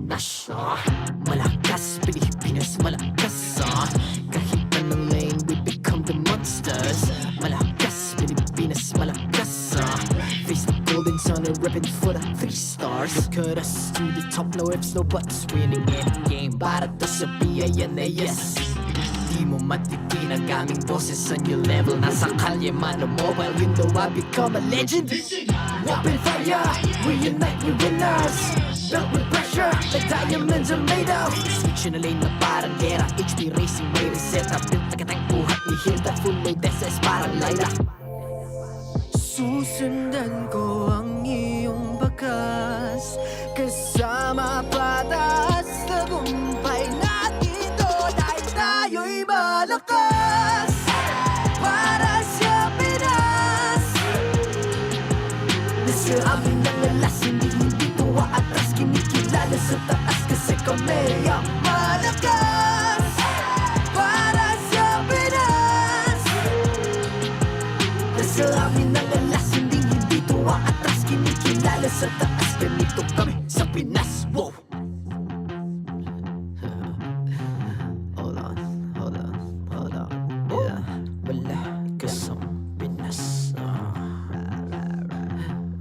Pinas, malakas, Pilipinas, malakas, kahit anong lane, we become the monsters. Malakas, Pilipinas, malakas, face the golden sun and ribbon for the 3 stars. Look at us to the top, no ifs, no buts, winning any game para to sa PINAS. Di mo matitinag aming boses sa new level. Nasa kalye man o mobile, you know I become a legend. Open fire, we unite, we winners. Built with pressure, like diamonds are made of. Switch na lane na parang gera, HP racing, may reset up. Built na kitang buhat ni Hilda, full load SS parang Laila. Susundan ko ang iyong bakas, kasama patas, tagumpay natin to. Dahil tayo'y malakas, para sa Pinas. Nasa amin ang alas, hindi tuwa atras. Kinikilala sa taas kasi kami ang malakas, para sa Pinas. Nasa amin ang alas, hindi tuwa atras. Kinikilala sa taas, ganito kami sa Pinas. Wow! Hold on. Yeah, wala ka sa Pinas.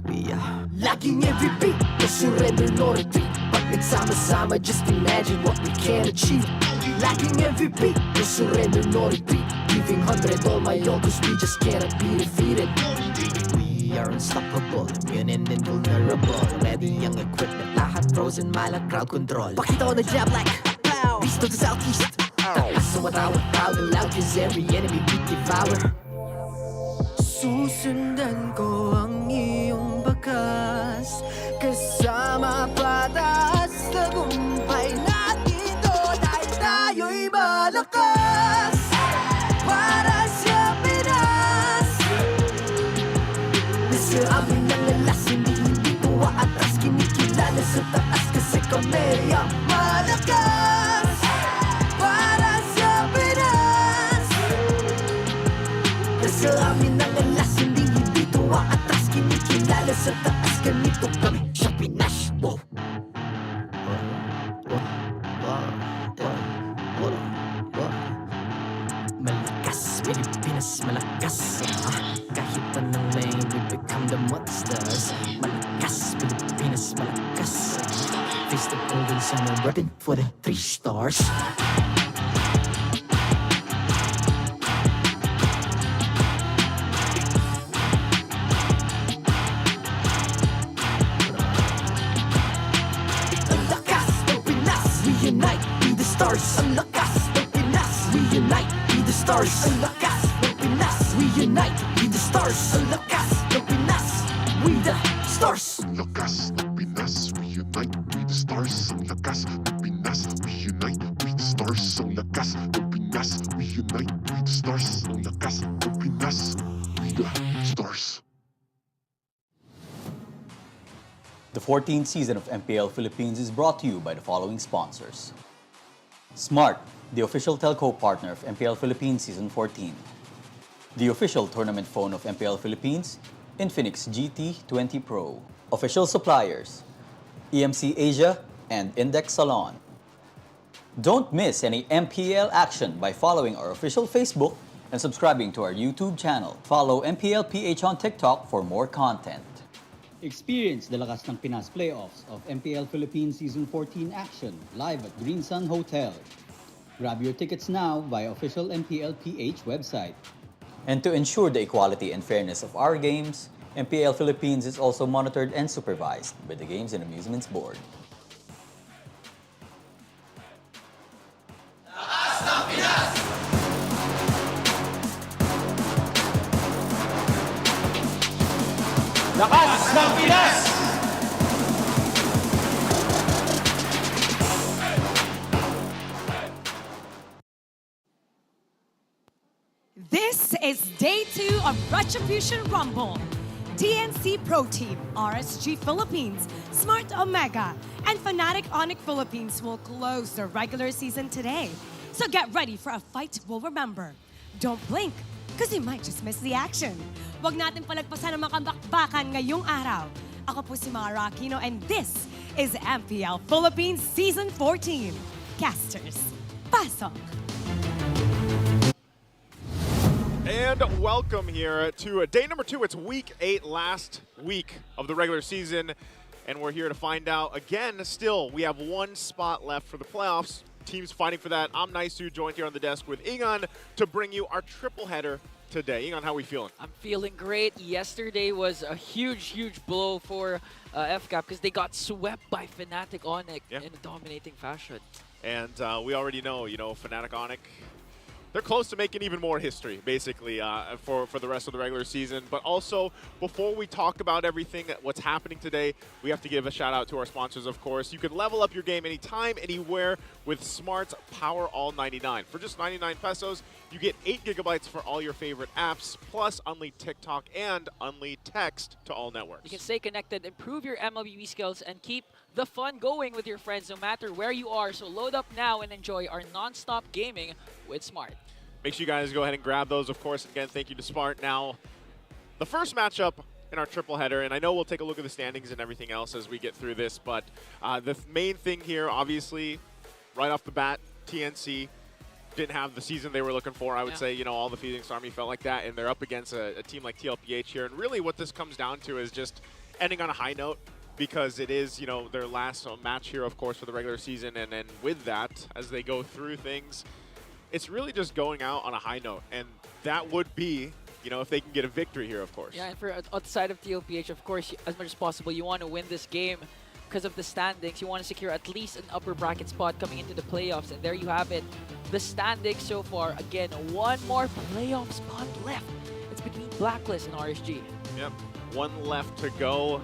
We are laging every beat, no surrender, no retreat. Pag nagsama-sama, just imagine what we can achieve. Laging every beat, no surrender, no retreat. Giving 100 all my all, cause we just cannot be defeated. We are unstoppable, immune and invulnerable. Ready ang equipment, lahat frozen, malang crowd control. Pakita ko na jab like pow, east to the southeast. So what I would proud and loud, cause every enemy we devour. Susundan ko ang iyong bakas, kasama patas, tagumpay natin to. Dahil tayo'y malakas, para sa Pinas. Nasa amin ang alas, hindi tuwa atras. Kinikilala sa taas kasi kami ang malakas, para sa Pinas. Nasa amin ang alas, hindi tuwa atras. Kinikilala sa taas, ganito kami sa Pinas. Wow! Malakas, Pilipinas, malakas, kahit anong lane, we become the monsters. Malakas, Pilipinas, malakas, face the golden sun and repping for the 3 stars. Ang lakas ng Pinas, we unite, be the stars. Ang lakas ng Pinas, we unite, be the stars. Ang lakas ng Pinas, we unite, be the stars. Ang lakas ng Pinas, we the stars. Ang lakas ng Pinas, we unite, we the stars. Ang lakas ng Pinas, we unite, we the stars. Ang lakas ng Pinas, we unite, we the stars. Ang lakas ng Pinas, we the stars. The 14th season of MPL Philippines is brought to you by the following sponsors. Smart, the official telco partner of MPL Philippines Season 14. The official tournament phone of MPL Philippines, Infinix GT20 Pro. Official suppliers, EMC Asia and Index Salon. Don't miss any MPL action by following our official Facebook and subscribing to our YouTube channel. Follow MPL PH on TikTok for more content. Experience the lakas ng Pinas playoffs of MPL Philippines Season 14 action live at Green Sun Hotel. Grab your tickets now via official MPL PH website. And to ensure the equality and fairness of our games, MPL Philippines is also monitored and supervised by the Games and Amusements Board. Lakas ng Pinas! This is day 2 of Retribution Rumble. TNC Pro Team, RSG Philippines, Smart Omega, and Fnatic Onic Philippines will close their regular season today. So get ready for a fight we'll remember. Don't blink, because you might just miss the action. Huwag natin palagpasan ang makabakbakan ngayong araw. Ako po si Mara Aquino, and this is MPL Philippines Season 14. Casters, pasok! And welcome here to day number 2. It's week 8, last week of the regular season. And we're here to find out, again, still, we have 1 spot left for the playoffs. Teams fighting for that. I'm Naisu, joined here on the desk with Ingan to bring you our triple header today. Ingan, how are we feeling? I'm feeling great. Yesterday was a huge blow for FCAP because they got swept by Fnatic Onic in a dominating fashion. And we already know, Fnatic Onic, they're close to making even more history, basically, for the rest of the regular season. But also, before we talk about everything, what's happening today, we have to give a shout out to our sponsors, of course. You can level up your game anytime, anywhere with Smart's Power All 99. For just 99 pesos, you get 8 gigabytes for all your favorite apps, plus unleashed TikTok and unleashed text to all networks. You can stay connected, improve your MLBB skills, and keep the fun going with your friends no matter where you are. So load up now and enjoy our non-stop gaming with Smart. Make sure you guys go ahead and grab those, of course. Again, thank you to Smart. Now, the first matchup in our triple header, and I know we'll take a look at the standings and everything else as we get through this, but the main thing here, obviously, right off the bat, TNC didn't have the season they were looking for. I would say, all the Phoenix Army felt like that, and they're up against a team like TLPH here. And really what this comes down to is just ending on a high note, because it is, their last match here, of course, for the regular season. And then with that, as they go through things, it's really just going out on a high note. And that would be, if they can get a victory here, of course. Yeah, and for outside of TLPH, of course, as much as possible, you want to win this game because of the standings. You want to secure at least an upper bracket spot coming into the playoffs. And there you have it. The standings so far, again, 1 more playoff spot left. It's between Blacklist and RSG. Yep, 1 left to go.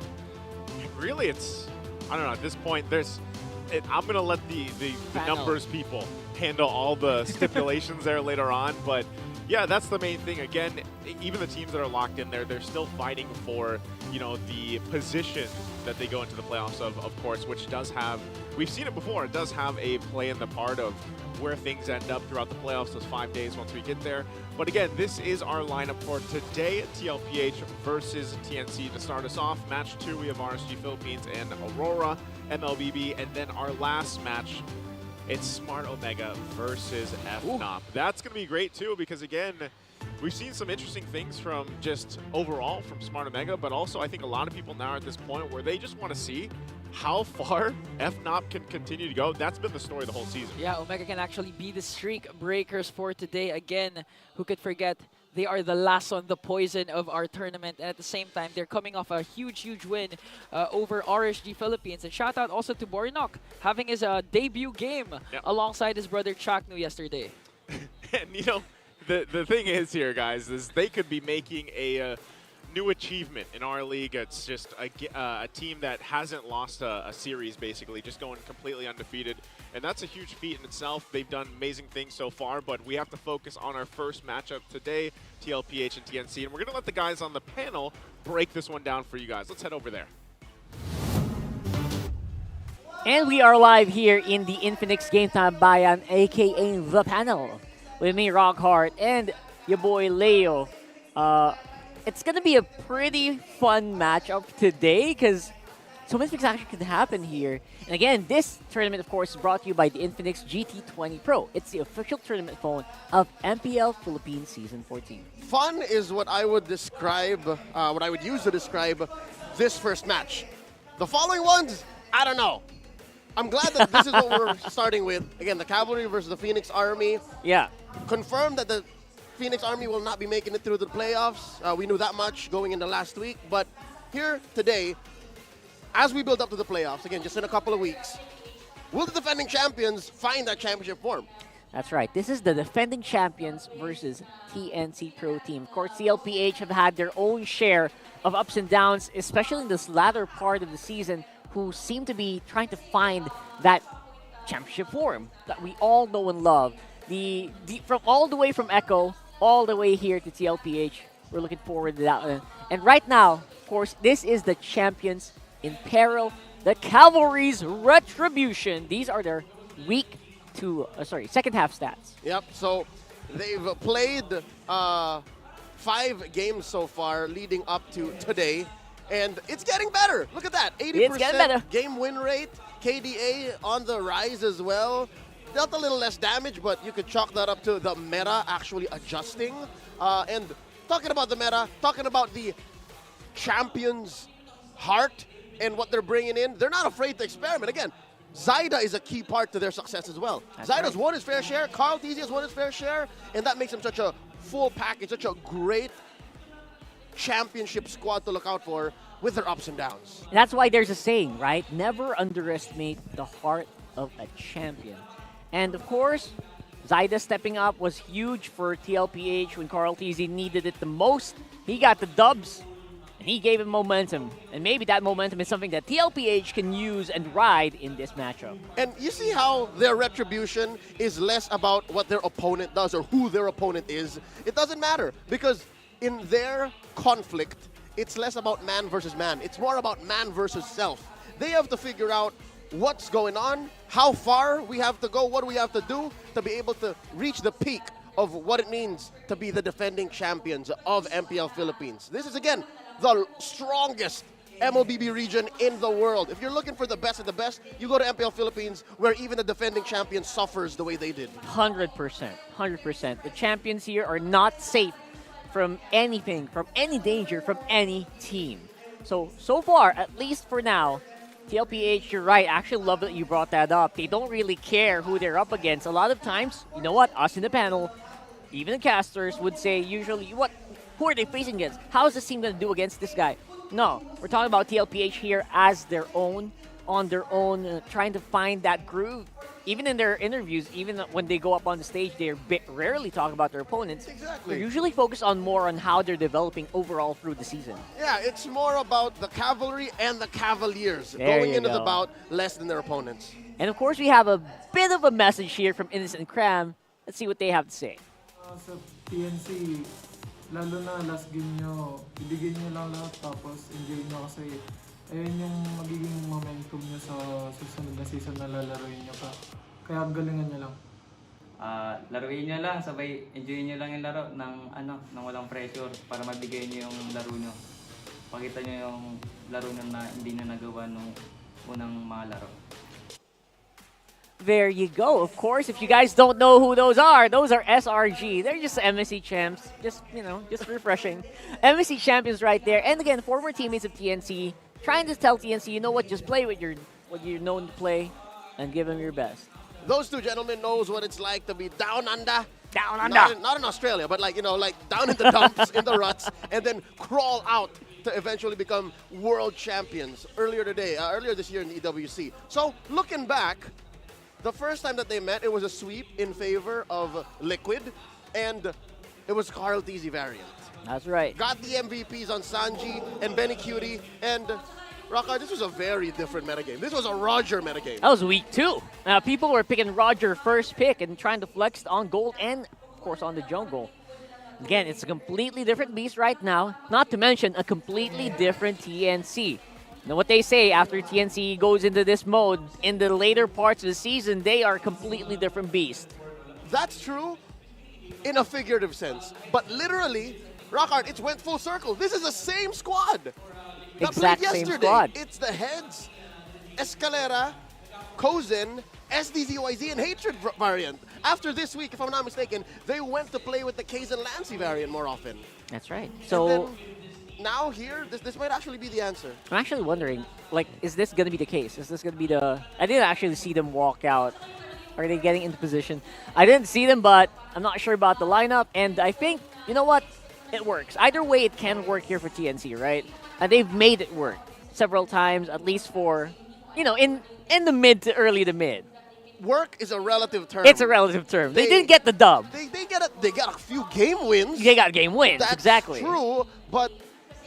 Really, it's, I don't know, at this point, I'm going to let the numbers people handle all the stipulations there later on. But yeah, that's the main thing. Again, even the teams that are locked in there, they're still fighting for, the position that they go into the playoffs of course, which does have, we've seen it before, it does have a play in the part of where things end up throughout the playoffs, those 5 days once we get there. But again, this is our lineup for today, TLPH versus TNC. To start us off, match 2, we have RSG Philippines and Aurora MLBB, and then our last match, it's Smart Omega versus FNOP. That's going to be great too, because again, we've seen some interesting things from just overall from Smart Omega, but also I think a lot of people now are at this point where they just want to see how far FNOP can continue to go. That's been the story the whole season. Yeah, Omega can actually be the streak breakers for today. Again, who could forget, they are the last on the poison of our tournament. And at the same time, they're coming off a huge win over RSG Philippines. And shout out also to Bornok, having his debut game alongside his brother Chaknu yesterday. And the thing is here, guys, is they could be making a new achievement in our league. It's just a team that hasn't lost a series, basically, just going completely undefeated. And that's a huge feat in itself. They've done amazing things so far, but we have to focus on our first matchup today, TLPH and TNC. And we're going to let the guys on the panel break this one down for you guys. Let's head over there. And we are live here in the Infinix Game Time Bayan, aka The Panel, with me, Rockhart, and your boy Leo. It's going to be a pretty fun matchup today because so much action can happen here. And again, this tournament, of course, is brought to you by the Infinix GT20 Pro. It's the official tournament phone of MPL Philippines Season 14. Fun is what I would describe, what I would use to describe this first match. The following ones, I don't know. I'm glad that this is what we're starting with. Again, the Cavalry versus the Phoenix Army. Yeah. Confirmed that the Phoenix Army will not be making it through the playoffs. We knew that much going into last week. But here today, as we build up to the playoffs, again, just in a couple of weeks, will the defending champions find that championship form? That's right. This is the defending champions versus TNC Pro Team. Of course, TLPH have had their own share of ups and downs, especially in this latter part of the season, who seem to be trying to find that championship form that we all know and love. From all the way from Echo, all the way here to TLPH, we're looking forward to that one. And right now, of course, this is the champions in peril, the Cavalry's Retribution. These are their second half stats. Yep, so they've played 5 games so far leading up to today. And it's getting better. Look at that. It's getting better. 80% game win rate. KDA on the rise as well. Dealt a little less damage, but you could chalk that up to the meta actually adjusting. And talking about the meta, talking about the champion's heart and what they're bringing in, they're not afraid to experiment. Again, Zyda is a key part to their success as well. Zyda's won his fair share, Carl TZ has won his fair share, and that makes him such a full package, such a great championship squad to look out for with their ups and downs. And that's why there's a saying, right? Never underestimate the heart of a champion. And of course, Zyda stepping up was huge for TLPH when Carl TZ needed it the most. He got the dubs, and he gave him momentum. And maybe that momentum is something that TLPH can use and ride in this matchup. And you see how their retribution is less about what their opponent does or who their opponent is. It doesn't matter because in their conflict, it's less about man versus man. It's more about man versus self. They have to figure out what's going on, how far we have to go, what do we have to do to be able to reach the peak of what it means to be the defending champions of MPL Philippines. This is, again, the strongest MLBB region in the world. If you're looking for the best of the best, you go to MPL Philippines, where even the defending champion suffers the way they did. 100%. 100%. The champions here are not safe from anything, from any danger, from any team. So far, at least for now, TLPH, you're right. I actually love that you brought that up. They don't really care who they're up against. A lot of times, you know what? Us in the panel, even the casters would say usually, who are they facing against? How is this team going to do against this guy? No, we're talking about TLPH here as their own, on their own, trying to find that groove. Even in their interviews, even when they go up on the stage, they rarely talk about their opponents. Exactly. They're usually focused on more on how they're developing overall through the season. Yeah, it's more about the cavalry and the cavaliers There going you into the go. bout less than their opponents. And of course, we have a bit of a message here from Innocent Cram. Let's see what they have to say. Sa TNC, lalo na last game nyo, ibigay nyo lang lahat tapos enjoy nyo kasi ayun yung magiging momentum nyo sa susunod na season na lalaroin nyo pa. Kaya galingan nyo lang. Laruin nyo lang, sabay enjoy nyo lang yung laro ng walang pressure para mabigay nyo yung laro nyo. Pakita nyo yung laro nyo na hindi nyo nagawa nung unang mga laro. There you go. Of course, if you guys don't know who those are SRG. They're just MSC champs. Just, just refreshing. MSC champions right there. And again, former teammates of TNC, trying to tell TNC, you know what, just play what you're known to play and give them your best. Those two gentlemen knows what it's like to be down under. Down under. Not in Australia, but like down in the dumps, in the ruts, and then crawl out to eventually become world champions earlier this year in the EWC. So looking back, the first time that they met, it was a sweep in favor of Liquid, and it was Carl TZ variant. That's right. Got the MVPs on Sanji and Benny Cutie, and Raka, this was a very different metagame. This was a Roger metagame. That was week 2. People were picking Roger first pick and trying to flex on gold and, of course, on the jungle. Again, it's a completely different beast right now, not to mention a completely different TNC. You know what they say, after TNC goes into this mode, in the later parts of the season, they are a completely different beast. That's true in a figurative sense, but literally, Rockart, it went full circle. This is the same squad that Exact played same yesterday. squad. It's the Heads, Escalera, Kozen, SDZYZ, and Hatred variant. After this week, if I'm not mistaken, they went to play with the K's and Lancy variant more often. That's right. And So then, now here, this might actually be the answer. I'm actually wondering, is this going to be the case? Is this going to be the... I didn't actually see them walk out. Are they getting into position? I didn't see them, but I'm not sure about the lineup. And I think, you know what? It works. Either way, it can work here for TNC, right? And they've made it work several times, at least for, in the mid to early to mid. Work is a relative term. It's a relative term. They didn't get the dub. They got a few game wins. They got game wins, That's exactly. true, but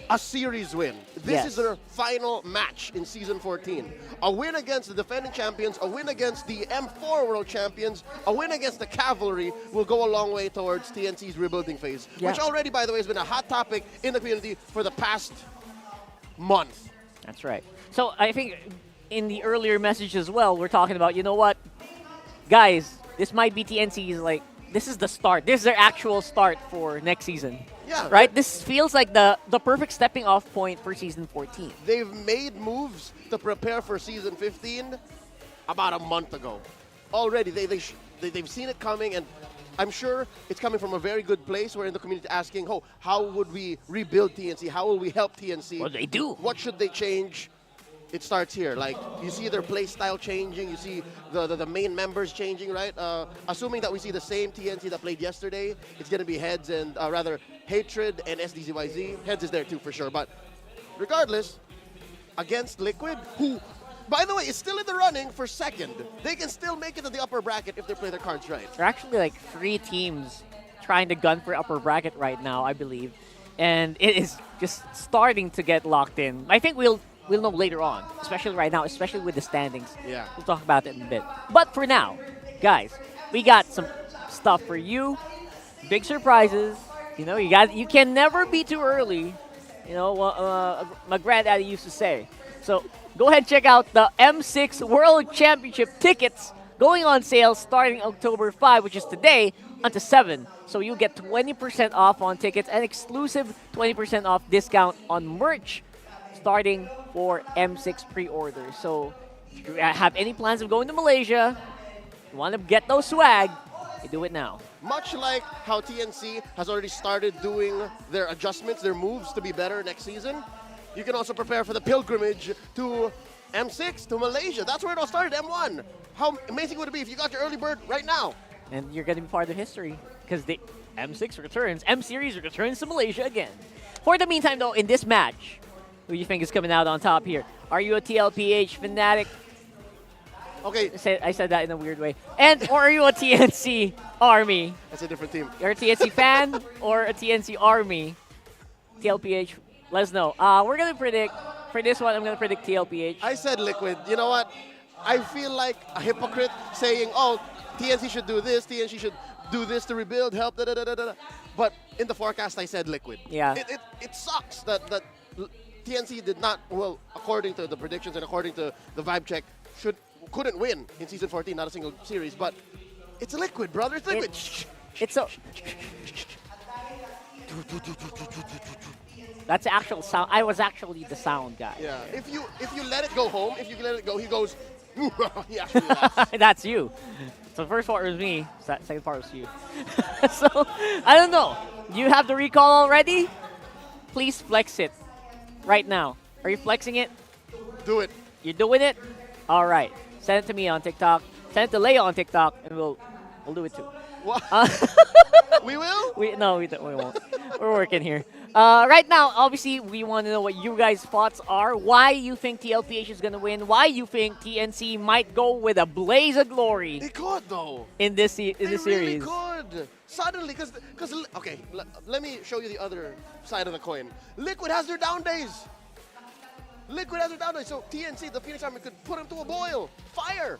a series win. This Yes. is their final match in Season 14. A win against the defending champions, a win against the M4 World Champions, a win against the Cavalry will go a long way towards TNC's rebuilding phase, Yeah. which already, by the way, has been a hot topic in the community for the past month. That's right. So I think in the earlier message as well, we're talking about, you know what? Guys, this might be TNC's, this is the start. This is their actual start for next season. Yeah. Right? This feels like the perfect stepping off point for season 14. They've made moves to prepare for season 15 about a month ago. Already, they've seen it coming, and I'm sure it's coming from a very good place. We're in the community asking, oh, how would we rebuild TNC? How will we help TNC? What do they do? What should they change? It starts here. Like, you see their play style changing. You see the main members changing, right? Assuming that we see the same TNC that played yesterday, it's going to be Heads and, rather, Hatred and SDZYZ. Heads is there too, for sure. But regardless, against Liquid, who, by the way, is still in the running for second. They can still make it to the upper bracket if they play their cards right. There are actually like 3 teams trying to gun for upper bracket right now, I believe. And it is just starting to get locked in. I think we'll know later on, especially right now, especially with the standings. Yeah. We'll talk about it in a bit. But for now, guys, we got some stuff for you. Big surprises. You know, you can never be too early. You know, my granddaddy used to say. So go ahead and check out the M6 World Championship tickets going on sale starting October 5, which is today, until 7. So you get 20% off on tickets and exclusive 20% off discount on merch starting for M6 pre-order. So if you have any plans of going to Malaysia, you want to get those swag, you do it now. Much like how TNC has already started doing their adjustments, their moves to be better next season, you can also prepare for the pilgrimage to M6, to Malaysia. That's where it all started, M1. How amazing would it be if you got your early bird right now? And you're going to be part of history because the M6 returns, M-Series returns to Malaysia again. For the meantime, though, in this match, who do you think is coming out on top here? Are you a TLPH Fnatic? Okay. I said that in a weird way. Or are you a TNC Army? That's a different team. You're a TNC fan or a TNC Army? TLPH, let us know. We're going to predict, for this one, I'm going to predict TLPH. I said Liquid. You know what? I feel like a hypocrite saying, oh, TNC should do this, TNC should do this to rebuild, help, da da da da da. But in the forecast, I said Liquid. Yeah. It sucks that TNC did not, well, according to the predictions and according to the vibe check, couldn't win in Season 14, not a single series. But it's Liquid, brother. It's Liquid. It's a... That's the actual sound. I was actually the sound guy. Yeah. If you let it go home, if you let it go, he goes, he actually laughs. That's you. So the first part was me, second part was you. So, I don't know. Do you have the recall already? Please flex it right now. Are you flexing it? Do it. You're doing it? All right. Send it to me on TikTok. Send it to Leia on TikTok, and we'll do it too. What? We will? No, we won't. We're working here. Right now, obviously, we want to know what you guys' thoughts are. Why you think TLPH is going to win. Why you think TNC might go with a blaze of glory. They could, though. In this They series. really could. Suddenly, because okay, let me show you the other side of the coin. Liquid has their down days. Liquid has their down days. So TNC, the Phoenix Army, could put them to a boil. Fire.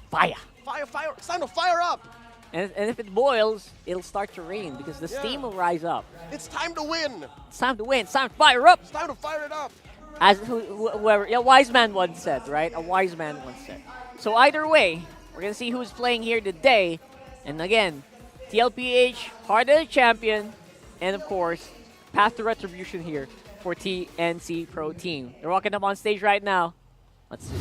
Fire. Fire, fire. It's time to fire up. And if it boils, it'll start to rain because the steam will rise up. It's time to win. It's time to win. It's time to fire up. It's time to fire it up. As whoever, a wise man once said, right? A wise man once said. So either way, we're going to see who's playing here today. And again, TLPH, Heart of the Champion, and of course, Path to Retribution here for TNC Pro Team. They're walking up on stage right now. Let's see.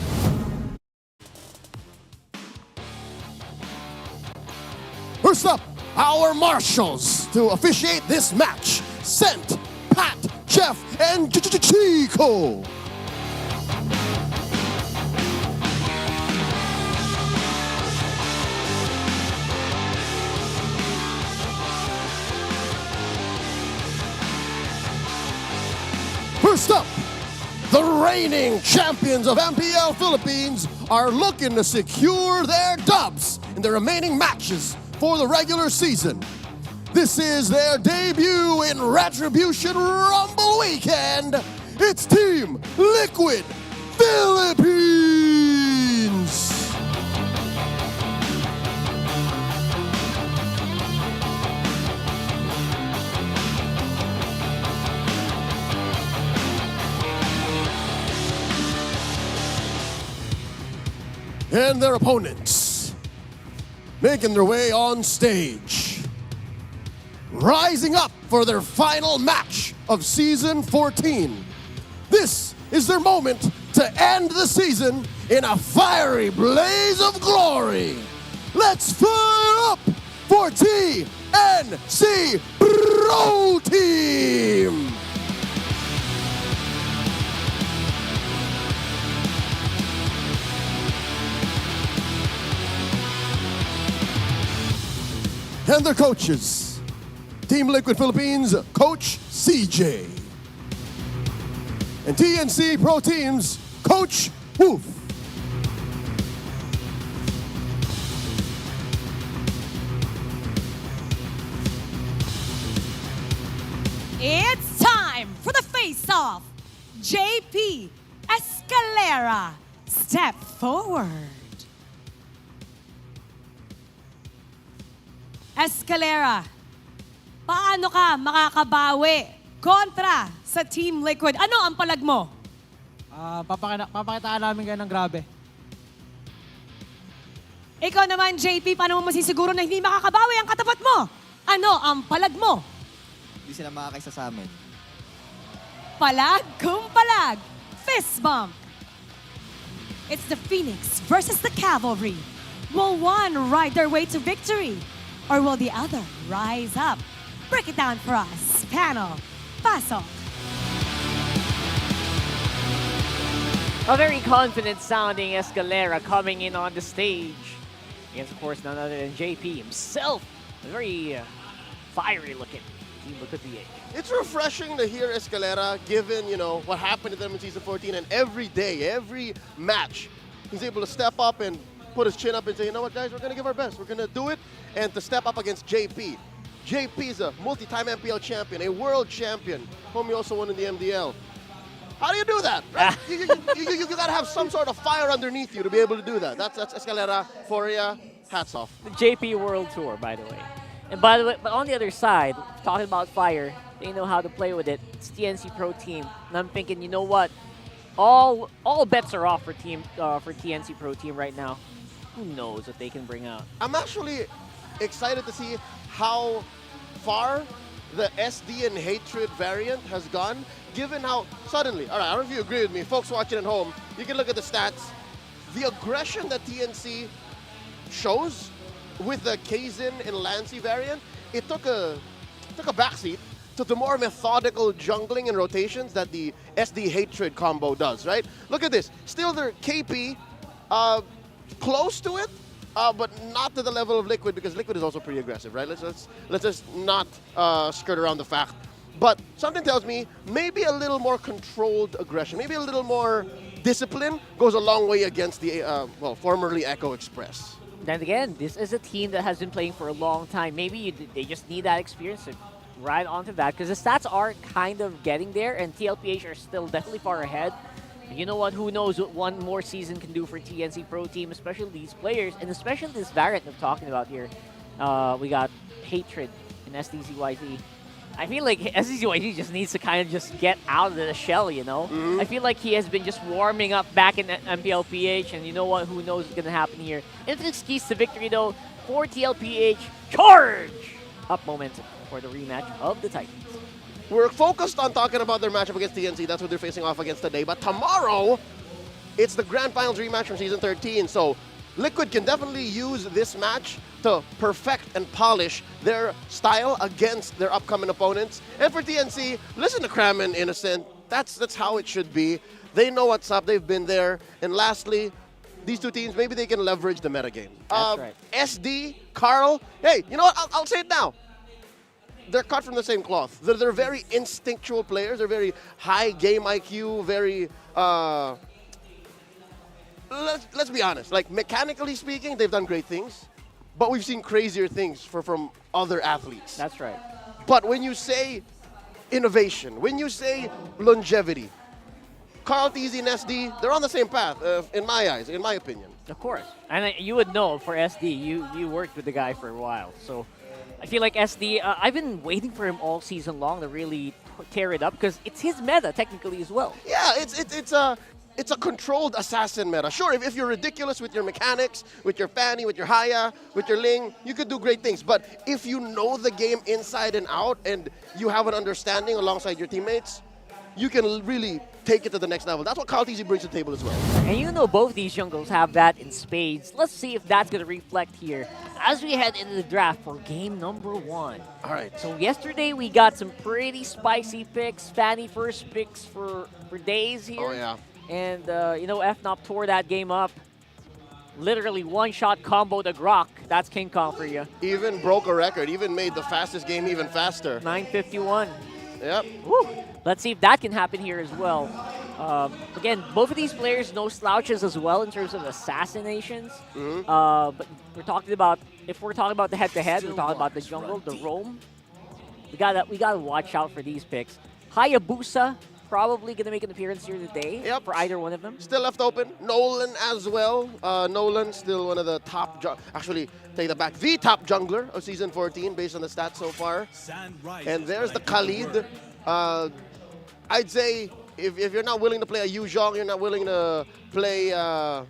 First up, our marshals to officiate this match. Sent, Pat, Jeff, and Chico. First up, the reigning champions of MPL Philippines are looking to secure their dubs in the remaining matches for the regular season. This is their debut in Retribution Rumble Weekend. It's Team Liquid Philippines. And their opponents, making their way on stage. Rising up for their final match of Season 14. This is their moment to end the season in a fiery blaze of glory. Let's fire up for TNC Pro Team! And their coaches, Team Liquid Philippines, Coach CJ. And TNC Pro Team's Coach Woof. It's time for the face-off. JP Escalera, step forward. Escalera, paano ka makakabawi kontra sa Team Liquid? Ano ang palag mo? Papakitaan namin kayo ng grabe. Ikaw naman, JP, paano mo masisiguro na hindi makakabawi ang katapat mo? Ano ang palag mo? Hindi sila makakaisa sa amin. Palag kung palag. Fist bump. It's the Phoenix versus the Cavalry. Will one ride their way to victory? Or will the other rise up? Break it down for us. Panel, pasok. A very confident sounding Escalera coming in on the stage. Against, of course, none other than JP himself. A very fiery looking Team Liquid PH. It's refreshing to hear Escalera, given, you know, what happened to them in Season 14, and every day, every match, he's able to step up and put his chin up and say, you know what, guys, we're going to give our best. We're going to do it. And to step up against JP. JP is a multi-time MPL champion, a world champion. Homie also won in the MDL. How do you do that? Right? you got to have some sort of fire underneath you to be able to do that. That's Escalera, Foria, hats off. The JP World Tour, by the way. And by the way, but on the other side, talking about fire, they know how to play with it. It's TNC Pro Team. And I'm thinking, you know what? All bets are off for TNC Pro Team right now. Who knows what they can bring out? I'm actually excited to see how far the SD and Hatred variant has gone, given how suddenly, all right, I don't know if you agree with me, folks watching at home, you can look at the stats. The aggression that TNC shows with the Kaizen and Lancy variant, it took a backseat to the more methodical jungling and rotations that the SD Hatred combo does, right? Look at this. Still their KP, close to it, but not to the level of Liquid, because Liquid is also pretty aggressive, right? Let's just not skirt around the fact. But something tells me maybe a little more controlled aggression, maybe a little more discipline goes a long way against the, formerly Echo Express. Then again, this is a team that has been playing for a long time. Maybe they just need that experience to ride onto that, because the stats are kind of getting there, and TLPH are still definitely far ahead. You know what? Who knows what one more season can do for TNC Pro Team, especially these players, and especially this variant I'm talking about here. We got Hatred and SDZYZ. I feel like SDZYZ just needs to kind of just get out of the shell, you know? Mm-hmm. I feel like he has been just warming up back in MPLPH, and you know what? Who knows what's going to happen here. Infinite's keys to victory, though, for TLPH. Charge! Up momentum for the rematch of the Titans. We're focused on talking about their matchup against TNC. That's what they're facing off against today. But tomorrow, it's the Grand Finals rematch from Season 13. So Liquid can definitely use this match to perfect and polish their style against their upcoming opponents. And for TNC, listen to Cram and Innocent. That's how it should be. They know what's up. They've been there. And lastly, these two teams, maybe they can leverage the metagame. That's right. SD, Carl, hey, you know what? I'll say it now. They're cut from the same cloth. They're very instinctual players. They're very high game IQ, very, let's be honest. Like, mechanically speaking, they've done great things. But we've seen crazier things from other athletes. That's right. But when you say innovation, when you say longevity, Carl, TZ, and SD, they're on the same path, in my eyes, in my opinion. Of course. And you would know for SD, you worked with the guy for a while. So I feel like SD, I've been waiting for him all season long to really tear it up, because it's his meta technically as well. Yeah, it's it's a controlled assassin meta. Sure, if you're ridiculous with your mechanics, with your Fanny, with your Haya, with your Ling, you could do great things. But if you know the game inside and out and you have an understanding alongside your teammates, you can really take it to the next level. That's what Kyle TZ brings to the table as well. And you know both these jungles have that in spades. Let's see if that's going to reflect here as we head into the draft for game number 1. All right. So yesterday we got some pretty spicy picks. Fanny first picks for days here. Oh, yeah. And, you know, FNOP tore that game up. Literally one-shot combo the Grok. That's King Kong for you. Even broke a record. Even made the fastest game even faster. 9:51. Yep. Woo. Let's see if that can happen here as well. Again, both of these players no slouches as well in terms of assassinations. But we're talking about, if we're talking about the head-to-head, we're talking about the jungle, the roam. We gotta watch out for these picks. Hayabusa probably gonna make an appearance here today for either one of them. Still left open. Nolan as well. Nolan still one of the top, actually take that back, the top jungler of Season 14 based on the stats so far. And there's the Khalid. I'd say if you're not willing to play a Yu Zhong, you're not willing to play, well,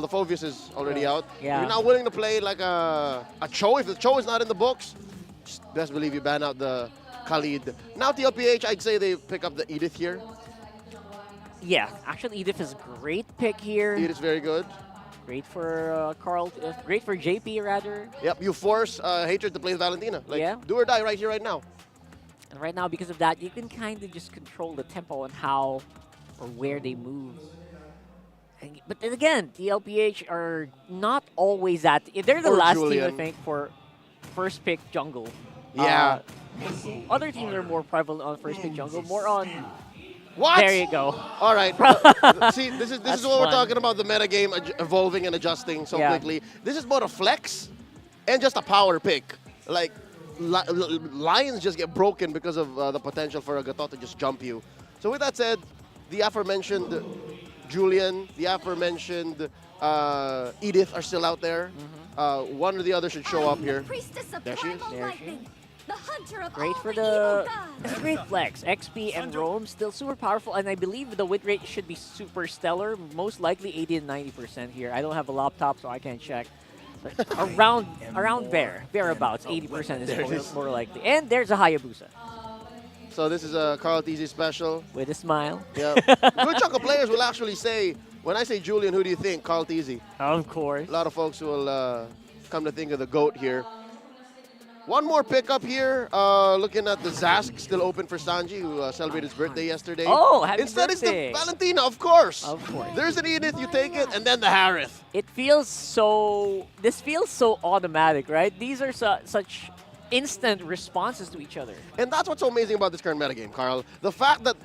the Phoveus is already out. Yeah. You're not willing to play like a Cho. If the Cho is not in the books, just best believe you ban out the Khalid. Now TLPH, I'd say they pick up the Edith here. Yeah, actually Edith is a great pick here. Edith's very good. Great for Carl, great for JP rather. Yep, you force Hatred to play with Valentina. Like, Yeah. do or die right here, right now. And right now, because of that, you can kind of just control the tempo and how or where they move. But then again, TLPH are not always that. They're the Or last Julian. team, I think, for first pick jungle. Yeah. Other teams are more prevalent on first pick jungle, more on. What? There you go. All right. See, this is That's what we're fun. talking about, the metagame evolving and adjusting so Yeah. quickly. This is both a flex and just a power pick. Like, Lions just get broken because of the potential for a Gatot to just jump you. So with that said, the aforementioned Julian, the aforementioned Edith are still out there. One or the other should show up here. There she is. There she is. Great for the great flex. XP and roam still super powerful, and I believe the win rate should be super stellar. Most likely 80 and 90% here. I don't have a laptop, so I can't check. But around thereabouts, 80% is more likely. And there's a Hayabusa. So this is a Carl TZ special. With a smile. Yeah. Good chunk of players will actually say, when I say Julian, who do you think? Carl TZ. Of course. A lot of folks will come to think of the GOAT here. One more pickup here, looking at the Zask, still open for Sanji, who celebrated his birthday yesterday. Oh, happy Instead, birthday. it's the Valentina, of course. Of course. There's an Edith, you take it, and then the Harith. It feels so. This feels so automatic, right? These are such instant responses to each other. And that's what's so amazing about this current metagame, Carl. The fact that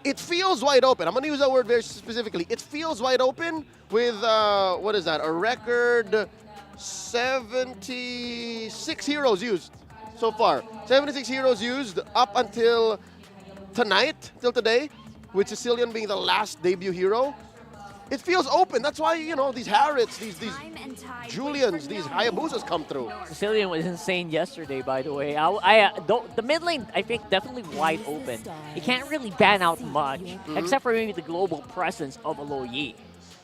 it feels wide open. I'm going to use that word very specifically. It feels wide open with, what is that, a record 76 heroes used so far. 76 heroes used up until tonight, till today, with Sicilian being the last debut hero. It feels open. That's why, you know, these Harrods, these Julians, these Hayabusas come through. Sicilian was insane yesterday, by the way. The mid lane, I think, definitely wide open. You can't really ban out much, except for maybe the global presence of a Lo Yi.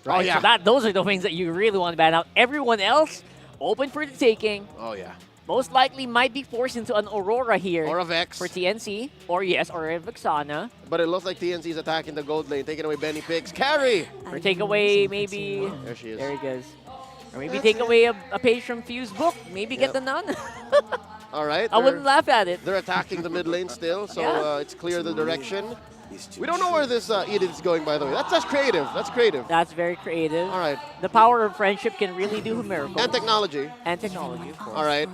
Right? Oh, yeah. So those are the things that you really want to ban out. Everyone else, open for the taking. Oh, yeah. Most likely might be forced into an Aurora here. Or a Vex. For TNC. Or yes, or a Vexana. But it looks like TNC is attacking the gold lane, taking away Benny Picks. Carry! Or take away maybe... There she is. There he goes. Or maybe take away a page from Fuse Book. Maybe get the Nun. All right. I wouldn't laugh at it. They're attacking the mid lane still, so Yeah. it's clear the direction. We don't know where this Edith is going, by the way. That's creative. That's creative. That's very creative. All right. The power of friendship can really do miracles. And technology. And technology, of course. All right.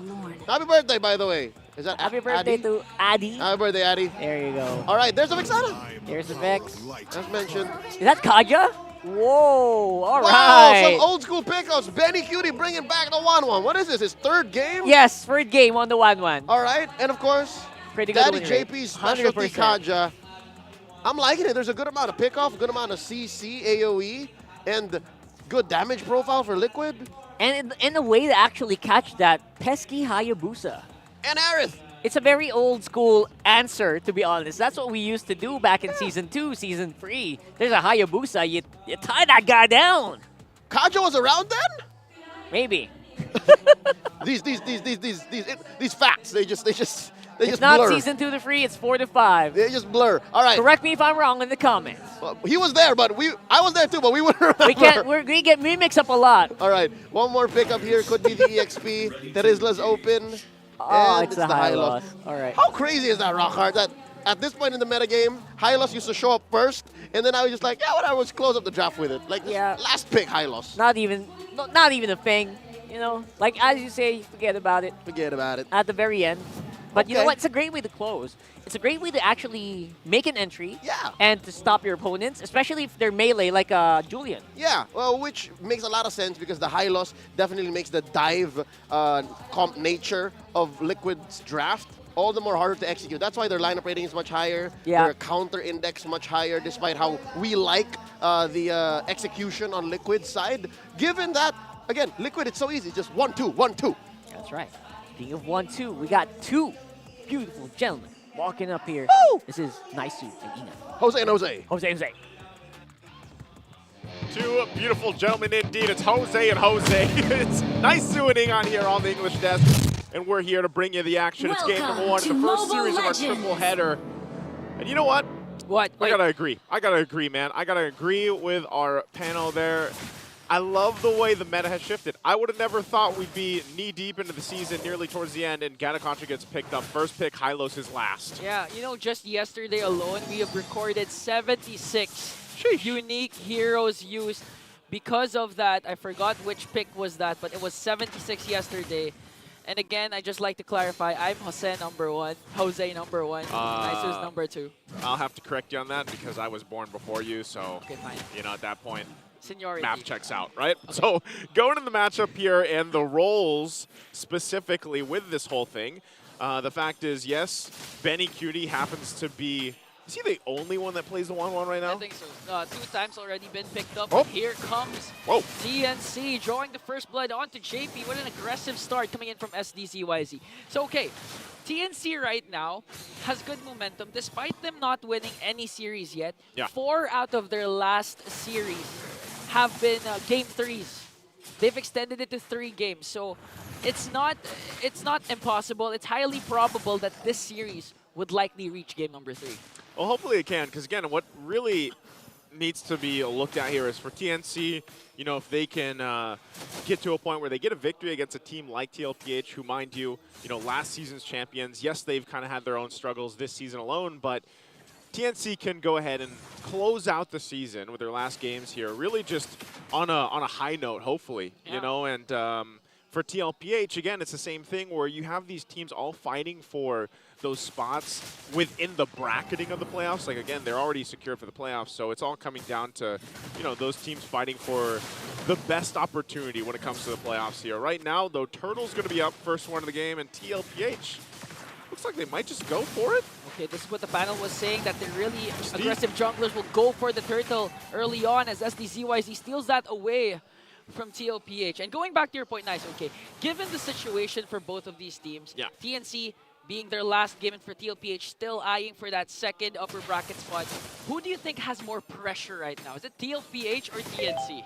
Happy birthday, by the way. Is that Happy birthday Addy? to Addy. Happy birthday, Addy. There you go. All right, there's a Vexana. There's a Vex. As mentioned. Is that Kaja? Whoa, all Wow, right. some old school pickups. Benny Cutie bringing back the 1-1. What is this, his third game? Yes, third game on the 1-1. All right, and of course, Pretty good Daddy win rate. JP's specialty 100%. Kaja. I'm liking it. There's a good amount of pickoff, a good amount of CC, AoE, and good damage profile for Liquid. And in a way to actually catch that pesky Hayabusa. And Aerith. It's a very old school answer, to be honest. That's what we used to do back in Season 2, Season 3. There's a Hayabusa, you tie that guy down. Kajo was around then? Maybe. These facts, they just It's not blur. Season 2 to 3, it's 4 to 5. They just blur. All right. Correct me if I'm wrong in the comments. He was there, but I was there too, but we wouldn't remember. We mix up a lot. All right. One more pickup here could be the EXP. Terizla's open. Oh, and it's the high loss. All right. How crazy is that, Rockhard? That at this point in the metagame, Hylos used to show up first, and then I was just like, yeah, whatever, let's close up the draft with it. Like, last pick, Hylos. Not even a thing, you know? Like, as you say, forget about it. Forget about it. At the very end. But you know Okay. what? It's a great way to close. It's a great way to actually make an entry. Yeah. And to stop your opponents, especially if they're melee like Julian. Yeah, well, which makes a lot of sense because the high loss definitely makes the dive comp nature of Liquid's draft all the more harder to execute. That's why their lineup rating is much higher. Yeah. Their counter index much higher, despite how we like the execution on Liquid's side. Given that, again, Liquid, it's so easy. Just 1-2, 1-2. That's right. Speaking of 1-2, we got two beautiful gentlemen walking up here. Woo! This is Naisu and Ina. Jose and Jose. Jose. Two beautiful gentlemen indeed. It's Jose and Jose. It's nice suiting on here on the English desk. And we're here to bring you the action. It's game number one in the first series of our triple header. And you know what? What? I gotta agree, man. I gotta agree with our panel there. I love the way the meta has shifted. I would have never thought we'd be knee-deep into the season, nearly towards the end, and Ganacontra gets picked up. First pick, Hylos is last. Yeah, you know, just yesterday alone, we have recorded 76 unique heroes used. Because of that, I forgot which pick was that, but it was 76 yesterday. And again, I just like to clarify, I'm Jose number 1, Jose number 1, Naisu's number 2. I'll have to correct you on that because I was born before you, so, okay, fine. You know, at that point, seniority. Math checks out, right? Okay. So going in the matchup here and the roles specifically with this whole thing, the fact is, yes, Benny Cutie happens to be, is he the only one that plays the 1-1 right now? I think so. 2 times already been picked up. Oh. Here comes TNC drawing the first blood onto JP. What an aggressive start coming in from SDZYZ. So, okay, TNC right now has good momentum despite them not winning any series yet. Yeah. 4 out of their last series have been game 3s. They've extended it to 3 games. So it's not impossible. It's highly probable that this series would likely reach game number 3. Well, hopefully it can, because again, what really needs to be looked at here is for TNC, you know, if they can get to a point where they get a victory against a team like TLPH, who, mind you, last season's champions. Yes, they've kind of had their own struggles this season alone, but TNC can go ahead and close out the season with their last games here, really just on a high note, hopefully, you know, and for TLPH, again, it's the same thing where you have these teams all fighting for those spots within the bracketing of the playoffs. Like, again, they're already secured for the playoffs, so it's all coming down to, those teams fighting for the best opportunity when it comes to the playoffs here. Right now, though, Turtle's going to be up first one of the game, and TLPH looks like they might just go for it. Okay, this is what the panel was saying, that the really aggressive junglers will go for the turtle early on as SDZYZ steals that away from TLPH. And going back to your point, Nice, okay, given the situation for both of these teams, TNC being their last game and for TLPH still eyeing for that second upper bracket spot, who do you think has more pressure right now? Is it TLPH or TNC?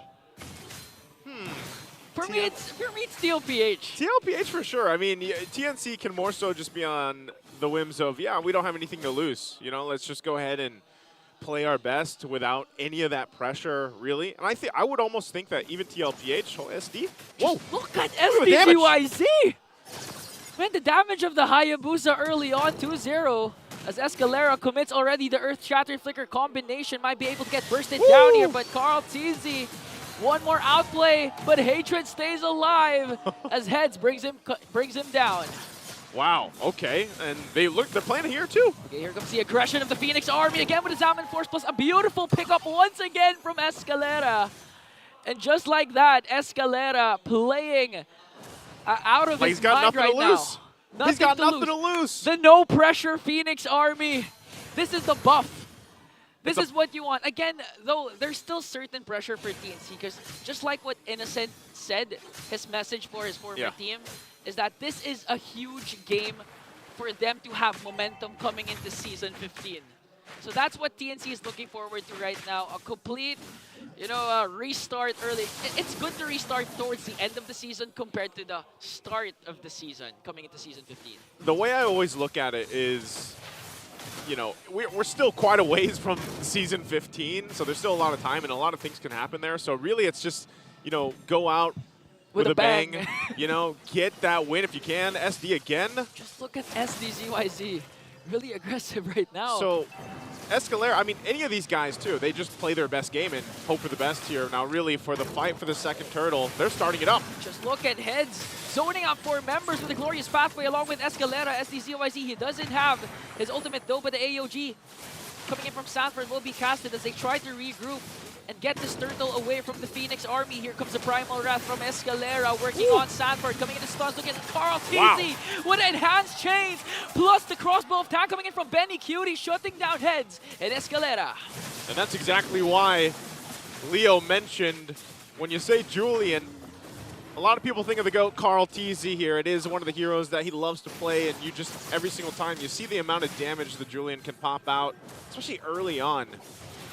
For me, it's TLPH. TLPH for sure. I mean, TNC can more so just be on the whims of, we don't have anything to lose. Let's just go ahead and play our best without any of that pressure, really. And I would almost think that even TLPH, SD. Whoa! Look at SDZYZ! Man, the damage of the Hayabusa early on, 2-0. As Escalera commits already, the Earth Shatter Flicker combination might be able to get bursted down here, but Carl TZ, one more outplay, but Hatred stays alive as Heads brings him down. Wow, okay, and they're playing here too. Okay, here comes the aggression of the Phoenix Army again with a Zaman Force plus a beautiful pickup once again from Escalera. And just like that, Escalera playing out of his mind right now. He's got nothing to lose. The no pressure Phoenix Army. This is the buff. This is what you want. Again, though, there's still certain pressure for TNC because just like what Innocent said, his message for his former team is that this is a huge game for them to have momentum coming into Season 15. So that's what TNC is looking forward to right now. A complete, restart early. It's good to restart towards the end of the season compared to the start of the season coming into Season 15. The way I always look at it is, we're still quite a ways from Season 15, so there's still a lot of time and a lot of things can happen there. So really it's just, go out with a bang, get that win if you can. SD again. Just look at SDZYZ. Really aggressive right now. So Escalera, I mean, any of these guys too, they just play their best game and hope for the best here. Now really for the fight for the second turtle, they're starting it up. Just look at Heads zoning out 4 members with a glorious pathway along with Escalera. SDZYZ, he doesn't have his ultimate though, but the AOG coming in from Sanford will be casted as they try to regroup and get this turtle away from the Phoenix Army. Here comes the Primal Wrath from Escalera working on Sanford. Coming into stuns, look at Carl TZ with an enhanced chains, plus the crossbow of Tank coming in from Benny Cutie, shutting down Heads and Escalera. And that's exactly why Leo mentioned, when you say Julian, a lot of people think of the GOAT Carl TZ here. It is one of the heroes that he loves to play, and you just, every single time, you see the amount of damage that Julian can pop out, especially early on.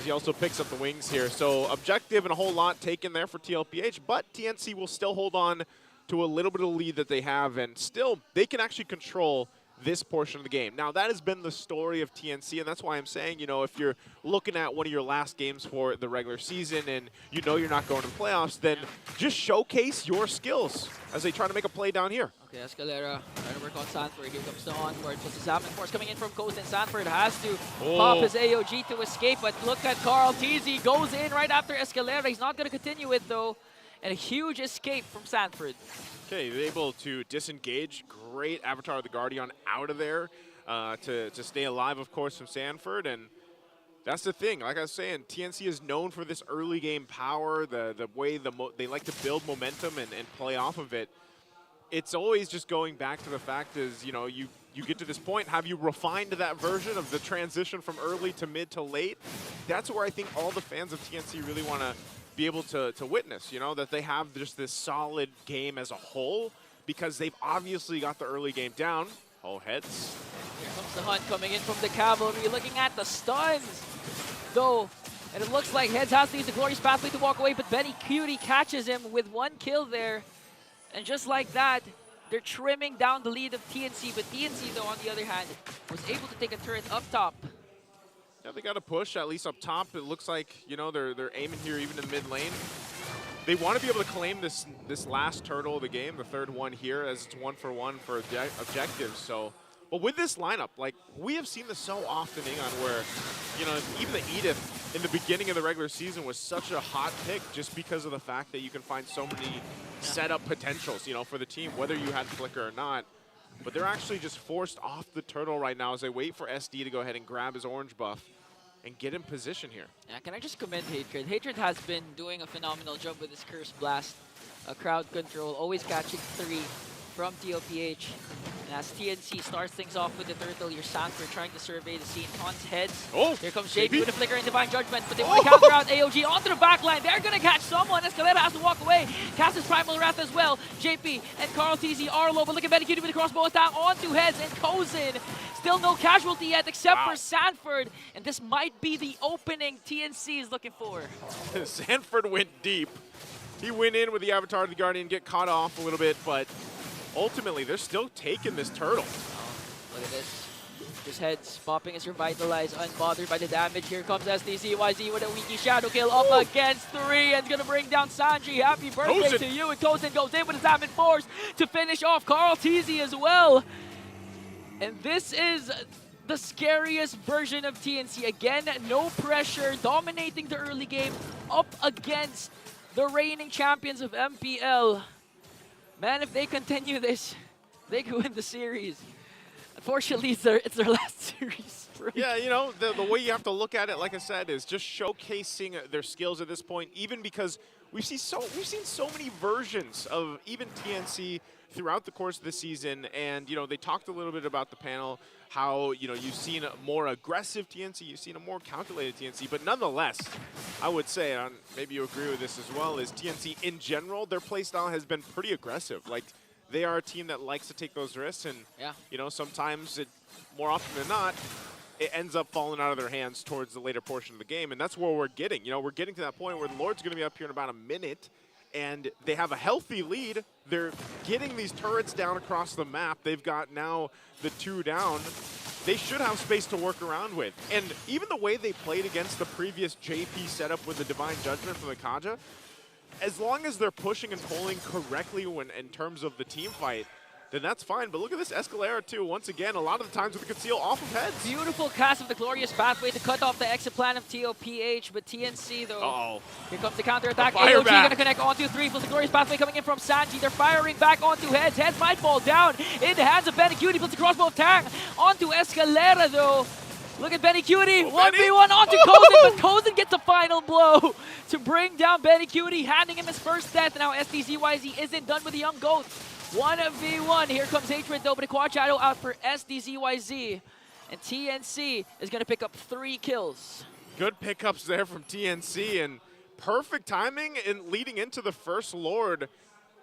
He also picks up the wings here. So objective and a whole lot taken there for TLPH, but TNC will still hold on to a little bit of lead that they have, and still they can actually control this portion of the game. Now that has been the story of TNC, and that's why I'm saying, if you're looking at one of your last games for the regular season and you're not going to the playoffs, then just showcase your skills as they try to make a play down here. Okay, Escalera trying to work on Sanford. Here comes the onward. Plus the Salmon Force coming in from Coast, and Sanford has to pop his AOG to escape. But look at Carl TZ goes in right after Escalera. He's not going to continue it though. And a huge escape from Sanford. Okay, they're able to disengage. Great Avatar of the Guardian out of there to stay alive, of course, from Sanford. And that's the thing. Like I was saying, TNC is known for this early game power, the way they like to build momentum and play off of it. It's always just going back to the fact is, you get to this point, have you refined that version of the transition from early to mid to late? That's where I think all the fans of TNC really want to be able to witness, that they have just this solid game as a whole, because they've obviously got the early game down. Oh, Heads. Here comes the hunt coming in from the cavalry, looking at the stuns, though. And it looks like Heads has to use the glorious pathway to walk away, but Benny Cutie catches him with 1 kill there. And just like that, they're trimming down the lead of TNC, but TNC, though, on the other hand, was able to take a turret up top. Yeah, they got a push, at least up top. It looks like, they're aiming here even in mid lane. They want to be able to claim this last turtle of the game, the third one here, as it's 1-for-1 for objectives. So, but with this lineup, like, we have seen this so often, Ingon, where, even the Edith in the beginning of the regular season was such a hot pick just because of the fact that you can find so many setup potentials, for the team, whether you had Flicker or not. But they're actually just forced off the turtle right now as they wait for SD to go ahead and grab his orange buff and get in position here. Yeah, can I just commend Hatred? Hatred has been doing a phenomenal job with his Curse Blast, crowd control, always catching 3 from TLPH. And as TNC starts things off with the turtle, your Sanford trying to survey the scene. Taunts Heads. Oh, here comes JP with a flicker and Divine Judgment, but they want to counter out AOG onto the back line. They're going to catch someone. Escalera has to walk away. Casts his Primal Wrath as well. JP and Carl TZ are low, but look at Benny Cutie with the crossbow attack onto Heads and Kozin. Still no casualty yet except for Sanford. And this might be the opening TNC is looking for. Sanford went deep. He went in with the Avatar of the Guardian, get caught off a little bit, but ultimately, they're still taking this turtle. Look at this. His Heads popping his Revitalize, unbothered by the damage. Here comes SDZYZ with a weaky shadow kill up against 3, and it's going to bring down Sanji. Happy birthday to you. And Kozin goes in with his Salmon Force to finish off Carl TZ as well. And this is the scariest version of TNC. Again, no pressure, dominating the early game up against the reigning champions of MPL. Man, if they continue this, they could win the series. Unfortunately, it's their last series. Yeah, the way you have to look at it, like I said, is just showcasing their skills at this point, even because we've seen so many versions of even TNC throughout the course of the season. And, they talked a little bit about the panel, how, you've seen a more aggressive TNC, you've seen a more calculated TNC, but nonetheless, I would say, and maybe you agree with this as well, is TNC in general, their playstyle has been pretty aggressive. Like, they are a team that likes to take those risks, and you know, sometimes more often than not, it ends up falling out of their hands towards the later portion of the game, and that's where we're getting. You know, we're getting to that point where the Lord's going to be up here in about a minute, and they have a healthy lead. They're getting these turrets down across the map. They've got now the 2 down. They should have space to work around with. And even the way they played against the previous JP setup with the Divine Judgment from the Kaja, as long as they're pushing and pulling correctly in terms of the team fight, then that's fine. But look at this Escalera too. Once again, a lot of the times with the conceal off of heads. Beautiful cast of the Glorious Pathway to cut off the exit plan of TLPH, but TNC though. Here comes the counter attack. AOG gonna connect onto 3. Plus the Glorious Pathway coming in from Sanji. They're firing back onto heads. Heads might fall down in the hands of Benecutie. Plus the crossbow attack onto Escalera though. Look at Benecutie, 1v1 onto Kozin, but Kozin gets a final blow to bring down Benecutie, handing him his first death. Now SDZYZ isn't done with the young goat. 1v1. Here comes Hatred though, but a quad shadow out for SDZYZ. And TNC is going to pick up 3 kills. Good pickups there from TNC, and perfect timing in leading into the first Lord.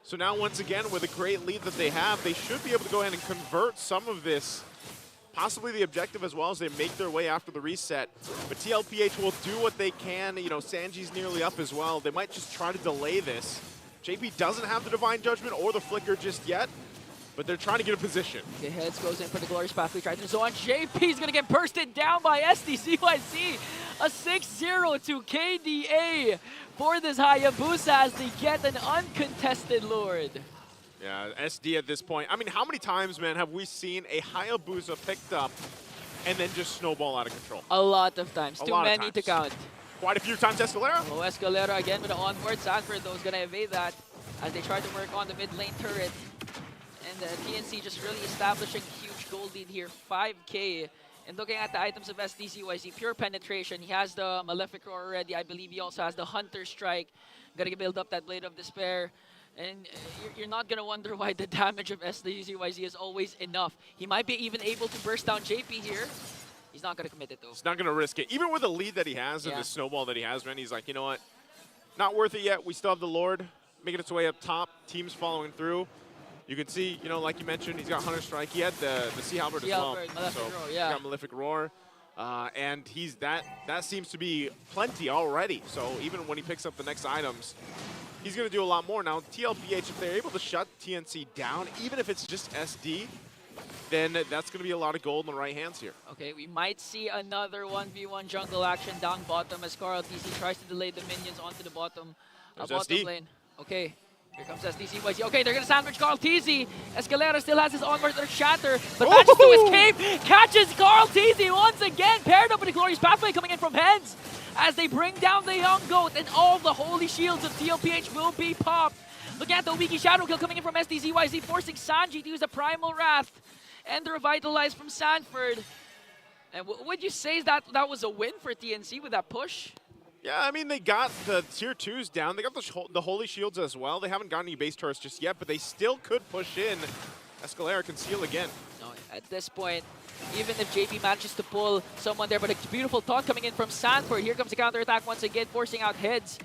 So now once again, with a great lead that they have, they should be able to go ahead and convert some of this. Possibly the objective as well as they make their way after the reset. But TLPH will do what they can. You know, Sanji's nearly up as well. They might just try to delay this. JP doesn't have the Divine Judgment or the Flicker just yet, but they're trying to get a position. Okay, Heads goes in for the Glorious Pathway. Tries to zone. JP's going to get bursted down by SDZYZ. A 6-0 to KDA for this Hayabusa as they get an uncontested Lord. Yeah, SD at this point. I mean, how many times, man, have we seen a Hayabusa picked up and then just snowball out of control? A lot of times. Too many to count. Quite a few times, Escalera. Oh, Escalera again with the onboard. Sanford, though, is going to evade that as they try to work on the mid lane turret. And TNC just really establishing huge gold lead here, 5K. And looking at the items of SDZYZ, pure penetration. He has the Malefic Roar already. I believe he also has the Hunter Strike. Got to build up that Blade of Despair. And you're not going to wonder why the damage of SDZYZ is always enough. He might be even able to burst down JP here. He's not going to commit it, though. He's not going to risk it. Even with the lead that he has and the snowball that he has, man, he's like, you know what? Not worth it yet. We still have the Lord making its way up top. Teams following through. You can see, you know, like you mentioned, he's got Hunter Strike. He had the Sea Halberd as well. Malefic Roar, He's got Malefic Roar. And he's that seems to be plenty already. So even when he picks up the next items, he's going to do a lot more. Now, TLPH, if they're able to shut TNC down, even if it's just SD, then that's going to be a lot of gold in the right hands here. Okay, we might see another 1v1 jungle action down bottom as Carl TC tries to delay the minions onto the bottom lane. Okay, here comes SDZYZ. Okay, they're going to sandwich Carl TZ. Escalera still has his onward shatter, but manages to escape. Catches Carl TZ once again, paired up with the Glorious Pathway coming in from Heads as they bring down the young goat, and all the holy shields of TLPH will be popped. Look at the Wiki Shadow Kill coming in from SDZYZ, forcing Sanji to use a Primal Wrath and the Revitalize from Sanford. And would you say that was a win for TNC with that push? Yeah, I mean, they got the tier 2s down. They got the Holy Shields as well. They haven't gotten any base turrets just yet, but they still could push in. Escalera can seal again. No, at this point, even if JP manages to pull someone there, but a beautiful taunt coming in from Sanford. Here comes the counterattack once again, forcing out Heads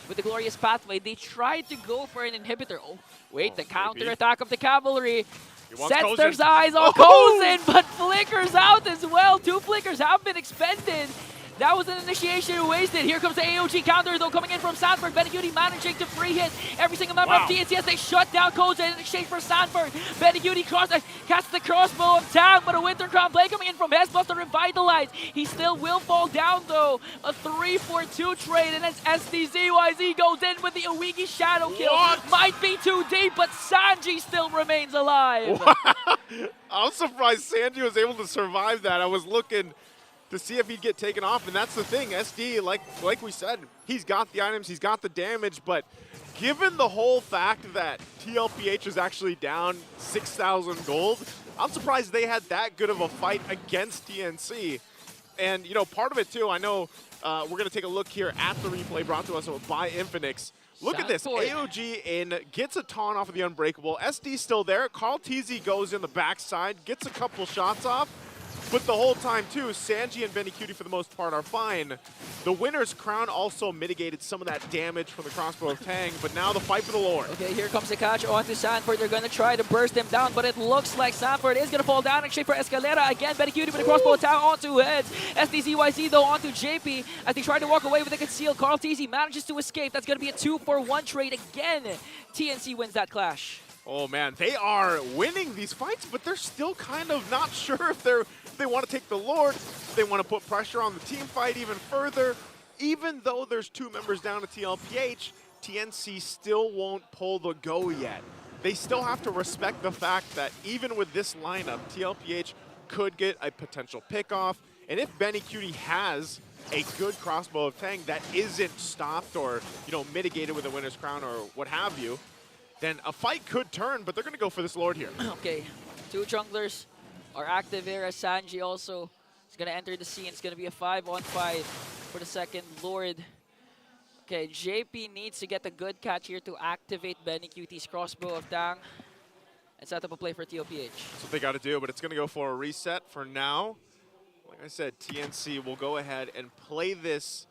with the Glorious Pathway. They tried to go for an inhibitor. Oh, wait, the counterattack of the Cavalry. Sets their eyes on Kozin, but flickers out as well. 2 flickers have been expended. That was an initiation wasted. Here comes the AOG counter, though, coming in from Sanford. Benecutie managing to free hit every single member of TNC as they shut down Kozin in exchange for Sanford. Benecutie casts the crossbow of Tang, but a Winter Crown play coming in from Hess plus the Revitalize. He still will fall down, though. A 3-4-2 trade, and as SDZYZ goes in with the Awigi Shadow Kill. Might be too deep, but Sanji still remains alive. I'm surprised Sanji was able to survive that. I was looking to see if he'd get taken off, and that's the thing. SD, like we said, he's got the items, he's got the damage, but given the whole fact that TLPH is actually down 6,000 gold, I'm surprised they had that good of a fight against TNC. And, you know, part of it, too, I know we're going to take a look here at the replay brought to us by Infinix. Look at this. AOG in, gets a taunt off of the Unbreakable. SD still there. Carl TZ goes in the backside, gets a couple shots off. But the whole time, too, Sanji and Benny for the most part are fine. The winner's crown also mitigated some of that damage from the crossbow of Tang, but now the fight for the Lord. Okay, here comes the catch onto Sanford. They're going to try to burst him down, but it looks like Sanford is going to fall down. Actually, for Escalera again, Benny with a crossbow attack onto heads. SDZYZ, though, onto JP as they try to walk away with a conceal. Carl TZ manages to escape. That's going to be a 2-for-1 trade again. TNC wins that clash. Oh man, they are winning these fights, but they're still kind of not sure if they want to take the Lord. They want to put pressure on the team fight even further. Even though there's 2 members down to TLPH, TNC still won't pull the go yet. They still have to respect the fact that even with this lineup, TLPH could get a potential pickoff. And if Benny has a good crossbow of Tang that isn't stopped or, mitigated with a winner's crown or what have you, then a fight could turn, but they're going to go for this Lord here. Okay, 2 junglers are active here as Sanji also is going to enter the scene. It's going to be a 5-on-5 for the second Lord. Okay, JP needs to get a good catch here to activate Benny QT's crossbow of Tang and set up a play for TLPH. That's what they got to do, but it's going to go for a reset for now. Like I said, TNC will go ahead and play this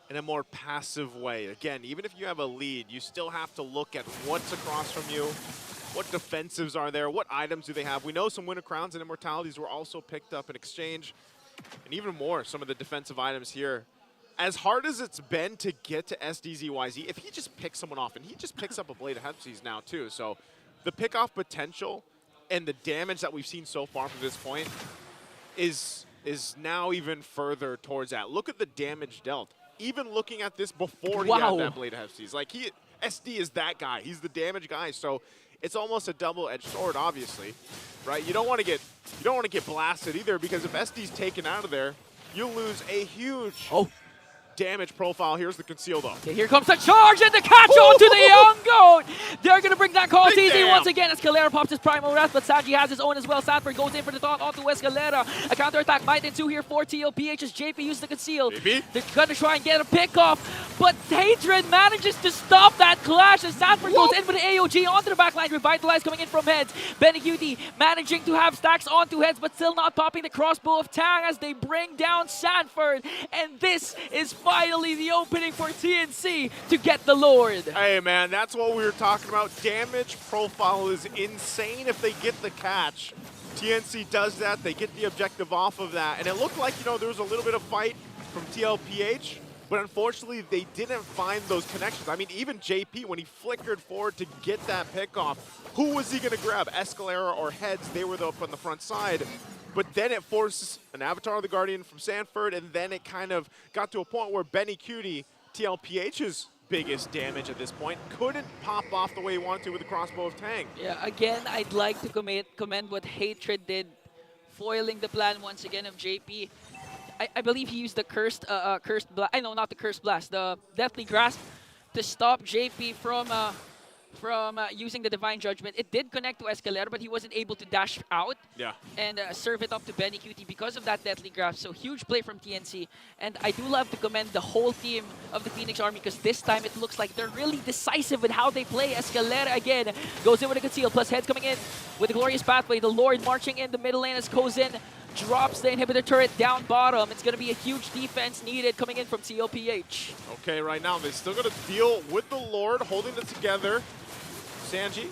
in a more passive way. Again, even if you have a lead, you still have to look at what's across from you, what defensives are there, what items do they have. We know some Winter Crowns and Immortalities were also picked up in exchange, and even more, some of the defensive items here. As hard as it's been to get to SDZYZ, if he just picks someone off, and he just picks up a Blade of Hepsies now too, so the pickoff potential and the damage that we've seen so far from this point is now even further towards that. Look at the damage dealt. Even looking at this before he had that Blade of Hepsies. Like, SD is that guy. He's the damage guy. So it's almost a double-edged sword, obviously, right? You don't want to get blasted either, because if SD's taken out of there, you'll lose a huge damage profile. Here's the conceal, though. Okay, here comes the charge and the catch onto the young goat. They're going to bring that call easy once again. Escalera pops his Primal Wrath, but Sanji has his own as well. Sanford goes in for the taunt onto Escalera. A counterattack might into here for TLPH as JP uses the conceal. They're going to try and get a pick off, but Hatred manages to stop that clash as Sanford goes in with the AOG onto the backline. Revitalize coming in from heads. Benny QT managing to have stacks onto heads, but still not popping the crossbow of Tang as they bring down Sanford. And this is finally the opening for TNC to get the Lord. Hey man, that's what we were talking about. Damage profile is insane if they get the catch. TNC does that, they get the objective off of that. And it looked like, there was a little bit of fight from TLPH, but unfortunately they didn't find those connections. I mean, even JP, when he flickered forward to get that pick off, who was he gonna grab? Escalera or heads? They were up on the front side. But then it forces an Avatar of the Guardian from Sanford, and then it kind of got to a point where Benny Cutie, TLPH's biggest damage at this point, couldn't pop off the way he wanted to with the crossbow of Tang. Yeah, again, I'd like to commend what Hatred did, foiling the plan once again of JP. I believe he used the cursed blast. I know, not the cursed blast, the Deathly Grasp to stop JP from using the Divine Judgment. It did connect to Escalera, but he wasn't able to dash out and serve it up to Benny QT because of that Deathly Grasp. So huge play from TNC. And I do love to commend the whole team of the Phoenix Army, because this time it looks like they're really decisive with how they play. Escalera again goes in with a conceal, plus heads coming in with a glorious pathway. The Lord marching in the middle lane as goes in, drops the inhibitor turret down bottom. It's going to be a huge defense needed coming in from TLPH. Okay, right now they're still going to deal with the Lord, holding it together. Sanji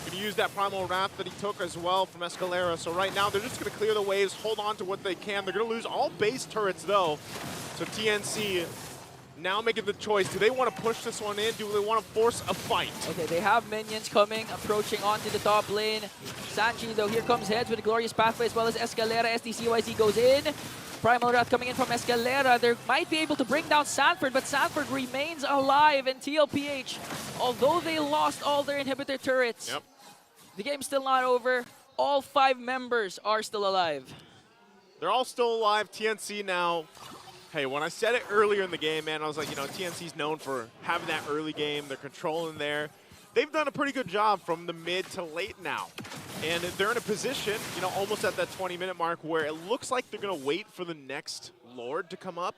going to use that Primal Wrath that he took as well from Escalera. So right now they're just going to clear the waves, hold on to what they can. They're going to lose all base turrets though. So TNC now making the choice. Do they want to push this one in? Do they want to force a fight? Okay, they have minions coming, approaching onto the top lane. Sanji though, here comes heads with a glorious pathway as well as Escalera. SDCYZ goes in. Primal Wrath coming in from Escalera. They might be able to bring down Sanford, but Sanford remains alive. And TLPH, although they lost all their inhibitor turrets, the game's still not over. All 5 members are still alive. They're all still alive. TNC now. Hey, when I said it earlier in the game, man, I was like, TNC's known for having that early game. They're controlling there. They've done a pretty good job from the mid to late now. And they're in a position, almost at that 20-minute mark where it looks like they're going to wait for the next Lord to come up,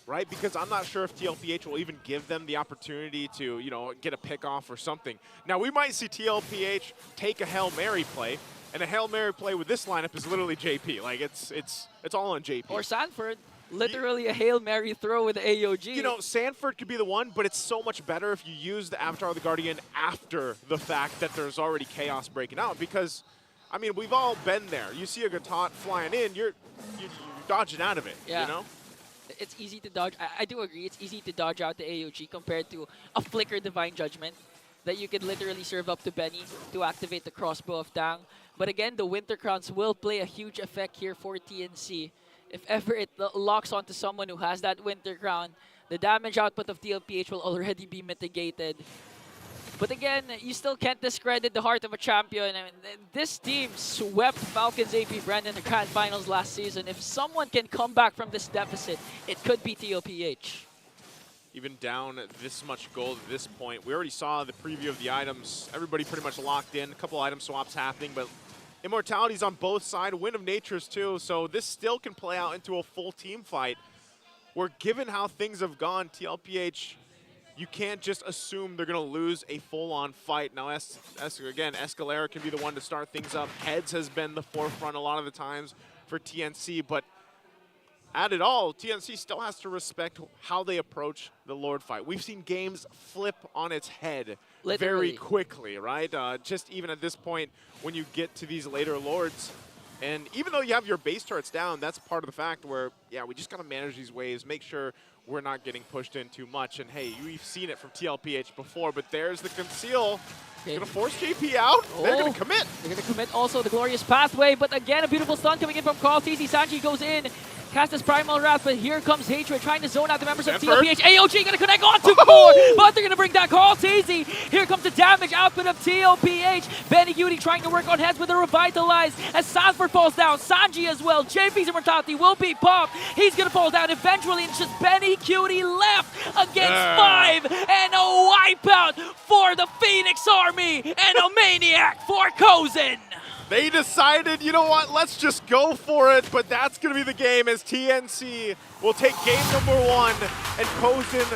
right? Because I'm not sure if TLPH will even give them the opportunity to, get a pick off or something. Now, we might see TLPH take a Hail Mary play, And a Hail Mary play with this lineup is literally JP. Like, it's all on JP. Or Sanford. Literally a Hail Mary throw with AOG. You know, Sanford could be the one, but it's so much better if you use the Avatar of the Guardian after the fact that there's already chaos breaking out. Because, I mean, we've all been there. You see a Gatot flying in, you're dodging out of it, yeah. you know? It's easy to dodge. I do agree. It's easy to dodge out the AOG compared to a Flicker Divine Judgment that you could literally serve up to Benny to activate the crossbow of Tang. But again, the Winter Crowns will play a huge effect here for TNC. If ever it locks onto someone who has that Winter Crown, the damage output of TLPH will already be mitigated. But again, you still can't discredit the heart of a champion. I mean, this team swept Falcons AP Brand in the Grand Finals last season. If someone can come back from this deficit, it could be TLPH. Even down this much gold at this point. We already saw the preview of the items. Everybody pretty much locked in. A couple item swaps happening, but Immortality's on both sides. Wind of Nature's too, so this still can play out into a full team fight. Where given how things have gone, TLPH, you can't just assume they're going to lose a full-on fight. Now, again, Escalera can be the one to start things up. Heads has been the forefront a lot of the times for TNC, but at it all, TNC still has to respect how they approach the Lord fight. We've seen games flip on its head very quickly, right? Just even at this point, when you get to these later Lords, and even though you have your base turrets down, that's part of the fact where, yeah, we just got to manage these waves, make sure we're not getting pushed in too much. And hey, we've seen it from TLPH before, but there's the conceal. Gonna force JP out. They're gonna commit. They're gonna commit also the Glorious Pathway, but again, a beautiful stun coming in from Carl TZ. Sanji goes in, casts his Primal Wrath, but here comes Hatred trying to zone out the members of TLPH. AOG gonna connect onto Core, but they're gonna bring down Carl TZ. Here comes the damage output of TLPH. Benny Cutie trying to work on heads with a Revitalize as Sanford falls down. Sanji as well. JP's Immortality will be popped. He's gonna fall down eventually, and it's just Benny Cutie left against 5, and a wipeout for the Phoenix Army, and a Maniac for Kozen. They decided, you know what, let's just go for it, but that's going to be the game as TNC will take game number 1, and Kozen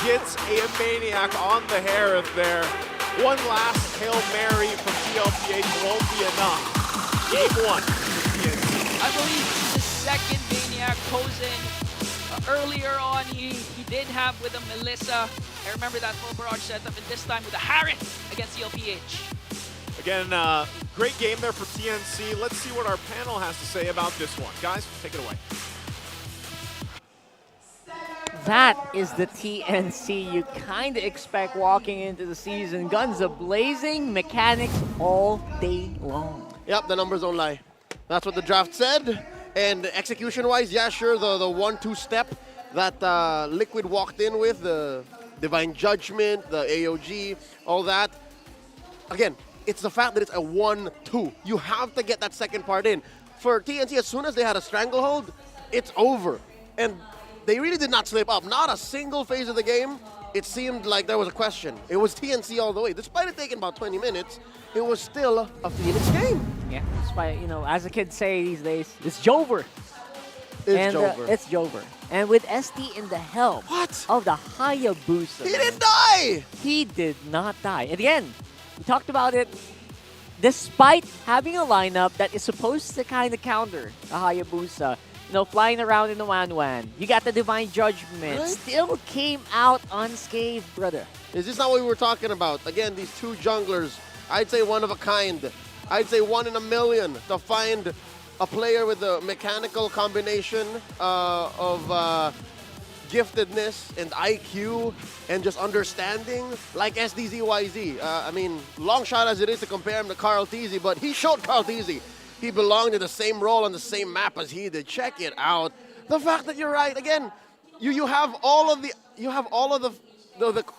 gets a Maniac on the hair there. One last Hail Mary from TLPH won't be enough. Game 1 for TNC. I believe the second Maniac. Kozen, earlier on, he did have with a Melissa. I remember that full barrage setup, and this time with a Harris against TLPH. Again, great game there for TNC. Let's see what our panel has to say about this one. Guys, take it away. That is the TNC you kind of expect walking into the season. Guns a-blazing, mechanics all day long. Yep, the numbers don't lie. That's what the draft said. And execution-wise, yeah, sure, the 1-2 step that Liquid walked in with, the Divine Judgment, the AOG, all that. Again, it's the fact that it's a 1-2. You have to get that second part in. For TNC, as soon as they had a stranglehold, it's over. And they really did not slip up. Not a single phase of the game, it seemed like there was a question. It was TNC all the way. Despite it taking about 20 minutes, it was still a Phoenix game. Yeah, despite, you know, as the kids say these days, it's Jover. It's Jover. It's Jover. And with SD in the helm of the Hayabusa. He didn't die! He did not die. And again, we talked about it. Despite having a lineup that is supposed to kind of counter the Hayabusa, you know, flying around in the Wan-Wan, you got the Divine Judgment, Right? still came out unscathed, brother. Is this not what we were talking about? Again, these two junglers, I'd say one of a kind. I'd say 1 in a million to find a player with a mechanical combination of giftedness and IQ and just understanding like SDZYZ. I mean, long shot as it is to compare him to Carl Teasy, but he showed Carl Teasy he belonged in the same role on the same map as he did. Check it out. The fact that you're right, again, you have all of the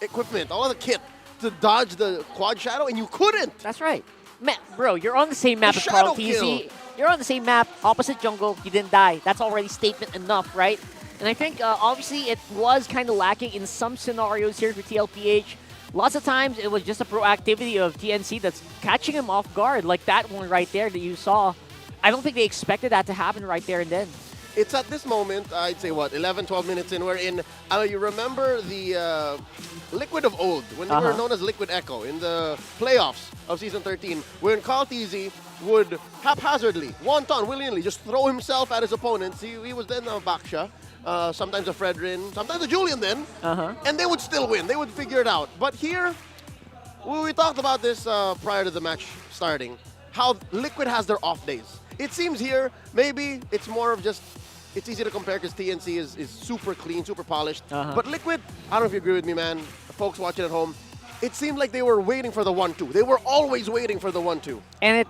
equipment, all of the kit to dodge the quad shadow, and you couldn't. That's right. Bro, you're on the same map as Carl Teasy. You're on the same map, opposite jungle, you didn't die. That's already statement enough, right? And I think, obviously, it was kind of lacking in some scenarios here for TLPH. Lots of times, it was just a proactivity of TNC that's catching him off guard, like that one right there that you saw. I don't think they expected that to happen right there and then. it's at this moment, I'd say what, 11, 12 minutes in, wherein you remember the Liquid of old, when they were known as Liquid Echo in the playoffs of Season 13, when Carl Tizzy would haphazardly, wonton, willingly, just throw himself at his opponents. He was then a Baksha, sometimes a Fredrin, sometimes a Julian then, and they would still win. They would figure it out. But here, we talked about this prior to the match starting, how Liquid has their off days. It seems here, maybe it's more of just, it's easy to compare because TNC is super clean, super polished. But Liquid, I don't know if you agree with me, man, folks watching at home, it seemed like they were waiting for the 1-2. They were always waiting for the 1-2. And it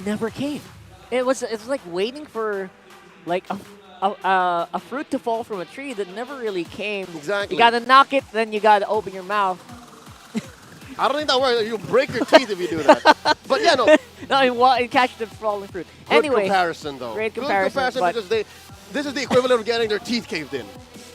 never came. It was like waiting for like a fruit to fall from a tree that never really came. Exactly. You gotta knock it, then you gotta open your mouth. I don't think that works. You break your teeth if you do that. But yeah, no. No, you catch the falling fruit. Good Anyway, comparison, though. Great Good comparison, because this is the equivalent of getting their teeth caved in.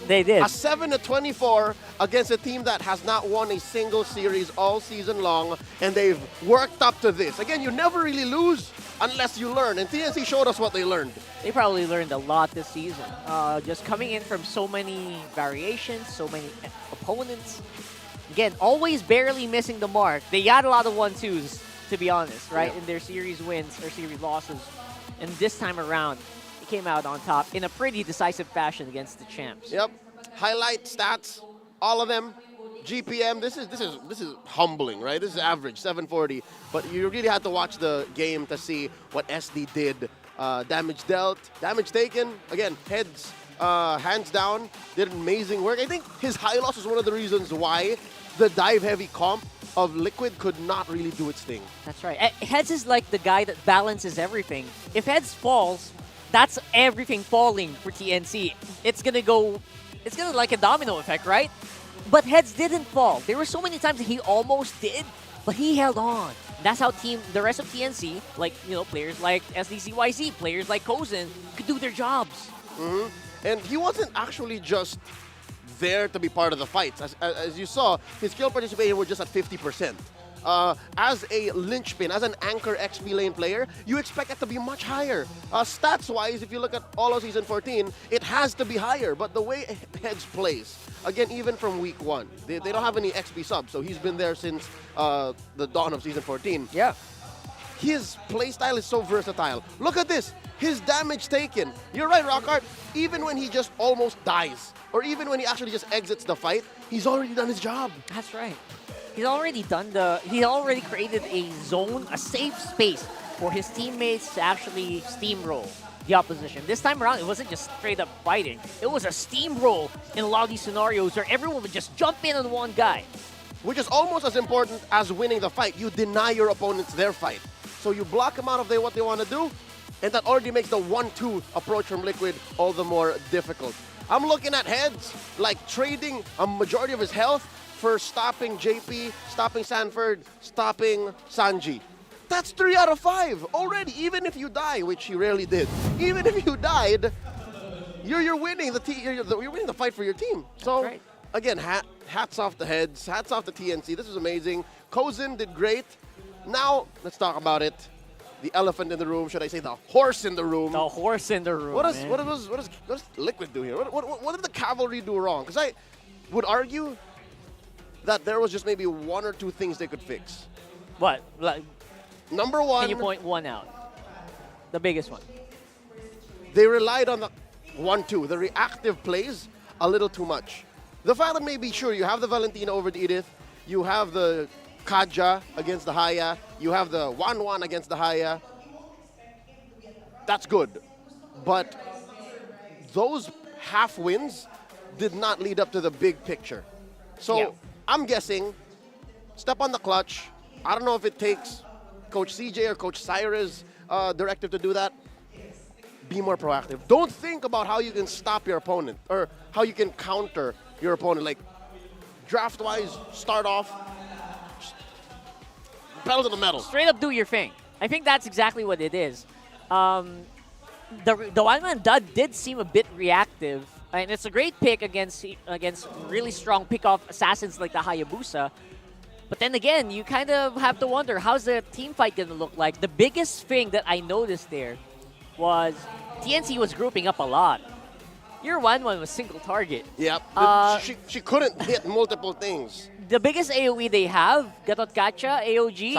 They did. A 7-24 against a team that has not won a single series all season long, and they've worked up to this. Again, you never really lose unless you learn, and TNC showed us what they learned. They probably learned a lot this season. Just coming in from so many variations, so many opponents. Again, always barely missing the mark. They got a lot of 1-2s, to be honest, right? In their series wins or series losses. And this time around, they came out on top in a pretty decisive fashion against the champs. Yep. Highlight stats, all of them. GPM, this is humbling, right? This is average, 740. But you really had to watch the game to see what SD did. Damage dealt, damage taken. Again, heads, hands down, did amazing work. I think his high loss is one of the reasons why the dive-heavy comp of Liquid could not really do its thing. That's right. Heads is like the guy that balances everything. If Heads falls, that's everything falling for TNC. It's gonna like a domino effect, right? But Heads didn't fall. There were so many times that he almost did, but he held on. That's how the rest of TNC, like, players like SDCYZ, players like Kozin, could do their jobs. And he wasn't actually just there to be part of the fights. As you saw, his skill participation was just at 50%. As a linchpin, as an anchor XP lane player, you expect it to be much higher. Stats-wise, if you look at all of Season 14, it has to be higher. But the way Heads plays, again, even from week 1, they don't have any XP subs, so he's been there since the dawn of Season 14. Yeah. His playstyle is so versatile. Look at this. His damage taken. You're right, Rockhart. Even when he just almost dies, or even when he actually just exits the fight, he's already done his job. That's right. He already created a zone, a safe space for his teammates to actually steamroll the opposition. This time around, it wasn't just straight up fighting. It was a steamroll in a lot of these scenarios where everyone would just jump in on one guy. Which is almost as important as winning the fight. You deny your opponents their fight. So you block them out of what they want to do, and that already makes the 1-2 approach from Liquid all the more difficult. I'm looking at Heads, like trading a majority of his health for stopping JP, stopping Sanford, stopping Sanji. That's 3 out of 5 already, even if you die, which he rarely did. Even if you died, you're winning you're winning the fight for your team. So right. Again, hats off to Heads, hats off to TNC. This was amazing. Kozin did great. Now, let's talk about it. The elephant in the room, should I say the horse in the room? The horse in the room. What does Liquid do here? What did the Cavalry do wrong? Because I would argue that there was just maybe 1 or 2 things they could fix. What? Like, number 1. Can you point one out? The biggest one. They relied on the 1-2, the reactive plays, a little too much. The fact that maybe, sure, you have the Valentina over the Edith, you have the Kaja against the Haya, you have the 1-1 against the Haya. That's good. But those half wins did not lead up to the big picture. So I'm guessing, step on the clutch. I don't know if it takes Coach CJ or Coach Cyrus' directive to do that. Be more proactive. Don't think about how you can stop your opponent or how you can counter your opponent. Like, draft-wise, start off, pedal to the metal. Straight up do your thing. I think that's exactly what it is. The one-man dud did seem a bit reactive, and it's a great pick against really strong pick-off assassins like the Hayabusa. But then again, you kind of have to wonder, how's the team fight going to look like? The biggest thing that I noticed there was TNC was grouping up a lot. Year one was single target. Yep. She couldn't hit multiple things. The biggest AoE they have, Gatotkacha, AOG,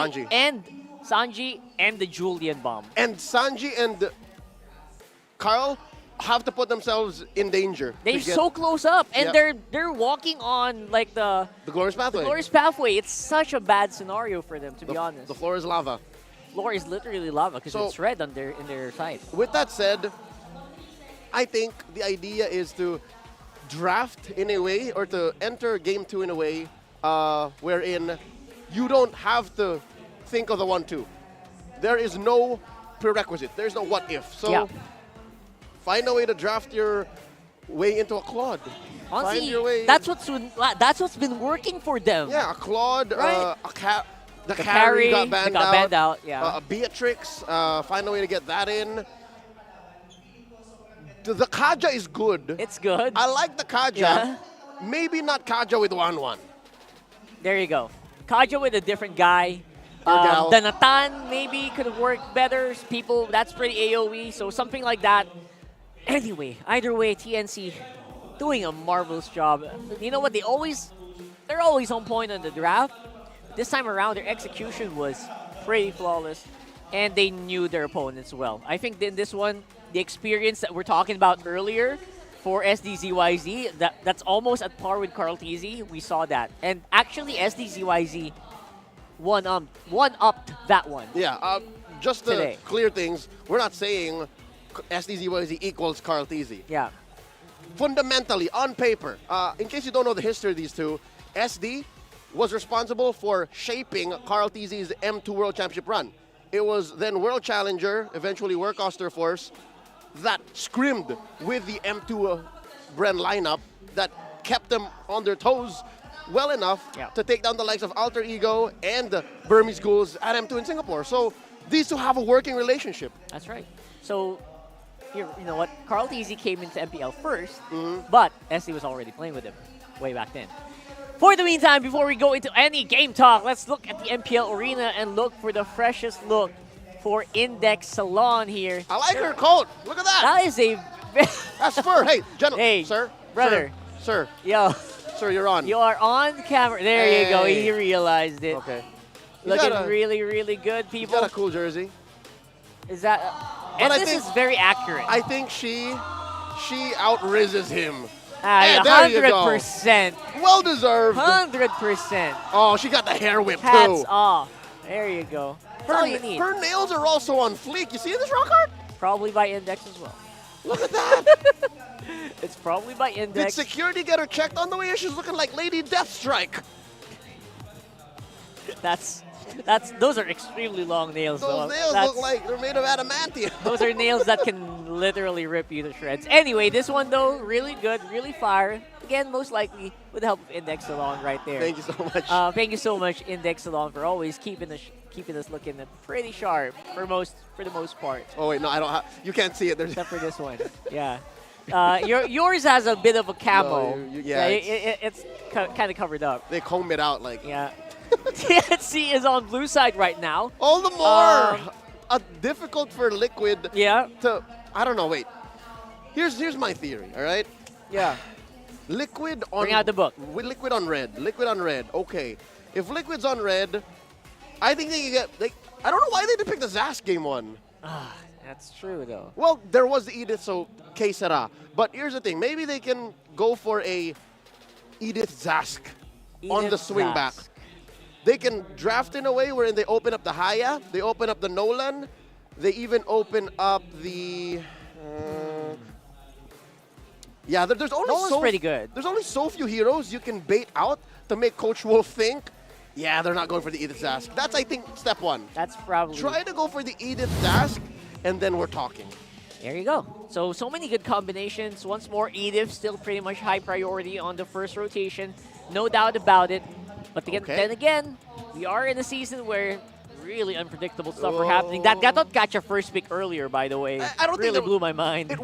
Sanji, and the Julian bomb. And Sanji and Carl have to put themselves in danger. They're so close up, and Yep. they're walking on like the glorious pathway. The glorious pathway. It's such a bad scenario for them, to be honest. The floor is lava. Floor is literally lava because So- it's red on in their side. With that said, I think the idea is to draft in a way or to enter game 2 in a way wherein you don't have to think of the 1-2. There is no prerequisite. There's no what if. So find a way to draft your way into a Claude. Honestly, Find your way. that's what's been working for them. Yeah, a Claude, Right. the The carry carry got banned got out. banned out, yeah. A Beatrix, find a way to get that in. The Kaja is good. It's good. I like the Kaja. Yeah. Maybe not Kaja with 1-1. There you go. Kaja with a different guy. Gal. The Natan maybe could have worked better. People, that's pretty AoE, so something like that. Anyway, either way, TNC doing a marvelous job. You know what? They're always on point on the draft. This time around, their execution was pretty flawless, and they knew their opponents well. I think in this one, the experience that we're talking about earlier for SDZYZ, that's almost at par with Carl TZ. We saw that. And actually, SDZYZ one-upped that one. Yeah, just to Today. clear things, we're not saying SDZYZ equals Carl TZ. Yeah. Fundamentally, on paper, in case you don't know the history of these two, SD was responsible for shaping Carl TZ's M2 World Championship run. It was then World Challenger, eventually Workoster Force, that scrimmed with the M2 Bren lineup that kept them on their toes well enough to take down the likes of Alter Ego and Burmese Ghouls at M2 in Singapore. So these two have a working relationship. That's right. So, here, you know what? Carl TZ came into MPL first, but SD was already playing with him way back then. For the meantime, before we go into any game talk, let's look at the MPL arena and look for the freshest look for Index Salon here. I like her coat. Look at that. That is a... That's fur. Hey, gentlemen. Hey, sir. brother. Sir. Yo. Sir, you're on. You are on camera. There you go. He realized it. Okay. Looking really, really good, people. He's got a cool jersey. Is that... But and I this think- is very accurate. I think she outrises him. Ah, there you go. 100%. Well deserved. 100%. Oh, she got the hair whip Hats too. off. There you go. That's all you need. Her nails are also on fleek. You see this rock art? Probably by Index as well. Look at that. It's probably by Did Index. security get her checked on the way? She's looking like Lady Deathstrike. Those are extremely long nails. Those though. nails That's- look like they're made of adamantium. Those are nails that can literally rip you to shreds. Anyway, this one though, really good, really fire. Again, most likely with the help of Index Salon right there. Thank you so much. Thank you so much, Index Salon, for always keeping us looking pretty sharp for the most part. Oh wait, no, I don't have. You can't see it. There's Except for this one. Yeah. Yours has a bit of a camo. No, yeah, it's kind of covered up. They comb it out like. Yeah. TNC is on blue side right now. All the more difficult for Liquid. Yeah. I don't know. Wait. Here's my theory. All right. Yeah. Liquid on. Bring out the book. With Liquid on red. Liquid on red. Okay. If Liquid's on red, I think they can get. I don't know why they didn't pick the Zask game one. That's true though. Well, there was the Edith, so que sera. But here's the thing. Maybe they can go for a Edith Zask on the swing back. They can draft in a way wherein they open up the Haya, they open up the Nolan, they even open up the... yeah, there's only Nolan's pretty good. There's only so few heroes you can bait out to make Coach Wolf think, yeah, they're not going for the Edith Zask. That's, I think, step one. That's probably... Try to go for the Edith Zask, and then we're talking. There you go. So many good combinations. Once more, Edith still pretty much high priority on the first rotation. No doubt about it. But then again, we are in a season where really unpredictable stuff are happening. That Gatotkacha first pick earlier, by the way, I don't really think blew my mind.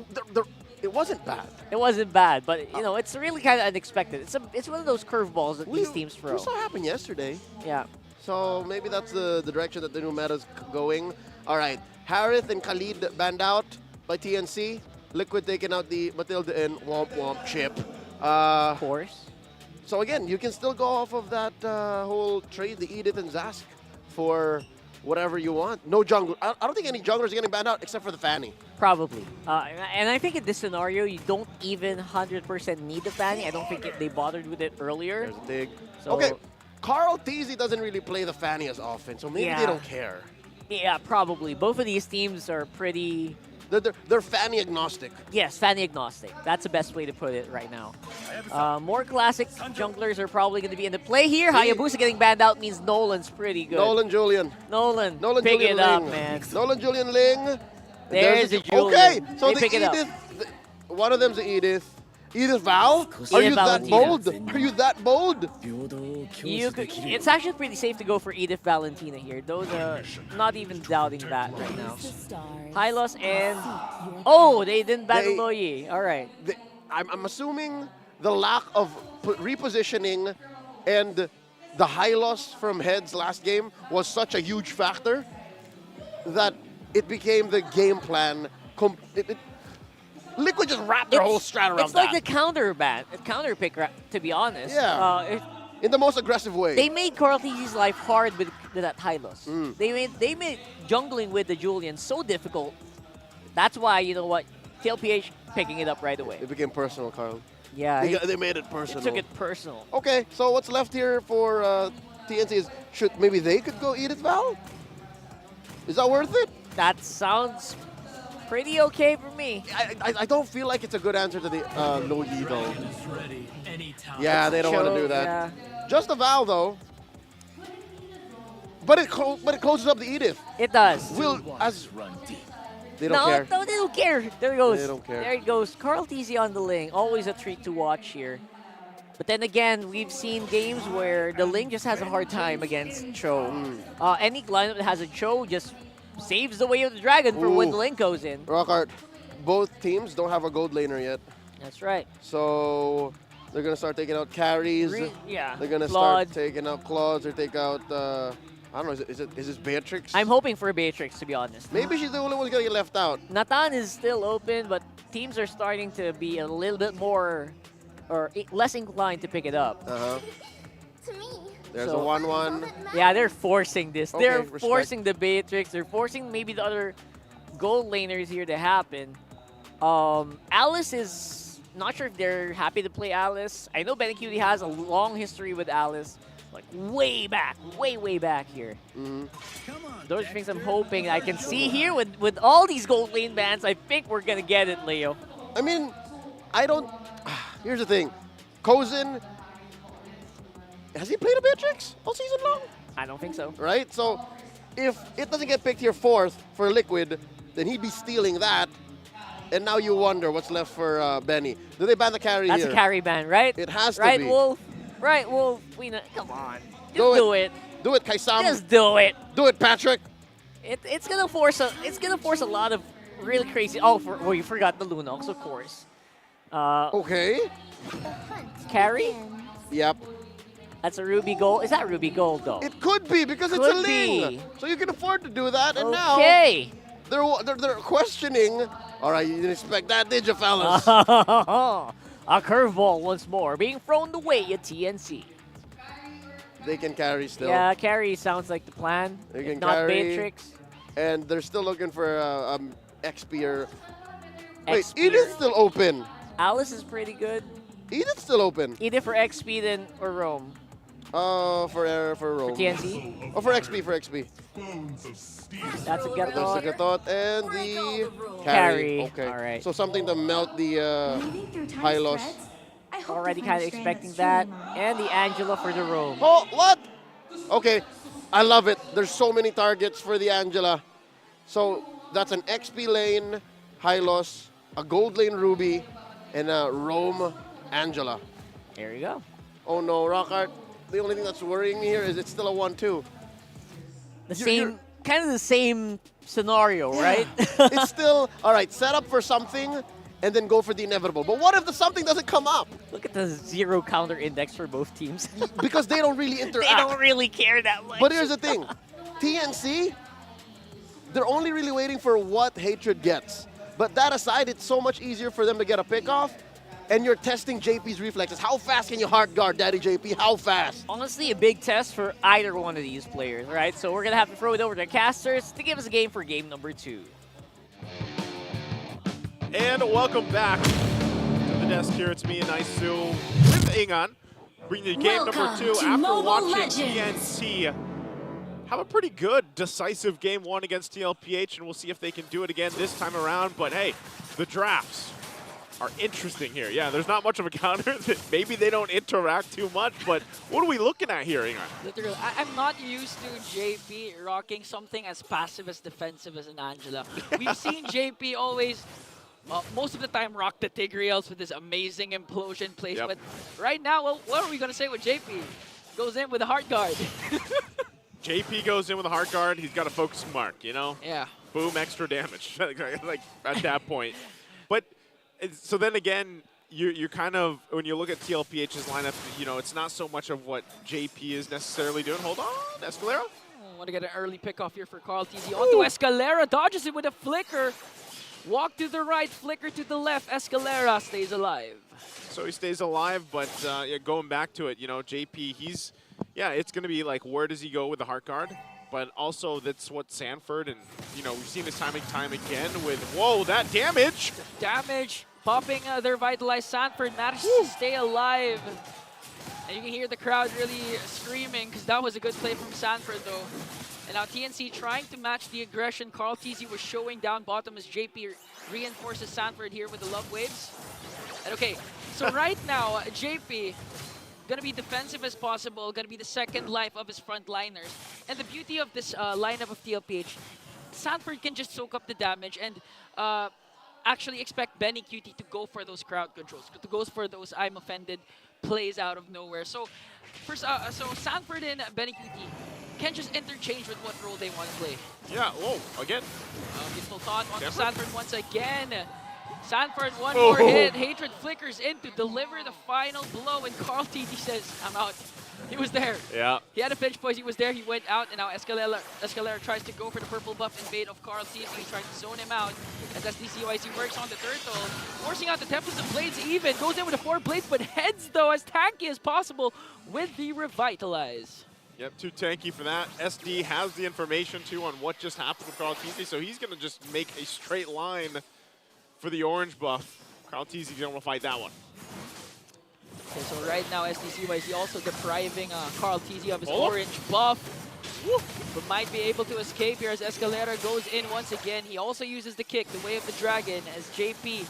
It wasn't bad. It wasn't bad, but you know, it's really kind of unexpected. It's one of those curveballs that these teams throw. We saw it happen yesterday. Yeah. So maybe that's the direction that the new meta's going. All right, Harith and Khalid banned out. by TNC. Liquid taking out the Matilda and Womp Womp chip. Of course. So again, you can still go off of that whole trade, the Edith and Zask, for whatever you want. No jungle. I don't think any junglers are getting banned out except for the Fanny. Probably. And I think in this scenario, you don't even 100% need the Fanny. I don't think they bothered with it earlier. There's a dig. So, Okay, Carl Teasy doesn't really play the Fanny as often, so maybe they don't care. Yeah, probably. Both of these teams are pretty... They're Fanny agnostic. Yes, Fanny agnostic. That's the best way to put it right now. More classic junglers are probably going to be in the play here. Hayabusa getting banned out means Nolan's pretty good. Nolan Julian. Nolan pick Julian it up, Ling. man. Nolan Julian Ling. There's the Julian. Okay, so They the pick it up. Edith, one of them's the Edith. Edith Val? Are Edith you that Valentina. bold? Are you that bold? It's actually pretty safe to go for Edith Valentina here. Those are not even doubting that right now. Hylos and... Oh, they didn't battle Loyi. All right. I'm assuming the lack of repositioning and the high loss from Heads last game was such a huge factor that it became the game plan. Liquid just wrapped their whole strat around It's like the counter pick, to be honest. Yeah. In the most aggressive way. They made Carl TZ's life hard with that Hylos. They made jungling with the Julian so difficult. That's why, you know what, TLPH picking it up right away. It became personal, Carl. Yeah. They made it personal. They took it personal. Okay, so what's left here for TNC is, maybe they could go Edith Val? Is that worth it? That sounds pretty okay for me. I don't feel like it's a good answer to the Logi, though. Yeah, they don't want to do that. Yeah. Just a Val, though. But it closes up the Edith. It does. They don't care. No, they don't care. There it goes. They don't care. There it goes. Carl TZ on the Ling. Always a treat to watch here. But then again, we've seen games where the Ling just has a hard time against Cho. Any lineup that has a Cho just saves the way of the dragon for when the Ling goes in. Rockart, both teams don't have a gold laner yet. That's right. So they're going to start taking out carries. Yeah. They're going to start taking out Claudes or take out... I don't know, is this Beatrix? I'm hoping for Beatrix, to be honest. Maybe she's the only one going to get left out. Natan is still open, but teams are starting to be a little bit more or less inclined to pick it up. There's a 1-1. Yeah, they're forcing this. Okay, They're respect. forcing the Beatrix. They're forcing maybe the other gold laners here to happen. Alice is not sure if they're happy to play Alice. I know BenQT has a long history with Alice. Like way back here. Those are things I'm hoping I can see here with all these gold lane bans. I think we're gonna get it, Leo. I mean, I don't... Here's the thing. Kozin, has he played a Beatrix all season long? I don't think so. Right? So if it doesn't get picked here fourth for Liquid, then he'd be stealing that. And now you wonder what's left for Benny. Do they ban the carry That's here? a carry ban, right? It has to right, be. Wolf? Right, Wolf? Come on. Just do it. Do it, Kaisam. Just do it. Do it, Patrick. It's gonna force a lot of really crazy. Oh, you forgot the Lunox, of course. Okay. Carry? Yep. That's a Ruby Gold. Is that Ruby Gold though? It could be because it's Could a Ling. be. So you can afford to do that. And Okay. now they're questioning. All right, you didn't expect that, did you, fellas? A curveball once more being thrown away at TNC. They can carry still. Yeah, carry sounds like the plan. They If can not carry. Beatrix. And they're still looking for XP or... XP. Wait, Edith's still open. Alice is pretty good. Edith's still open. Either for XP then or Rome. For Rome. For TNC? Oh, for XP. That's a good That's a thought. good thought. And the Carry. Okay. All right. So something to melt the high loss. Already kind of expecting that. And the Angela for the Rome. Oh, what? Okay. I love it. There's so many targets for the Angela. So that's an XP lane, high loss, a gold lane Ruby, and a Rome Angela. There you go. Oh no, Rockart. The only thing that's worrying me here is it's still a 1-2. Kind of the same scenario, right? It's still, all right, set up for something and then go for the inevitable. But what if the something doesn't come up? Look at the 0 counter index for both teams. Because they don't really interact. They don't really care that much. But here's the thing. TNC, they're only really waiting for what Hatred gets. But that aside, it's so much easier for them to get a pick off, and you're testing JP's reflexes. How fast can you hard guard Daddy JP? How fast? Honestly, a big test for either one of these players, right? So we're going to have to throw it over to casters to give us a game for game number 2. And welcome back to the desk here. It's me and Isu with Ingon, bringing you game number 2 after watching TNC have a pretty good decisive game 1 against TLPH, and we'll see if they can do it again this time around. But hey, the drafts are interesting here. Yeah, there's not much of a counter. Maybe they don't interact too much, but what are we looking at here, Ingon? Literally, I'm not used to JP rocking something as passive as defensive as an Angela. We've seen JP always, most of the time, rock the Tigreals with his amazing implosion plays. But right now, well, what are we going to say with JP? Goes in with a hard guard. JP goes in with a hard guard. He's got a focus mark, you know? Yeah. Boom, extra damage, like at that point. But so then again, you're kind of, when you look at TLPH's lineup, you know, it's not so much of what JP is necessarily doing. Hold on, Escalera. Want to get an early pick off here for Carl TZ. Onto Escalera, dodges it with a flicker. Walk to the right, flicker to the left. Escalera stays alive. So he stays alive, but yeah, going back to it, you know, JP, it's going to be like, where does he go with the heart guard? But also, that's what Sanford, and, you know, we've seen this time and time again with, whoa, that damage! Damage, popping their vitalized Sanford, manages to stay alive. And you can hear the crowd really screaming, because that was a good play from Sanford, though. And now TNC trying to match the aggression Carl TZ was showing down bottom as JP reinforces Sanford here with the love waves. And okay, so right now, JP gonna be defensive as possible, gonna be the second life of his frontliners. And the beauty of this lineup of TLPH, Sanford can just soak up the damage and actually expect Benny QT to go for those crowd controls, to go for those I'm offended plays out of nowhere. So first, so Sanford and Benny QT can just interchange with what role they want to play. Yeah, whoa, again. Beautiful thought onto Sanford once again. Sanford, one more hit. Hatred flickers in to deliver the final blow, and Carl TZ says, I'm out. He was there. Yeah. He had a pinch poise. He was there. He went out, and now Escalera tries to go for the purple buff invade of Carl TZ. He's trying to zone him out as SDCYC works on the turtle, forcing out the Tempest of Blades even. Goes in with the 4 blades, but heads, though, as tanky as possible with the Revitalize. Yep, too tanky for that. SD has the information, too, on what just happened with Carl TZ, so he's going to just make a straight line for the orange buff. Carl TZ is going to fight that one. Okay, so right now SDCYC also depriving Carl TZ of his orange buff. But might be able to escape here as Escalera goes in once again. He also uses the kick, the Way of the Dragon, as JP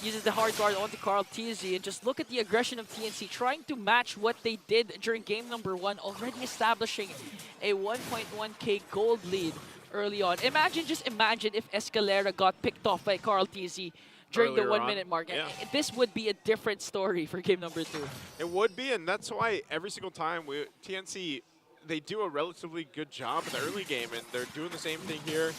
uses the hard guard onto Carl TZ. And just look at the aggression of TNC, trying to match what they did during game number 1, already establishing a 1.1k gold lead early on. Just imagine if Escalera got picked off by Carl TZ during the 1 minute mark. Yeah. This would be a different story for game number 2. It would be, and that's why every single time TNC, they do a relatively good job in the early game, and they're doing the same thing here.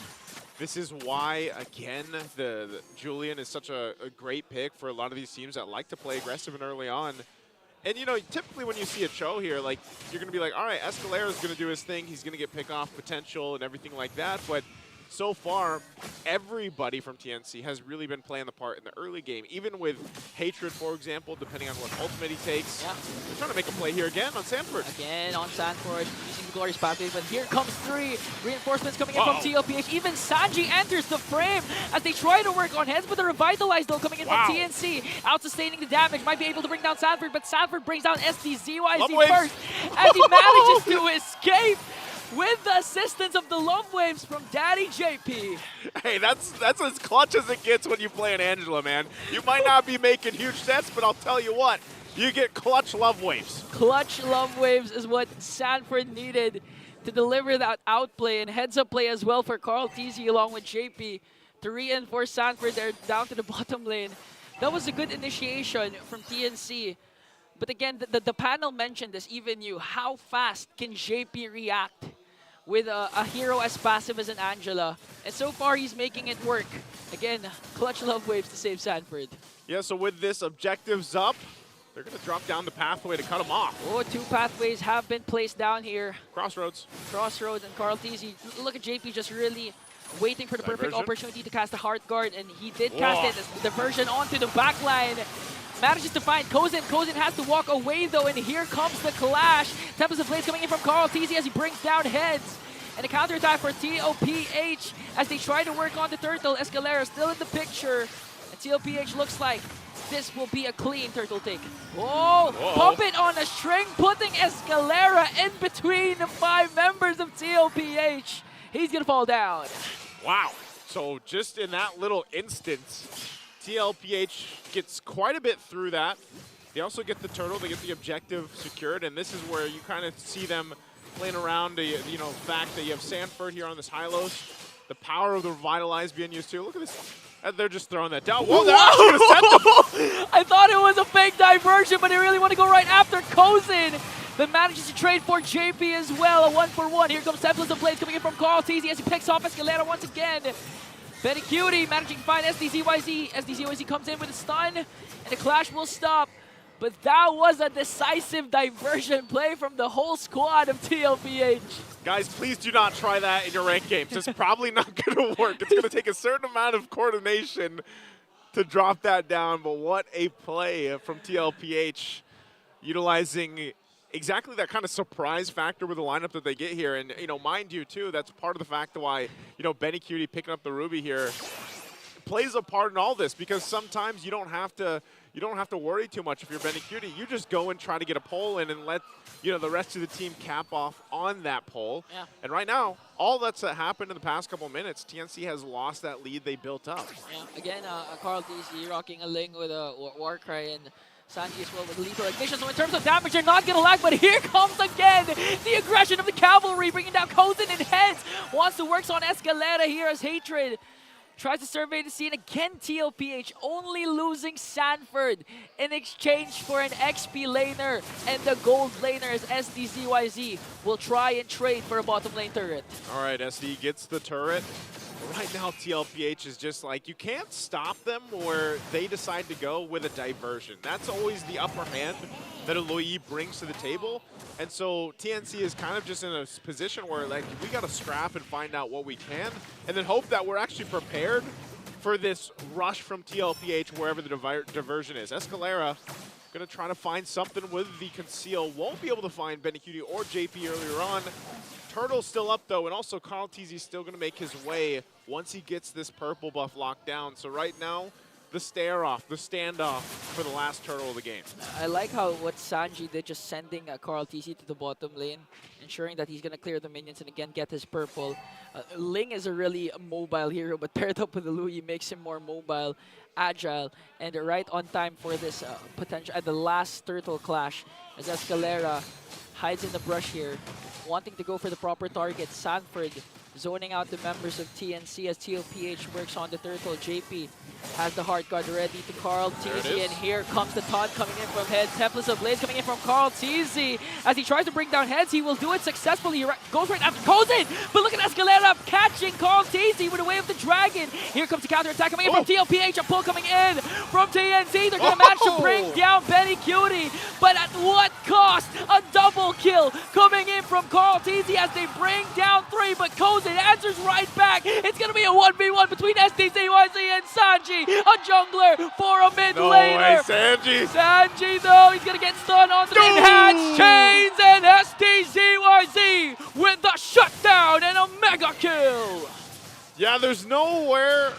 This is why, again, the Julian is such a great pick for a lot of these teams that like to play aggressive and early on. And, you know, typically when you see a Cho here, like, you're going to be like, all right, Escalera's going to do his thing. He's going to get pick-off potential and everything like that. But so far, everybody from TNC has really been playing the part in the early game. Even with Hatred, for example, depending on what ultimate he takes. Yeah. They're trying to make a play here again on Sanford. Again on Sanford, using the Glorious Pathway, but here comes 3 reinforcements coming in from TLPH. Even Sanji enters the frame as they try to work on heads, but the Revitalize, though, coming in from TNC. Out-sustaining the damage, might be able to bring down Sanford, but Sanford brings down SDZYZ first as he manages to escape with the assistance of the love waves from Daddy JP. Hey, that's as clutch as it gets when you play an Angela, man. You might not be making huge sets, but I'll tell you what, you get clutch love waves. Clutch love waves is what Sanford needed to deliver that outplay, and heads-up play as well for Carl TZ along with JP to reinforce Sanford there down to the bottom lane. That was a good initiation from TNC. But again, the panel mentioned this, even you. How fast can JP react with a hero as passive as an Angela? And so far, he's making it work. Again, clutch love waves to save Sanford. Yeah, so with this objectives up, they're going to drop down the pathway to cut him off. Oh, 2 pathways have been placed down here. Crossroads. Crossroads and Carl TZ. Look at JP just really waiting for the perfect Diversion. opportunity to cast the Heart Guard, and he did cast it. The diversion onto the backline. Manages to find Kozin. Kozin has to walk away though, and here comes the clash. Tempest of Blades coming in from Carl TZ as he brings down heads. And a counterattack for TLPH as they try to work on the turtle. Escalera still in the picture. And TLPH looks like this will be a clean turtle take. Whoa! Pump it on a string, putting Escalera in between the 5 members of TLPH. He's gonna fall down. Wow. So just in that little instance, TLPH gets quite a bit through that. They also get the turtle, they get the objective secured, and this is where you kind of see them playing around the fact that you have Sanford here on this Hylos. The power of the Revitalize being used too. Look at this. And they're just throwing that down. Whoa, that actually gonna set them. I thought it was a fake diversion, but they really want to go right after Kozin. But manages to trade for JP as well. A 1-for-1. Here comes Tempest of Blades coming in from Carl TZ as he picks off Escalera once again. Benny Cutie managing to find SDZYZ. SDZYZ comes in with a stun, and the clash will stop. But that was a decisive diversion play from the whole squad of TLPH. Guys, please do not try that in your ranked games. It's probably not going to work. It's going to take a certain amount of coordination to drop that down. But what a play from TLPH, utilizing exactly that kind of surprise factor with the lineup that they get here. And, mind you, too, that's part of the fact why, Benny Cutie picking up the Ruby here plays a part in all this, because sometimes you don't have to worry too much if you're Benny Cutie. You just go and try to get a pull in and let the rest of the team cap off on that pull. Yeah. And right now, all that's happened in the past couple minutes, TNC has lost that lead they built up. Yeah. Again, Carl TZ rocking a Ling with a Warcry, and Sanji as well with lethal ignition. So in terms of damage, they're not gonna lag, but here comes again the aggression of the cavalry, bringing down Kozin in heads. Wants to work on Escalera here as Hatred tries to survey the scene. Again, TLPH only losing Sanford in exchange for an XP laner, and the gold laner as SDZYZ will try and trade for a bottom lane turret. All right, SD gets the turret. Right now, TLPH is just like, you can't stop them where they decide to go with a diversion. That's always the upper hand that Aloy brings to the table. And so TNC is kind of just in a position where, like, we got to scrap and find out what we can, and then hope that we're actually prepared for this rush from TLPH wherever the diversion is. Escalera going to try to find something with the conceal. Won't be able to find Benny Cutie or JP earlier on. Turtle's still up, though, and also Carl TZ still going to make his way once he gets this purple buff locked down. So right now, the stare-off, the standoff for the last turtle of the game. I like what Sanji did, just sending Carl TZ to the bottom lane, ensuring that he's going to clear the minions and again get his purple. Ling is a really mobile hero, but paired up with Louis makes him more mobile, agile, and right on time for this potential at the last turtle clash as Escalera hides in the brush here, wanting to go for the proper target. Sanford zoning out the members of TNC as TLPH works on the turtle. JP has the Heart Guard ready to Carl TZ, and here comes the taunt coming in from heads. Tempest of Blades coming in from Carl TZ. As he tries to bring down heads, he will do it successfully. He goes right after Kozin, but look at Escalera catching Carl TZ with a Wave of the Dragon. Here comes the counter attack coming in from TLPH, a pull coming in from TNC. They're going to manage to bring down Benny Cutie, but at what cost? A double kill coming in from Carl TZ as they bring down 3, but Kozin answers right back. It's going to be a 1v1 between SDZYZ and Sanji, a jungler for a mid laner. No way, Sanji. Sanji, though, he's going to get stunned onto the enhanced chains, and SDZYZ with the shutdown and a mega kill. Yeah, there's nowhere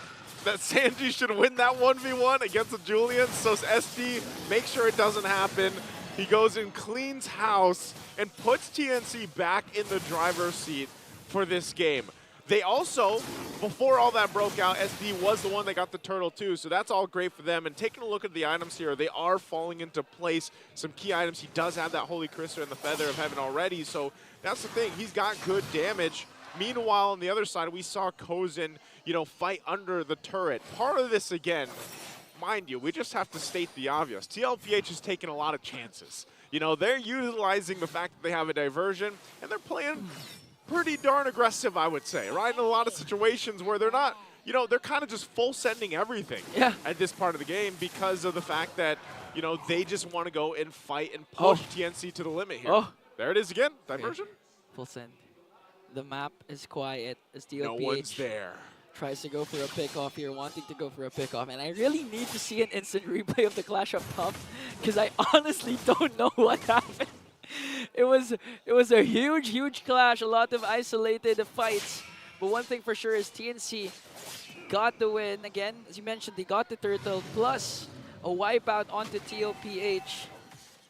that Sanji should win that 1v1 against the Julian, so SD makes sure it doesn't happen. He goes and cleans house and puts TNC back in the driver's seat for this game. They also, before all that broke out, SD was the one that got the turtle too, so that's all great for them. And taking a look at the items here, they are falling into place. Some key items. He does have that Holy Crystal and the Feather of Heaven already, so that's the thing. He's got good damage. Meanwhile, on the other side, we saw Kozin, fight under the turret. Part of this, again, mind you, we just have to state the obvious. TLPH has taken a lot of chances. They're utilizing the fact that they have a diversion, and they're playing pretty darn aggressive, I would say, right? In a lot of situations where they're not, they're kind of just full sending everything at this part of the game because of the fact that, they just want to go and fight and push TNC to the limit here. There it is again, diversion. Full send. The map is quiet as No one's TLPH there. tries to go for a pick-off here, wanting to go for a pick-off. And I really need to see an instant replay of the clash up top because I honestly don't know what happened. It was a huge clash, a lot of isolated fights. But one thing for sure is TNC got the win. Again, as you mentioned, they got the turtle plus a wipeout onto TLPH.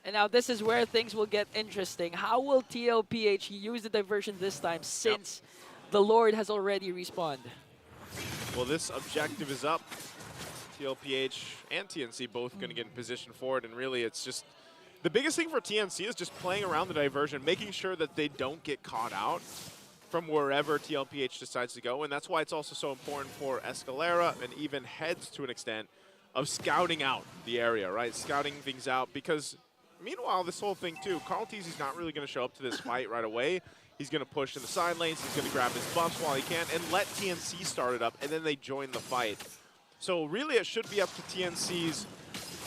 And now this is where things will get interesting. How will TLPH use the diversion this time since the Lord has already respawned? Well, this objective is up. TLPH and TNC both going to get in position for it, and really it's just the biggest thing for TNC is just playing around the diversion, making sure that they don't get caught out from wherever TLPH decides to go, and that's why it's also so important for Escalera and even Heads to an extent of scouting out the area, right? Scouting things out, because meanwhile, this whole thing too, Carl Teasy's not really going to show up to this fight right away. He's going to push in the side lanes, he's going to grab his buffs while he can, and let TNC start it up, and then they join the fight. So really it should be up to TNC's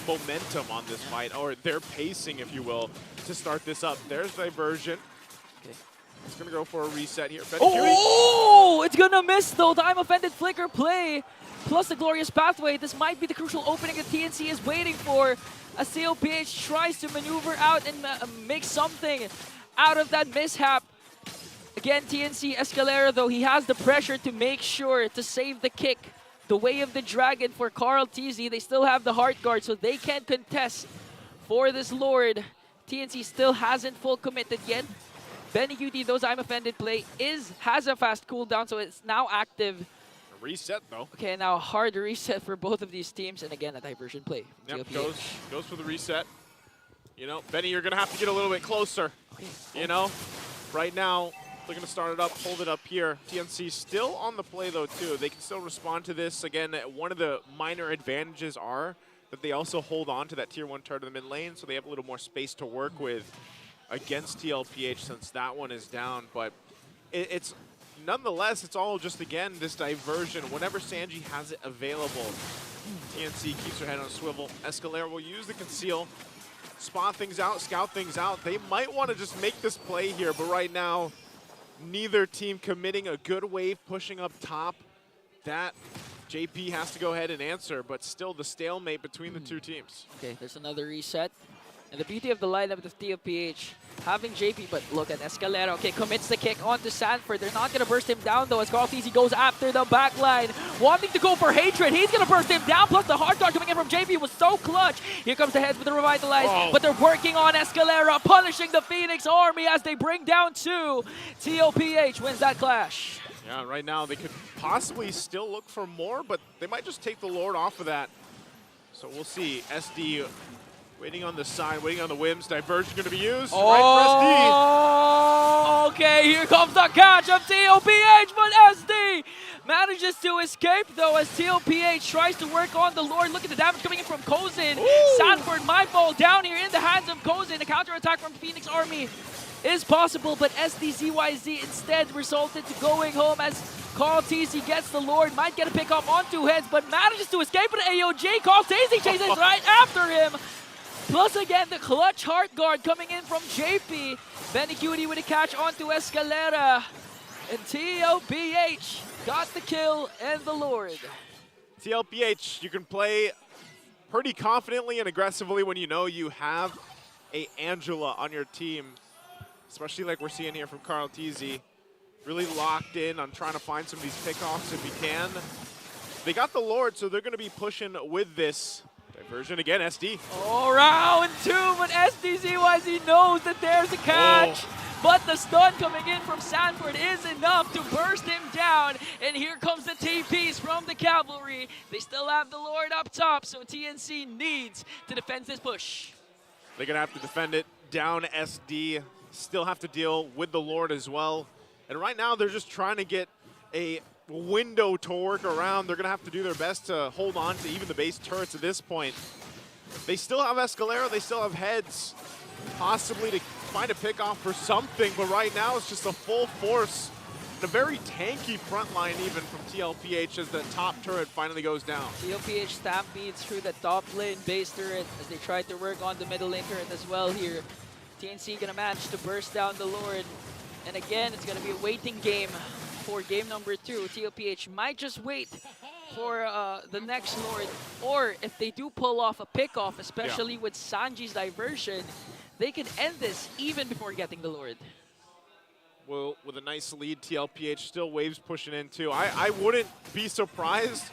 momentum on this fight, or their pacing, if you will, to start this up. There's diversion. Okay. He's going to go for a reset here. Oh, it's going to miss though. Time offended flicker play plus the glorious pathway. This might be the crucial opening that TNC is waiting for as TLPH tries to maneuver out and make something out of that mishap. Again, TNC Escalera, though, he has the pressure to make sure to save the kick. The way of the dragon for Carl TZ. They still have the heart guard, so they can't contest for this Lord. TNC still hasn't full committed yet. Benny QT, those I'm offended play has a fast cooldown, so it's now active. A reset, though. Okay, now hard reset for both of these teams, and again, a diversion play. Yep, goes for the reset. You know, Benny, you're going to have to get a little bit closer. Okay. You know, right now, they're going to start it up, hold it up here. TNC still on the play, though, too. They can still respond to this. Again, one of the minor advantages are that they also hold on to that tier 1 turret in the mid lane, so they have a little more space to work with against TLPH since that one is down. But it's nonetheless, it's all just, again, this diversion. Whenever Sanji has it available, TNC keeps her head on a swivel. Escalera will use the conceal, spot things out, scout things out. They might want to just make this play here, but right now, neither team committing a good wave, pushing up top. That JP has to go ahead and answer, but still the stalemate between the two teams. Okay, there's another reset. And the beauty of the lineup of TLPH, having JP, but look at Escalera. Okay, commits the kick onto Sanford. They're not going to burst him down, though, as Carl TZ goes after the backline, wanting to go for Hatred. He's going to burst him down, plus the hard guard coming in from JP was so clutch. Here comes the Heads with the Revitalize, but they're working on Escalera, punishing the Phoenix Army as they bring down 2. TLPH wins that clash. Yeah, right now they could possibly still look for more, but they might just take the Lord off of that. So we'll see. SD waiting on the side, waiting on the whims. Diversion going to be used. Oh, okay, here comes the catch of TLPH, but SD manages to escape, though, as TLPH tries to work on the Lord. Look at the damage coming in from Kozin. Sanford might fall down here in the hands of Kozin. A counterattack from Phoenix Army is possible, but SDZYZ instead resulted to going home as Carl TZ gets the Lord, might get a pick up on 2 heads, but manages to escape with AOJ. Carl TZ chases right after him. Plus again, the clutch heart guard coming in from JP. Benny QT with a catch onto Escalera. And TLPH got the kill and the Lord. TLPH, you can play pretty confidently and aggressively when you know you have a Angela on your team. Especially like we're seeing here from Carl TZ. Really locked in on trying to find some of these pickoffs if he can. They got the Lord, so they're going to be pushing with this. Diversion again, SD. Oh, round 2, but SDZYZ knows that there's a catch. But the stun coming in from Sanford is enough to burst him down. And here comes the TPs from the Cavalry. They still have the Lord up top, so TNC needs to defend this push. They're going to have to defend it. Down SD. Still have to deal with the Lord as well. And right now, they're just trying to get a window to work around. They're going to have to do their best to hold on to even the base turrets at this point. They still have Escalera. They still have Heads, possibly to find a pickoff for something. But right now, it's just a full force. And a very tanky front line even from TLPH as the top turret finally goes down. TLPH stampedes through the top lane base turret as they try to work on the middle lane turret as well here. TNC gonna manage to burst down the Lord. And again, it's going to be a waiting game for game number 2. TLPH might just wait for the next Lord, or if they do pull off a pickoff, especially with Sanji's diversion, they can end this even before getting the Lord. Well, with a nice lead, TLPH still waves pushing in too. I wouldn't be surprised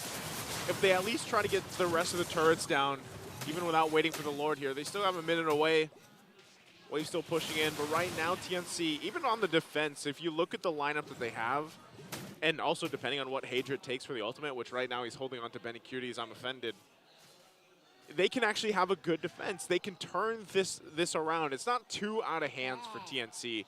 if they at least try to get the rest of the turrets down, even without waiting for the Lord here. They still have a minute away. Wave still pushing in, but right now TNC, even on the defense, if you look at the lineup that they have, and also depending on what Hadrid takes for the ultimate, which right now he's holding on to Benny Cuties, I'm offended, they can actually have a good defense. They can turn this around. It's not too out of hands for TNC,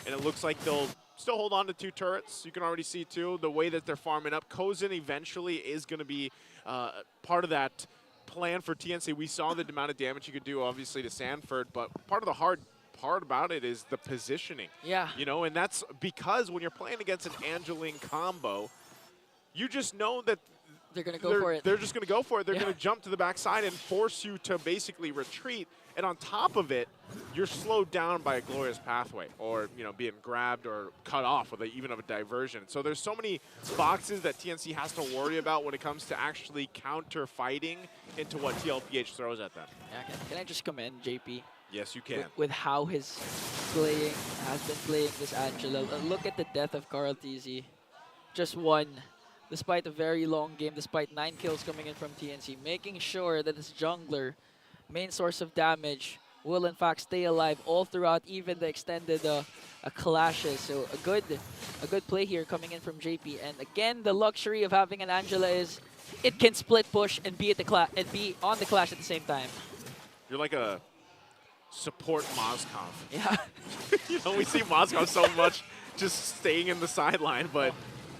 and it looks like they'll still hold on to 2 turrets. You can already see too, the way that they're farming up. Kozin eventually is going to be part of that plan for TNC. We saw the amount of damage you could do, obviously, to Sanford, but part of the hard part about it is the positioning. Yeah. You know, and that's because when you're playing against an Angeline combo, you just know that they're going to go for it. They're just going to go for it. They're going to jump to the backside and force you to basically retreat. And on top of it, you're slowed down by a glorious pathway, or being grabbed or cut off with even of a diversion. So there's so many boxes that TNC has to worry about when it comes to actually counter fighting into what TLPH throws at them. Yeah, can I just commend JP? Yes, you can. With how his playing has been playing this Angela. Look at the death of Carl TZ. Just one, despite a very long game, despite 9 kills coming in from TNC, making sure that his jungler, main source of damage, will in fact stay alive all throughout, even the extended clashes. So a good play here coming in from JP. And again, the luxury of having an Angela is it can split push and be on the clash at the same time. You're like a support Mozkov. Yeah. We see Mozkov so much just staying in the sideline, but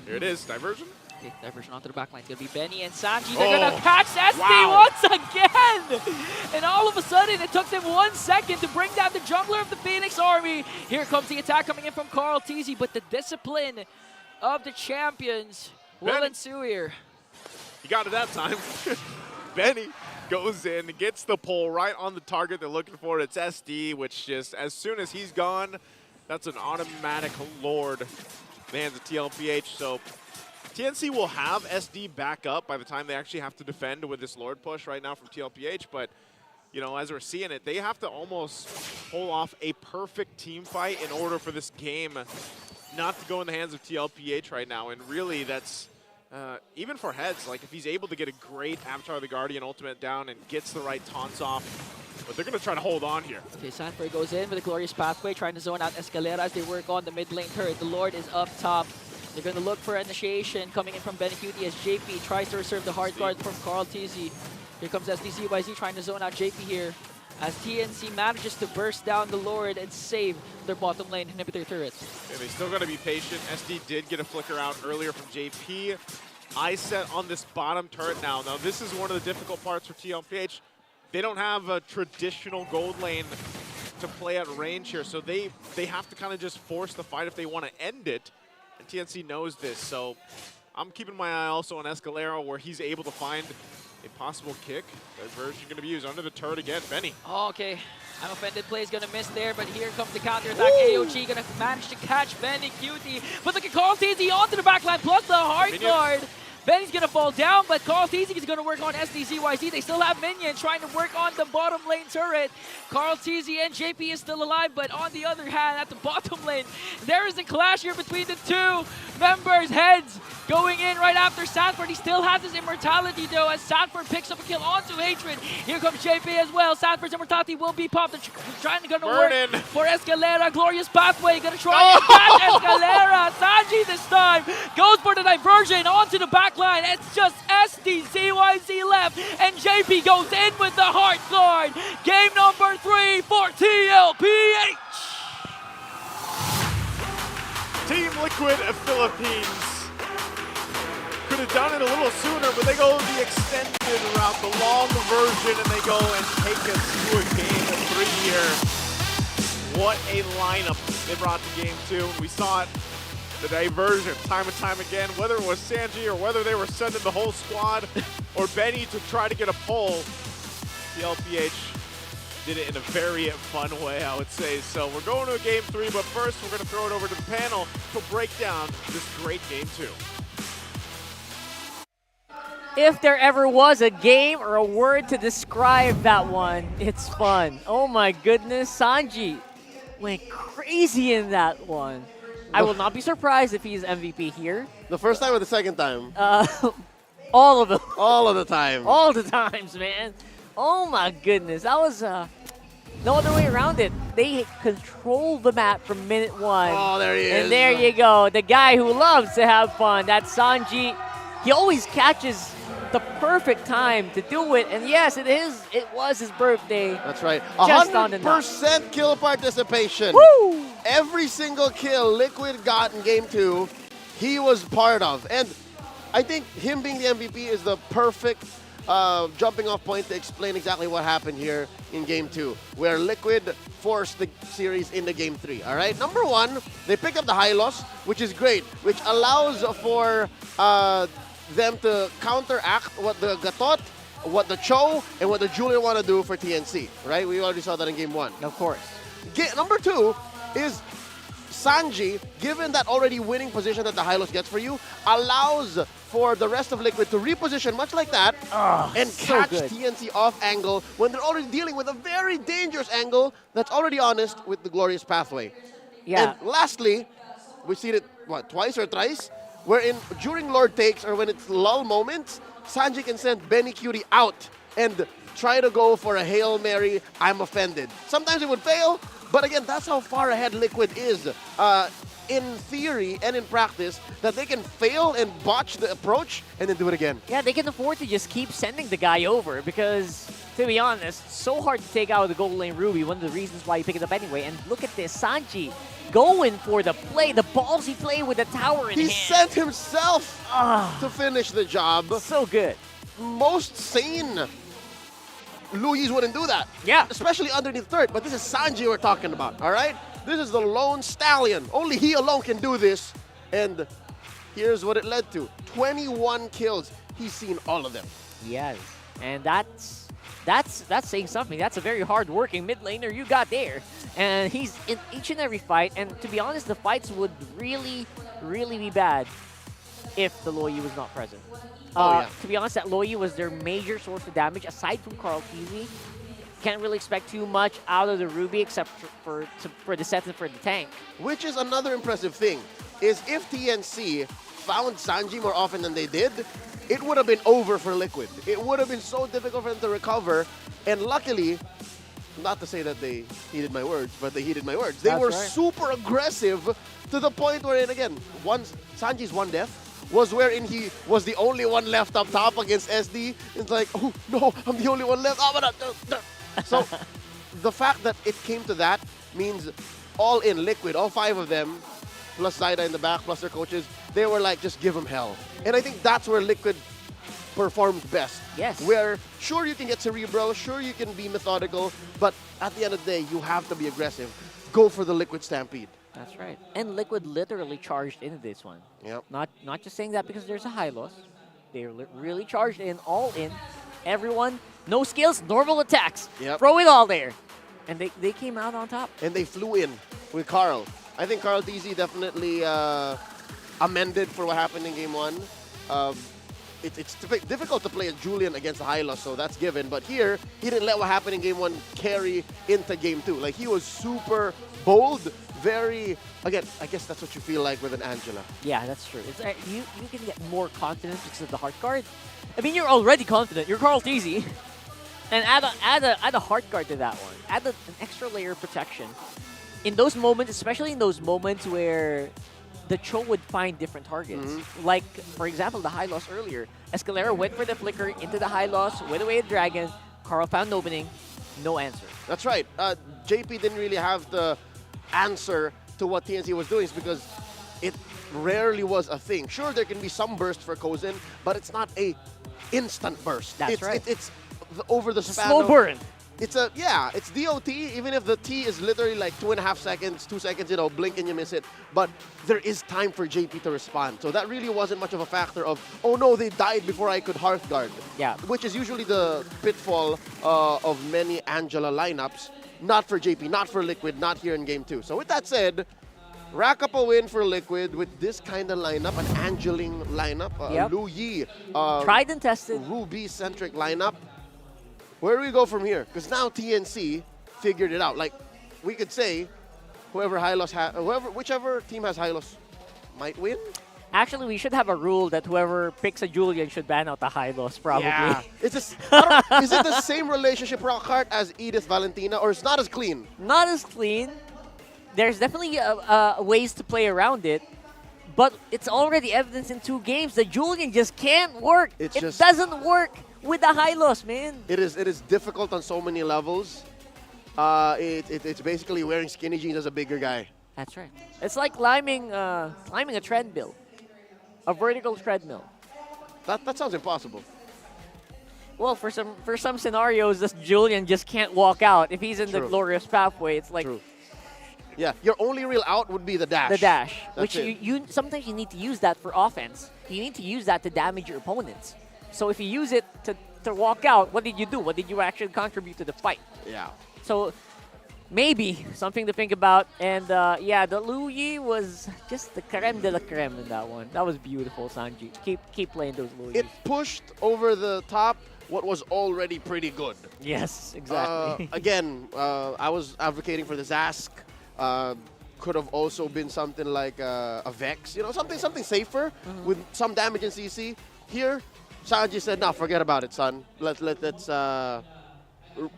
here it is, diversion. Okay, diversion onto the backline. It's going to be Benny and Sanji. They're going to catch SD once again! And all of a sudden, it took them 1 second to bring down the jungler of the Phoenix Army. Here comes the attack coming in from Carl TZ, but the discipline of the champions will ensue here. He got it that time. Benny goes in, gets the pull right on the target they're looking for. It's SD, which just, as soon as he's gone, that's an automatic Lord. Man's a TLPH, so TNC will have SD back up by the time they actually have to defend with this Lord push right now from TLPH, but as we're seeing it, they have to almost pull off a perfect team fight in order for this game not to go in the hands of TLPH right now, and really that's even for Heads, like if he's able to get a great Avatar the Guardian ultimate down and gets the right taunts off, but they're going to try to hold on here. Okay, Sanford goes in with a glorious pathway, trying to zone out Escalera as they work on the mid lane turret. The Lord is up top. They're going to look for initiation coming in from Benecuti as JP tries to reserve the hard guard from Carl TZ. Here comes SDCYZ trying to zone out JP here as TNC manages to burst down the Lord and save their bottom lane inhibitor turrets. Okay, they still got to be patient. SD did get a flicker out earlier from JP. I set on this bottom turret now. Now this is one of the difficult parts for TLPH. They don't have a traditional gold lane to play at range here, so they have to kind of just force the fight if they want to end it. And TNC knows this, so I'm keeping my eye also on Escalera, where he's able to find a possible kick. Diversion going to be used under the turret again. Benny. Oh, okay. I'm offended. Play is going to miss there, but here comes the counter attack. AOG going to manage to catch Benny Cutie. But look at Carl TZ onto the backline, plus the hard guard. Benny's going to fall down, but Carl TZ is going to work on SDZYZ. They still have Minion trying to work on the bottom lane turret. Carl TZ and JP is still alive, but on the other hand, at the bottom lane, there is a clash here between the two members. Heads going in right after Sanford. He still has his immortality though, as Sanford picks up a kill onto Hatred. Here comes JP as well. Sanford's immortality will be popped. They're trying to work for Escalera. Glorious pathway. Gonna try and catch Escalera. Sanji this time goes for the diversion onto the back line. It's just SDZYZ left, and JP goes in with the heart guard. Game number 3 for TLPH. Team Liquid Philippines could have done it a little sooner, but they go the extended route, the long version, and they go and take us to a game 3 here. What a lineup they brought to game 2. We saw it, the diversion, time and time again, whether it was Sanji or whether they were sending the whole squad or Benny to try to get a pull. TLPH did it in a very fun way, I would say. So we're going to a game 3, but first we're going to throw it over to the panel to break down this great game 2. If there ever was a game or a word to describe that one, it's fun. Oh my goodness, Sanji went crazy in that one. I will not be surprised if he's MVP here. The first time or the second time? All of them. All of the time. All the times, man. Oh my goodness, that was no other way around it. They controlled the map from minute 1. Oh, there he is. And there you go, the guy who loves to have fun. That's Sanji. He always catches the perfect time to do it, and yes, it was his birthday. That's right. Just on the nut. 100% kill participation. Woo! Every single kill Liquid got in game 2, he was part of. And I think him being the MVP is the perfect jumping off point to explain exactly what happened here in game 2, where Liquid forced the series into game 3. All right, number 1, they pick up the high loss, which is great, which allows for them to counteract what the Gatot, what the Cho, and what the Julian want to do for TNC, right? We already saw that in game 1. Of course. Number 2 is Sanji, given that already winning position that the Hylos gets for you, allows for the rest of Liquid to reposition much like that and so catch good. TNC off angle when they're already dealing with a very dangerous angle that's already honest with the Glorious Pathway. Yeah. And lastly, we've seen it, twice or thrice? Wherein during Lord takes or when it's lull moments, Sanji can send Benny Cutie out and try to go for a Hail Mary, I'm offended. Sometimes it would fail, but again, that's how far ahead Liquid is in theory and in practice, that they can fail and botch the approach and then do it again. Yeah, they can afford to just keep sending the guy over because, to be honest, so hard to take out of the gold lane Ruby, one of the reasons why you pick it up anyway. And look at this, Sanji going for the play, the ballsy play with the tower in He hand. sent himself to finish the job. So good. Most sane Luis wouldn't do that. Yeah. Especially underneath third, but this is Sanji we're talking about, all right? This is the lone stallion. Only he alone can do this. And here's what it led to. 21 kills. He's seen all of them. Yes, and that's saying something. That's a very hard-working mid laner you got there. And he's in each and every fight. And to be honest, the fights would really, really be bad if the Loyi was not present. To be honest, that Loyi was their major source of damage, aside from Carl Teasy. Can't really expect too much out of the Ruby except for the set and for the tank. Which is another impressive thing, is if TNC found Sanji more often than they did, it would have been over for Liquid. It would have been so difficult for them to recover. And luckily, not to say that they heeded my words, but they heeded my words. They were super aggressive to the point where, and again, Sanji's one death was wherein he was the only one left up top against SD. It's like, oh no, I'm the only one left. So the fact that it came to that means all in Liquid, all 5 of them, plus Zaida in the back, plus their coaches, they were like, just give them hell. And I think that's where Liquid performed best. Yes. Where, sure, you can get cerebral, sure, you can be methodical, but at the end of the day, you have to be aggressive. Go for the Liquid Stampede. That's right. And Liquid literally charged into this one. Yep. Not just saying that because there's a high loss. They really charged in, all in. Everyone, no skills, normal attacks. Yep. Throw it all there. And they came out on top. And they flew in with Carl. I think Carl TZ definitely amended for what happened in game 1. It's difficult to play a Julian against a Hylos, so that's given. But here, he didn't let what happened in game 1 carry into game 2. Like, he was super bold, very... Again, I guess that's what you feel like with an Angela. Yeah, that's true. It's, you can get more confidence because of the heart guard. I mean, you're already confident. You're Carl Teasy. And add a heart guard to that one. Add an extra layer of protection. In those moments, especially in those moments where the Cho would find different targets. Like, for example, the high loss earlier. Escalera went for the flicker into the high loss, went away a dragon. Carl found an opening, no answer. That's right. JP didn't really have the answer to what TNC was doing because it rarely was a thing. Sure, there can be some burst for Kozin, but it's not a instant burst. That's right. It's over the span slow burn. it's DOT, even if the T is literally like 2.5 seconds, 2 seconds, blink and you miss it. But there is time for JP to respond. So that really wasn't much of a factor of, oh no, they died before I could Hearthguard. Yeah. Which is usually the pitfall of many Angela lineups. Not for JP, not for Liquid, not here in Game 2. So with that said, rack up a win for Liquid with this kind of lineup, an Angeling lineup, Lu Yi. Tried and tested. Ruby-centric lineup. Where do we go from here? Because now TNC figured it out. Like, we could say, whichever team has Hylos might win. Actually, we should have a rule that whoever picks a Julian should ban out the Hylos, probably. Yeah. Is it the same relationship, Rockhart, as Edith Valentina, or it's not as clean? Not as clean. There's definitely ways to play around it, but it's already evidence in 2 games that Julian just can't work. It doesn't work with the Hylos, man. It is difficult on so many levels. It's basically wearing skinny jeans as a bigger guy. That's right. It's like climbing a treadmill, a vertical treadmill. That sounds impossible. Well, for some scenarios, this Julian just can't walk out. If he's in the glorious pathway, it's like. True. Yeah, your only real out would be the dash. The dash, That's which you sometimes you need to use that for offense. You need to use that to damage your opponents. So if you use it to walk out, what did you do? What did you actually contribute to the fight? Yeah. So maybe something to think about. And yeah, the Lu Yi was just the creme de la creme in that one. That was beautiful, Sanji. Keep playing those Lu Yis. It pushed over the top what was already pretty good. Yes, exactly. Again, I was advocating for the Zask. Could have also been something like a Vex, something safer with some damage in CC. Here, Sanji said, "No, forget about it, son. Let's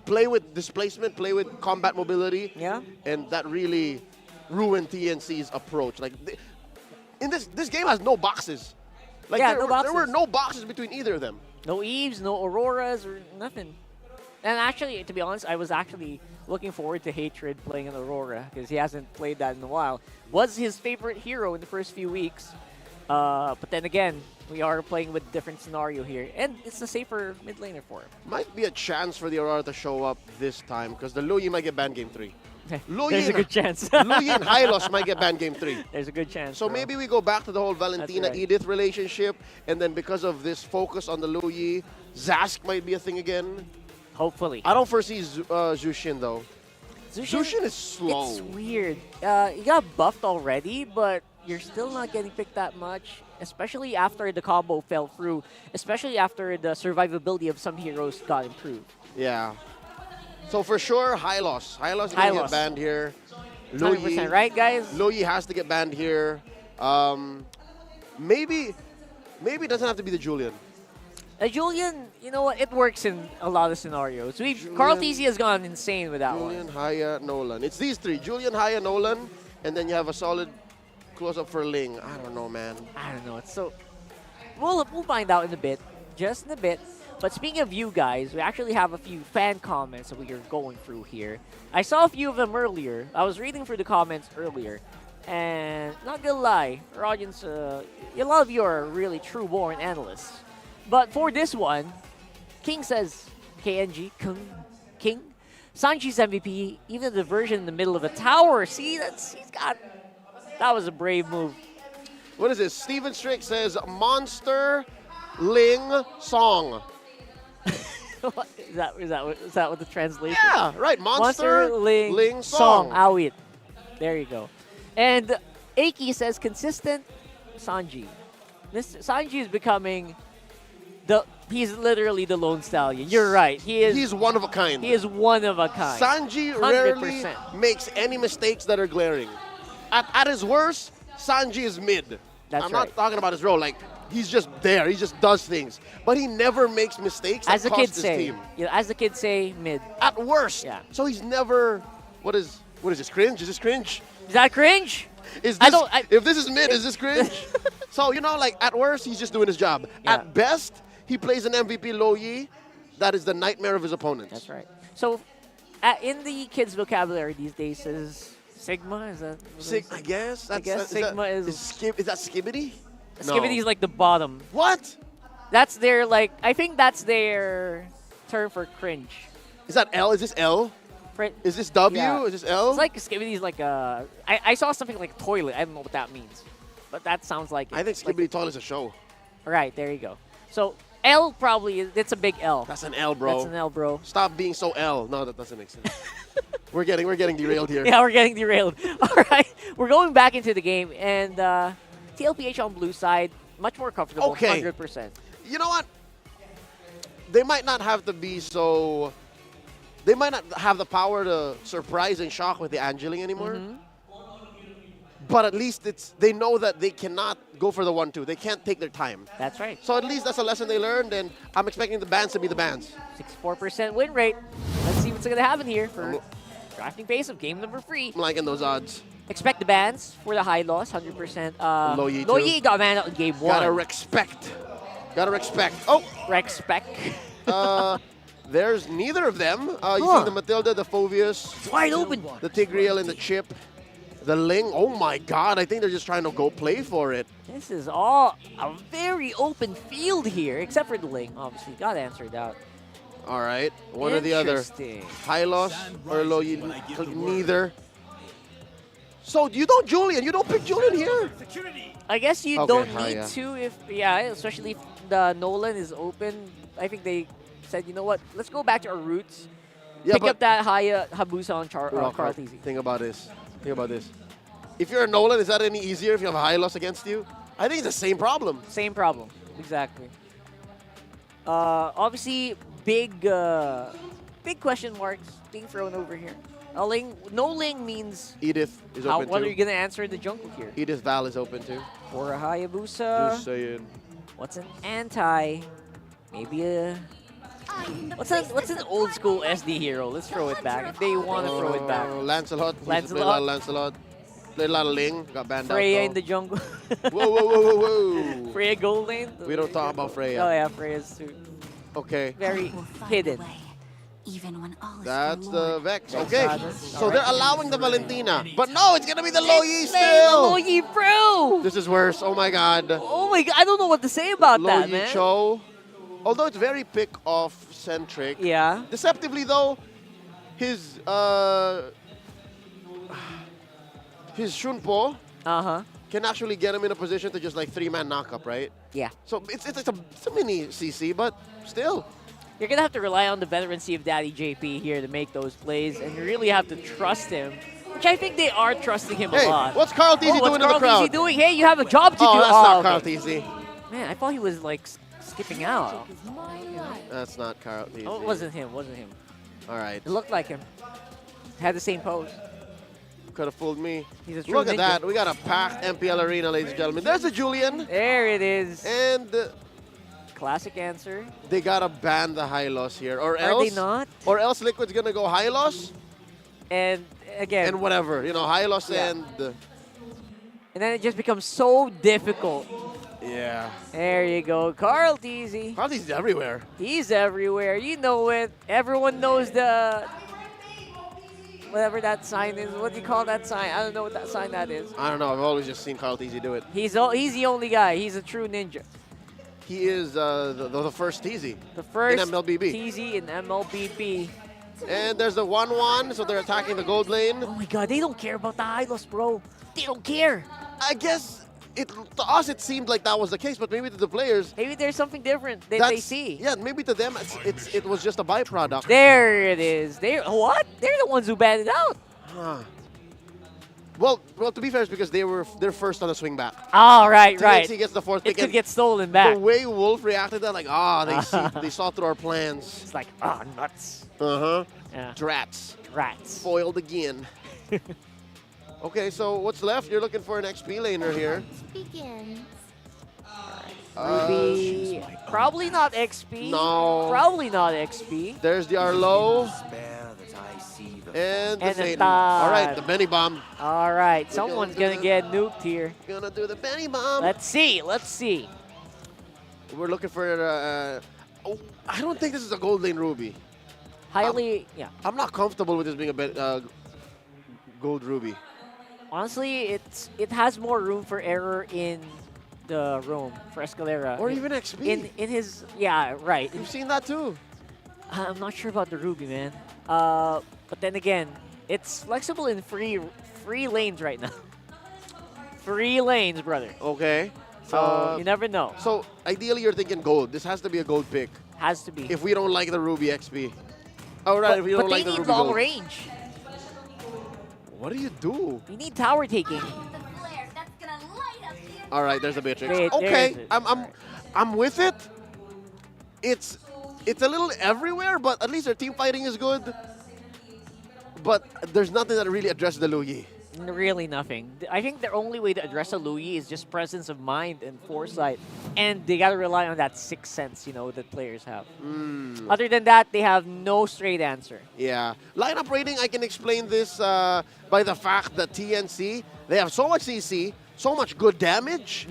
play with displacement, play with combat mobility." Yeah. And that really ruined TNC's approach. Like in this game has no boxes. Like there were no boxes between either of them. No Eves, no Auroras, or nothing. And actually, to be honest, I was actually looking forward to Hatred playing an Aurora because he hasn't played that in a while. Was his favorite hero in the first few weeks. But then again, we are playing with a different scenario here. And it's a safer mid laner for him. Might be a chance for the Aurora to show up this time because the Lu Yi might get banned Game 3. There's a good chance. Lu Yi and Hylos might get banned Game 3. There's a good chance. So maybe we go back to the whole Valentina-Edith relationship, and then because of this focus on the Lu Yi, Zask might be a thing again. Hopefully. I don't foresee Zushin, though. Zushin is slow. It's weird. You got buffed already, but you're still not getting picked that much, especially after the combo fell through, especially after the survivability of some heroes got improved. Yeah. So for sure, Hylos. Hylos going to get banned here. 100%, right, guys? Lu Yi has to get banned here. Maybe it doesn't have to be the Julian. Julian, you know what? It works in a lot of scenarios. Carl TC has gone insane with that Julian, one. Haya, Nolan. It's these 3. Julian, Haya, Nolan. And then you have a solid close-up for Ling. I don't know, man. I don't know. It's so... We'll find out in a bit. Just in a bit. But speaking of you guys, we actually have a few fan comments that we are going through here. I saw a few of them earlier. I was reading through the comments earlier. And not gonna lie, our audience, a lot of you are really true-born analysts. But for this one, King says, KNG, King, Sanji's MVP, even the version in the middle of a tower. See, that was a brave move. What is this? Steven Strick says, Monster Ling Song. Is that what the translation? Yeah, right. Monster Ling Song. Awit. There you go. And Aki says, consistent Sanji. Sanji is becoming... He's literally the lone stallion. You're right. He's one of a kind. He is one of a kind. Sanji 100%. rarely makes any mistakes that are glaring. At his worst, Sanji is mid. I'm not talking about his role. Like, he's just there. He just does things. But he never makes mistakes that cost his team. Yeah, as the kids say, mid. At worst. Yeah. So he's never... What is this, cringe? Is this cringe? Is that cringe? If this is mid, is this cringe? So, like, at worst, he's just doing his job. Yeah. At best, he plays an MVP Lu Yi. That is the nightmare of his opponents. That's right. So, in the kids' vocabulary these days, is Sigma? Is that? I guess. Sigma is that Skibbity? Skibbity is like the bottom. What? That's their I think that's their term for cringe. Is that L? Is this L? Is this W? Yeah. Is this L? It's like Skibbity's like a... I saw something like toilet. I don't know what that means. But that sounds like it. I think Skibbity Toilet's a show. Right, there you go. So L probably is... It's a big L. That's an L, bro. That's an L, bro. Stop being so L. No, that doesn't make sense. We're getting derailed here. Yeah, we're getting derailed. All right, we're going back into the game. And TLPH on blue side, much more comfortable, Okay. 100%. You know what? They might not have to be so... They might not have the power to surprise and shock with the Angeling anymore. But at least they know that they cannot go for the 1-2. They can't take their time. That's right. So at least that's a lesson they learned, and I'm expecting the bands to be the bands. 64% win rate. Let's see what's going to happen here for drafting pace of game number 3. I'm liking those odds. Expect the bans for the high loss, 100%. Loyi Loyi got banned out in game 1. Gotta respect. Gotta respect. Oh! Respect. There's neither of them. You see the Matilda, the Phoveus. It's wide open. The Tigreal and the Chip. The Ling. Oh my god, I think they're just trying to go play for it. This is all a very open field here, except for the Ling, obviously. Got answered out. All right, one or the other. Interesting. Hylos or Loyi, neither. So you don't Julian. You don't pick Julian here. I guess you don't need to if, especially if the Nolan is open. I think they said, you know what, let's go back to our roots. Yeah, Pick up that high Habusa on Carl Easy. Think about this. Think about this. If you're a Nolan, is that any easier if you have a Hylos against you? I think it's the same problem. Same problem, exactly. Obviously, big question marks being thrown over here. No Ling means Edith is open too. What are you gonna answer in the jungle here? Edith Val is open too. For a Hayabusa. Just saying. What's an anti? Maybe a... What's an old school SD hero? Let's throw it back. If they want to throw it back. Lancelot. Played a lot of Lancelot. Played a lot of Ling. Got banned Freya out. in the jungle. Whoa. Freya gold lane. We don't talk about Freya. Oh yeah, Freya's too. Okay. Very hidden. Even when all is That's the Vex. Vex Okay. Goddess. So All they're right. allowing the Valentina. But no, it's going to be the Loyi still. Loyi Pro. This is worse. Oh my god. Oh my god, I don't know what to say about that, Loyi man. Cho. Although it's very pick-off centric. Yeah. Deceptively though, his Shunpo can actually get him in a position to just like 3-man knockup, right? Yeah. So it's a mini CC, but still. You're going to have to rely on the veterancy of Daddy JP here to make those plays, and you really have to trust him, which I think they are trusting him a lot. What's Carl Teasy doing in the crowd? What's Carl Teasy doing? Hey, you have a job to do. That's not okay. Carl Teasy. Man, I thought he was like skipping out. That's not Carl Teasy. Oh, it wasn't him. All right. It looked like him. Had the same pose. Could have fooled me. He's a true Look at ninja. that. We got a packed MPL arena, ladies and gentlemen. There's a Julian. There it is. And classic answer. They gotta ban the high loss here, or Are else they not? Or else Liquid's gonna go high loss And again. and whatever, high loss and And then it just becomes so difficult. yeah. There you go, Carl Teasy. Carl Teasy's everywhere. He's everywhere. You know it. Everyone knows the whatever that sign is. What do you call that sign? I don't know what that sign that is. I don't know. I've always just seen Carl Teasy do it. He's the only guy. He's a true ninja. He is the first Teasy. The first in MLBB. Teasy in MLBB. And there's the 1-1, so they're attacking the gold lane. Oh my god, they don't care about the high loss, bro. They don't care. I guess to us it seemed like that was the case, but maybe to the players, maybe there's something different that they see. Yeah, maybe to them it was just a byproduct. There it is. They're the ones who banned it out. Huh. Well, to be fair, it's because they're first on the swing back. Oh, right. TNC gets the fourth pick. It could get stolen back. The way Wolf reacted, that like, they saw through our plans. It's like, nuts. Yeah. Drats. Rats. Foiled again. Okay, so what's left? You're looking for an XP laner here. Begins. Ruby, probably not XP. No. Probably not XP. There's the Arlo. And the Satan. All right, the Benny Bomb. All right, someone's going to get nuked here. Gonna do the Benny Bomb. Let's see. We're looking for... I don't think this is a gold lane Ruby. Yeah. I'm not comfortable with this being a gold Ruby. Honestly, it has more room for error in the roam for Escalera. Or even XP. In his, yeah, right. You've seen that too. I'm not sure about the Ruby, man. But then again, it's flexible in free lanes right now. Free lanes, brother. Okay. So you never know. So ideally, you're thinking gold. This has to be a gold pick. Has to be. If we don't like the Ruby XP. Oh, right. If we don't but like they the need Ruby long gold. range. What do you do? We need tower taking. All right, there's a Beatrix. Wait, Okay, there's it. I'm with it. It's a little everywhere, but at least their team fighting is good. But there's nothing that really addresses the Luyi. Really nothing. I think the only way to address a Luyi is just presence of mind and foresight. And they gotta rely on that sixth sense, you know, that players have. Other than that, they have no straight answer. Yeah. Lineup rating, I can explain this by the fact that TNC, they have so much CC, so much good damage.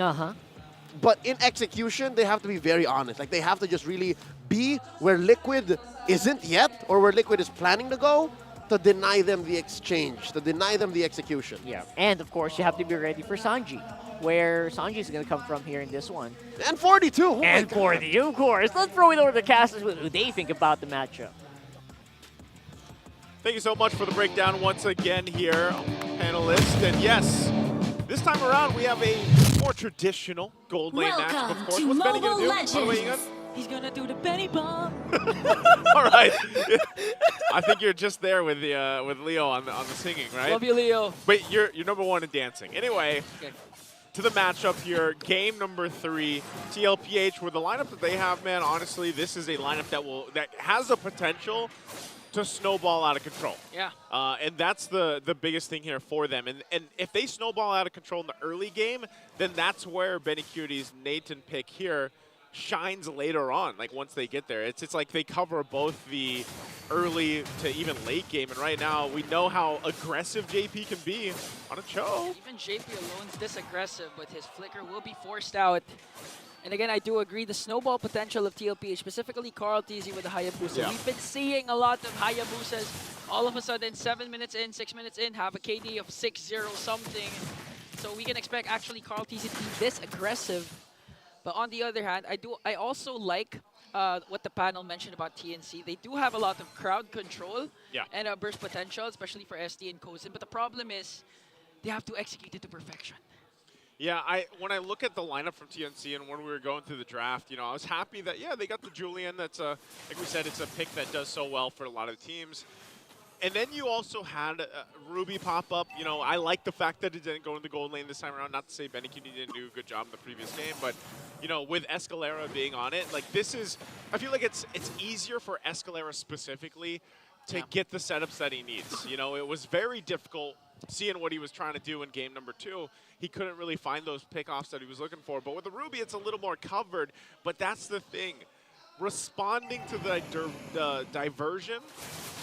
But in execution, they have to be very honest. Like, they have to just really be where Liquid isn't yet, or where Liquid is planning to go, to deny them the exchange, to deny them the execution. Yeah. And, of course, you have to be ready for Sanji, where Sanji is going to come from here in this one. And 42. Oh and 40, of course. Let's throw it over to the casters with who they think about the matchup. Thank you so much for the breakdown once again here, panelists. And yes, this time around we have a more traditional gold lane matchup, of course. What's Benny going to do? By the way, He's going to do the Benny bomb. All right. I think you're just there with the with Leo on the singing, right? Love you, Leo. But you're number one in dancing. Anyway, to the matchup here, game number 3, TLPH. With the lineup that they have, man, honestly, this is a lineup that has the potential to snowball out of control. Yeah. And that's the biggest thing here for them. And if they snowball out of control in the early game, then that's where Benny Cutie's Nathan pick here shines later on, like once they get there. It's like they cover both the early to even late game, and right now we know how aggressive JP can be on a Cho. Even JP alone is this aggressive, but his flicker will be forced out. And again, I do agree, the snowball potential of TLPH, specifically Carl TZ with the Hayabusa. Yeah. We've been seeing a lot of Hayabusas. All of a sudden, 7 minutes in, 6 minutes in, have a KD of 6-0 something. So we can expect actually Carl TZ to be this aggressive. But on the other hand, I also like what the panel mentioned about TNC. They do have a lot of crowd control and burst potential, especially for SD and Kozin. But the problem is they have to execute it to perfection. Yeah, when I look at the lineup from TNC and when we were going through the draft, you know, I was happy that, yeah, they got the Julian. That's like we said, it's a pick that does so well for a lot of teams. And then you also had Ruby pop up. You know, I like the fact that it didn't go in the gold lane this time around. Not to say Benny Cutie didn't do a good job in the previous game, but, you know, with Escalera being on it, like this is, I feel like it's easier for Escalera specifically to get the setups that he needs. You know, it was very difficult seeing what he was trying to do in game number 2. He couldn't really find those pickoffs that he was looking for. But with the Ruby, it's a little more covered. But that's the thing. Responding to the diversion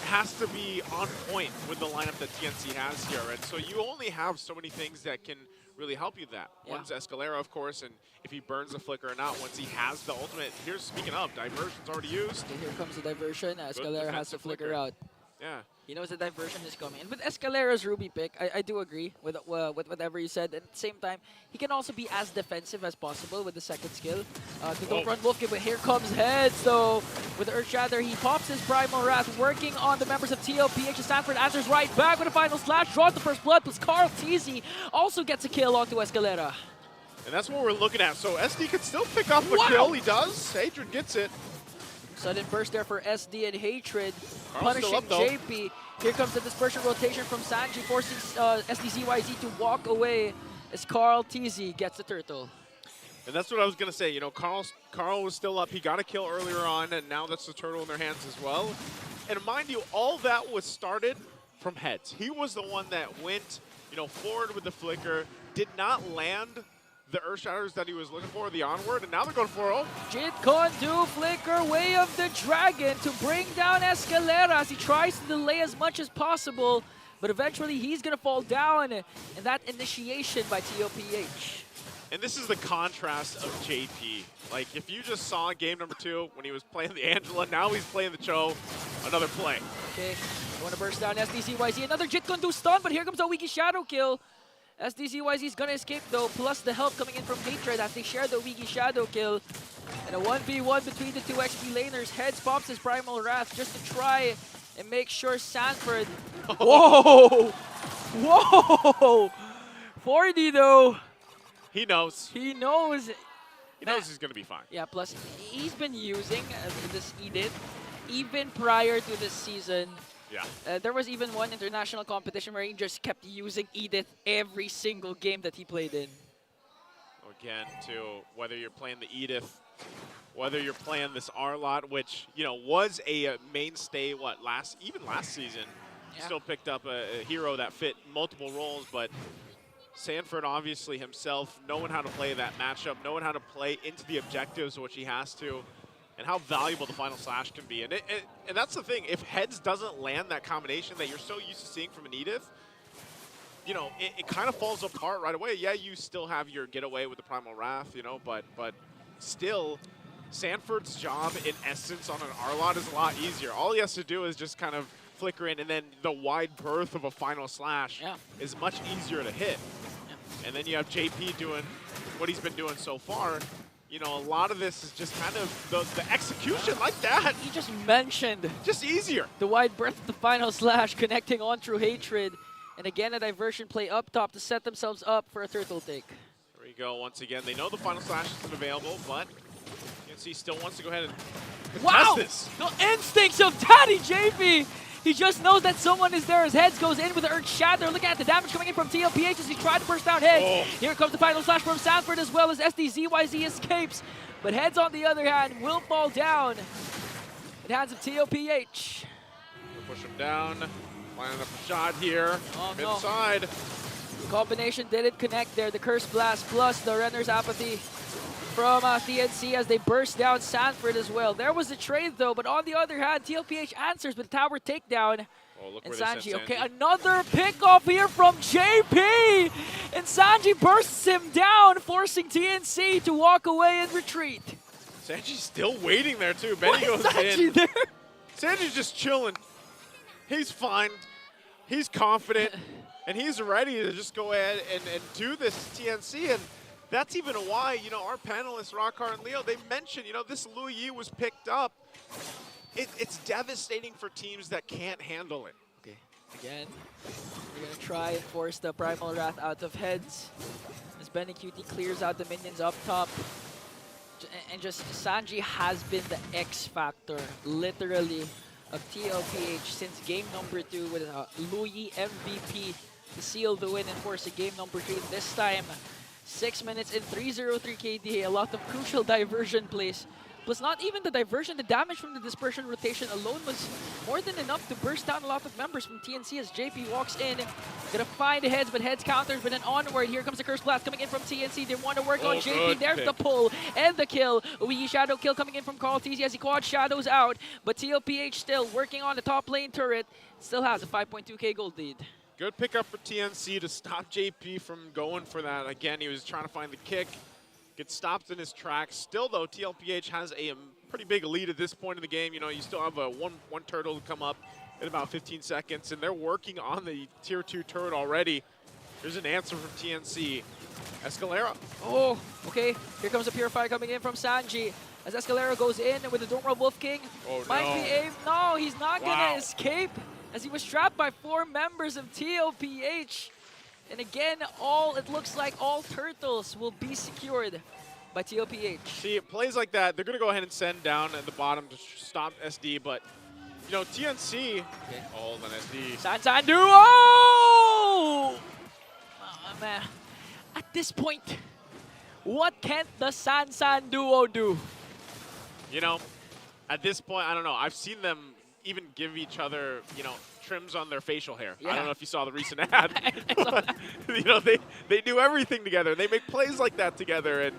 has to be on point with the lineup that TNC has here. And so you only have so many things that can really help you that. One's Escalera, of course, and if he burns the flicker or not, once he has the ultimate. Here's, speaking of, diversion's already used. Okay, here comes the diversion. Escalera has to flicker out. Yeah. He knows the diversion is coming. And with Escalera's Ruby pick, I do agree with whatever you said. And at the same time, he can also be as defensive as possible with the second skill. The don't run wolf kick, but here comes Heads. So with the Earthshatter, he pops his Primal Wrath, working on the members of TLPH. Stanford answers right back with a final slash, draws the first blood, plus Carl TZ also gets a kill onto Escalera. And that's what we're looking at. So SD could still pick up a kill. He does. Hatred gets it. Sudden burst there for SD and Hatred, Carl's punishing still up, though. JP. Here comes the dispersion rotation from Sanji, forcing SDZYZ to walk away as Carl TZ gets the turtle. And that's what I was going to say. You know, Carl was still up. He got a kill earlier on, and now that's the turtle in their hands as well. And mind you, all that was started from Heads. He was the one that went, you know, forward with the flicker, did not land the Earthshatters that he was looking for, the onward, and now they're going for Jit Kondu flicker, Way of the Dragon to bring down Escalera as he tries to delay as much as possible, but eventually he's going to fall down in that initiation by TLPH. And this is the contrast of JP. Like, if you just saw game number 2 when he was playing the Angela, now he's playing the Cho, another play. Okay, want to burst down SDCYZ, another Jit Kondu stun, but here comes a Wiki Shadow kill. SDZYZ is gonna escape though, plus the help coming in from Hatred as they share the Wiggy Shadow kill. And a 1v1 between the two XP laners. Heads pops his Primal Wrath just to try and make sure Sanford... Whoa! Whoa! 40 though. He knows. He knows. He knows he's going to be fine. Yeah, plus he's been using this Edith even prior to this season. Yeah. There was even one international competition where he just kept using Edith every single game that he played in. Again, too, whether you're playing the Edith, whether you're playing this R-Lot, which, you know, was a mainstay, even last season. Yeah. Still picked up a hero that fit multiple roles, but Sanford obviously himself knowing how to play that matchup, knowing how to play into the objectives, which he has to, and how valuable the final slash can be. And that's the thing, if Heads doesn't land that combination that you're so used to seeing from an Edith, you know, it kind of falls apart right away. Yeah, you still have your getaway with the Primal Wrath, you know, but still, Sanford's job in essence on an R-Lot is a lot easier. All he has to do is just kind of flicker in, and then the wide berth of a final slash is much easier to hit. And then you have JP doing what he's been doing so far. You know, a lot of this is just kind of the execution like that. He just mentioned just easier. The wide berth of the final slash connecting on through Hatred. And again, a diversion play up top to set themselves up for a turtle take. There we go once again. They know the final slash isn't available, but TNC still wants to go ahead and contest this. The instincts of Daddy JP! He just knows that someone is there. His Heads goes in with the Earth Shatter. Look at the damage coming in from TLPH as he tried to burst down Heads. Here comes the final slash from Sanford as well as SDZYZ escapes. But Heads, on the other hand, will fall down in hands of TLPH. Push him down. Lining up a shot here. Inside. The combination didn't connect there. The Curse Blast plus the Renner's Apathy from TNC as they burst down Sanford as well. There was a trade though, but on the other hand, TLPH answers with tower takedown. Oh, look and where they Sanji, sent okay, Sanji. another pickoff here from JP! And Sanji bursts him down, forcing TNC to walk away and retreat. Sanji's still waiting there too. Benny goes Sanji in. there? Sanji's just chilling. He's fine. He's confident. And he's ready to just go ahead and do this TNC. And that's even why, you know, our panelists, Rockar and Leo, they mentioned, you know, this Lu Yi was picked up. It's devastating for teams that can't handle it. Okay, again, we're going to try and force the Primal Wrath out of Heads. As Benny Cutie clears out the minions up top. And just Sanji has been the X factor, literally, of TLPH since game number 2 with Lu Yi MVP to seal the win and force a game number 3. This time, 6 minutes in 303 KDA, a lot of crucial diversion plays. Plus not even the diversion, the damage from the dispersion rotation alone was more than enough to burst down a lot of members from TNC as JP walks in. Gonna find Heads, but Heads counters, but then onward. Here comes the Curse Blast coming in from TNC. They want to work on JP. There's the pull and the kill. Wee Shadow kill coming in from Carl TZ as he quad shadows out. But TLPH still working on the top lane turret. Still has a 5.2k gold lead. Good pickup for TNC to stop JP from going for that. Again, he was trying to find the kick. Gets stopped in his tracks. Still, though, TLPH has a pretty big lead at this point in the game. You know, you still have a one turtle to come up in about 15 seconds, and they're working on the Tier 2 turret already. There's an answer from TNC. Escalera. Oh, okay. Here comes a Purifier coming in from Sanji. As Escalera goes in with the Doomra Wolf King. Oh, Might no. be aimed. No, he's not going to escape as he was trapped by 4 members of TLPH. And again, it looks like all turtles will be secured by TLPH. See, plays like that, they're going to go ahead and send down at the bottom to stop SD, but, you know, TNC... Okay. Hold on, SD. Sansan Duo! Oh, man. At this point, what can the Sansan Duo do? You know, at this point, I don't know. I've seen them even give each other, you know, trims on their facial hair. Yeah. I don't know if you saw the recent ad. You know, they do everything together. They make plays like that together, and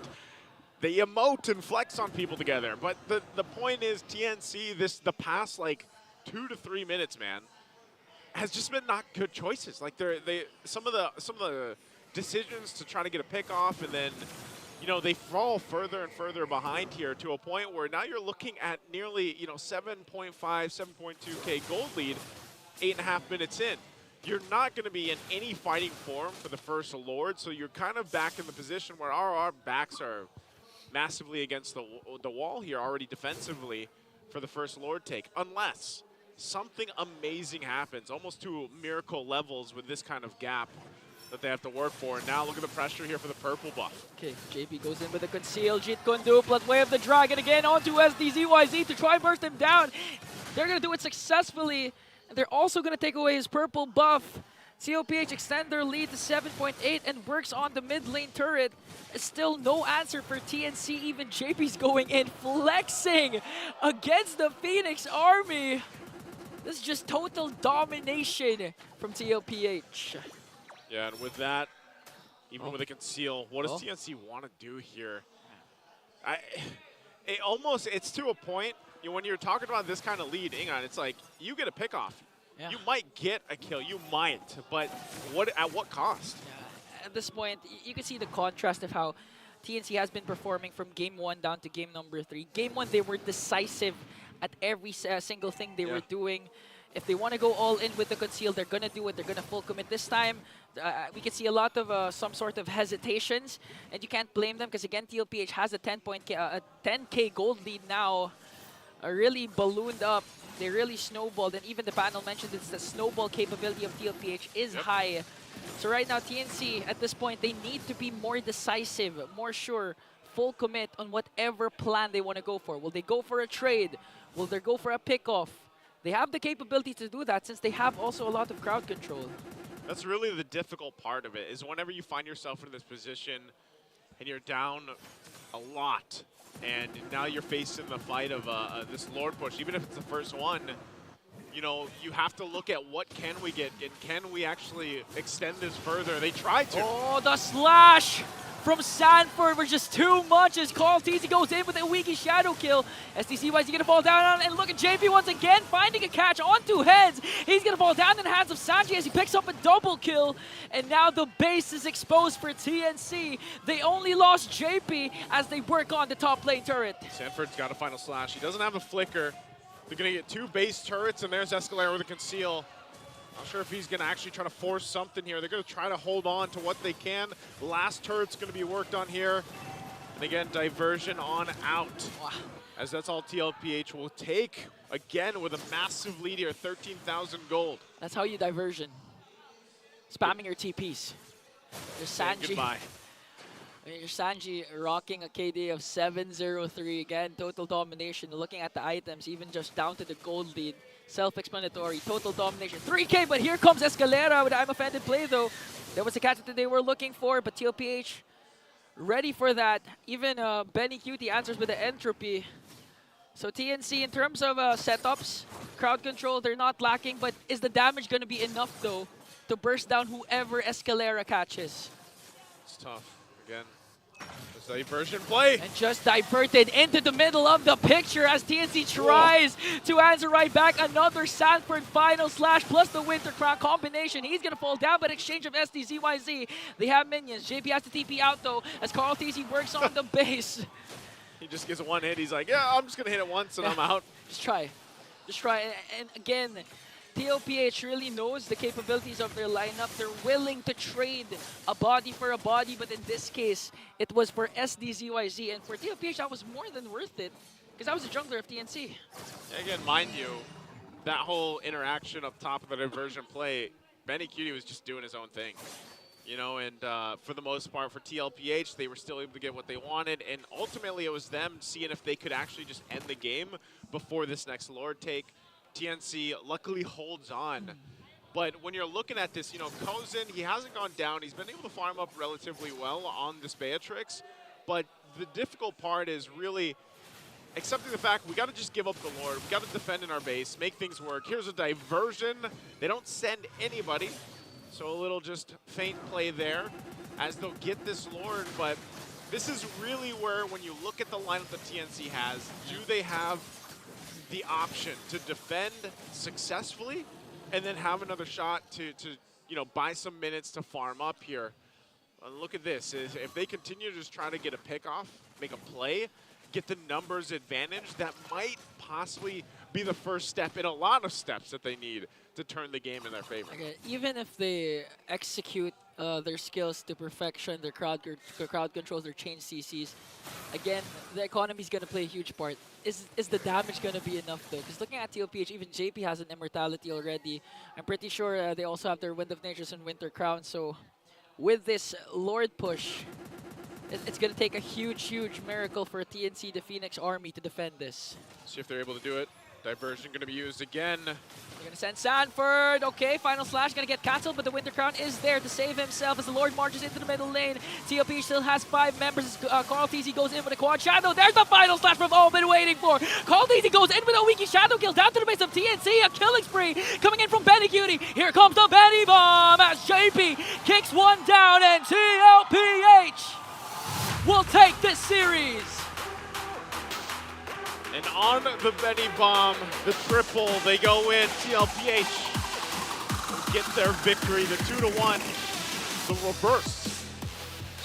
they emote and flex on people together. But the point is, TNC, the past like 2 to 3 minutes, man, has just been not good choices. Like some of the decisions to try to get a pick off, and then, you know, they fall further and further behind here to a point where now you're looking at nearly, you know, 7.5, 7.2k gold lead. 8.5 minutes in. you're not going to be in any fighting form for the first Lord, so you're kind of back in the position where our backs are massively against the wall here already defensively for the first Lord take, unless something amazing happens, almost to miracle levels with this kind of gap that they have to work for. And now look at the pressure here for the purple buff. Okay, JP goes in with a conceal. Jit Kunduplat way of the dragon again onto SDZYZ to try and burst him down. They're going to do it successfully. And they're also going to take away his purple buff. TLPH extend their lead to 7.8 and works on the mid lane turret. Still no answer for TNC. Even JP's going in, flexing against the Phoenix Army. This is just total domination from TLPH. Yeah, and with that, even with a conceal, what does TNC want to do here? It's to a point, when you're talking about this kind of lead, Ingon, it's like, you get a pick off. Yeah. You might get a kill, you might, but at what cost? Yeah. At this point, you can see the contrast of how TNC has been performing from game 1 down to game number 3. Game 1, they were decisive at every single thing they were doing. If they want to go all in with the conceal, they're going to do it. They're going to full commit this time. We can see a lot of some sort of hesitations, and you can't blame them because, again, TLPH has a 10K gold lead now. Really ballooned up. They really snowballed, and even the panel mentioned it's the snowball capability of TLPH is high. So right now, TNC, at this point, they need to be more decisive, more sure, full commit on whatever plan they want to go for. Will they go for a trade? Will they go for a pickoff? They have the capability to do that since they have also a lot of crowd control. That's really the difficult part of it, is whenever you find yourself in this position and you're down a lot, and now you're facing the fight of this Lord push, even if it's the first one, you know, you have to look at what can we get, and can we actually extend this further? They tried to. Oh, the slash from Sanford was just too much as Carl TZ goes in with a weaky shadow kill. SDCYZ gonna fall down on, and look at JP once again finding a catch onto heads. He's gonna fall down in the hands of Sanji as he picks up a double kill. And now the base is exposed for TNC. They only lost JP as they work on the top lane turret. Sanford's got a final slash. He doesn't have a flicker. They're gonna get 2 base turrets, and there's Escalera with a conceal. Not sure if he's going to actually try to force something here. They're going to try to hold on to what they can. The last turret's going to be worked on here. And again, diversion on out. Wow. As that's all TLPH will take, again, with a massive lead here, 13,000 gold. That's how you diversion. Spamming your TPs. There's Sanji. Goodbye. There's Sanji rocking a KD of 703. Again, total domination. Looking at the items, even just down to the gold lead. Self-explanatory, total domination. 3K, but here comes Escalera with I'm Offended play, though. That was the catch that they were looking for, but TLPH ready for that. Even Benny Cutie answers with the entropy. So TNC, in terms of setups, crowd control, they're not lacking, but is the damage going to be enough, though, to burst down whoever Escalera catches? It's tough. Again, it's a diversion play. And just diverted into the middle of the picture as TNC tries to answer right back. Another Sanford final slash plus the Winter Crown combination. He's going to fall down, but exchange of SDZYZ. They have minions. JP has to TP out, though, as Carl TC works on the base. He just gets one hit. He's like, yeah, I'm just going to hit it once and I'm out. Just try. Just try. And again, TLPH really knows the capabilities of their lineup. They're willing to trade a body for a body, but in this case, it was for SDZYZ. And for TLPH, that was more than worth it, because I was a jungler of TNC. Again, mind you, that whole interaction up top of the diversion play, Benny Cutie was just doing his own thing. You know, and for the most part, for TLPH, they were still able to get what they wanted, and ultimately it was them seeing if they could actually just end the game before this next Lord take. TNC luckily holds on. But when you're looking at this, you know, Kozin, he hasn't gone down. He's been able to farm up relatively well on this Beatrix. But the difficult part is really accepting the fact we got to just give up the Lord. We got to defend in our base, make things work. Here's a diversion. They don't send anybody. So a little just feint play there as they'll get this Lord. But this is really where, when you look at the lineup that TNC has, do they have the option to defend successfully and then have another shot to you know, buy some minutes to farm up here? Look at this. If they continue to just try to get a pick off, make a play, get the numbers advantage, that might possibly be the first step in a lot of steps that they need to turn the game in their favor. Okay, even if they execute their skills to perfection, their crowd controls, their chain CCs, again, the economy is going to play a huge part. Is the damage going to be enough though? Because looking at TLPH, even JP has an immortality already. I'm pretty sure they also have their Wind of Natures and Winter Crown. So with this Lord push, it's going to take a huge miracle for TNC, the Phoenix Army, to defend this. See if they're able to do it. Diversion going to be used again. They're going to send Sanford. Okay, final slash going to get cancelled, but the Winter Crown is there to save himself as the Lord marches into the middle lane. TLP still has 5 members. Carl TZ goes in with a quad shadow. There's the final slash we've all been waiting for. Carl TZ goes in with a weaky shadow kill down to the base of TNC. A killing spree coming in from Benny Cutie. Here comes the Benny Bomb as JP kicks one down, and TLPH will take this series. And on the Benny Bomb, the triple, they go in. TLPH get their victory, the 2-1, the reverse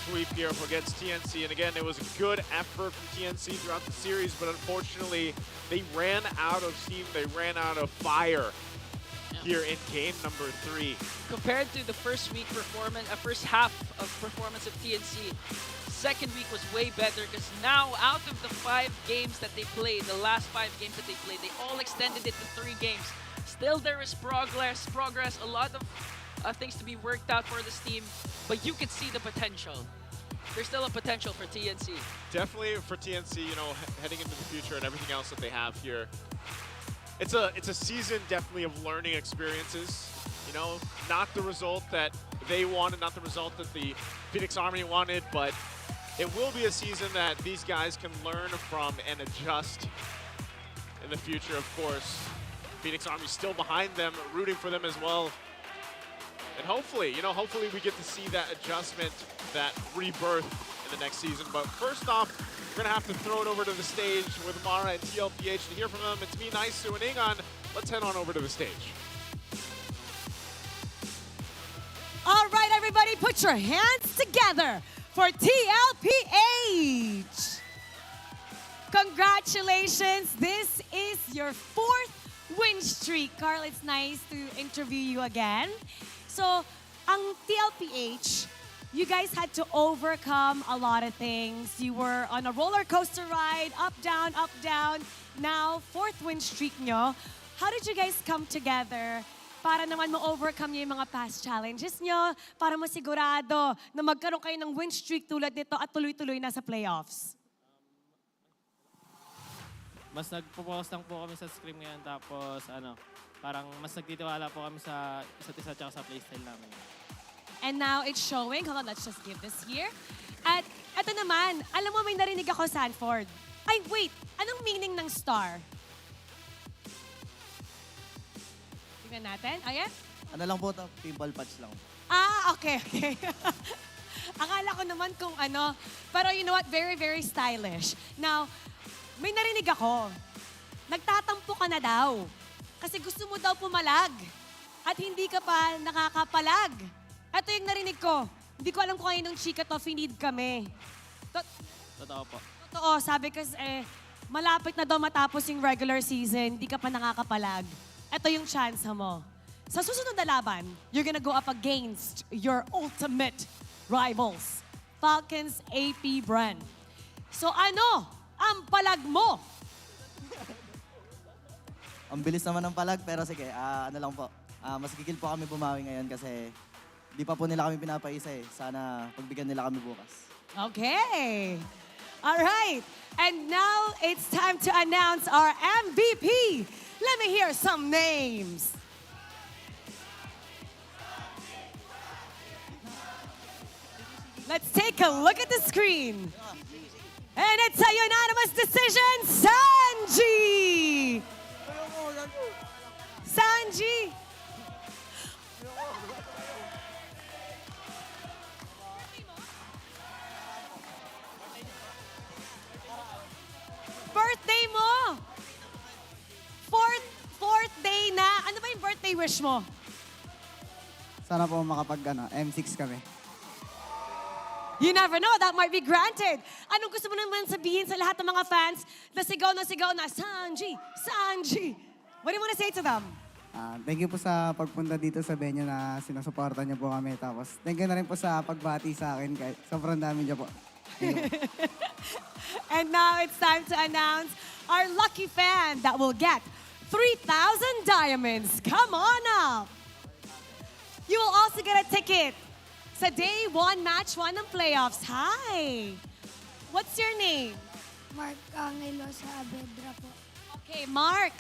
sweep here against TNC. And again, it was a good effort from TNC throughout the series, but unfortunately, they ran out of steam, they ran out of fire here in game number 3. Compared to the first week performance, first half of performance of TNC, second week was way better because now out of the 5 games that they played, the last 5 games that they played, they all extended it to 3 games. Still there is progress, a lot of things to be worked out for this team, but you can see the potential. There's still a potential for TNC. Definitely for TNC, you know, heading into the future and everything else that they have here. It's a season definitely of learning experiences. You know, not the result that they wanted, not the result that the Phoenix Army wanted, but it will be a season that these guys can learn from and adjust in the future, of course. Phoenix Army still behind them, rooting for them as well. And hopefully, you know, hopefully we get to see that adjustment, that rebirth in the next season. But first off, we're going to have to throw it over to the stage with Mara and TLPH to hear from them. It's me, Naisu, and Ingon. Let's head on over to the stage. All right, everybody, put your hands together for TLPH. Congratulations. This is your 4th win streak. Carl, it's nice to interview you again. So, ang TLPH, you guys had to overcome a lot of things. You were on a roller coaster ride, up, down, up, down. Now, 4th win streak nyo. How did you guys come together para naman ma-overcome nyo yung mga past challenges nyo, para masigurado na magkaroon kayo ng win streak tulad nito at tuloy-tuloy na sa playoffs? Mas nagpo-focus lang po kami sa scrim ngayon, tapos parang mas nagtitiwala po kami sa isa't isa at sa playstyle namin. And now it's showing. Hold on, let's just give this here. At ito naman, alam mo may narinig ako, Sanford. Ay, wait, anong meaning ng star? Tingnan natin. Ayan. Ano lang po ito? Pimple patch lang. Ah, okay. Akala ko naman kung ano. Pero you know what? Very stylish. Now, may narinig ako. Nagtatampo ka na daw. Kasi gusto mo daw pumalag. At hindi ka pa nakakapalag. Ito yung narinig ko. Hindi ko alam kung kaninong chika to. Finid kami. Totoo po. Totoo. Sabi kasi malapit na daw matapos yung regular season. Hindi ka pa nakakapalag. Ito yung chance mo. Sa susunod na laban, you're gonna go up against your ultimate rivals, Falcons AP brand. So ano ang palag mo? Ang bilis naman ng palag, pero sige, ano lang po. Mas gigil po kami bumawi ngayon kasi di pa po nila kami pinapaisa eh. Sana pagbigyan nila kami bukas. Okay. All right. And now it's time to announce our MVP. Let me hear some names. Let's take a look at the screen. And it's a unanimous decision, Sanji! Sanji! Birthday mo! Fourth day na. Ano ba yung birthday wish mo? Sana po M6 kami. You never know, that might be granted. Anong gusto mo naman sabihin sa lahat ng mga fans na sigaw na, Sanji, Sanji? What do you want to say to them? Thank you po sa pagpunta dito sa venue na sinusuporta niyo po kami. Tapos thank you na rin po sa pagbati sa akin. Kahit sobrang dami niyo po. And now it's time to announce our lucky fan that will get 3,000 diamonds. Come on up. You will also get a ticket sa day 1, match 1 ng playoffs. Hi. What's your name? Mark Angelo Saavedra po. Okay, Mark.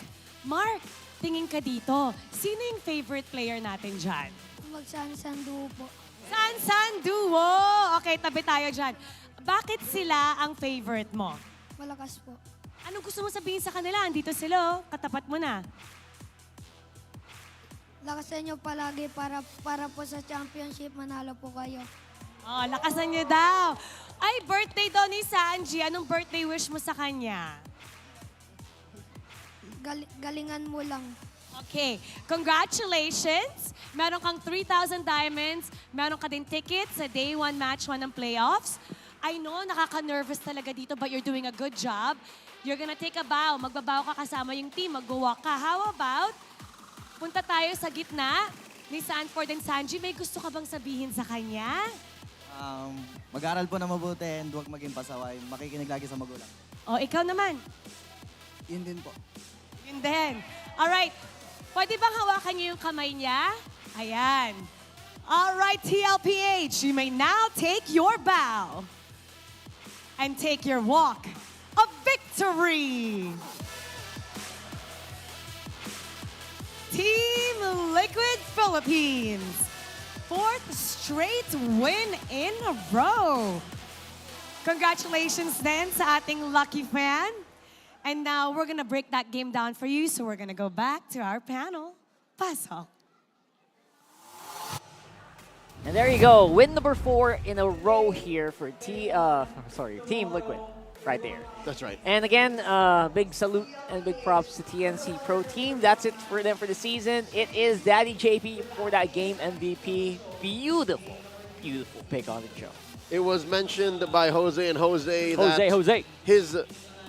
Mark, tingin ka dito. Sino yung favorite player natin dyan? Magsansanduo po. San Duo. Okay, tabi tayo dyan. Bakit sila ang favorite mo? Malakas po. Anong gusto mo sabihin sa kanila? Andito sila, oh. Katapat mo na. Lakasan nyo palagi para po sa championship manalo po kayo. Oh, lakasan niyo daw. Ay, birthday daw ni Sanji. Anong birthday wish mo sa kanya? Galingan mo lang. Okay, congratulations! Meron kang 3,000 diamonds. Meron ka din tickets sa day 1, match 1 ng playoffs. I know, nakaka-nervous talaga dito, but you're doing a good job. You're gonna take a bow. Magbabow ka kasama yung team. Mag-walk ka. How about, punta tayo sa gitna ni Sanford and Sanji. May gusto ka bang sabihin sa kanya? Mag-aral po na mabuti and huwag maging pasaway. Makikinig lagi sa magulang. O, ikaw naman. Yun din po. Yun din. Alright. Pwede bang hawakan niyo yung kamay niya? Ayan. Alright, TLPH, you may now take your bow and take your walk of victory. Team Liquid Philippines, 4th straight win in a row. Congratulations then sa ating lucky fan. And now we're gonna break that game down for you, so we're gonna go back to our panel. Pasok. And there you go, win number 4 in a row here for Team Liquid, right there. That's right. And again, big salute and big props to TNC Pro Team. That's it for them for the season. It is Daddy JP for that game MVP. Beautiful, beautiful pick on the show. It was mentioned by Jose and Jose that his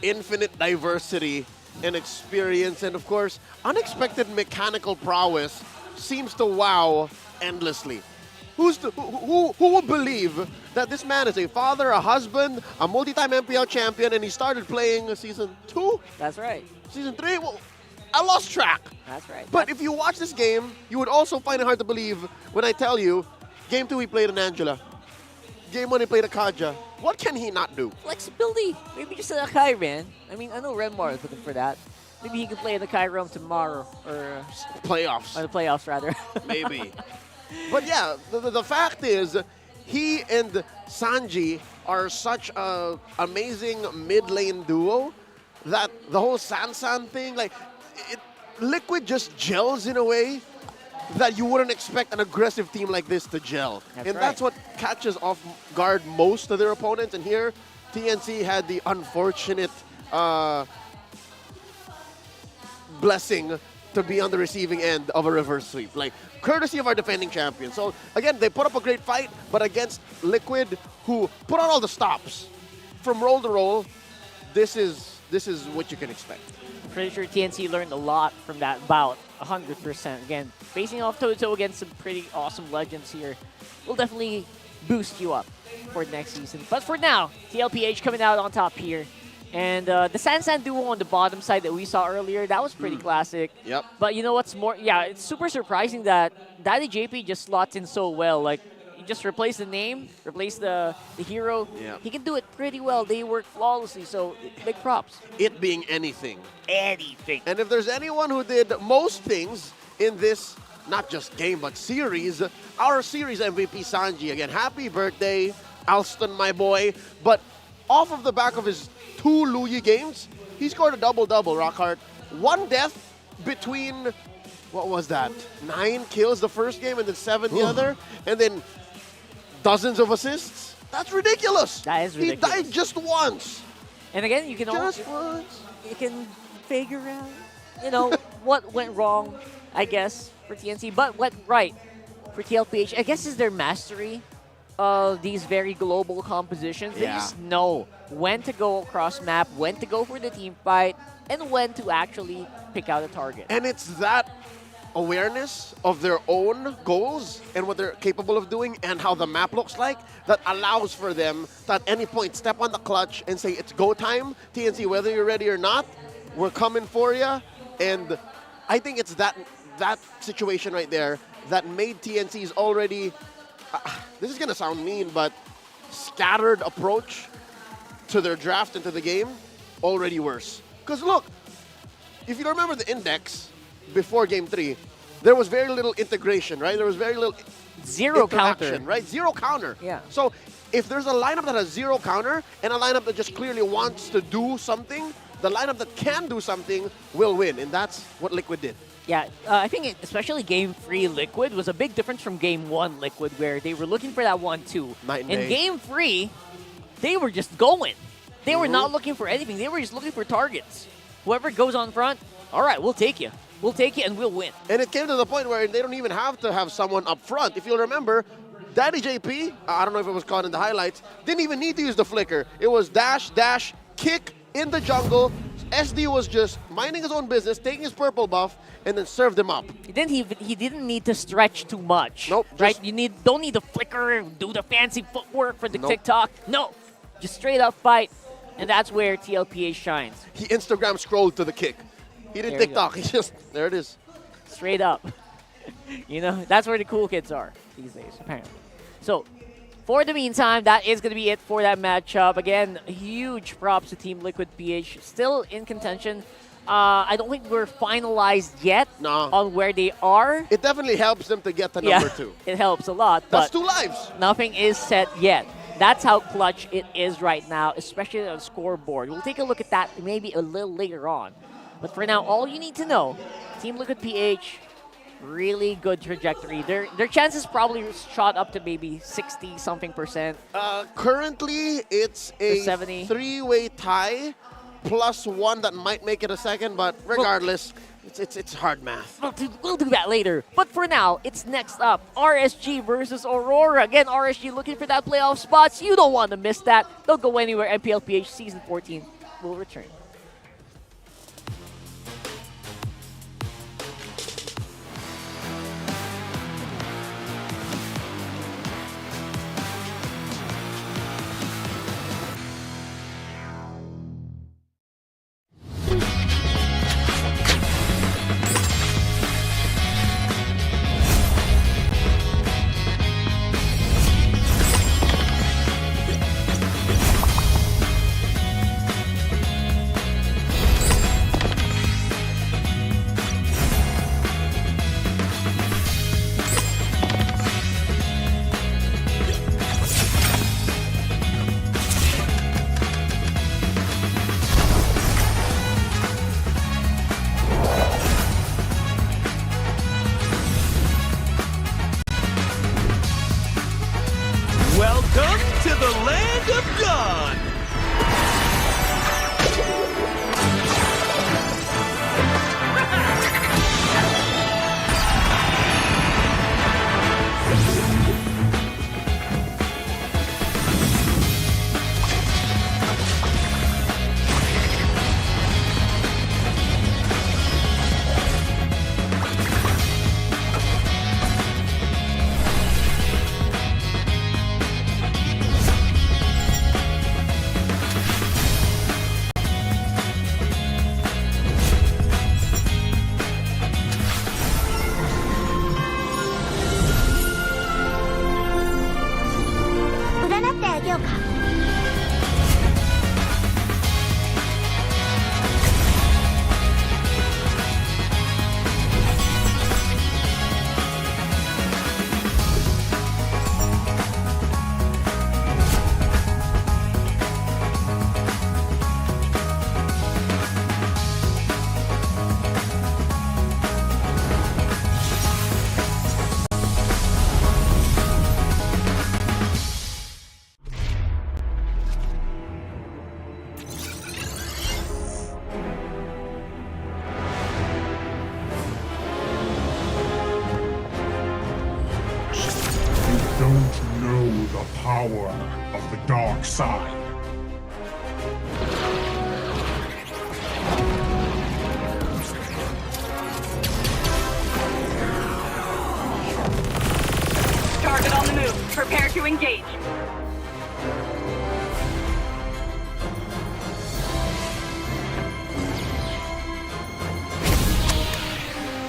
infinite diversity and experience and, of course, unexpected mechanical prowess seems to wow endlessly. Who would believe that this man is a father, a husband, a multi-time MPL champion, and he started playing Season 2? That's right. Season 3? Well, I lost track. That's right. But if you watch this game, you would also find it hard to believe when I tell you, Game 2 he played an Angela. Game 1 he played a Kaja. What can he not do? Flexibility. Maybe just a Akai, man. I mean, I know Renmar is looking for that. Maybe he can play in the Kai Realm tomorrow. Or playoffs. Or the playoffs, rather. Maybe. But yeah, the fact is, he and Sanji are such an amazing mid-lane duo that the whole Sansan thing, like, Liquid just gels in a way that you wouldn't expect an aggressive team like this to gel. That's what catches off guard most of their opponents. And here, TNC had the unfortunate blessing to be on the receiving end of a reverse sweep. Like, courtesy of our defending champion. So, again, they put up a great fight, but against Liquid, who put on all the stops. From roll to roll, this is what you can expect. Pretty sure TNC learned a lot from that bout, 100%. Again, facing off toe-to-toe against some pretty awesome legends here will definitely boost you up for next season. But for now, TLPH coming out on top here. And the Sansan duo on the bottom side that we saw earlier, that was pretty classic. Yep. But you know what's more? Yeah, it's super surprising that Daddy JP just slots in so well. Like, you just replace the name, replace the hero. Yeah. He can do it pretty well. They work flawlessly, so big props. It being anything. Anything. And if there's anyone who did most things in this, not just game, but series, our series MVP, Sanji. Again, happy birthday, Alston, my boy. But off of the back of his 2 Luyi games, he scored a double-double, Rockhart. 1 death between, what was that, 9 kills the first game and then 7 the other, and then dozens of assists. That's ridiculous. That is ridiculous. He died just once. And again, you can Just once. You can figure out, you know, what went wrong, I guess, for TNC, but went right for TLPH. I guess is their mastery of these very global compositions. They just know when to go across map, when to go for the team fight, and when to actually pick out a target. And it's that awareness of their own goals and what they're capable of doing and how the map looks like that allows for them to at any point step on the clutch and say, it's go time, TNC, whether you're ready or not, we're coming for you. And I think it's that situation right there that made TNC's already, this is going to sound mean, but scattered approach to their draft into the game already worse. Because look, if you remember the index before Game 3, there was very little integration, right? There was very little zero counter, right? Zero counter. Yeah. So if there's a lineup that has zero counter and a lineup that just clearly wants to do something, the lineup that can do something will win, and that's what Liquid did. Yeah, I think especially Game 3 Liquid was a big difference from Game 1 Liquid, where they were looking for that 1-2. In Game 3, they were just going. They were not looking for anything. They were just looking for targets. Whoever goes on front, all right, we'll take you. We'll take you and we'll win. And it came to the point where they don't even have to have someone up front. If you'll remember, Daddy JP, I don't know if it was caught in the highlights, didn't even need to use the flicker. It was dash, dash, kick in the jungle. SD was just minding his own business, taking his purple buff, and then served him up. He didn't need to stretch too much. Nope. Right? You don't need the flicker, do the fancy footwork for the TikTok. No. Just straight up fight. And that's where TLPH shines. He Instagram scrolled to the kick. He didn't TikTok. He just, there it is. Straight up. You know, that's where the cool kids are these days, apparently. So, for the meantime, that is going to be it for that matchup. Again, huge props to Team Liquid PH. Still in contention. I don't think we're finalized yet on where they are. It definitely helps them to get to number 2. It helps a lot. That's but 2 lives. Nothing is set yet. That's how clutch it is right now, especially on the scoreboard. We'll take a look at that maybe a little later on. But for now, all you need to know, Team Liquid PH, really good trajectory. Their chances probably shot up to maybe 60-something%. Currently, it's a 3-way tie, plus 1 that might make it a second, but regardless, it's hard math. We'll do that later. But for now, it's next up. RSG versus Aurora. Again, RSG looking for that playoff spots. You don't want to miss that. Don't go anywhere. MPL PH Season 14 will return. Welcome to the land of God! Don't know the power of the dark side. to engage.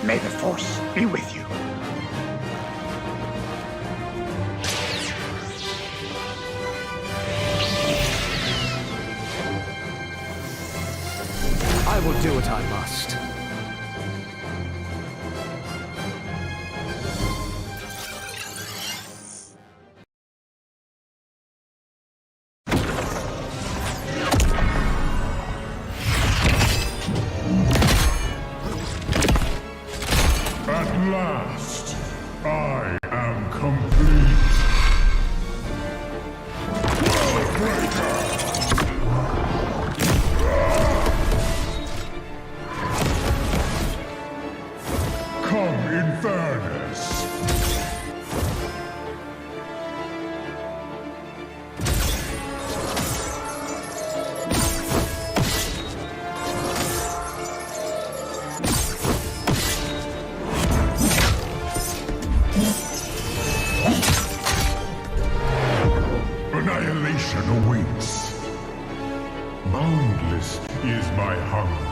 May the Force be with you. I will do what I must. At last, I am complete. Come in fairness. Annihilation awaits. Boundless is my hunger.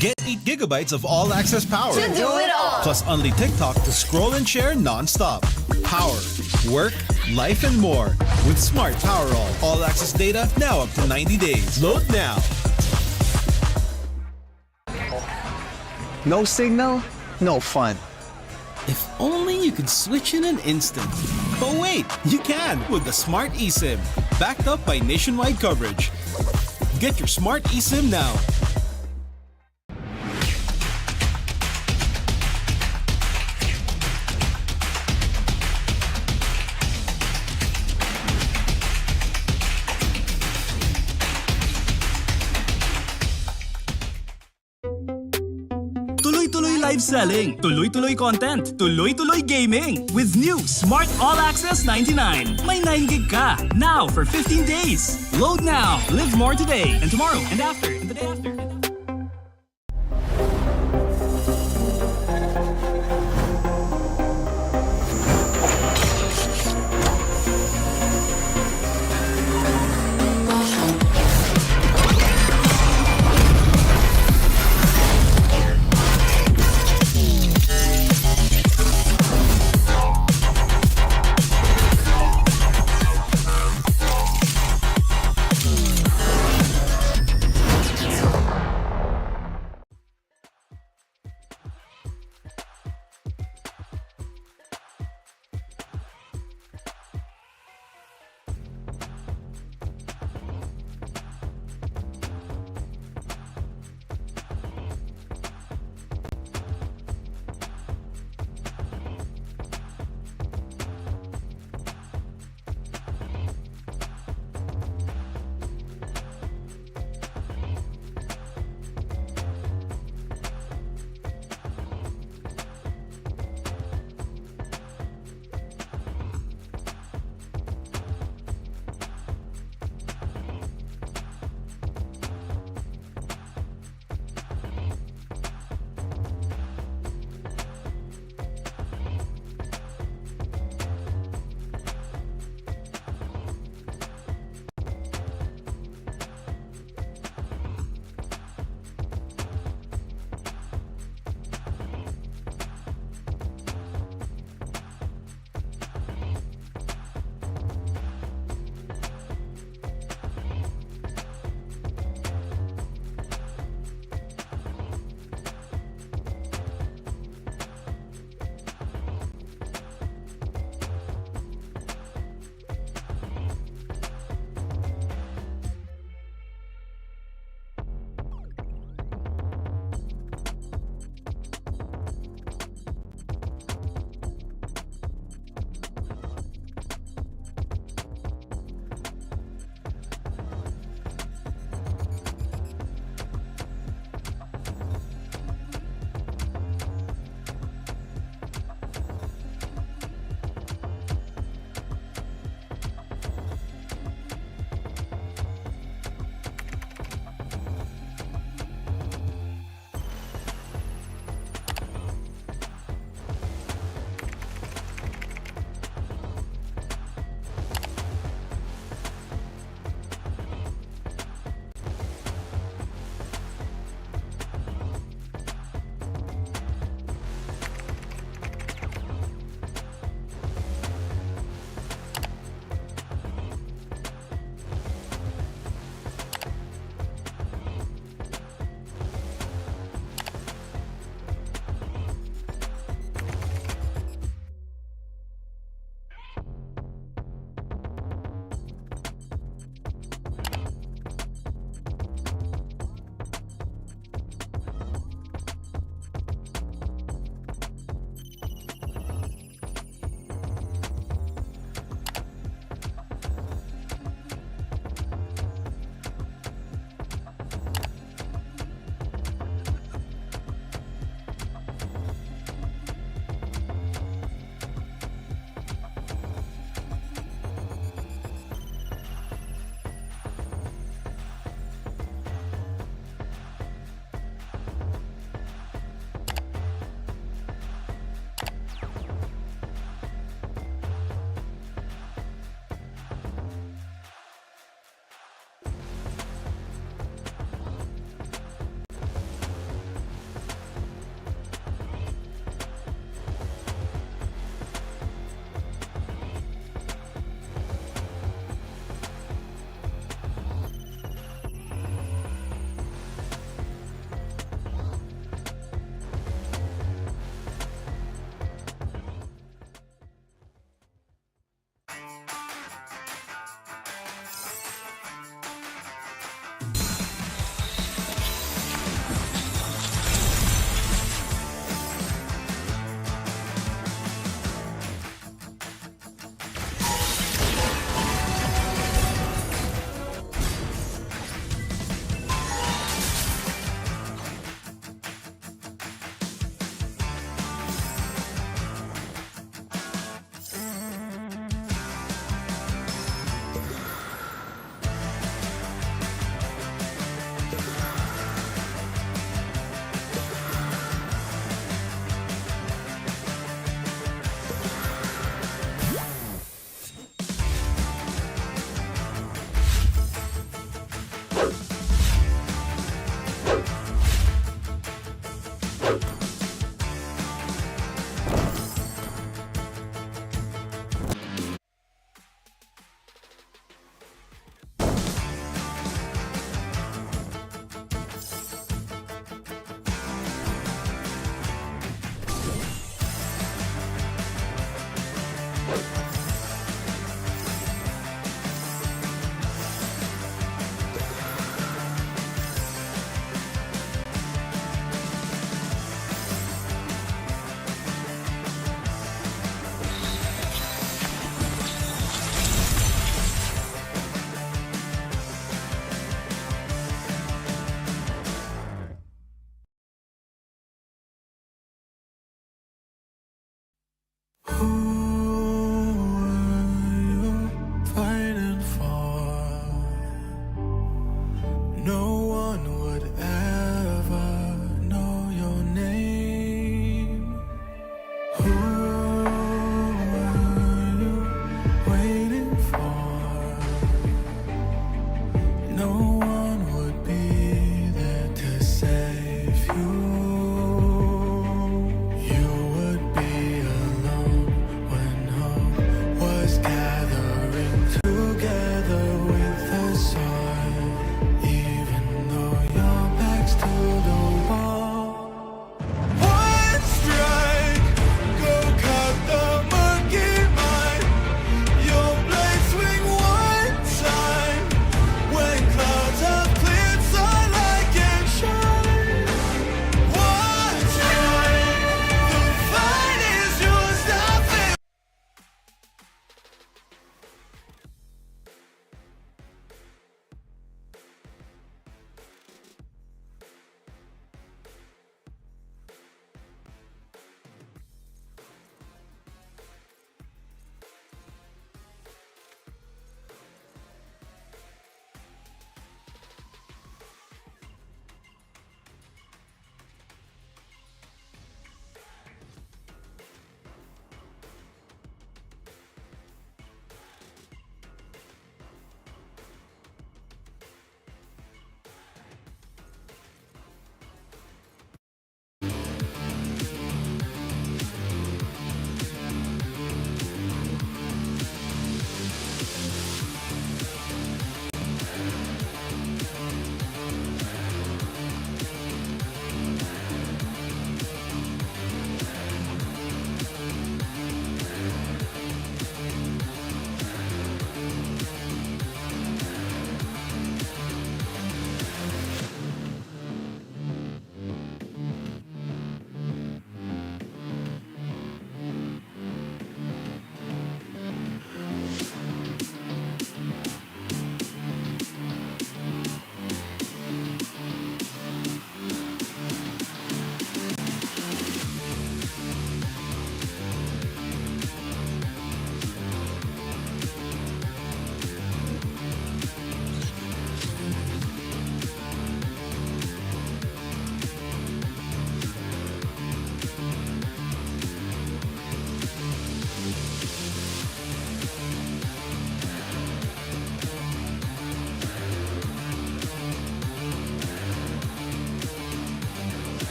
Get 8 gigabytes of all-access power. To do it all. Plus only TikTok to scroll and share non-stop. Power, work, life, and more. With Smart Power all-access data now up to 90 days. Load now. No signal, no fun. If only you could switch in an instant. But wait, you can with the Smart eSIM. Backed up by nationwide coverage. Get your Smart eSIM now. Tuloy-tuloy live selling, tuloy-tuloy content, tuloy-tuloy gaming. With new Smart All Access 99. May 9 gig ka, now for 15 days. Load now, live more today, and tomorrow, and after, and the day after.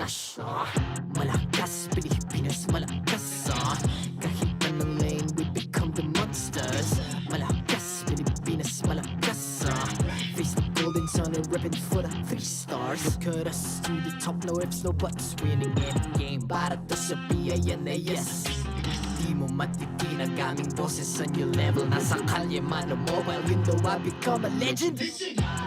Pinas Malakas, Pilipinas malakas Kahit anong lane, we become the monsters Malakas, Pilipinas malakas Face the golden sun and ribbon for the 3 stars Look at us to the top, no ifs, no buts Winning any game, para to sa PINAS Di mo matitin ang aming boses sa new level Nasa kalye man o mobile window, I become a legend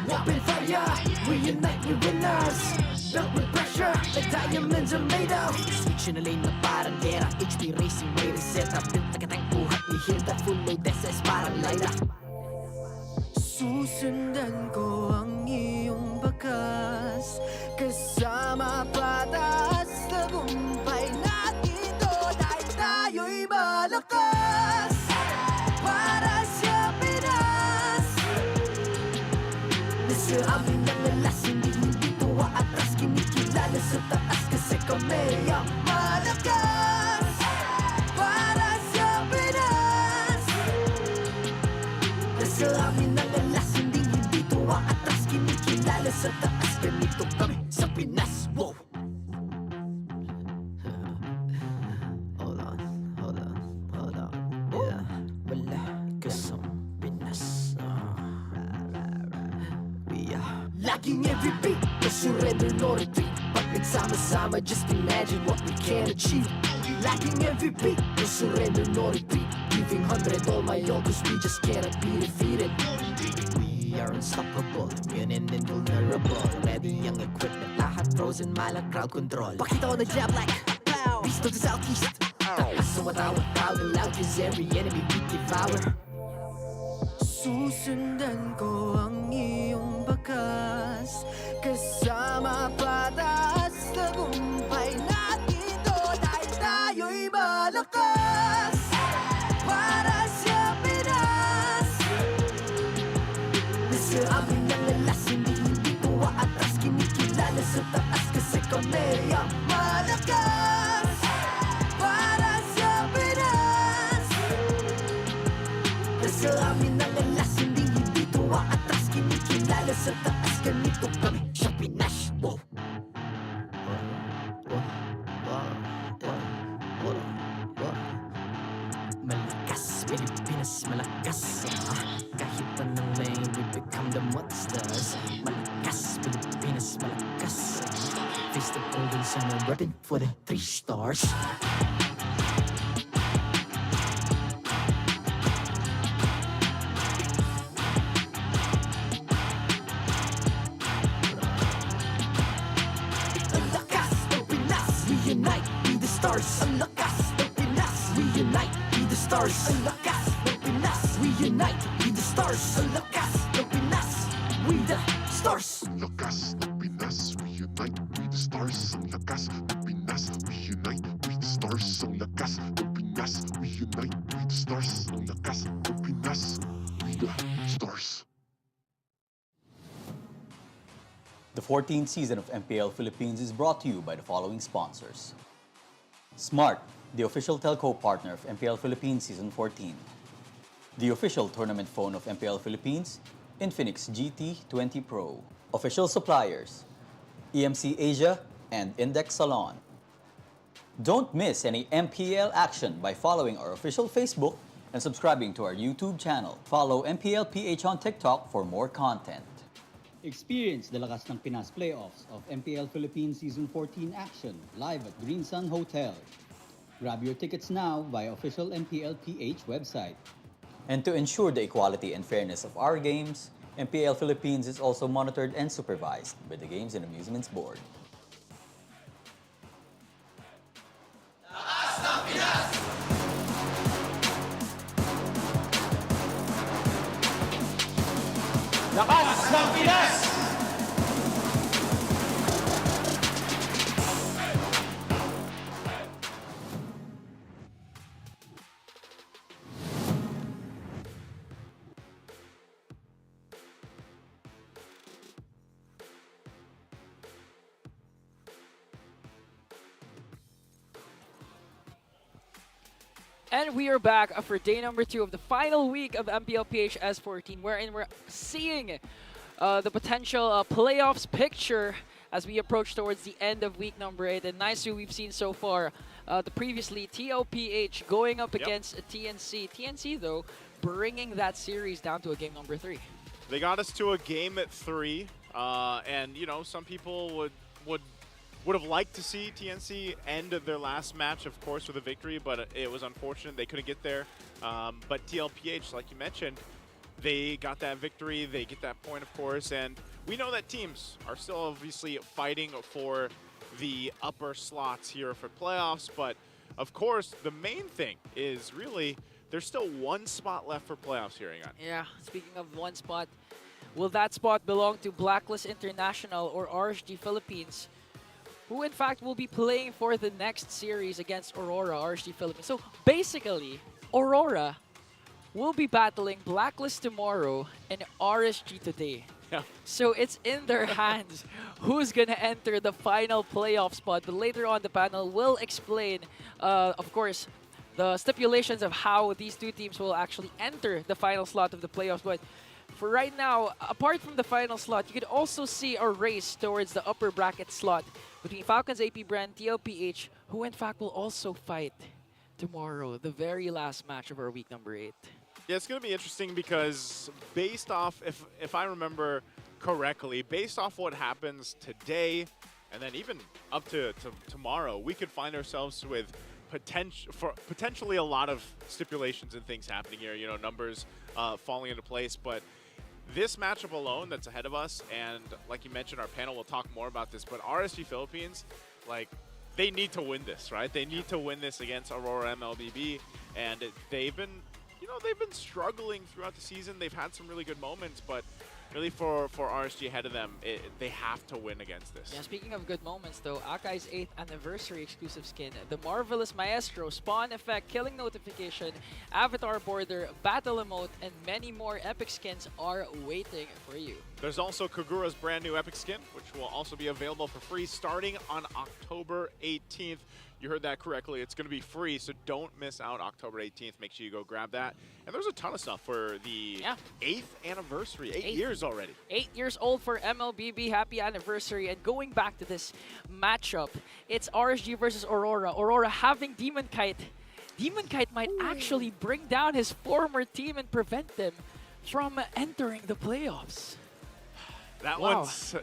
Open fire, we unite, we winners Built with pressure, like diamonds are made of Switch in a lane na parang gera HP racing, may reseta Built like a tank, buhat ni Hilda Full load SS, parang Lyra Susundan ko ang iyong bakas Kasama patas Tagumpay natin doon ay tayo'y malakas Para sa Pinas Nasa amin ang alas Hindi tuwa atras Kinikilala sa taas Kasi kami ang malakas Para sa Pinas Nasa amin ang alas Hindi tuwa atras Kinikilala sa taas Ganito kami sa Pinas Wow! Hold on Yeah, malakas ang Pinas We are laging MVP No surrender, no retreat Pag nagsama-sama Just imagine what we can achieve Laging MVP No surrender, no retreat Giving 100 all my all Cause we just cannot be defeated We are unstoppable Immune and invulnerable Ready ang equipment Lahat frozen, malang crowd control Pakita ko na jab like Beast of the southeast Taas sa watawat proud and loud Cause every enemy we devour Susundan ko ang iyong bakas Kasama patas Tagumpay natin doon ay tayo'y malakas Para sa Pinas Nasa amin ang alas Hindi tuwa atras Kinikilala sa taas Kasi kami ang malakas Para sa Pinas Nasa amin ang alas Hindi tuwa atras Kinikilala sa taas Ganito kami sa Pinas Wow! Malakas, Pilipinas malakas Kahit anong lane, we become the monsters Malakas, Pilipinas malakas Face the golden sun and weapon for the 3 stars Ang lakas ng Pinas, we unite, be the stars Ang lakas ng Pinas, we unite, be the stars Ang lakas ng Pinas, we unite, be the stars Ang lakas ng Pinas, we the stars Ang lakas ng Pinas, we unite, we the stars Ang lakas ng Pinas, we unite, we the stars Ang lakas ng Pinas, we unite, we the stars Ang lakas ng Pinas, we the stars The 14th season of MPL Philippines is brought to you by the following sponsors. Smart, the official telco partner of MPL Philippines Season 14. The official tournament phone of MPL Philippines, Infinix GT20 Pro. Official suppliers, EMC Asia and Index Salon. Don't miss any MPL action by following our official Facebook and subscribing to our YouTube channel. Follow MPL PH on TikTok for more content. Experience the lakas ng Pinas playoffs of MPL Philippines Season 14 action live at Green Sun Hotel. Grab your tickets now via official MPL PH website. And to ensure the equality and fairness of our games, MPL Philippines is also monitored and supervised by the Games and Amusements Board. Lakas ng Pinas! And we are back for day number 2 of the final week of MPLPH S14, wherein we're seeing the potential playoffs picture as we approach towards the end of week number 8. And nice we've seen so far the previously TLPH going up against TNC. TNC, though, bringing that series down to a game number 3. They got us to a game at 3, and you know, some people would have liked to see TNC end their last match, of course, with a victory, but it was unfortunate they couldn't get there. But TLPH, like you mentioned, they got that victory, they get that point, of course, and we know that teams are still obviously fighting for the upper slots here for playoffs, but of course, the main thing is really there's still one spot left for playoffs here, Ingan. Yeah, speaking of one spot, will that spot belong to Blacklist International or RSG Philippines, who in fact will be playing for the next series against Aurora, RSG Philippines. So basically, Aurora will be battling Blacklist tomorrow and RSG today. Yeah. So it's in their hands who's going to enter the final playoff spot. But later on, the panel will explain, of course, the stipulations of how these two teams will actually enter the final slot of the playoffs. But for right now, apart from the final slot, you could also see a race towards the upper bracket slot between Falcons AP Brand, TLPH, who in fact will also fight tomorrow, the very last match of our week number 8. Yeah, it's going to be interesting because based off, if I remember correctly, based off what happens today and then even up to tomorrow, we could find ourselves with potentially a lot of stipulations and things happening here, you know, numbers falling into place. But this matchup alone that's ahead of us, and like you mentioned, our panel will talk more about this, but RSG Philippines, like, they need to win this, right? They need to win this against Aurora MLBB, and they've been struggling throughout the season. They've had some really good moments, but really for RSG ahead of them, they have to win against this. Yeah, speaking of good moments though, Akai's 8th anniversary exclusive skin, the Marvelous Maestro, Spawn Effect, Killing Notification, Avatar Border, Battle Emote, and many more epic skins are waiting for you. There's also Kagura's brand new epic skin, which will also be available for free starting on October 18th. You heard that correctly. It's going to be free, so don't miss out October 18th. Make sure you go grab that. And there's a ton of stuff for the 8th anniversary. 8 years already. 8 years old for MLBB. Happy anniversary. And going back to this matchup, it's RSG versus Aurora. Aurora having Demon Kite. Demon Kite might actually bring down his former team and prevent them from entering the playoffs. That one's,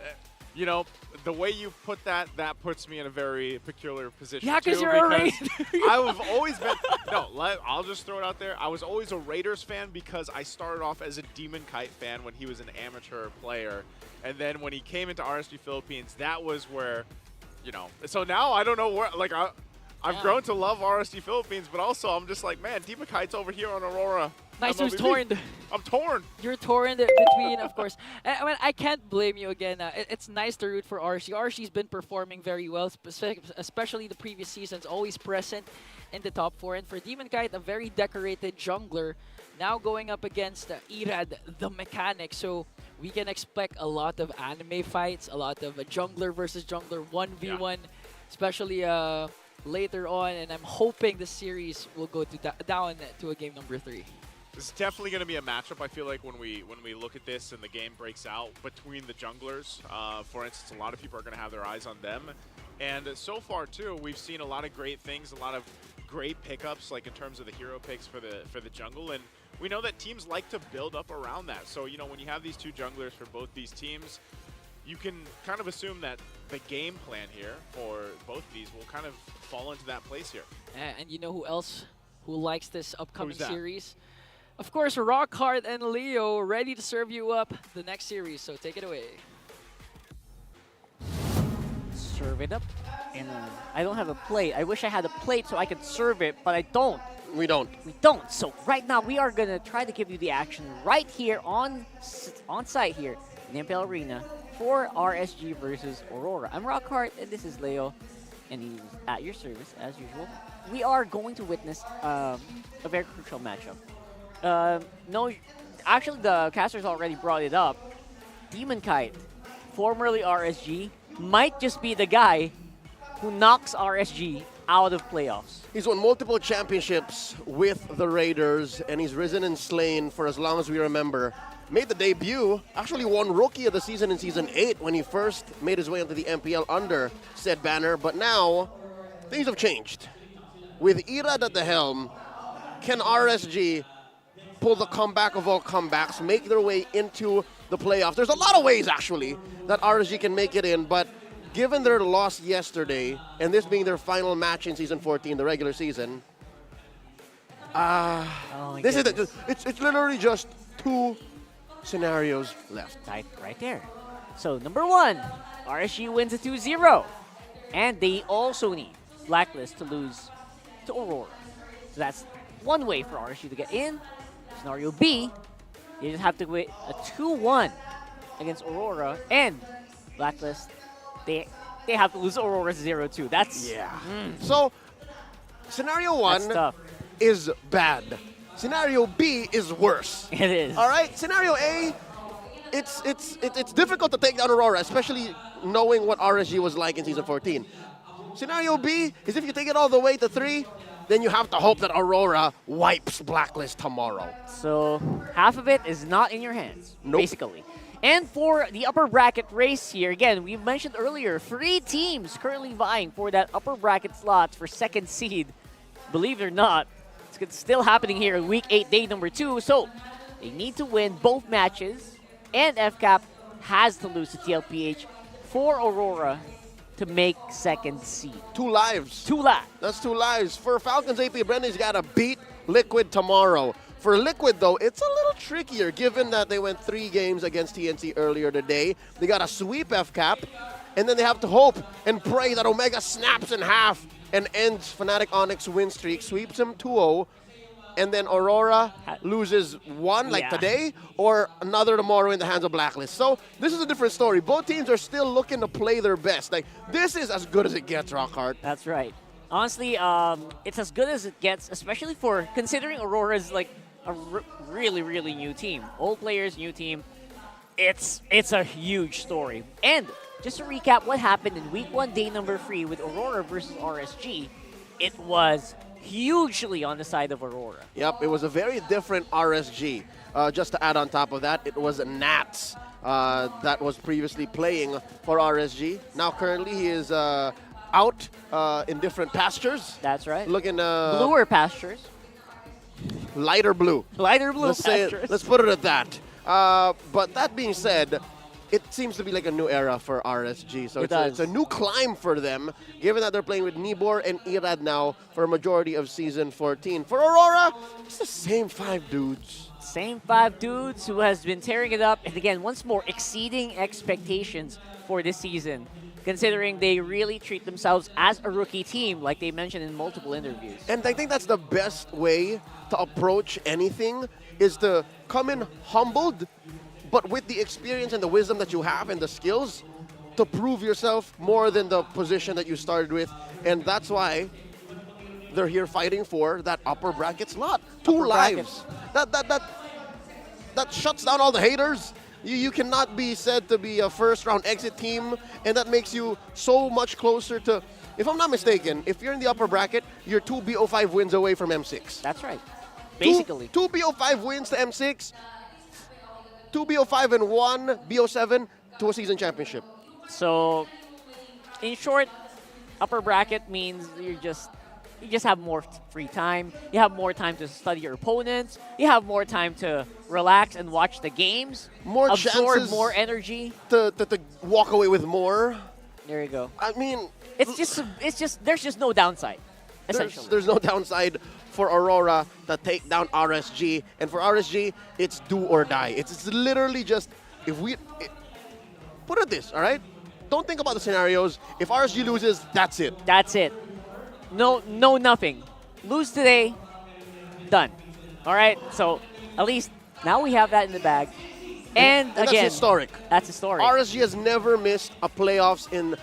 you know, the way you put that puts me in a very peculiar position. Yeah, too, because you're a Raider. I've always been, I'll just throw it out there. I was always a Raiders fan because I started off as a Demon Kite fan when he was an amateur player. And then when he came into RSG Philippines, that was where, you know, so now I don't know where, like, I've grown to love RSG Philippines, but also I'm just like, man, Demon Kite's over here on Aurora. Nice, who's torn. I'm torn. You're torn between, of course. I mean, I can't blame you again. It's nice to root for RSG. RSG's been performing very well, especially the previous seasons, always present in the top 4. And for Demon Kite, a very decorated jungler, now going up against Irad, the mechanic. So we can expect a lot of anime fights, a lot of jungler versus jungler 1v1, especially later on. And I'm hoping the series will go down to a game number 3. This is definitely going to be a matchup. I feel like when we look at this and the game breaks out between the junglers, for instance, a lot of people are going to have their eyes on them. And so far, too, we've seen a lot of great things, a lot of great pickups, like in terms of the hero picks for the jungle. And we know that teams like to build up around that. So, you know, when you have these two junglers for both these teams, you can kind of assume that the game plan here for both of these will kind of fall into that place here. And you know who else who likes this upcoming series? Of course, Rockhard and Leo ready to serve you up the next series, so take it away. Serve it up. And I don't have a plate. I wish I had a plate so I could serve it, but I don't. We don't. We don't. So right now, we are going to try to give you the action right here on site here in the MPL Arena for RSG versus Aurora. I'm Rockhard, and this is Leo, and he's at your service, as usual. We are going to witness a very crucial matchup. No, actually the casters already brought it up. Demon Kite, formerly RSG, might just be the guy who knocks RSG out of playoffs. He's won multiple championships with the Raiders, and he's risen and slain for as long as we remember. made the debut, actually won Rookie of the Season in Season 8 when he first made his way into the MPL under said banner. But now, things have changed. With Irad at the helm, can RSG pull the comeback of all comebacks, make their way into the playoffs? There's a lot of ways, actually, that RSG can make it in, but given their loss yesterday, and this being their final match in Season 14, the regular season, this is it's literally just 2 scenarios left. Right there. So number 1, RSG wins a 2-0. And they also need Blacklist to lose to Aurora. So that's one way for RSG to get in. Scenario B, you just have to win a 2-1 against Aurora. And Blacklist, they have to lose Aurora 0-2. That's... Yeah. So, scenario 1 is bad. Scenario B is worse. It is. All right. Scenario A, it's difficult to take down Aurora, especially knowing what RSG was like in Season 14. Scenario B is if you take it all the way to 3, then you have to hope that Aurora wipes Blacklist tomorrow. So half of it is not in your hands, basically. And for the upper bracket race here, again, we mentioned earlier, 3 teams currently vying for that upper bracket slots for 2nd seed. Believe it or not, it's still happening here in Week 8, day number 2. So they need to win both matches, and FCAP has to lose to TLPH for Aurora to make 2nd seed. 2 lives. 2 lives. That's 2 lives. For Falcons, AP Brendan's got to beat Liquid tomorrow. For Liquid, though, it's a little trickier given that they went 3 games against TNC earlier today. They got to sweep FCAP, and then they have to hope and pray that Omega snaps in half and ends Fnatic Onic win streak, sweeps him 2-0, and then Aurora loses 1 like today, or another tomorrow in the hands of Blacklist. So this is a different story. Both teams are still looking to play their best. Like, this is as good as it gets, Rockhart. That's right. Honestly, it's as good as it gets, especially for considering Aurora is like a really, really new team. Old players, new team. It's a huge story. And just to recap what happened in Week 1, day number 3 with Aurora versus RSG, it was hugely on the side of Aurora. Yep, it was a very different RSG. Just to add on top of that, it was Nats that was previously playing for RSG. Now currently he is out in different pastures. That's right. Looking bluer pastures. Lighter blue. Lighter blue pastures. Let's put it at that. But that being said, it seems to be like a new era for RSG. So it's a new climb for them, given that they're playing with Nibor and Irad now for a majority of Season 14. For Aurora, it's the same 5 dudes. Same 5 dudes who has been tearing it up. And again, once more, exceeding expectations for this season, considering they really treat themselves as a rookie team, like they mentioned in multiple interviews. And I think that's the best way to approach anything, is to come in humbled, but with the experience and the wisdom that you have and the skills to prove yourself more than the position that you started with. And that's why they're here fighting for that upper bracket slot. 2 lives. That shuts down all the haters. You cannot be said to be a first-round exit team, and that makes you so much closer to, if I'm not mistaken, if you're in the upper bracket, you're 2 BO5 wins away from M6. That's right. Basically. 2 BO5 wins to M6, 2 BO5 and 1 BO7 to a season championship. So, in short, upper bracket means you just have more free time. You have more time to study your opponents. You have more time to relax and watch the games. More absorb chances more energy. To walk away with more. There you go. I mean, it's just there's just no downside. Essentially, there's no downside for Aurora to take down RSG, and for RSG, it's do or die. It's literally just put it this, all right? Don't think about the scenarios. If RSG loses, that's it. That's it. No, nothing. Lose today, done. All right. So at least now we have that in the bag. And again, that's historic. That's historic. RSG has never missed a playoffs in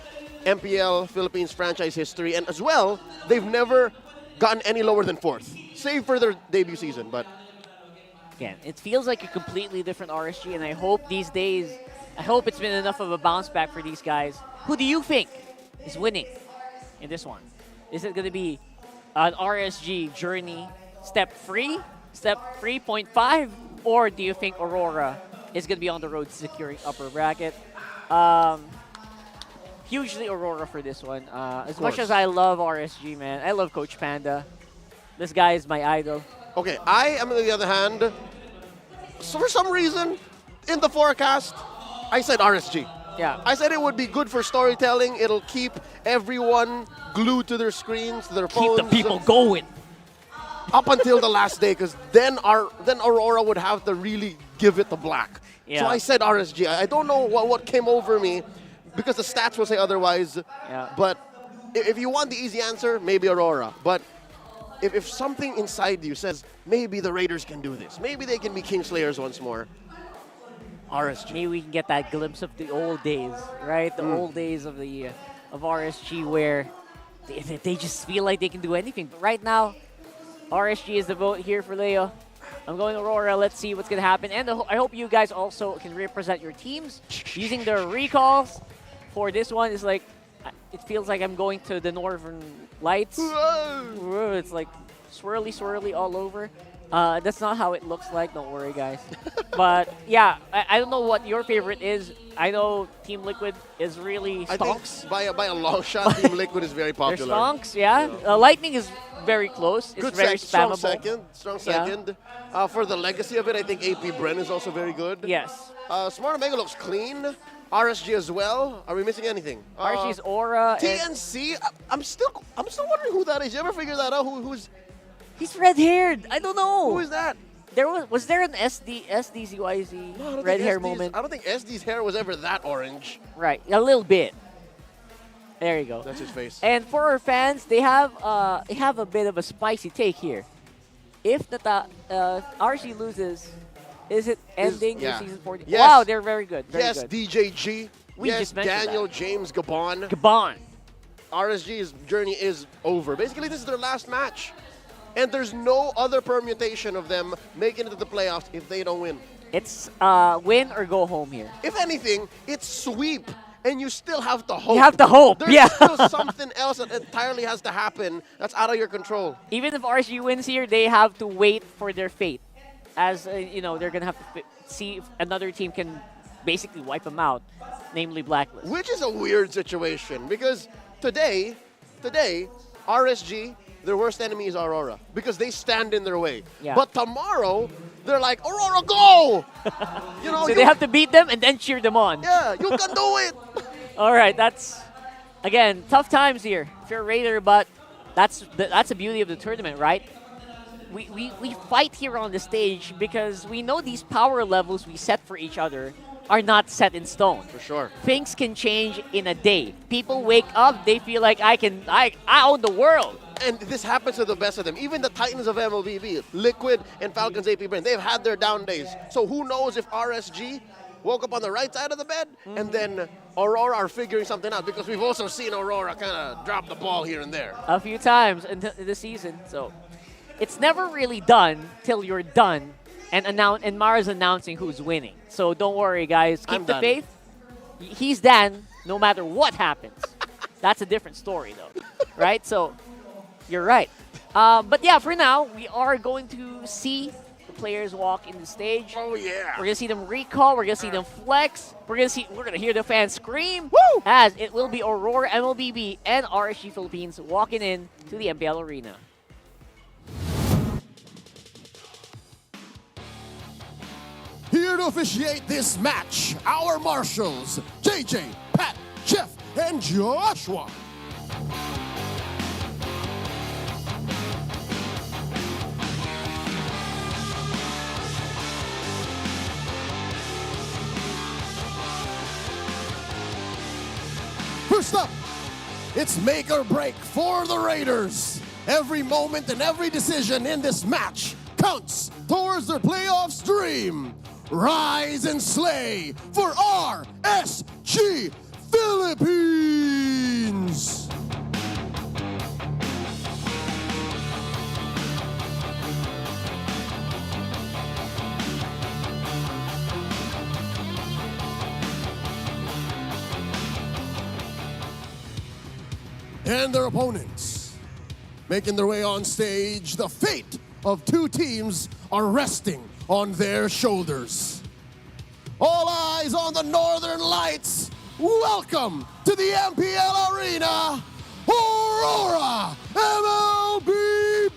MPL Philippines franchise history, and as well, they've never gotten any lower than 4th, save for their debut season. But again, it feels like a completely different RSG, and I hope these days, it's been enough of a bounce back for these guys. Who do you think is winning in this one? Is it going to be an RSG journey step 3.5, or do you think Aurora is going to be on the road to securing upper bracket. Hugely Aurora for this one. As much as I love RSG, man, I love Coach Panda. This guy is my idol. Okay, I am on the other hand. So for some reason, in the forecast, I said RSG. Yeah. I said it would be good for storytelling. It'll keep everyone glued to their screens, to their phones. Keep the people going. Up until the last day, because then Aurora would have to really give it the black. Yeah. So I said RSG. I don't know what came over me, because the stats will say otherwise. Yeah. But if you want the easy answer, maybe Aurora. But if something inside you says, maybe the Raiders can do this, maybe they can be Kingslayers once more, RSG. Maybe we can get that glimpse of the old days, right? The old days of the of RSG where they just feel like they can do anything. But right now, RSG is the vote here for Leo. I'm going Aurora. Let's see what's going to happen. And I hope you guys also can represent your teams using the recalls. For this one, is like, it feels like I'm going to the Northern Lights. It's like swirly all over. That's not how it looks like. Don't worry, guys. But yeah, I don't know what your favorite is. I know Team Liquid is really stonks. I think by a long shot, Team Liquid is very popular. They're stonks, yeah. Lightning is very close. It's Good very spammable. Strong second. For the legacy of it, I think AP Bren is also very good. Yes. Smart Omega looks clean. RSG as well. Are we missing anything? RSG's Aura. TNC. I'm still wondering who that is. You ever figure that out? Who's? He's red-haired. I don't know. Who is that? Was there an SDZYZ red hair moment? I don't think SD's hair was ever that orange. Right, a little bit. There you go. That's his face. And for our fans, they have a bit of a spicy take here. If the RSG loses, is it ending the season 14? Yes. Wow, they're very good. Very good. DJG. We yes, just mentioned Daniel that. James Gabon. Gabon. RSG's journey is over. Basically, this is their last match. And there's no other permutation of them making it to the playoffs if they don't win. It's win or go home here. If anything, it's sweep. And you still have to hope. You have to hope, There's still something else that entirely has to happen that's out of your control. Even if RSG wins here, they have to wait for their fate. As, they're going to have to see if another team can basically wipe them out, namely Blacklist. Which is a weird situation because today, RSG, their worst enemy is Aurora because they stand in their way. Yeah. But tomorrow, they're like, Aurora, go! So they have to beat them and then cheer them on. Yeah, you can do it! All right, that's, again, tough times here if you're a Raider, but that's the beauty of the tournament, right? We fight here on the stage because we know these power levels we set for each other are not set in stone. For sure. Things can change in a day. People wake up, they feel like I own the world. And this happens to the best of them. Even the Titans of MLBB, Liquid and Falcons AP Brain, they've had their down days. So who knows if RSG woke up on the right side of the bed and then Aurora are figuring something out because we've also seen Aurora kind of drop the ball here and there. A few times in the season. So it's never really done till you're done and Mara's announcing who's winning. So don't worry, guys. Keep the faith. He's Dan no matter what happens. That's a different story, though. Right? So you're right. But yeah, for now, we are going to see the players walk in the stage. Oh, yeah. We're going to see them recall. We're going to see them flex. We're going to hear the fans scream. Woo! As it will be Aurora MLBB and RSG Philippines walking in to the MPL arena. Here to officiate this match, our marshals, JJ, Pat, Jeff, and Joshua. First up, it's make or break for the Raiders. Every moment and every decision in this match counts towards their playoffs dream. Rise and slay for RSG Philippines! And their opponents, making their way on stage, the fate of two teams are resting on their shoulders. All eyes on the Northern Lights. Welcome to the MPL Arena, Aurora MLBB.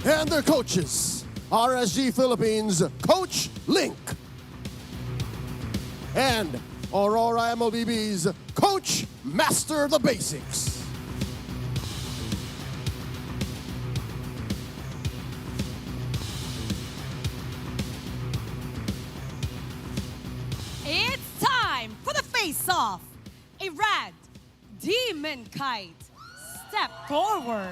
And their coaches, RSG Philippines Coach Link and Aurora MLBB's Coach Master the Basics. It's time for the face-off. A rad demon kite. Step forward.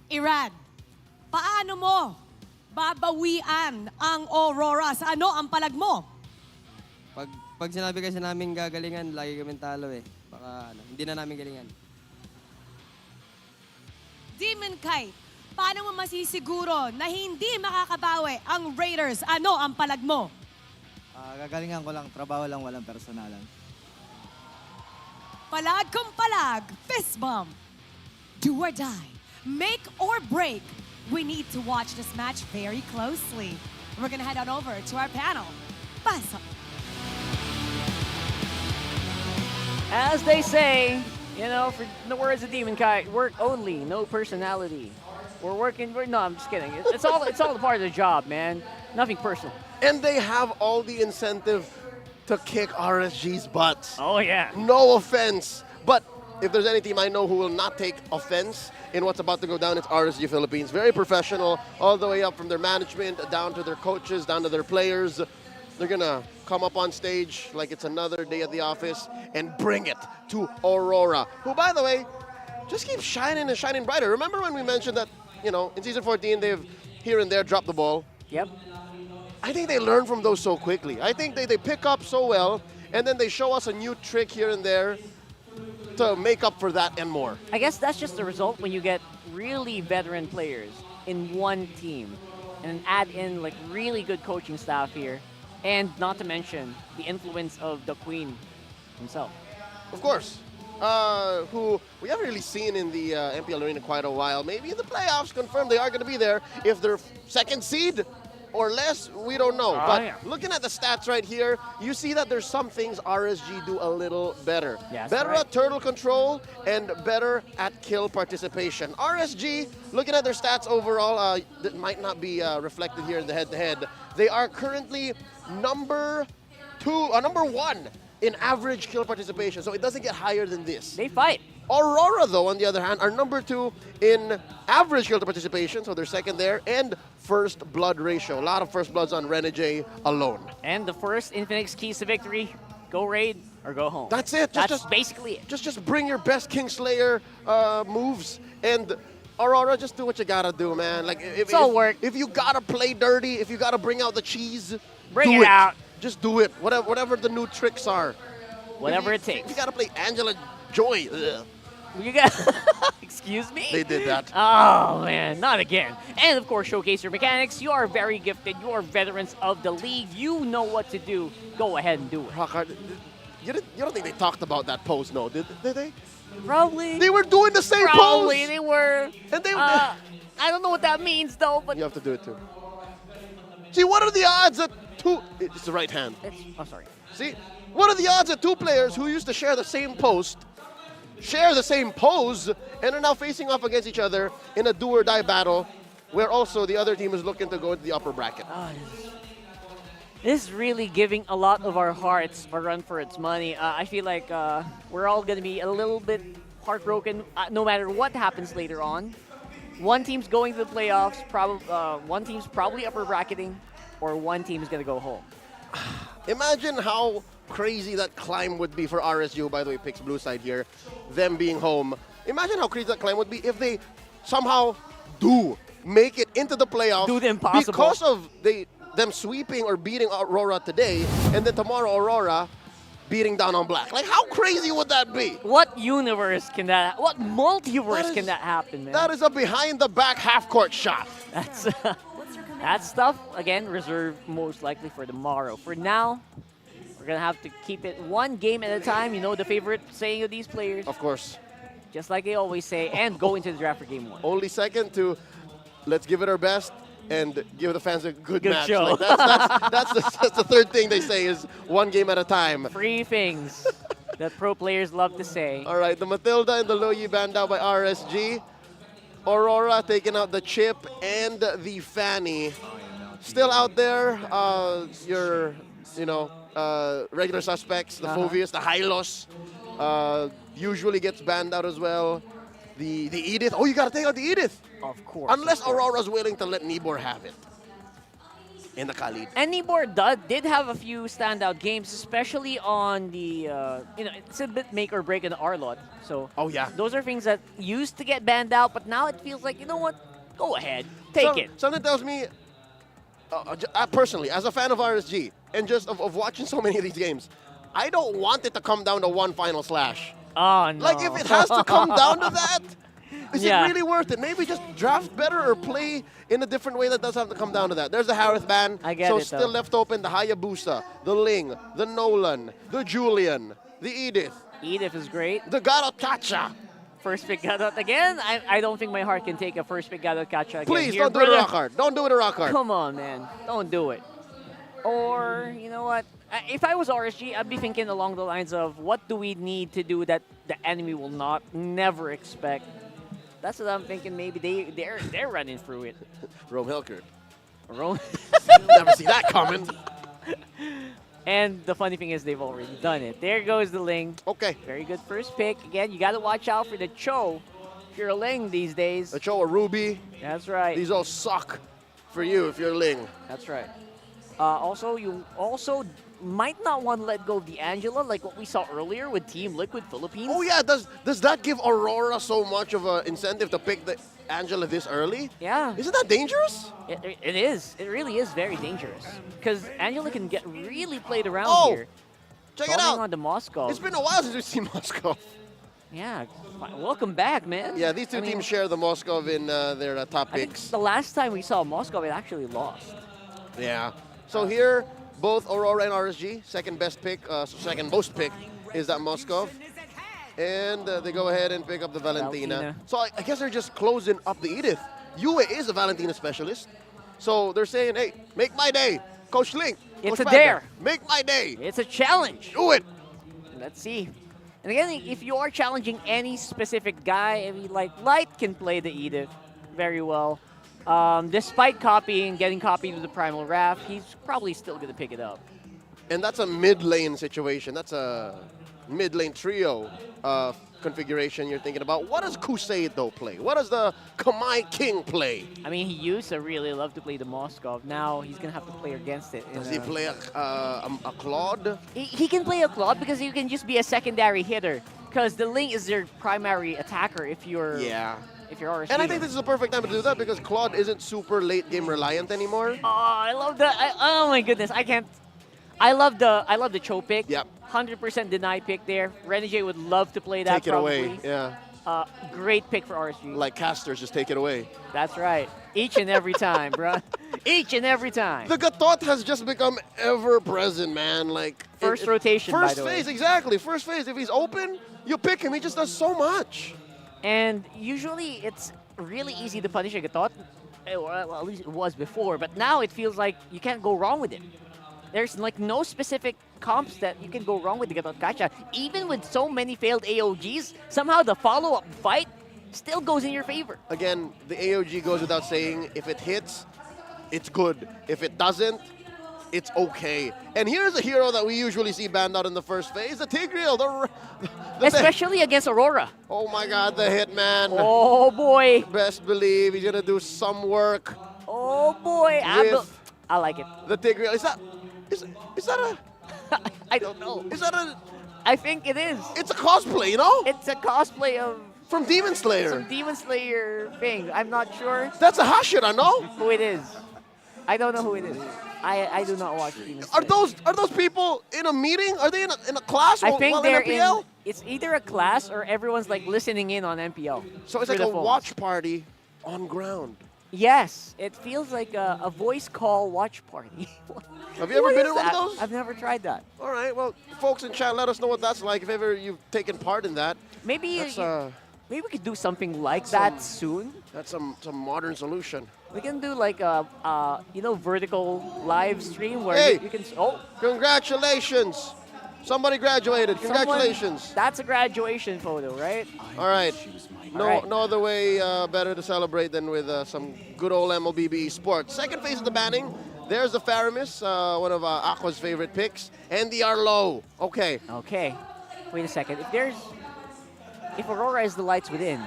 Irad, paano mo babawian ang Aurora? Sa ano ang palag mo? Pag sinabi kasi namin gagalingan, lagi kami talo eh. Baka hindi na namin galingan. Demon Kite, paano mo masisiguro na hindi makakabawi ang Raiders? Ano ang palag mo? Gagalingan ko lang, trabaho lang, walang personalan. Palag kung palag, fist bump. Do or die, make or break. We need to watch this match very closely. We're gonna head on over to our panel. Pasok. As they say, you know, for the words of Demon Kite, work only, no personality. No, I'm just kidding. It's all a part of the job, man. Nothing personal. And they have all the incentive to kick RSG's butts. Oh, yeah. No offense. But if there's any team I know who will not take offense in what's about to go down, it's RSG Philippines. Very professional, all the way up from their management, down to their coaches, down to their players. They're going to come up on stage like it's another day at the office and bring it to Aurora, who, by the way, just keeps shining and shining brighter. Remember when we mentioned that, you know, in Season 14, they've here and there dropped the ball? Yep. I think they learn from those so quickly. I think they pick up so well, and then they show us a new trick here and there to make up for that and more. I guess that's just the result when you get really veteran players in one team and add in like really good coaching staff here, and not to mention the influence of the Queen himself. Of course. Who we haven't really seen in the MPL arena quite a while. Maybe in the playoffs, confirmed they are going to be there. If they're second seed or less, we don't know. But yeah. Looking at the stats right here, you see that there's some things RSG do a little better. Yes, Better right. at turtle control and better at kill participation. RSG, looking at their stats overall, that might not be reflected here in the head-to-head. They are currently number one in average kill participation, so it doesn't get higher than this. They fight. Aurora, though, on the other hand, are number 2 in average kill participation, so they're second there, and first blood ratio. A lot of first bloods on Renegade alone. And the first Infinix keys to victory, go raid or go home. That's it. That's basically it. Just bring your best Kingslayer moves, and Aurora, just do what you gotta do, man. Like It's all work. If you gotta play dirty, if you gotta bring out the cheese, Bring do it out. Just do it. Whatever the new tricks are. Whatever it If takes. you gotta play Angela Joy. Ugh. You got excuse me? They did that. Oh man, not again. And of course, showcase your mechanics. You are very gifted. You are veterans of the league. You know what to do. Go ahead and do it. Rockhard, you don't think they talked about that pose, no? Did they? Probably. They were doing the same Probably pose. they were. And they I don't know what that means though, but you have to do it too. See, what are the odds that it's the right hand. Oh, sorry. See, what are the odds that two players who used to share the same post share the same pose and are now facing off against each other in a do or die battle where also the other team is looking to go into the upper bracket? This is really giving a lot of our hearts a run for its money. I feel like we're all going to be a little bit heartbroken no matter what happens later on. One team's going to the playoffs, one team's probably upper bracketing, or one team is going to go home. Imagine how crazy that climb would be for RSG, who, by the way, picks blue side here, them being home. Imagine how crazy that climb would be if they somehow do make it into the playoffs. Do the impossible. Because of them sweeping or beating Aurora today, and then tomorrow Aurora beating down on Black. Like, how crazy would that be? What universe can that, what multiverse can that happen, man? That is a behind-the-back half-court shot. That's That stuff, again, reserved most likely for tomorrow. For now, we're going to have to keep it one game at a time. You know the favorite saying of these players. Of course. Just like they always say, and go into the draft for game 1. Only second to let's give it our best and give the fans a good match. show. Like that's the third thing they say is one game at a time. Free things that pro players love to say. All right, the Matilda and the Loyi banned out by RSG. Aurora taking out the Chip and the Fanny. Still out there, your regular suspects, the Phobius, the Hylos, usually gets banned out as well. The Edith. Oh, you got to take out the Edith. Of course. Unless Aurora's willing to let Nibor have it. In the Khalid. And Nibor did have a few standout games, especially on the, it's a bit make or break in the R-Lot. So, oh yeah, those are things that used to get banned out, but now it feels like, you know what, go ahead, take it. Something tells me, personally, as a fan of RSG, and just of watching so many of these games, I don't want it to come down to one final slash. Oh, no. Like, if it has to come down to that, is it really worth it? Maybe just draft better or play in a different way that doesn't have to come down to that. There's the Harith ban. I get so it, still though. left open the Hayabusa, the Ling, the Nolan, the Julian, the Edith. Edith is great. The Garot Kacha. First pick Garot again. I don't think my heart can take a first pick Garot Kacha again. Please, Here, don't do it a rock hard. Don't do it a rock hard. Come on, man. Don't do it. Or, you know what? If I was RSG, I'd be thinking along the lines of what do we need to do that the enemy will never expect. That's what I'm thinking. Maybe they're running through it. Rome Hilker. Rome. Never see that coming. And the funny thing is they've already done it. There goes the Ling. Okay. Very good first pick. Again, you got to watch out for the Cho if you're a Ling these days. The Cho or Ruby. That's right. These all suck for you if you're Ling. That's right. Also, you also might not want to let go of the Angela like what we saw earlier with Team Liquid Philippines. Oh yeah, does that give Aurora so much of an incentive to pick the Angela this early? Yeah. Isn't that dangerous? It is. It really is very dangerous. Because Angela can get really played around here. Check it out. On to Moscow. It's been a while since we've seen Moscow. Yeah. Welcome back, man. Yeah, these two teams share the Moscow in their top I think picks. the last time we saw Moscow, it actually lost. Yeah. So here, both Aurora and RSG, second best pick, second most pick is that Moscow. And they go ahead and pick up the Valentina. So I guess they're just closing up the Edith. Yue is a Valentina specialist. So they're saying, hey, make my day. Coach Link. It's Coach a dare. Make my day. It's a challenge. Do it. Let's see. And again, if you are challenging any specific guy, I mean, like Light can play the Edith very well. Despite getting copied with the Primal Wrath, he's probably still going to pick it up. And that's a mid lane situation. That's a mid lane trio configuration you're thinking about. What does Kuseido play? What does the Kamai King play? I mean, he used to really love to play the Moskov. Now he's going to have to play against it. Does he play a Claude? He can play a Claude because you can just be a secondary hitter. Because the Ling is their primary attacker if you're... Yeah. If you're RSG. And I think this is the perfect time to do that because Claude isn't super late game reliant anymore. Oh, I love that. Oh my goodness, I can't. I love the Cho pick. Yep. 100% deny pick there. Renegade would love to play that. Take it away. Yeah. Great pick for RSG. Like casters, just take it away. That's right. Each and every time, bro. Each and every time. The Gatot has just become ever present, man. Like first rotation. First by the phase, way. Exactly. First phase. If he's open, you pick him. He just does so much. And usually it's really easy to punish a Gatot. Well, at least it was before, but now it feels like you can't go wrong with it. There's like no specific comps that you can go wrong with the Gatot Kacha. Even with so many failed AOGs, somehow the follow-up fight still goes in your favor. Again, the AOG goes without saying. If it hits, it's good. If it doesn't, it's okay. And here's a hero that we usually see banned out in the first phase, the Tigreal. Especially against Aurora. Oh my god, the Hitman. Oh boy. Best believe he's gonna do some work. Oh boy. I like it. The Tigreal. Is that a... I don't know. Is that a... I think it is. It's a cosplay, you know? It's a cosplay of... From Demon Slayer. Some Demon Slayer thing. I'm not sure. That's a Hashira, no? Who it is. I don't know who it is. I do not watch Demon Slayer. Are those people in a meeting? Are they in a class? I think they're in MPL? It's either a class or everyone's like listening in on MPL. So it's like a watch party on ground. Yes, it feels like a voice call watch party. Have you ever What been is in one of that? those? I've never tried that. All right, well, folks in chat, let us know what that's like if ever you've taken part in that. Maybe That's, maybe we could do something like that soon. That's some modern solution. We can do like a vertical live stream where Hey! you can. Oh, Congratulations! Somebody graduated. Congratulations. That's a graduation photo, right? All right. No, All right. no other way better to celebrate than with some good old MLBB sports. Second phase of the banning. There's the Faramis, one of Aqua's favorite picks, and the Arlo. Okay. Okay. Wait a second. If Aurora is the lights within,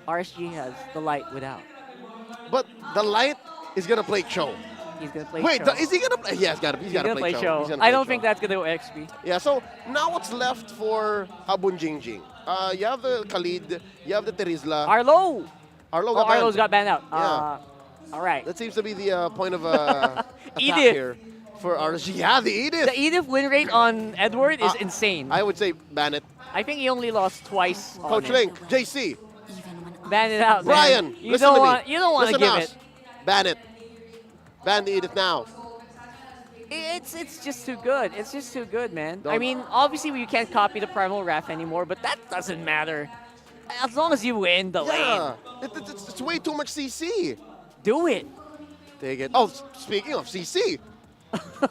RSG has the light without. But the light is gonna play Cho. He's gonna play. Wait, Cho. is he gonna play? Yeah, he's gotta play Cho. He's gonna I play don't Cho. think that's gonna go XP. Yeah, so now what's left for Habun Jingjing? You have the Khalid, you have the Terizla. Arlo! Arlo got banned. Arlo's got banned out. Yeah. All right. That seems to be the point of attack Edith. here for RSG. Yeah, the Edith. The Edith win rate on Edward is insane. I would say ban it. I think he only lost twice. on Coach it. Link, JC. Ban it out, man. Brian, You listen don't to me. want. You don't want to Listen give us. it. Ban it. Ban the Edith now. It's just too good. It's just too good, man. I Don't- mean, obviously you can't copy the Primal Wrath anymore, but that doesn't matter. As long as you win the lane. Yeah, it's way too much CC. Do it. Take it. Oh, speaking of CC.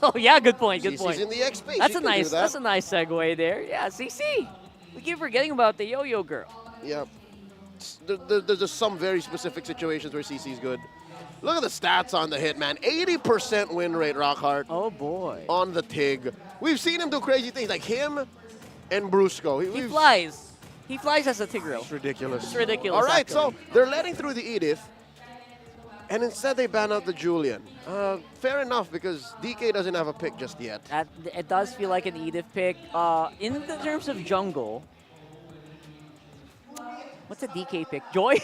Oh yeah, good point. Good CC's point. in the XP. That's She a can do nice. that. That's a nice segue there. Yeah, CC. We keep forgetting about the Yo-Yo girl. Yeah. There's just some very specific situations where CC's good. Look at the stats on the hit, man. 80% win rate, Rockhart. Oh, boy. On the TIG. We've seen him do crazy things, like him and Brusco. He flies. He flies as a Tigreal. It's ridiculous. It's ridiculous. All right, actually. so they're letting through the Edith, and instead they ban out the Julian. Fair enough, because DK doesn't have a pick just yet. It does feel like an Edith pick. In the terms of jungle, what's a DK pick? Joy?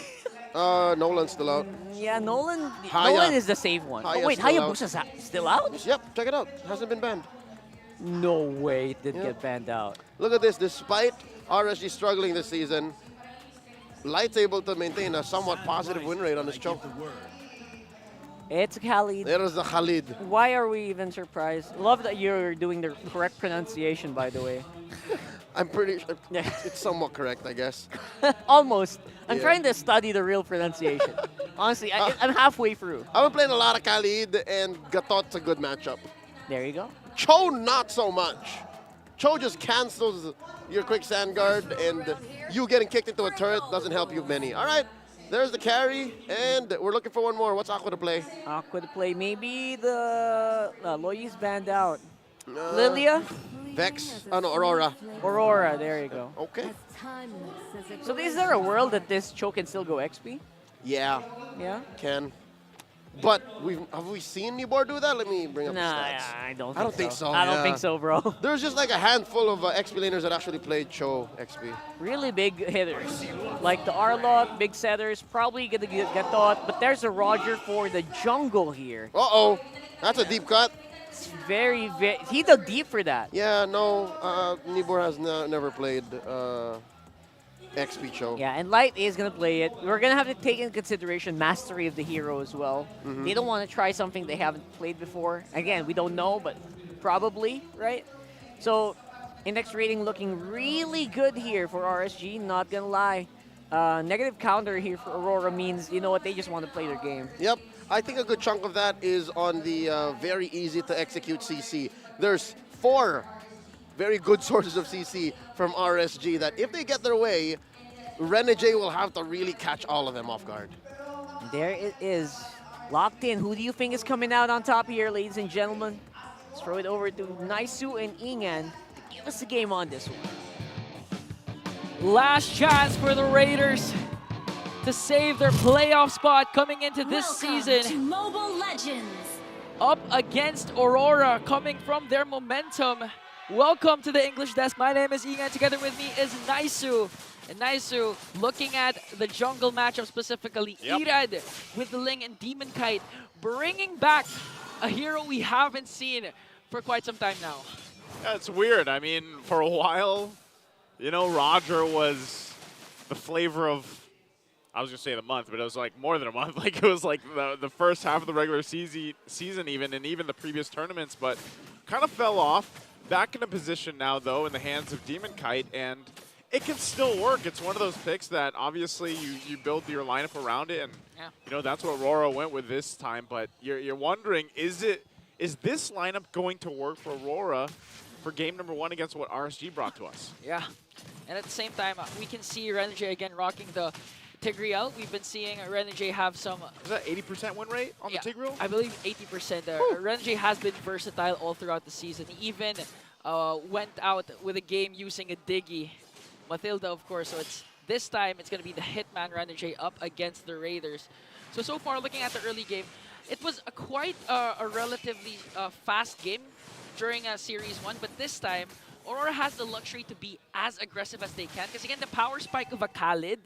Nolan's still out. Yeah, Nolan. Haya. Nolan is the safe one. Haya's Oh wait, still out. Hayabusa's still out? Yep, check it out. Hasn't been banned. No way it did Yeah. get banned out. Look at this. Despite RSG struggling this season, Light's able to maintain a somewhat positive win rate on his choke. It's Khalid. There is the Khalid. Why are we even surprised? Love that you're doing the correct pronunciation, by the way. I'm pretty sure it's somewhat correct, I guess. Almost. I'm Yeah. trying to study the real pronunciation. Honestly, I'm halfway through. I've been playing a lot of Khalid, and Gatot's a good matchup. There you go. Cho, not so much. Cho just cancels your quick sand guard, and you getting kicked into a turret doesn't help you many. All right, there's the carry, and we're looking for one more. What's Aqua to play? Aqua to play. Maybe the Loyi's banned out. Lilia? Vex? Oh, no, Aurora. Aurora, there you go. Okay. So is there a world that this Cho can still go XP? Yeah. Yeah? Can. But have we seen Nibor do that? Let me bring up the Nah, stats. I don't I don't think so. so. I don't yeah. think so, bro. There's just like a handful of XP laners that actually played Cho XP. Really big hitters. Like the Arlot, big setters, probably going to get thought. But there's a Roger for the jungle here. Uh-oh. That's a deep cut. It's very, he dug deep for that. Yeah, no. Nibor has never played XP Cho. Yeah, and Light is going to play it. We're going to have to take into consideration mastery of the hero as well. Mhm. They don't want to try something they haven't played before. Again, we don't know, but probably, right? So, index rating looking really good here for RSG, not going to lie. Negative counter here for Aurora means, you know what, they just want to play their game. Yep. I think a good chunk of that is on the very easy to execute CC. There's 4 very good sources of CC from RSG that if they get their way, Renegade will have to really catch all of them off guard. There it is. Locked in. Who do you think is coming out on top here, ladies and gentlemen? Let's throw it over to Naisu and Ingan to give us the game on this one. Last chance for the Raiders to save their playoff spot coming into this season. To Mobile Legends. Up against Aurora, coming from their momentum. Welcome to the English Desk. My name is Ingan. Together with me is Naisu. And Naisu, looking at the jungle matchup specifically, Irad with the Ling and Demon Kite, bringing back a hero we haven't seen for quite some time now. Yeah, it's weird. I mean, for a while, you know, Roger was the flavor of I was going to say the month, but it was like more than a month. Like it was like the first half of the regular season even, and even the previous tournaments, but kind of fell off. Back in a position now, though, in the hands of Demon Kite, and it can still work. It's one of those picks that obviously you build your lineup around it, and you know that's what Aurora went with this time. But you're wondering, is this lineup going to work for Aurora for game number 1 against what RSG brought to us? Yeah, and at the same time, we can see RSG again rocking the Tigreal. We've been seeing RSG have some... Is that 80% win rate on the Tigreal? I believe 80%. RSG has been versatile all throughout the season. He even went out with a game using a Diggy. Matilda, of course. So this time, it's going to be the Hitman RSG up against the Raiders. So far, looking at the early game, it was quite a relatively fast game during Series 1. But this time, Aurora has the luxury to be as aggressive as they can. Because again, the power spike of a Khalid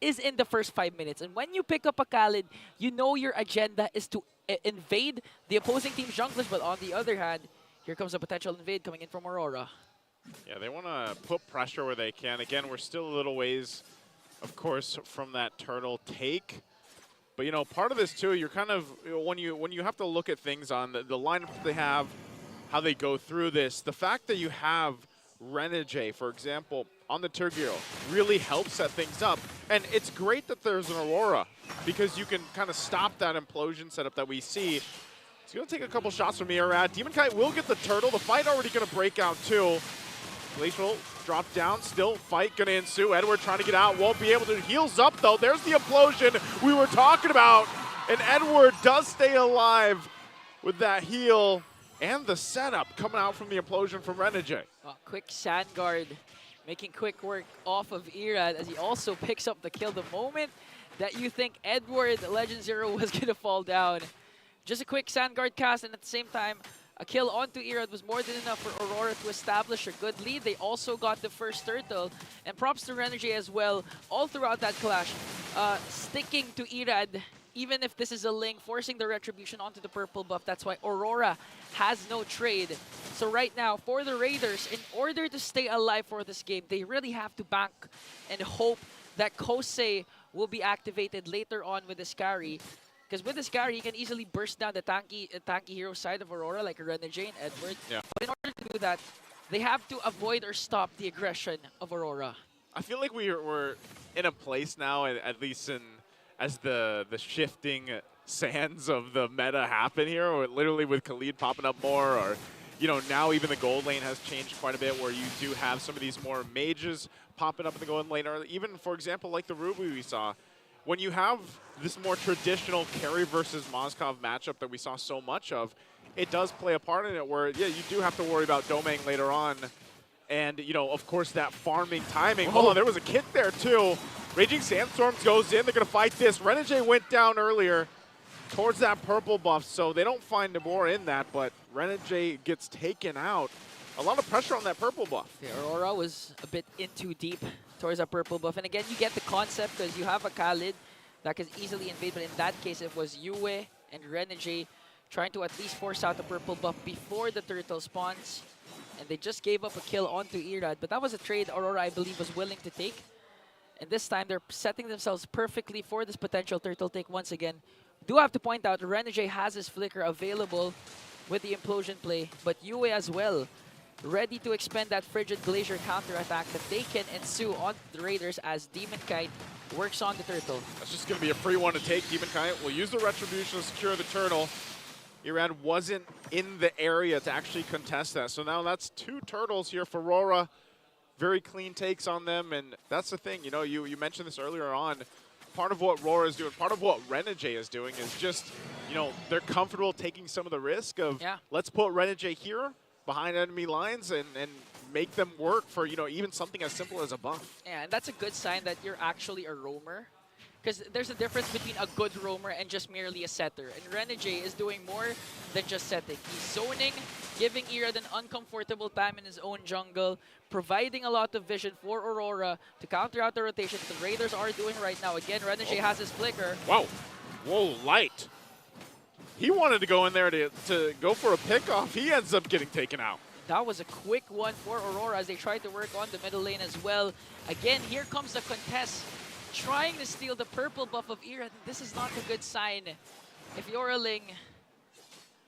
is in the first 5 minutes. And when you pick up a Khalid, you know your agenda is to invade the opposing team's junglers. But on the other hand, here comes a potential invade coming in from Aurora. Yeah, they want to put pressure where they can. Again, we're still a little ways, of course, from that turtle take. But, you know, part of this, too, you're kind of, when you have to look at things on the lineup that they have, how they go through this, the fact that you have RSG, for example, on the Tigreal really helps set things up. And it's great that there's an Aurora because you can kind of stop that implosion setup that we see. It's going to take a couple shots from Irad. Demon Kite will get the turtle. The fight already going to break out too. Glacial drop down. Still fight going to ensue. Edward trying to get out. Won't be able to. Heals up though. There's the implosion we were talking about. And Edward does stay alive with that heal. And the setup coming out from the implosion from RSG. Quick sand guard, making quick work off of Irad as he also picks up the kill. The moment that you think Edward, Legend Zero, was going to fall down, just a quick sand guard cast, and at the same time, a kill onto Irad was more than enough for Aurora to establish a good lead. They also got the first turtle, and props to RSG as well, all throughout that clash, sticking to Irad. Even if this is a Ling, forcing the retribution onto the purple buff. That's why Aurora has no trade. So right now, for the Raiders, in order to stay alive for this game, they really have to bank and hope that Kosei will be activated later on with this carry. Because with this carry, you can easily burst down the tanky hero side of Aurora, like RSG and Edward. Yeah. But in order to do that, they have to avoid or stop the aggression of Aurora. I feel like we're in a place now, at least as the shifting sands of the meta happen here, or literally with Khalid popping up more, or you know, now even the gold lane has changed quite a bit where you do have some of these more mages popping up in the gold lane, or even, for example, like the Ruby we saw. When you have this more traditional carry versus Moskov matchup that we saw so much of, it does play a part in it where, yeah, you do have to worry about Domang later on. And, you know, of course, that farming timing. Hold on, there was a kit there, too. Raging Sandstorms goes in. They're going to fight this. RSG went down earlier towards that purple buff, so they don't find Nabor in that, but RSG gets taken out. A lot of pressure on that purple buff. Yeah, Aurora was a bit in too deep towards that purple buff. And again, you get the concept because you have a Khalid that can easily invade, but in that case, it was Yue and RSG trying to at least force out the purple buff before the turtle spawns. And they just gave up a kill onto Irad, but that was a trade Aurora, I believe, was willing to take. And this time, they're setting themselves perfectly for this potential turtle take once again. Do have to point out, RSG has his flicker available with the implosion play, but Yue as well, ready to expend that Frigid Glacier counterattack that they can ensue on the Raiders as Demon Kite works on the turtle. That's just going to be a free one to take. Demon Kite will use the retribution to secure the turtle. Irad wasn't in the area to actually contest that. So now that's 2 turtles here for Aurora. Very clean takes on them, and that's the thing. You know, you mentioned this earlier on. Part of what RORA is doing, part of what RSG is doing is just, you know, they're comfortable taking some of the risk of, let's put RSG here behind enemy lines and make them work for, you know, even something as simple as a buff. Yeah, and that's a good sign that you're actually a roamer. Because there's a difference between a good roamer and just merely a setter. And RSG is doing more than just setting. He's zoning, giving Irad an uncomfortable time in his own jungle, providing a lot of vision for Aurora to counter out the rotation that the Raiders are doing right now. Again, RSG has his flicker. Wow. Whoa, light. He wanted to go in there to go for a pickoff. He ends up getting taken out. That was a quick one for Aurora as they tried to work on the middle lane as well. Again, here comes the contest trying to steal the purple buff of Irad. This is not a good sign. If you're a Ling,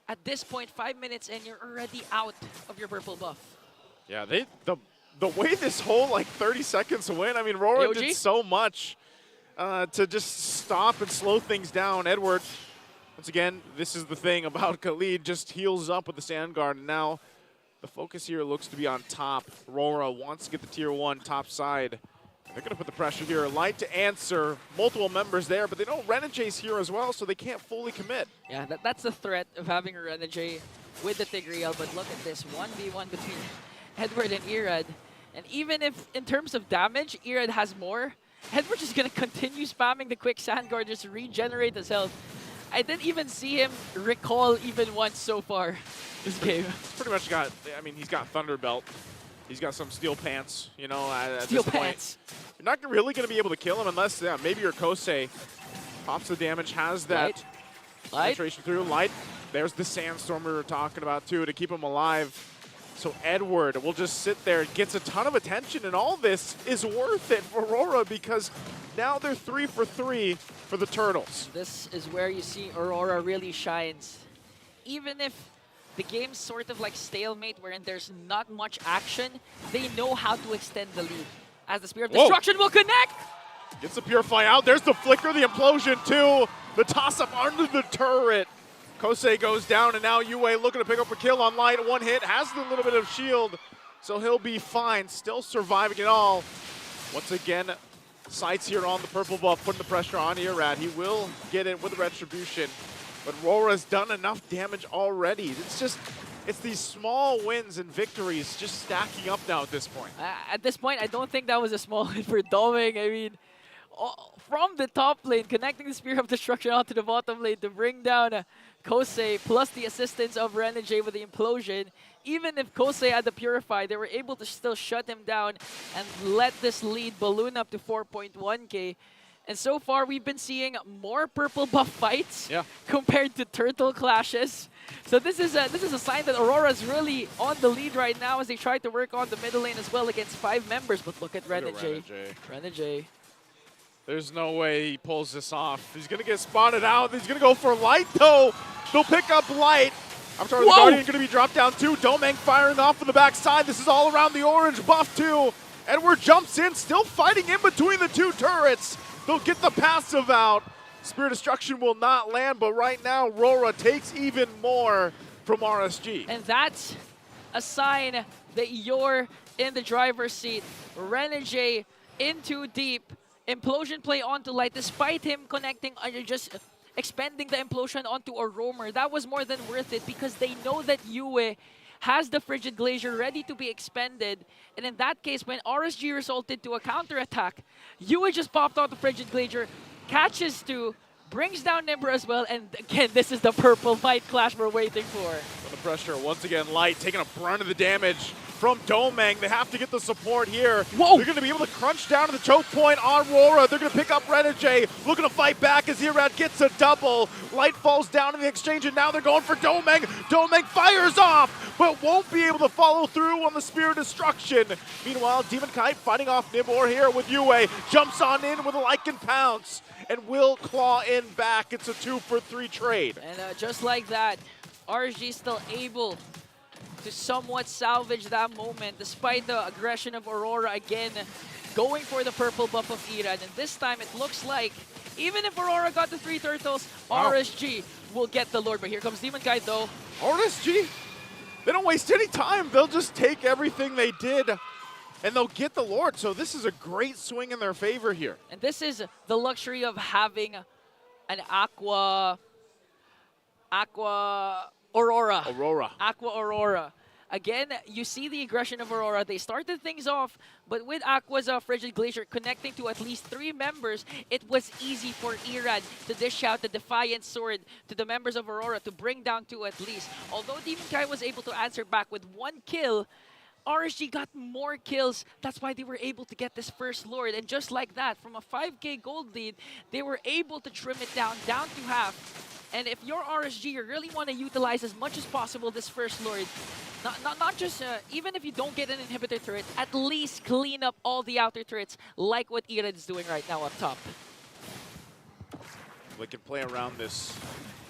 at this point, 5 minutes in, you're already out of your purple buff. Yeah, the way this whole like 30 seconds win, I mean, RORA AOG? did so much to just stop and slow things down. Edward, once again, this is the thing about Khalid, just heals up with the Sand Guard, and now the focus here looks to be on top. RORA wants to get the tier 1 top side. They're going to put the pressure here. Light to answer, multiple members there, but they know Renegades here as well, so they can't fully commit. Yeah, that's the threat of having a Renegade with the Tigreal, but look at this 1v1 between Edward and Irad. And even if, in terms of damage, Irad has more, Edward is going to continue spamming the quick Sand Guard just to regenerate his health. I didn't even see him recall even once so far this game. He's pretty much got, I mean, he's got Thunderbelt. He's got some steel pants, you know, at Steel this pants. point. You're not really going to be able to kill him unless, yeah, maybe your Kosei pops the damage, has that penetration through. Light, there's the Sandstorm we were talking about too to keep him alive. So Edward will just sit there, gets a ton of attention, and all this is worth it for Aurora because now they're 3 for 3 for the Turtles. This is where you see Aurora really shines. Even if the game's sort of like stalemate wherein there's not much action, they know how to extend the lead. As the Spear of Destruction will connect! Gets the Purify out. There's the Flicker, the Implosion too. The toss-up under the turret. Kosei goes down, and now Yue looking to pick up a kill on Light. One hit, has a little bit of shield, so he'll be fine. Still surviving it all. Once again, sights here on the purple buff, putting the pressure on Irad. He will get it with Retribution. But RORA's done enough damage already. It's these small wins and victories just stacking up now at this point. At this point, I don't think that was a small hit for Doming. I mean, from the top lane, connecting the Spear of Destruction onto the bottom lane to bring down Kosei, plus the assistance of Renegade with the Implosion. Even if Kosei had the Purify, they were able to still shut him down and let this lead balloon up to 4.1k. And so far, we've been seeing more purple buff fights compared to turtle clashes. So this is a sign that Aurora's really on the lead right now as they try to work on the middle lane as well against 5 members. But look at Renegade. Renegade. There's no way he pulls this off. He's going to get spotted out. He's going to go for Light, though. They'll pick up Light. I'm sorry, the Guardian going to be dropped down, too. Domang firing off from the backside. This is all around the orange buff, too. Edward jumps in, still fighting in between the 2 turrets. They'll get the passive out. Spear Destruction will not land, but right now, RORA takes even more from RSG. And that's a sign that you're in the driver's seat. Renegade in too deep. Implosion play onto Light, despite him connecting, just expending the Implosion onto a roamer. That was more than worth it because they know that Yue has the Frigid Glacier ready to be expended. And in that case, when RSG resulted to a counterattack, Yue just popped out the Frigid Glacier, catches 2, brings down Nimber as well, and again, this is the purple fight clash we're waiting for. The pressure, once again, Light taking a brunt of the damage from Domang. They have to get the support here. They're going to be able to crunch down to the choke point on Aurora. They're going to pick up Renegade, looking to fight back as Irad gets a double. Light falls down in the exchange, and now they're going for Domang. Domang fires off, but won't be able to follow through on the Spear of Destruction. Meanwhile, Demon Kite fighting off Nibor here with Yue. Jumps on in with a Lycan Pounce, and will claw in back. It's a 2 for 3 trade. And just like that, RSG still able to somewhat salvage that moment despite the aggression of Aurora again going for the purple buff of Irad. And this time it looks like even if Aurora got the 3 turtles, RSG will get the Lord. But here comes Demon Kite though. RSG, they don't waste any time. They'll just take everything they did and they'll get the Lord. So this is a great swing in their favor here. And this is the luxury of having an Aqua Aurora. Aqua Aurora. Again, you see the aggression of Aurora. They started things off, but with Aqua's Frigid Glacier connecting to at least 3 members, it was easy for Irad to dish out the Defiant Sword to the members of Aurora to bring down 2 at least. Although Demon Kai was able to answer back with 1 kill, RSG got more kills. That's why they were able to get this first Lord. And just like that, from a 5k gold lead, they were able to trim it down to half. And if you're RSG, you really want to utilize as much as possible this first Lord. Not just, even if you don't get an inhibitor turret, at least clean up all the outer turrets like what Irad's doing right now up top. They can play around this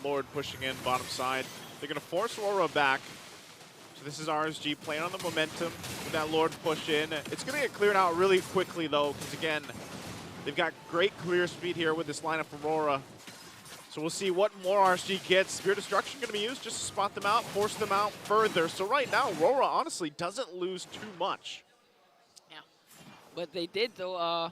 Lord pushing in bottom side. They're going to force Aurora back. So this is RSG playing on the momentum with that Lord push in. It's going to get cleared out really quickly though, because again, they've got great clear speed here with this lineup from Aurora. So we'll see what more RSG gets. Spear Destruction going to be used just to spot them out, force them out further. So right now, Aurora honestly doesn't lose too much. Yeah, but they did though.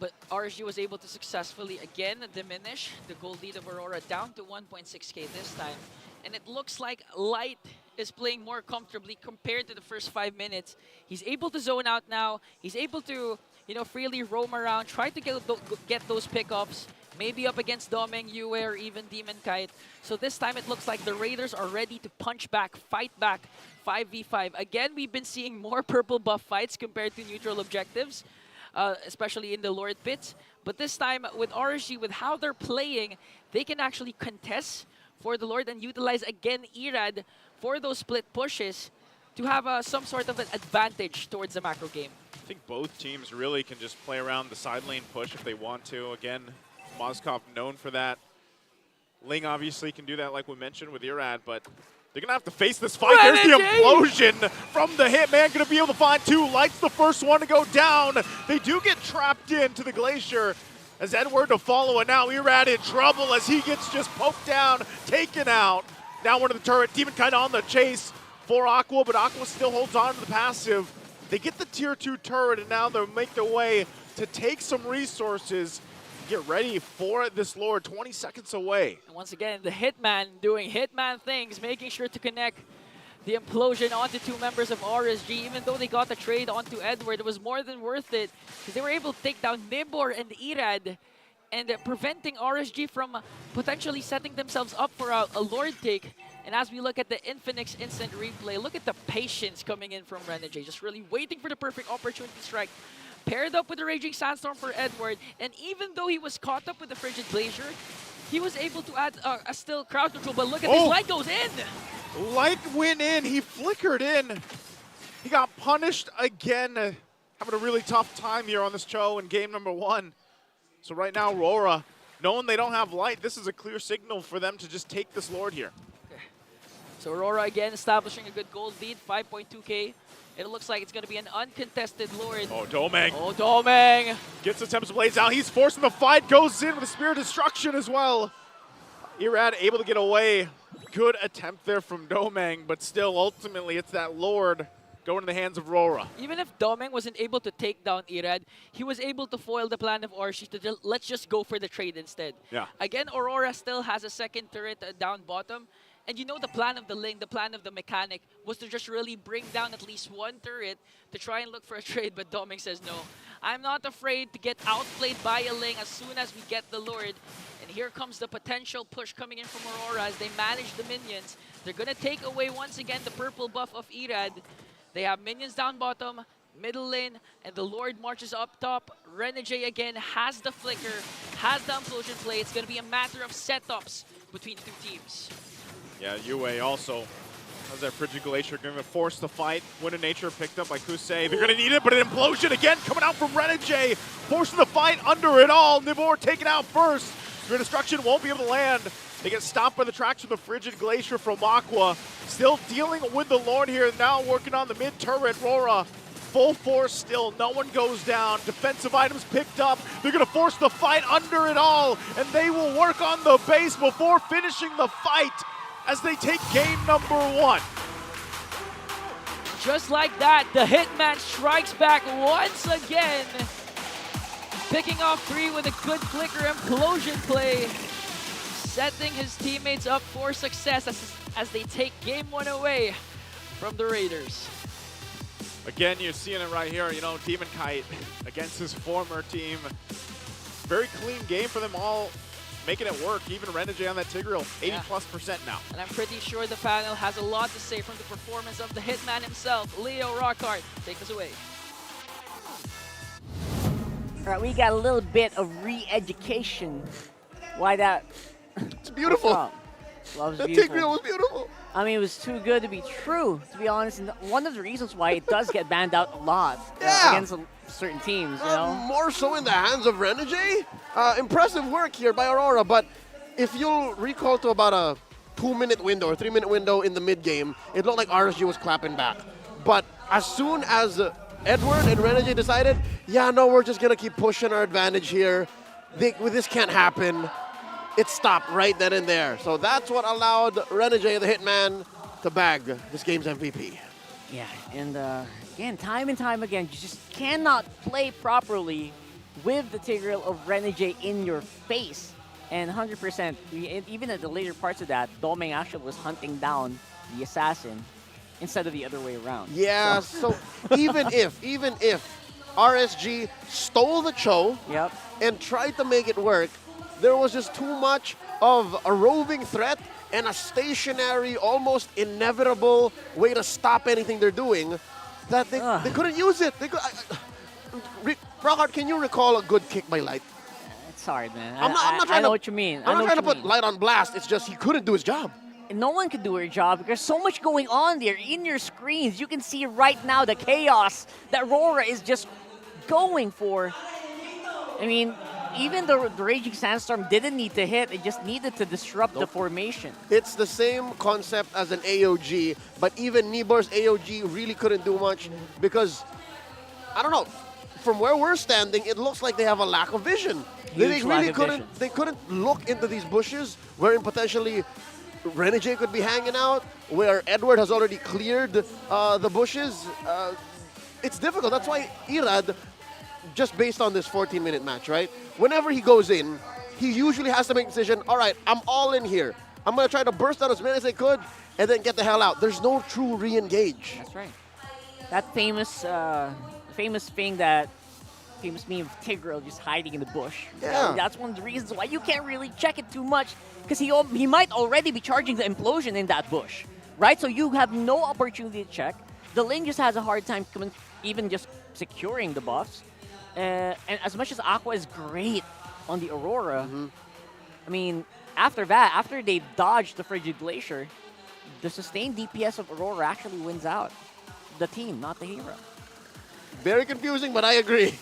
But RSG was able to successfully again diminish the gold lead of Aurora down to 1.6k this time. And it looks like Light is playing more comfortably compared to the first 5 minutes. He's able to zone out now. He's able to, you know, freely roam around, try to get those pickups. Maybe up against Domeng, Yue, or even Demon Kite. So this time it looks like the Raiders are ready to punch back, fight back, 5v5. Again, we've been seeing more purple buff fights compared to neutral objectives, especially in the Lord pits. But this time with RSG, with how they're playing, they can actually contest for the Lord and utilize again Irad for those split pushes to have some sort of an advantage towards the macro game. I think both teams really can just play around the side lane push if they want to. Again, Mozkov known for that. Ling obviously can do that like we mentioned with Irad, but they're going to have to face this fight. There's the implosion from the Hitman. Going to be able to find two. Light's the first one to go down. They do get trapped into the Glacier as Edward to follow it. Now Irad in trouble as he gets just poked down, taken out. Down one of the turret. Demon kind of on the chase for Aqua, but Aqua still holds on to the passive. They get the tier 2 turret, and now they'll make their way to take some resources. Get ready for this Lord, 20 seconds away. And once again, the Hitman doing Hitman things, making sure to connect the implosion onto 2 members of RSG. Even though they got the trade onto Edward, it was more than worth it because they were able to take down Nibor and Irad and preventing RSG from potentially setting themselves up for a Lord take. And as we look at the Infinix instant replay, look at the patience coming in from Renegade, just really waiting for the perfect opportunity to strike. Paired up with the Raging Sandstorm for Edward, and even though he was caught up with the Frigid Glacier, he was able to add a still crowd control, but look at this, Light goes in! Light went in, he flickered in. He got punished again, having a really tough time here on this show in game number 1. So right now, Aurora, knowing they don't have Light, this is a clear signal for them to just take this Lord here. Okay. So Aurora again establishing a good gold lead, 5.2k. It looks like it's going to be an uncontested Lord. Oh, Domeng. Oh, Domeng. Gets the Tempest Blades out. He's forcing the fight. Goes in with a Spear of Destruction as well. Irad able to get away. Good attempt there from Domeng, but still, ultimately, it's that Lord going in the hands of Aurora. Even if Domeng wasn't able to take down Irad, he was able to foil the plan of RSG to let's just go for the trade instead. Yeah. Again, Aurora still has a second turret down bottom. And you know the plan of the Ling, the plan of the mechanic, was to just really bring down at least one turret to try and look for a trade, but Domeng says no. I'm not afraid to get outplayed by a Ling as soon as we get the Lord. And here comes the potential push coming in from Aurora as they manage the minions. They're going to take away once again the purple buff of Irad. They have minions down bottom, middle lane, and the Lord marches up top. Renegade again has the flicker, has the implosion play. It's going to be a matter of setups between the two teams. Yeah, Yue also has that Frigid Glacier going to force the fight. Wind of Nature picked up by Kusei. They're going to need it, but an implosion again coming out from Renegade, forcing the fight under it all. Nibor taken out first. Your Destruction won't be able to land. They get stopped by the tracks of the Frigid Glacier from Aqua. Still dealing with the Lord here, now working on the mid turret. RORA, full force still, no one goes down. Defensive items picked up. They're going to force the fight under it all, and they will work on the base before finishing the fight as they take game number 1. Just like that, the Hitman strikes back once again. Picking off 3 with a good flicker implosion play. Setting his teammates up for success as they take game 1 away from the Raiders. Again, you're seeing it right here, you know, Demon Kite against his former team. Very clean game for them all, making it work. Even Renegade on that Tigreal, 80+% now. And I'm pretty sure the panel has a lot to say from the performance of the Hitman himself. Leo Rockhart, take us away. All right, we got a little bit of re-education. Why that? It's beautiful. Love's that beautiful. Tigreal was beautiful. I mean, it was too good to be true, to be honest. And one of the reasons why it does get banned out a lot against certain teams, you know? More so in the hands of Renegade. Impressive work here by Aurora, but if you'll recall to about a 2-minute window or 3-minute window in the mid-game, it looked like RSG was clapping back. But as soon as Edward and Renegade decided, yeah, no, we're just going to keep pushing our advantage here. This can't happen. It stopped right then and there. So that's what allowed Renegade, the Hitman, to bag this game's MVP. Yeah, and again, time and time again, you just cannot play properly with the Tigreal of Renegade in your face. And 100%, even at the later parts of that, Doming actually was hunting down the assassin instead of the other way around. Yeah, so even if RSG stole the Cho and tried to make it work, there was just too much of a roving threat and a stationary, almost inevitable way to stop anything they're doing that they couldn't use it. They could. Brockhart, can you recall a good kick by Light? It's hard, man. I'm not trying I know what you mean. I'm not trying to put Light on blast. It's just he couldn't do his job. And no one could do their job because there's so much going on there in your screens. You can see right now the chaos that RORA is just going for. I mean, even the Raging Sandstorm didn't need to hit. It just needed to disrupt the formation. It's the same concept as an AOG, but even Nibor's AOG really couldn't do much because, I don't know, from where we're standing, it looks like they have a lack of vision. They really couldn't look into these bushes wherein potentially Renegade could be hanging out, where Edward has already cleared the bushes. It's difficult. That's why Irad, just based on this 14-minute match, right? Whenever he goes in, he usually has to make a decision, all right, I'm all in here. I'm going to try to burst out as many as I could and then get the hell out. There's no true re-engage. That's right. That famous meme of Tigreal just hiding in the bush. Yeah. That's one of the reasons why you can't really check it too much because he might already be charging the implosion in that bush, right? So you have no opportunity to check. The lane just has a hard time even just securing the buffs. And as much as Aqua is great on the Aurora, I mean, after that, after they dodged the Frigid Glacier, the sustained DPS of Aurora actually wins out. The team, not the hero. Very confusing, but I agree.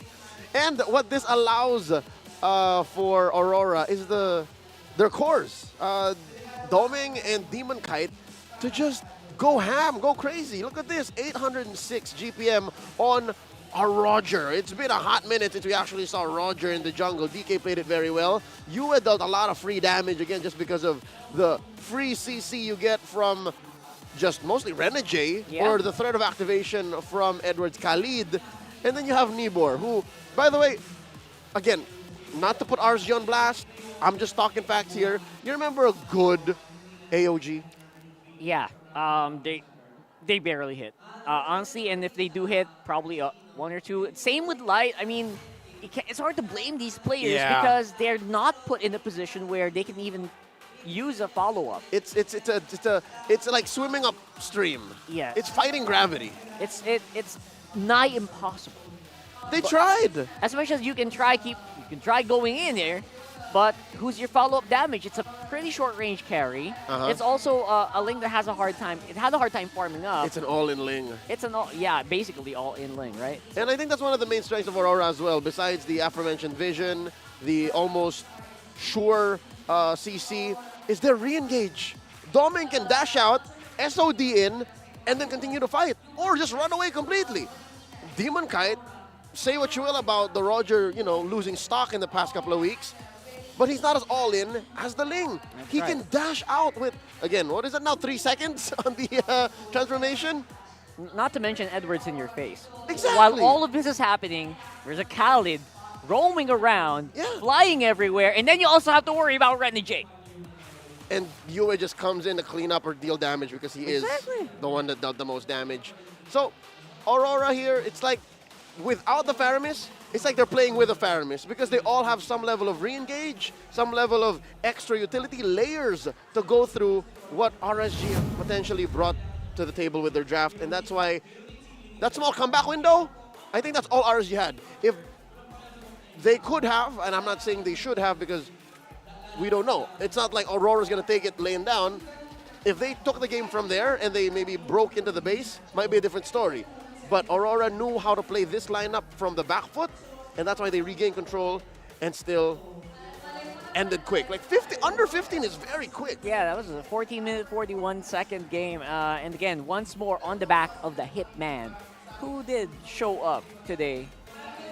And what this allows for Aurora is their cores. Doming and Demon Kite to just go ham, go crazy. Look at this, 806 GPM on a Roger. It's been a hot minute since we actually saw Roger in the jungle. DK played it very well. Yue dealt a lot of free damage, again, just because of the free CC you get from just mostly Renegade, or the threat of activation from Edward's Khalid. And then you have Nibor, who, by the way, again, not to put RSG on blast, I'm just talking facts here. You remember a good AOG? Yeah, they barely hit. Honestly, and if they do hit, probably one or two. Same with Light. I mean, it's hard to blame these players because they're not put in a position where they can even use a follow-up. It's like swimming upstream. Yeah. It's fighting gravity. It's nigh impossible. They tried. As much as you can try going in there, but who's your follow-up damage? It's a pretty short-range carry. It's also a Ling that has a hard time. It had a hard time farming up. It's an all-in Ling. It's basically all-in Ling, right? And I think that's one of the main strengths of Aurora as well. Besides the aforementioned vision, the almost sure CC, is their re-engage. Doming can dash out, SOD in, and then continue to fight, or just run away completely. Demon Kite, say what you will about the Roger, losing stock in the past couple of weeks, but he's not as all-in as the Ling. He can dash out with, again, what is it now, 3 seconds on the transformation? Not to mention Edward's in your face. Exactly. While all of this is happening, there's a Khalid roaming around, flying everywhere, and then you also have to worry about Renegade. And Yue just comes in to clean up or deal damage because he is the one that dealt the most damage. So, Aurora here, it's like, without the Faramis, it's like they're playing with the Faramis because they all have some level of re-engage, some level of extra utility layers to go through what RSG potentially brought to the table with their draft. And that's why that small comeback window, I think that's all RSG had. If they could have, and I'm not saying they should have because we don't know. It's not like Aurora's going to take it laying down. If they took the game from there and they maybe broke into the base, might be a different story. But Aurora knew how to play this lineup from the back foot, and that's why they regained control and still ended quick. Like under 15 is very quick. Yeah, that was a 14-minute, 41-second game. And again, once more on the back of the Hitman, who did show up today,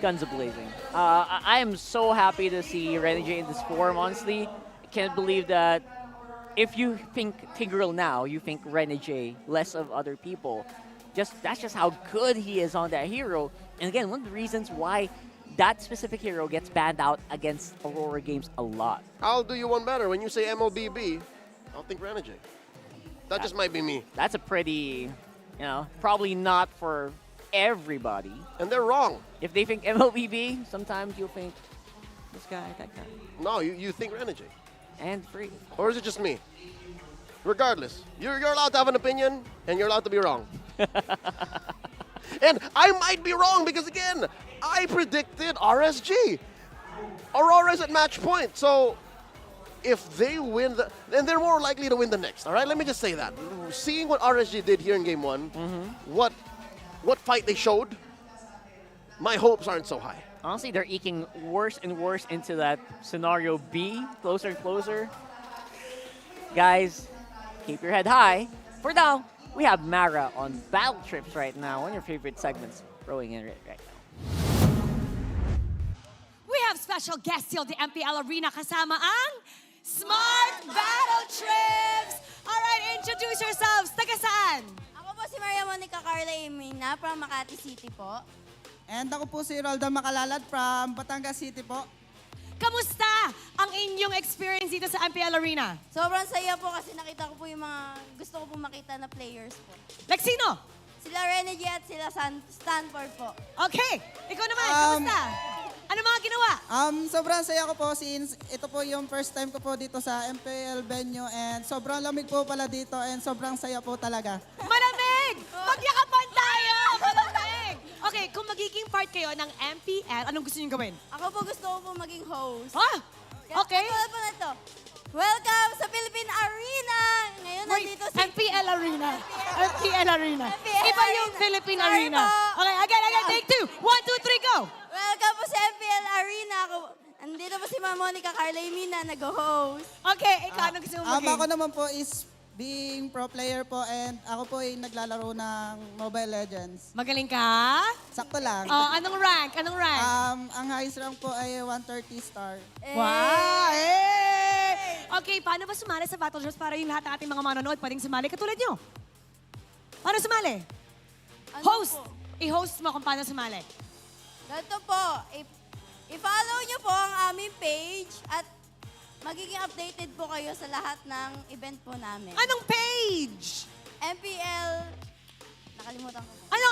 guns a-blazing. I am so happy to see Renegade in this form, honestly. I can't believe that if you think Tigreal now, you think Renegade, less of other people. That's just how good he is on that hero. And again, one of the reasons why that specific hero gets banned out against Aurora games a lot. I'll do you one better. When you say MLBB, I'll think Renegade. That just might be me. That's a pretty, probably not for everybody. And they're wrong. If they think MLBB, sometimes you'll think this guy, that guy. No, you think Renegade. And free. Or is it just me? Regardless, you're allowed to have an opinion, and you're allowed to be wrong. And I might be wrong because, again, I predicted RSG. Aurora's at match point, so if they win, then they're more likely to win the next, all right? Let me just say that. Seeing what RSG did here in Game 1, what fight they showed, my hopes aren't so high. Honestly, they're eking worse and worse into that scenario B, closer and closer. Guys, keep your head high. For now, we have Mara on Battle Trips right now, one of your favorite segments, throwing in right now. We have special guest here at the MPL Arena kasama ang Smart Battle Trips! Alright, introduce yourselves. Taga saan? Ako po si Maria Monica Carla Emina from Makati City po. And ako po si Roldan Makalalad from Batangas City po. Kamusta ang inyong experience dito sa MPL Arena? Sobrang saya po kasi nakita ko po yung mga gusto ko po makita na players po. Like sino? Sila Renegade at sila Stanford po. Okay, ikaw naman, kamusta? Ano mga ginawa? Sobrang saya ko po since ito po yung first time ko po dito sa MPL venue and sobrang lamig po pala dito and sobrang saya po talaga. Malamig! Magyakapan tayo! Malamig! Okay, kung magiging part kayo ng MPL, anong gusto niyo gawin? Ako po gusto ko po maging host. Ah! Okay. Katulad po na ito. Welcome sa Philippine Arena! Ngayon nandito si... MPL Arena. MPL Arena. Iba yung Philippine Sorry Arena. po. Okay, again, take two. 1, 2, 3, go! Welcome po sa MPL Arena. Andito po si Ma'am Monica Carla Emina, nag-host. Okay, ikaw, ano gusto mo maging? Ako naman po is being pro player po and ako po ay naglalaro ng Mobile Legends. Magaling ka? Sakto lang. Oh, anong rank? Anong rank? Ang highest rank po ay 130 star. Wow! Hey! Okay, paano ba sumali sa Battle Drops para yung lahat ng ating mga manonood pwedeng sumali katulad nyo? Paano sumali? Host! I-host mo kung paano sumali. Ganito po, i-follow nyo po ang aming page at magiging updated po kayo sa lahat ng event po namin. Anong page? MPL, nakalimutan ko. Ano?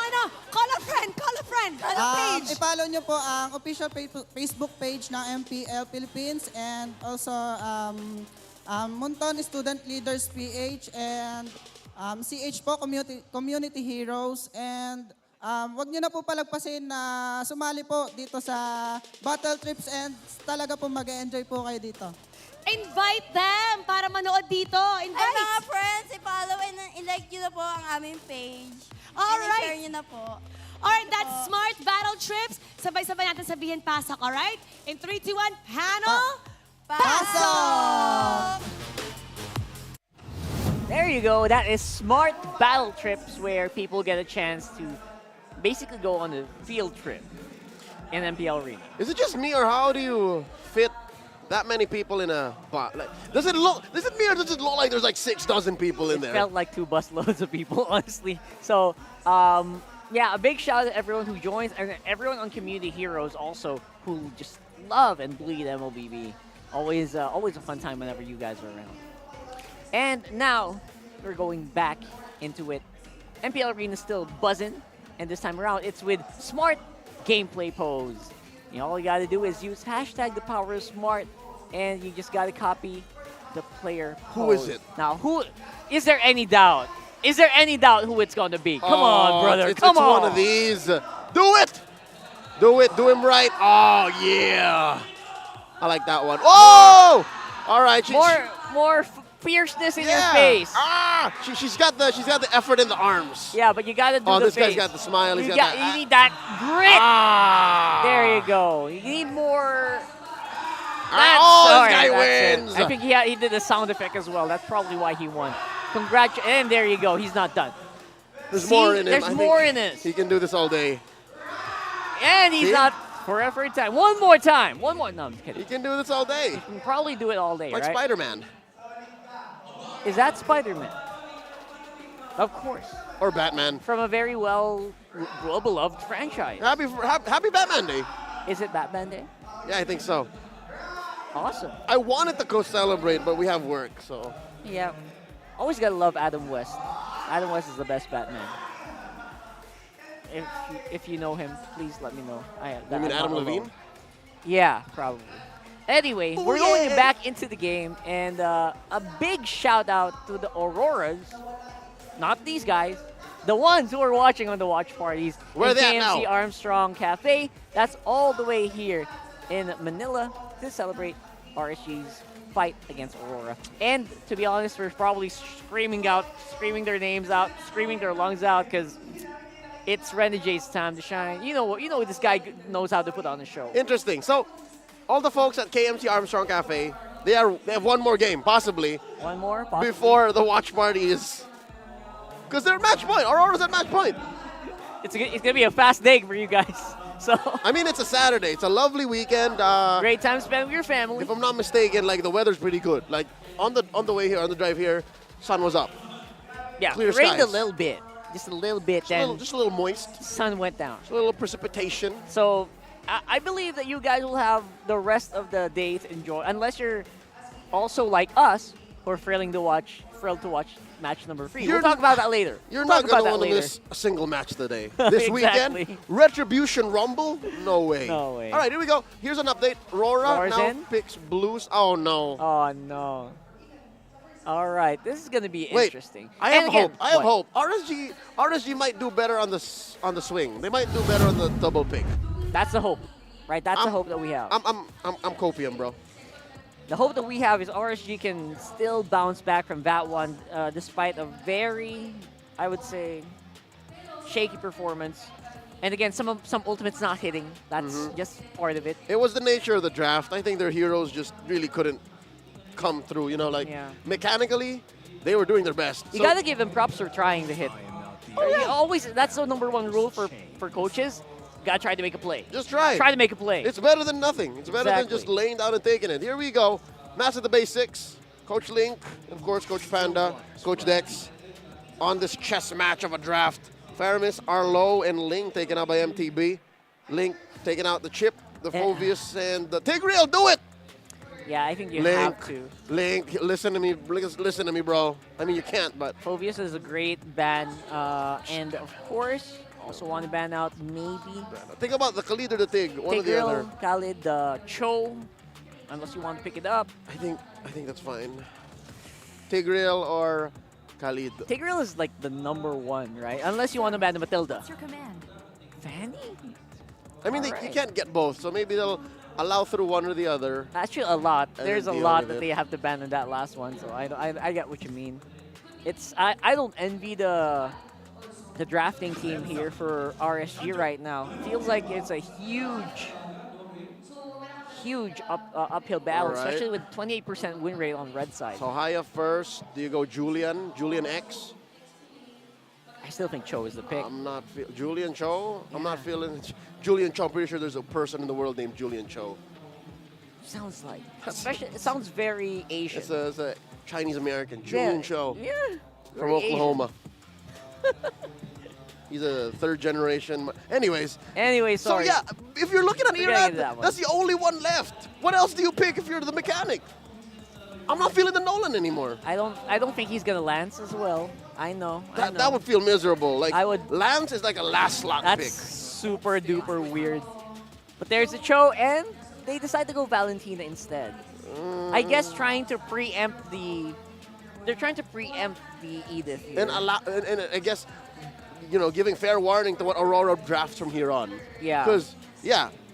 Call a friend! Call a friend! Anong page? I-follow nyo po ang official Facebook page ng MPL Philippines and also Munton Student Leaders PH and CH po, Community Heroes and wag nyo na po palagpasin na sumali po dito sa Battle Trips and talaga po mag-enjoy po kayo dito. Invite them para manood dito. Invite! Ay, mga friends, i-follow and i-like nyo na po ang aming page. Alright. And i-share nyo na po. Alright, that's Smart Battle Trips. Sabay-sabay natin sabihin pasok, alright? In 3, 2, 1, panel, pasok! There you go. That is Smart Battle Trips where people get a chance to basically go on a field trip in MPL Arena. Is it just me or how do you fit that many people in a bot? Like, does it me or does it look like there's like 6 dozen people in there? It felt like 2 busloads of people, honestly. So, yeah, a big shout out to everyone who joins and everyone on Community Heroes also who just love and bleed MLBB. Always a fun time whenever you guys are around. And now, we're going back into it. MPL Arena is still buzzing, and this time around, it's with Smart Gameplay Pose. All you gotta do is use hashtag the power of smart, and you just gotta copy the player pose. Who is it? Now, is there any doubt? Is there any doubt who it's gonna be? Come on, brother, come it's on. One of these. Do it! Do it, do him right. Oh, yeah. I like that one. Oh! All right. More fierceness in your Yeah. face. She's got the effort in the arms. Yeah, but you gotta do Oh, the this face. guy's got the smile. He's You got that. You need that grit. Ah. There you go. You need more. This guy that's it. wins. I think he did the sound effect as well. That's probably why he won. And there you go. He's not done. There's more in him. There's I more think in this. He can do this all day. And he's See? not for every time. One more time. One more. No, I'm just kidding. He can do this all day. He can probably do it all day, Like right? Spider-Man. Is that Spider-Man? Of course. Or Batman. From a very well-beloved franchise. Happy Batman Day. Is it Batman Day? Yeah, I think so. Awesome. I wanted to go celebrate, but we have work, so. Yeah. Always gotta love Adam West. Adam West is the best Batman. If you know him, please let me know. You mean Adam Levine? Yeah, probably. Anyway, we're going back into the game, and a big shout out to the Auroras, not these guys, the ones who are watching on the watch parties. Where are in they at KMC now? Armstrong Cafe. That's all the way here in Manila to celebrate RSG's fight against Aurora. And to be honest, we're probably screaming their names out, screaming their lungs out, because it's Renegade's time to shine. You know this guy knows how to put on a show. Interesting. So, all the folks at KMC Armstrong Cafe, they have one more game, possibly. One more? Possibly. Before the watch party is. Because they're at match point. Aurora's at match point. It's going to be a fast day for you guys. So I mean, it's a Saturday. It's a lovely weekend. Great time spent with your family. If I'm not mistaken, like the weather's pretty good. Like on the way here, on the drive here, sun was up. Yeah, Clear it rained skies. a little bit. Just a little bit. Just a little moist. Sun went down. Just a little precipitation. So I believe that you guys will have the rest of the day to enjoy, unless you're also like us, who are thrilled to watch match number 3. We'll talk about that later. You're We'll not going to want to later. miss a single match today. This Exactly. weekend, Retribution Rumble? No way. No way. All right, here we go. Here's an update. RORA Rora's now in? picks Blues. Oh, no. Oh, no. All right, this is going to be Wait, interesting. I have And again, hope. I have what? hope. RSG might do better on the swing. They might do better on the double pick. That's the hope, right? That's the hope that we have. I'm copium, bro. The hope that we have is RSG can still bounce back from that one, despite a very, I would say, shaky performance. And again, some ultimates not hitting. That's just part of it. It was the nature of the draft. I think their heroes just really couldn't come through. You know, like mechanically, they were doing their best. You gotta give them props for trying to hit. You always, that's the #1 rule for coaches. You gotta try to make a play. Just try. Try to make a play. It's better than nothing. It's better than just laying down and taking it. Here we go. Match at the basics. Coach Link, of course, Coach Panda, Coach Dex, on this chess match of a draft. Faramis, Arlo, and Link taken out by MTB. Link taking out the Chip, the Phobius, and the Tigreal. Do it! Yeah, I think you Link, have to. Link, listen to me. Listen to me, bro. I mean, you can't, but. Phobius is a great ban. And of course, also want to ban out maybe. Think about the Khalid or the Tig, one or the other. Tigreal, Khalid, Cho, unless you want to pick it up. I think that's fine. Tigreal or Khalid. Tigreal is like the #1, right? Unless you want to ban the Matilda. What's your command? Fanny? I mean, you can't get both, so maybe they'll allow through one or the other. Actually, a lot. And There's a deal lot with that it. they have to ban in that last one, so I get what you mean. I don't envy the drafting team here for RSG right now. Feels like it's a huge uphill battle, All right. especially with 28% win rate on red side. So Haya first. Do you go Julian X? I still think Cho is the pick. I'm not Julian Cho. I'm not feeling Julian Cho. I'm pretty sure there's a person in the world named Julian Cho. Sounds like, especially it sounds very Asian. It's a Chinese American, Julian Cho. Yeah. From very Oklahoma. He's a 3rd generation. Anyways. Anyway, So sorry. yeah, if you're looking at We're getting into that Irad, one. that's the only one left. What else do you pick if you're the mechanic? I'm not feeling the Nolan anymore. I don't think he's gonna Lance as well. I know. That would feel miserable. Like I would. Lance is like a last slot That's pick. super duper weird. But there's a Cho, and they decide to go Valentina instead. I guess trying to preempt the. They're trying to preempt the Edith here. And I guess, giving fair warning to what Aurora drafts from here on. Yeah. Because,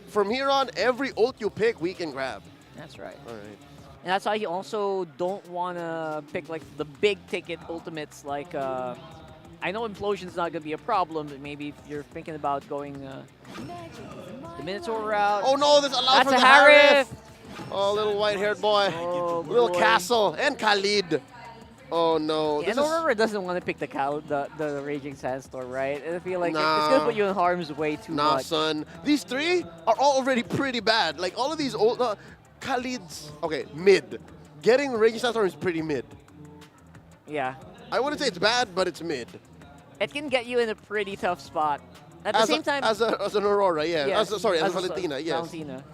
from here on, every ult you pick, we can grab. That's right. All right. And that's why you also don't want to pick like the big ticket ultimates like I know Implosion's not going to be a problem, but maybe if you're thinking about going the Minotaur route. Oh no, there's a lot from That's the a Harif. Oh, little white-haired boy. Oh, little boy. Castle and Khalid. Oh no. Yeah, and Aurora doesn't want to pick the Raging Sandstorm, right? I feel like it's Nah. going to put you in harm's way too Nah, much. son. These three are all already pretty bad. Like all of these old Khalid's okay, mid. Getting Raging Sandstorm is pretty mid. Yeah. I wouldn't say it's bad, but it's mid. It can get you in a pretty tough spot. At the same time, as an Aurora, yeah. Yeah, As a a Valentina, yes. Valentina.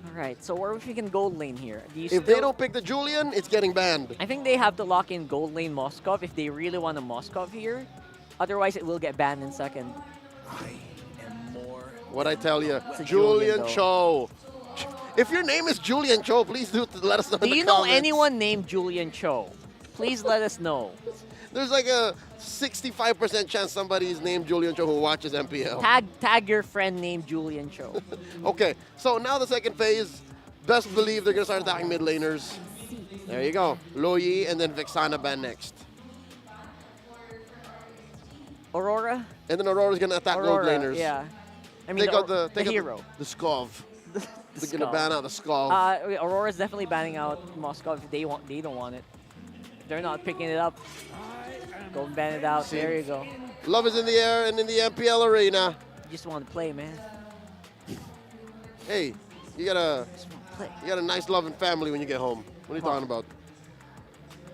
All right, so we're thinking gold lane here. Do you If they don't pick the Julian, it's getting banned. I think they have to lock in gold lane Moskov if they really want a Moskov here. Otherwise, it will get banned in second. What I tell you, It's a Julian Julian, Cho. If your name is Julian Cho, please do let us know in Do the you know comments. anyone named Julian Cho? Please let us know. There's like a 65% chance somebody is named Julian Cho who watches MPL. Tag your friend named Julian Cho. Okay, so now the second phase, best believe they're going to start attacking mid laners. There you go. Loyi and then Vexana ban next. Aurora? And then Aurora's going to attack Aurora, gold laners. yeah. I mean, take out the hero. The Skov. They're going to Skov. ban out the Skov. Aurora's definitely banning out Moskov if they don't want it. They're not picking it up. Go and ban it out. See? There you go. Love is in the air and in the MPL arena. You just want to play, man. Hey, you got a nice loving family when you get home. What are you talking about?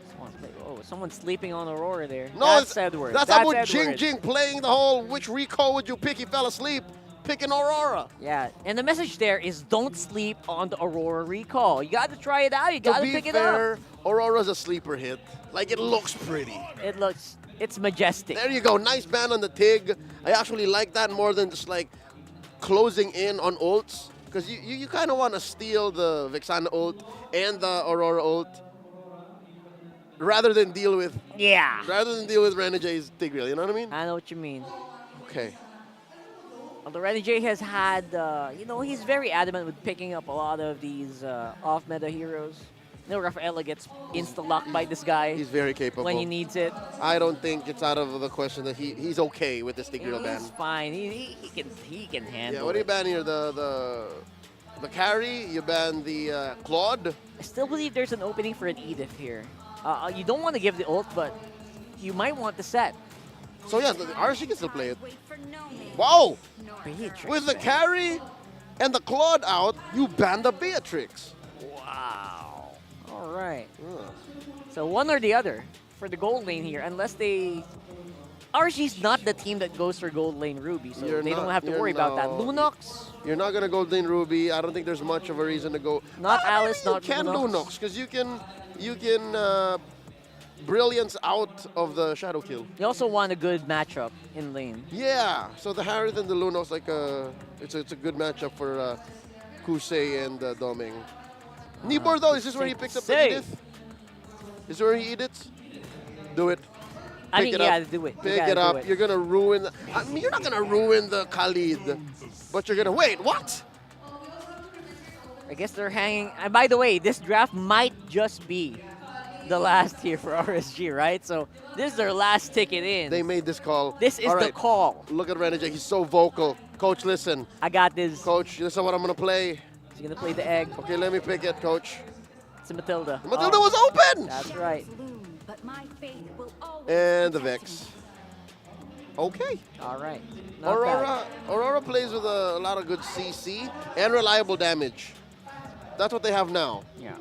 Just want to play. Oh, someone's sleeping on Aurora there. No, That's Edward. That's Edward. about Jing Jing playing the whole which recall would you pick? He fell asleep picking Aurora. Yeah, and the message there is don't sleep on the Aurora recall. You got to try it out. You got to pick it up. Aurora's a sleeper hit. Like, it looks pretty. It's majestic. There you go. Nice ban on the Tig. I actually like that more than just, like, closing in on ults. Because you kind of want to steal the Vexana ult and the Aurora ult rather than deal with... Yeah. Rather than deal with Renegades Tigreal. You know what I mean? I know what you mean. Okay. Although Renegade has had, he's very adamant with picking up a lot of these off-meta heroes. You know, Rafaela gets insta-locked by this guy. He's very capable. When he needs it. I don't think it's out of the question that he's okay with this Tigreal ban. He's fine. He can handle Yeah, what do you it. ban here? The carry? You ban the Claude? I still believe there's an opening for an Edith here. You don't want to give the ult, but you might want the set. So yes, the RSG can still play it. Wow! Beatrix, With the man. carry and the Claude out, you ban the Beatrix. Wow. All right. So one or the other for the gold lane here, unless they... RSG's not the team that goes for gold lane Ruby, so they don't have to worry about that. Lunox? You're not going to gold lane Ruby. I don't think there's much of a reason to go. Not Alice, not You can Lunox. Lunox, because you can Brilliance out of the Shadow Kill. You also want a good matchup in lane. Yeah, so the Harith and the Lunox, like it's a good matchup for Kusei and Doming. Nibor though, is this where he picks up the Edith? Is this where he Ediths? Do it. I Pick mean, it you up. gotta do it. You Pick gotta it do up. it. You're gonna ruin. I mean, you're not gonna ruin the Khalid, but you're gonna wait. What? I guess they're hanging. And by the way, this draft might just be the last here for RSG, right? So this is their last ticket in. They made this call. This is All the right. call. Look at Renegade. He's so vocal. Coach, listen. I got this. Coach, this is what I'm gonna play. He's gonna play the egg. Okay, let me pick it, Coach. It's a Matilda. Matilda was open. That's right. And the Vex. Okay. All right. Not bad. Aurora plays with a lot of good CC and reliable damage. That's what they have now. Yeah.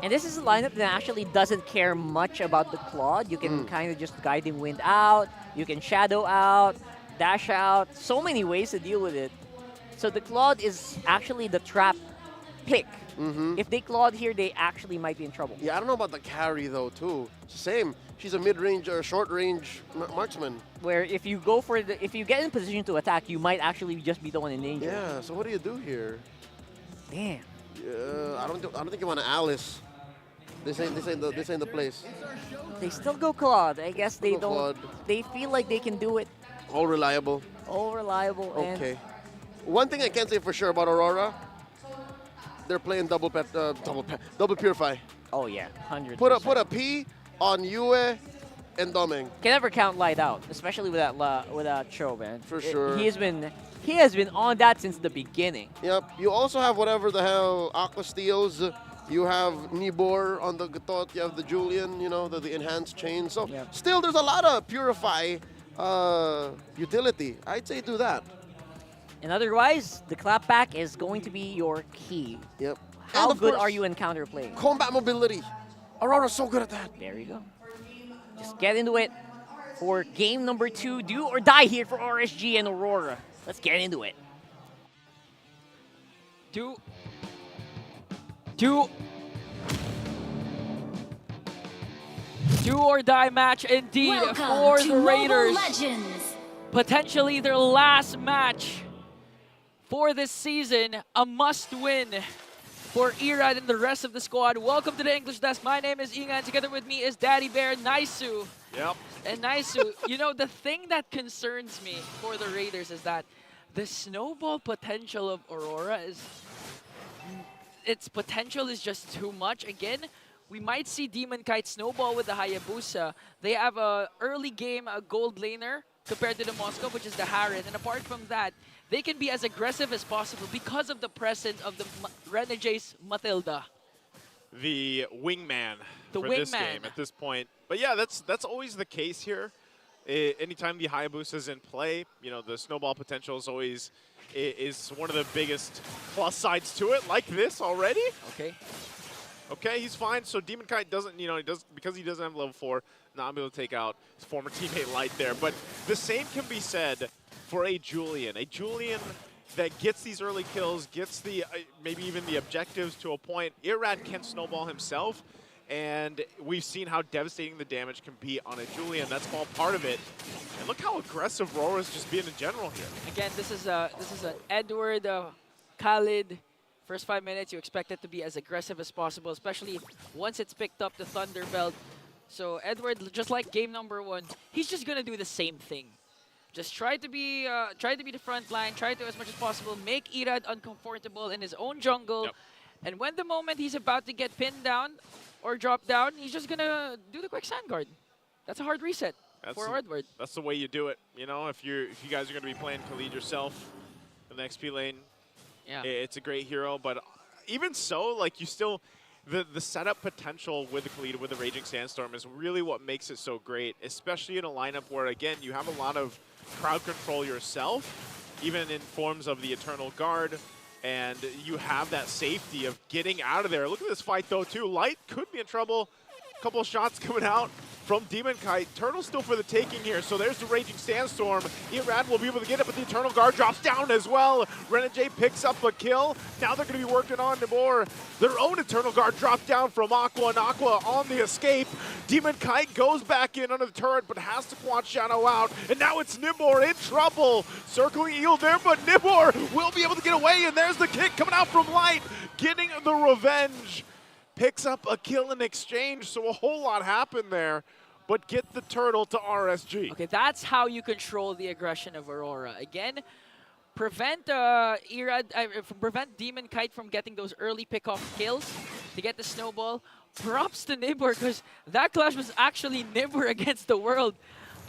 And this is a lineup that actually doesn't care much about the Claude. You can kind of just Guiding Wind out. You can Shadow out, Dash out. So many ways to deal with it. So the Claude is actually the trap pick. If they Claude here, they actually might be in trouble. Yeah, I don't know about the carry though too. It's the same. She's a mid-range or short-range marksman. Where if you go for if you get in position to attack, you might actually just be the one in danger. Yeah. So what do you do here? Damn. Yeah, I don't think you want to Alice. This ain't the place. They still go Claude. I guess they Go don't. Claude. They feel like they can do it. All reliable. All reliable. Okay. One thing I can say for sure about Aurora, they're playing double purify. Oh yeah, 100%. Put a P on Yue and Doming. Can never count Light out, especially with that Cho, man. For sure. He has been on that since the beginning. Yep. You also have whatever the hell Aqua steals. You have Nibor on the Gatot. You have the Julian. You know, the enhanced chain. So still, there's a lot of purify utility. I'd say do that. And otherwise, the clapback is going to be your key. Yep. How And of good course, are you in counterplaying? Combat mobility. Aurora's so good at that. There you go. Just get into it for game number 2. Do or die here for RSG and Aurora. Let's get into it. Do or die match indeed for the Raiders. Potentially their last match for this season. A must-win for Irad and the rest of the squad. Welcome to the English Desk. My name is Ingan. Together with me is Daddy Bear, Naisu. Yep. And Naisu, you know, the thing that concerns me for the Raiders is that the snowball potential of Aurora its potential is just too much. Again, we might see Demon Kite snowball with the Hayabusa. They have a early game gold laner compared to the Moscow, which is the Harren. And apart from that, they can be as aggressive as possible because of the presence of the Renege's Matilda. The wingman The for this wingman. game at this point. But yeah, that's always the case here. Anytime the Hayabusa is in play, you know, the snowball potential is always is one of the biggest plus sides to it, like this already. Okay. Okay, he's fine. So Demon Kite doesn't, you know, because he doesn't have level 4, not able to take out his former teammate Light there. But the same can be said for a Julian that gets these early kills, gets the maybe even the objectives to a point. Irad can snowball himself, and we've seen how devastating the damage can be on a Julian. That's all part of it. And look how aggressive Rora's just being in general here. Again, this is an Edward Khalid. First 5 minutes, you expect it to be as aggressive as possible, especially once it's picked up the Thunder Belt. So Edward, just like game number 1, he's just gonna do the same thing. Just try to be the front line, try to as much as possible make Irad uncomfortable in his own jungle. Yep. And when the moment he's about to get pinned down or drop down, he's just gonna do the quick sand guard. That's a hard reset for Edward. That's the way you do it. You know, if you guys are gonna be playing Khalid yourself in the XP lane, yeah, it's a great hero. But even so, like, you still, the setup potential with the Khalid, with the Raging Sandstorm is really what makes it so great, especially in a lineup where, again, you have a lot of crowd control yourself, even in forms of the Eternal Guard, and you have that safety of getting out of there. Look at this fight, though, too. Light could be in trouble. A couple of shots coming out from Demon Kite. Turtle still for the taking here, so there's the Raging Sandstorm. Irad will be able to get it, but the Eternal Guard drops down as well. Renegade picks up a kill. Now they're going to be working on Nibor. Their own Eternal Guard dropped down from Aqua, and Aqua on the escape. Demon Kite goes back in under the turret, but has to quad Shadow out, and now it's Nibor in trouble. Circling Eel there, but Nibor will be able to get away, and there's the kick coming out from Light, getting the revenge. Picks up a kill in exchange, so a whole lot happened there. But get the turtle to RSG. Okay, that's how you control the aggression of Aurora. Again, prevent prevent Demon Kite from getting those early pickoff kills to get the snowball. Props to Nibor, because that clash was actually Nibor against the world.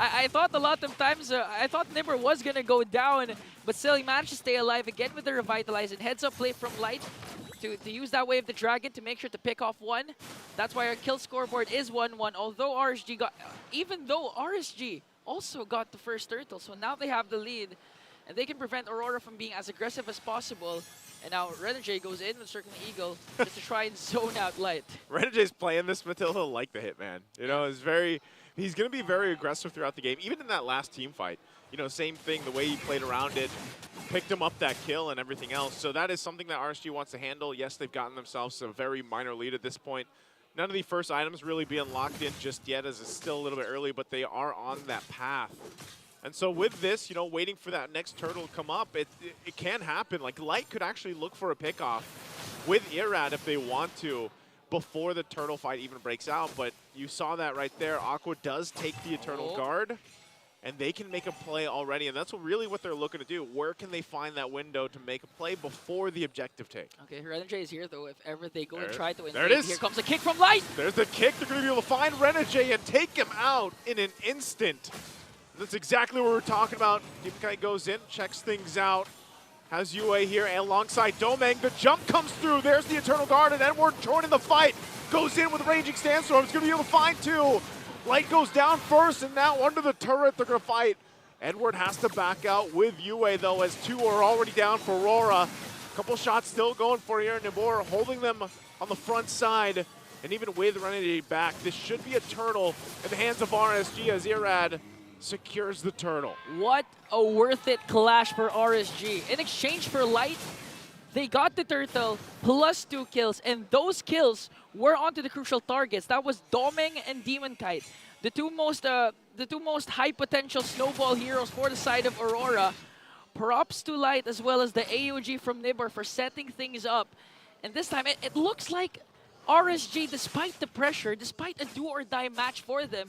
I thought a lot of times, I thought Nibor was going to go down, but still he managed to stay alive again with the Revitalize and heads up play from Light to use that Wave the Dragon to make sure to pick off 1. That's why our kill scoreboard is 1-1, although even though RSG also got the first turtle, so now they have the lead, and they can prevent Aurora from being as aggressive as possible. And now Renegade goes in with Circling Eagle just to try and zone out Light. Renegade's playing this Matilda like the Hitman. You know, he's going to be very aggressive throughout the game, even in that last team fight. You know, same thing, the way he played around it, picked him up that kill and everything else. So that is something that RSG wants to handle. Yes, they've gotten themselves a very minor lead at this point. None of the first items really being locked in just yet, as it's still a little bit early, but they are on that path. And so with this, you know, waiting for that next turtle to come up, it can happen. Like, Light could actually look for a pickoff with Irad if they want to before the turtle fight even breaks out. But you saw that right there. Aqua does take the Eternal Guard. and they can make a play already, and that's really what they're looking to do. Where can they find that window to make a play before the objective take? Okay, Renegade is here, though. If ever they go and There- try to invade, there it is. here comes a kick from Light. There's the kick. They're going to be able to find Renegade and take him out in an instant. That's exactly what we're talking about. Demonkai goes in, checks things out. Has UA here alongside Domeng. The jump comes through. There's the Eternal Guard, and Edward joining the fight. Goes in with Raging Sandstorm. He's going to be able to find two. Light goes down first, and now under the turret, they're going to fight. Edward has to back out with UA, though, as two are already down for RORA. Couple shots still going for here. Nibor holding them on the front side. And even with Renegade back, this should be a turtle in the hands of RSG as Irad secures the turtle. What a worth it clash for RSG. In exchange for Light, they got the turtle plus 2 kills, and those kills were onto the crucial targets. That was Domeng and Demon Kite, the two most high potential snowball heroes for the side of Aurora. Props to Light as well as the AOG from Nibor for setting things up. And this time it looks like RSG, despite the pressure, despite a do-or-die match for them,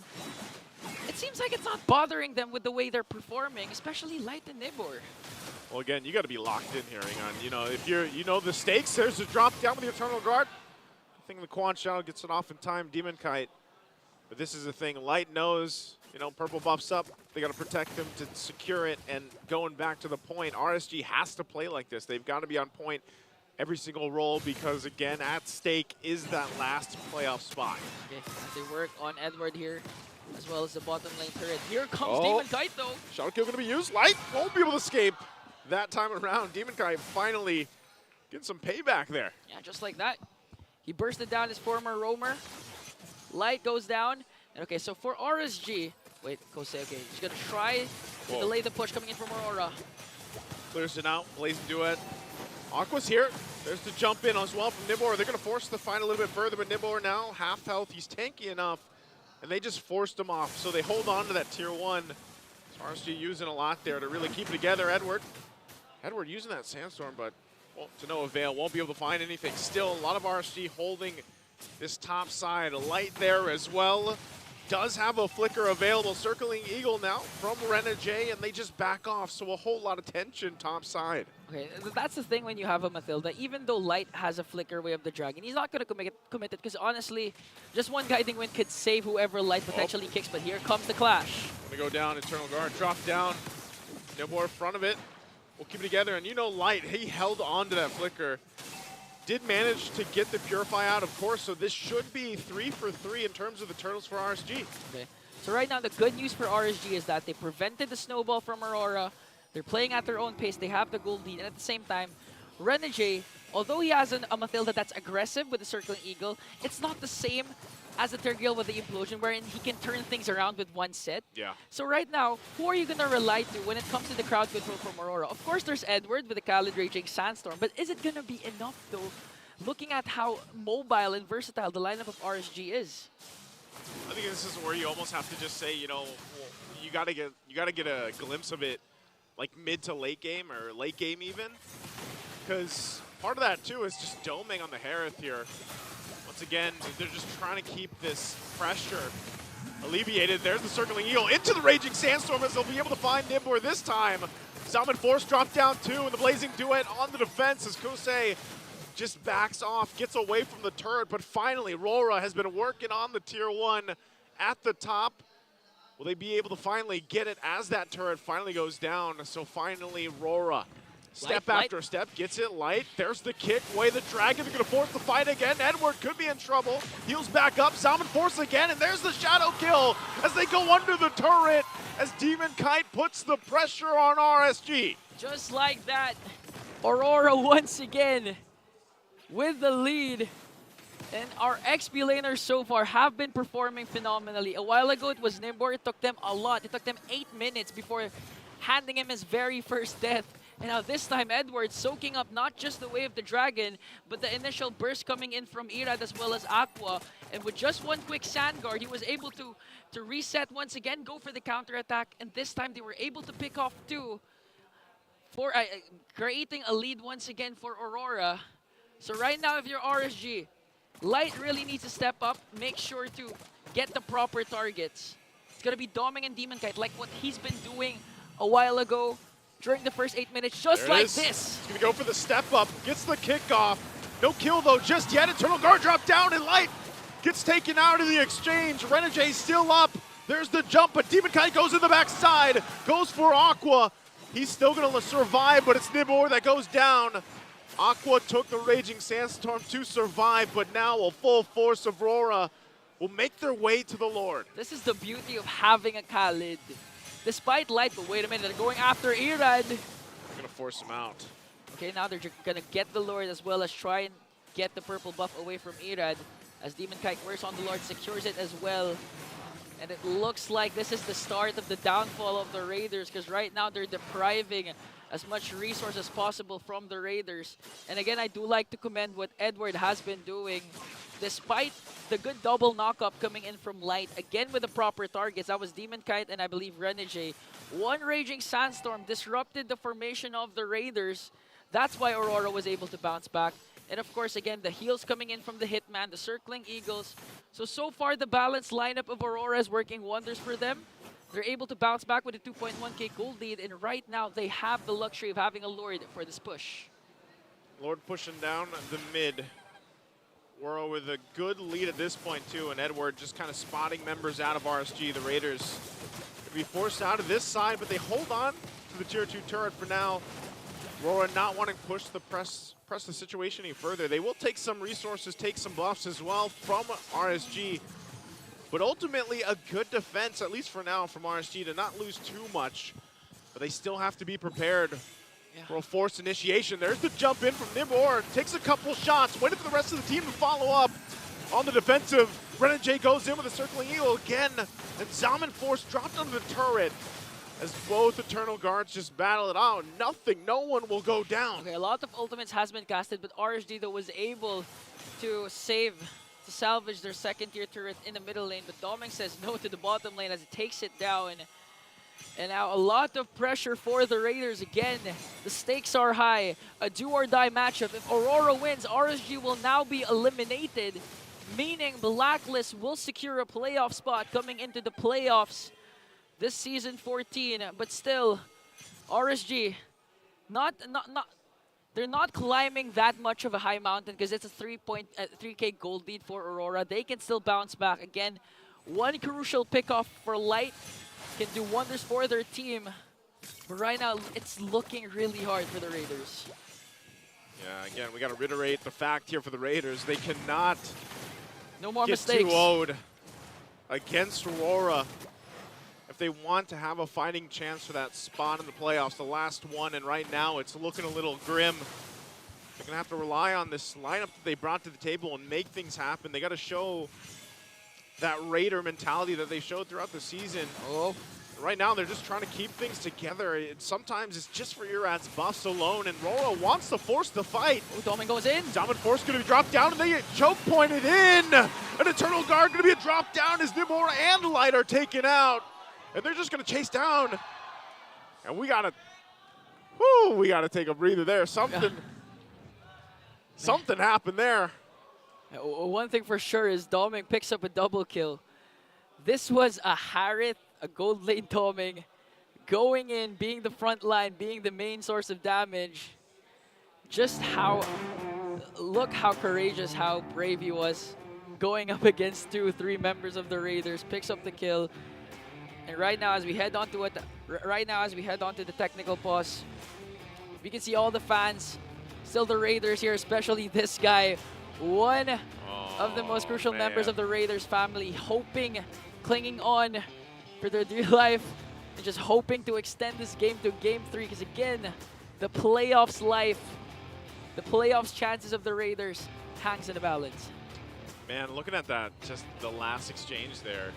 it seems like it's not bothering them with the way they're performing, especially Light and Nibor. Well, again, you got to be locked in here, Ingan. You know, if you know the stakes, there's a drop down with the Eternal Guard. I think the Quan Shadow gets it off in time, Demon Kite. But this is the thing, Light knows, you know, purple buffs up. They got to protect them to secure it, and going back to the point, RSG has to play like this. They've got to be on point every single roll because, again, at stake is that last playoff spot. Okay, as they work on Edward here, as well as the bottom lane turret. Here comes Demon Kite, though. Shadow Kill going to be used. Light won't be able to escape that time around. Demon Kite finally getting some payback there. Yeah, just like that. He bursted down his former roamer. Light goes down. And okay, so for RSG, wait, Kosei, okay, he's going to try to delay the push coming in from Aurora. Clears it out, Blazing Duet. Aqua's here. There's the jump in as well from Nibor. They're going to force the fight a little bit further, but Nibor now half health. He's tanky enough, and they just forced him off. So they hold on to that tier 1. So RSG using a lot there to really keep it together. Edward using that Sandstorm, but to no avail. Won't be able to find anything. Still, a lot of RSG holding this top side. Light there as well. Does have a flicker available. Circling Eagle now from Renegade, and they just back off. So a whole lot of tension top side. Okay, that's the thing when you have a Mathilda. Even though Light has a flicker way of the dragon, he's not going to commit it because honestly, just one guiding wind could save whoever Light potentially kicks. But here comes the clash. Gonna go down. Eternal Guard drop down. Nibor in front of it. We'll keep it together. And you know, Light, he held on to that flicker. Did manage to get the Purify out, of course, so this should be 3 for 3 in terms of the turtles for RSG. Okay. So right now, the good news for RSG is that they prevented the snowball from Aurora. They're playing at their own pace. They have the gold lead. And at the same time, Renegade, although he has a Mathilda that's aggressive with the Circling Eagle, it's not the same as the Tergil with the Implosion, wherein he can turn things around with one set. Yeah. So right now, who are you going to rely to when it comes to the crowd control from Aurora? Of course, there's Edward with the Khalid Raging Sandstorm, but is it going to be enough, though, looking at how mobile and versatile the lineup of RSG is? I think this is where you almost have to just say, you know, you gotta get a glimpse of it, like mid to late game or late game even, because part of that too is just doming on the Harith here. Once again, they're just trying to keep this pressure alleviated. There's the Circling Eagle into the Raging Sandstorm as they'll be able to find Nibor this time. Salmon Force dropped down 2, and the Blazing Duet on the defense as Kosei just backs off, gets away from the turret, but finally RORA has been working on the tier 1 at the top. Will they be able to finally get it as that turret finally goes down? So finally RORA, step after step, gets it. Light, there's the kick, away the dragon, they're gonna force the fight again. Edward could be in trouble, heals back up, Salmon Force again, and there's the shadow kill as they go under the turret as Demon Kite puts the pressure on RSG. Just like that, Aurora once again with the lead. And our XP laners so far have been performing phenomenally. A while ago, it was Nibor. It took them a lot. It took them 8 minutes before handing him his very first death. And now this time, Edward soaking up not just the Way of the Dragon, but the initial burst coming in from Irad as well as Aqua. And with just one quick Sand Guard, he was able to reset once again, go for the counterattack. And this time, they were able to pick off 2 for creating a lead once again for Aurora. So right now, if you're RSG, Light really needs to step up, make sure to get the proper targets. It's going to be Doming and Demon Kite, like what he's been doing a while ago during the first 8 minutes, just There it like is. this. He's going to go for the step up, gets the kickoff. No kill though just yet. Eternal Guard dropped down and Light gets taken out of the exchange. Renegade still up. There's the jump, but Demon Kite goes in the backside, goes for Aqua. He's still going to survive, but it's Nibor that goes down. Aqua took the Raging Sandstorm to survive, but now a full force of Aurora will make their way to the Lord. This is the beauty of having a Khalid. Despite Light, but wait a minute, they're going after Irad. They're going to force him out. Okay, now they're going to get the Lord as well as try and get the purple buff away from Irad. As Demon Kite works on the Lord, secures it as well. And it looks like this is the start of the downfall of the Raiders, because right now they're depriving as much resource as possible from the Raiders. And again, I do like to commend what Edward has been doing. Despite the good double knock-up coming in from Light, again with the proper targets, that was Demon Kite and I believe Renegade. One Raging Sandstorm disrupted the formation of the Raiders. That's why Aurora was able to bounce back. And of course, again, the heals coming in from the Hitman, the Circling Eagles. So far, the balanced lineup of Aurora is working wonders for them. They're able to bounce back with a 2.1k gold lead, and right now, they have the luxury of having a Lord for this push. Lord pushing down the mid. Aurora with a good lead at this point, too, and Edward just kind of spotting members out of RSG. The Raiders could be forced out of this side, but they hold on to the Tier 2 turret for now. Aurora not wanting to push the press the situation any further. They will take some resources, take some buffs as well from RSG. But ultimately, a good defense, at least for now, from RSG to not lose too much. But they still have to be prepared for a forced initiation. There's the jump in from Nibor. Takes a couple shots, waiting for the rest of the team to follow up on the defensive. Renegade goes in with a Circling Eagle again. And Zaman Force dropped under the turret. As both Eternal Guards just battle it out, no one will go down. Okay, a lot of ultimates has been casted, but RSG though was able to salvage their second tier turret in the middle lane, but Doming says no to the bottom lane as it takes it down. And now a lot of pressure for the Raiders again. The stakes are high, a do or die matchup. If Aurora wins, RSG will now be eliminated, meaning Blacklist will secure a playoff spot coming into the playoffs this season 14, but still, RSG, they're not climbing that much of a high mountain because it's a 3k gold lead for Aurora. They can still bounce back. Again, one crucial pickoff for Light can do wonders for their team. But right now, it's looking really hard for the Raiders. Yeah, again, we got to reiterate the fact here for the Raiders. They cannot no more get mistakes. too owed against Aurora. If they want to have a fighting chance for that spot in the playoffs, the last one, and right now it's looking a little grim. They're going to have to rely on this lineup that they brought to the table and make things happen. They got to show that Raider mentality that they showed throughout the season. Right now, they're just trying to keep things together. Sometimes it's just for Irad's buffs alone, and Rora wants to force the fight. Domin goes in. Domin Force going to be dropped down, and they get choke pointed in. An Eternal Guard going to be dropped down as Nibor and Light are taken out. And they're just going to chase down. And we got to take a breather there. Something happened there. One thing for sure is Doming picks up a double kill. This was a Harith, a gold lane Doming, going in, being the front line, being the main source of damage. Just look how courageous, how brave he was, going up against 2-3 members of the Raiders, picks up the kill. And right now, as we head on to the technical pause, we can see all the fans, still the Raiders here, especially this guy, one of the most crucial members of the Raiders family, clinging on for their dear life, and just hoping to extend this game to Game 3. Because again, the playoffs chances of the Raiders hangs in the balance. Man, looking at that, just the last exchange there.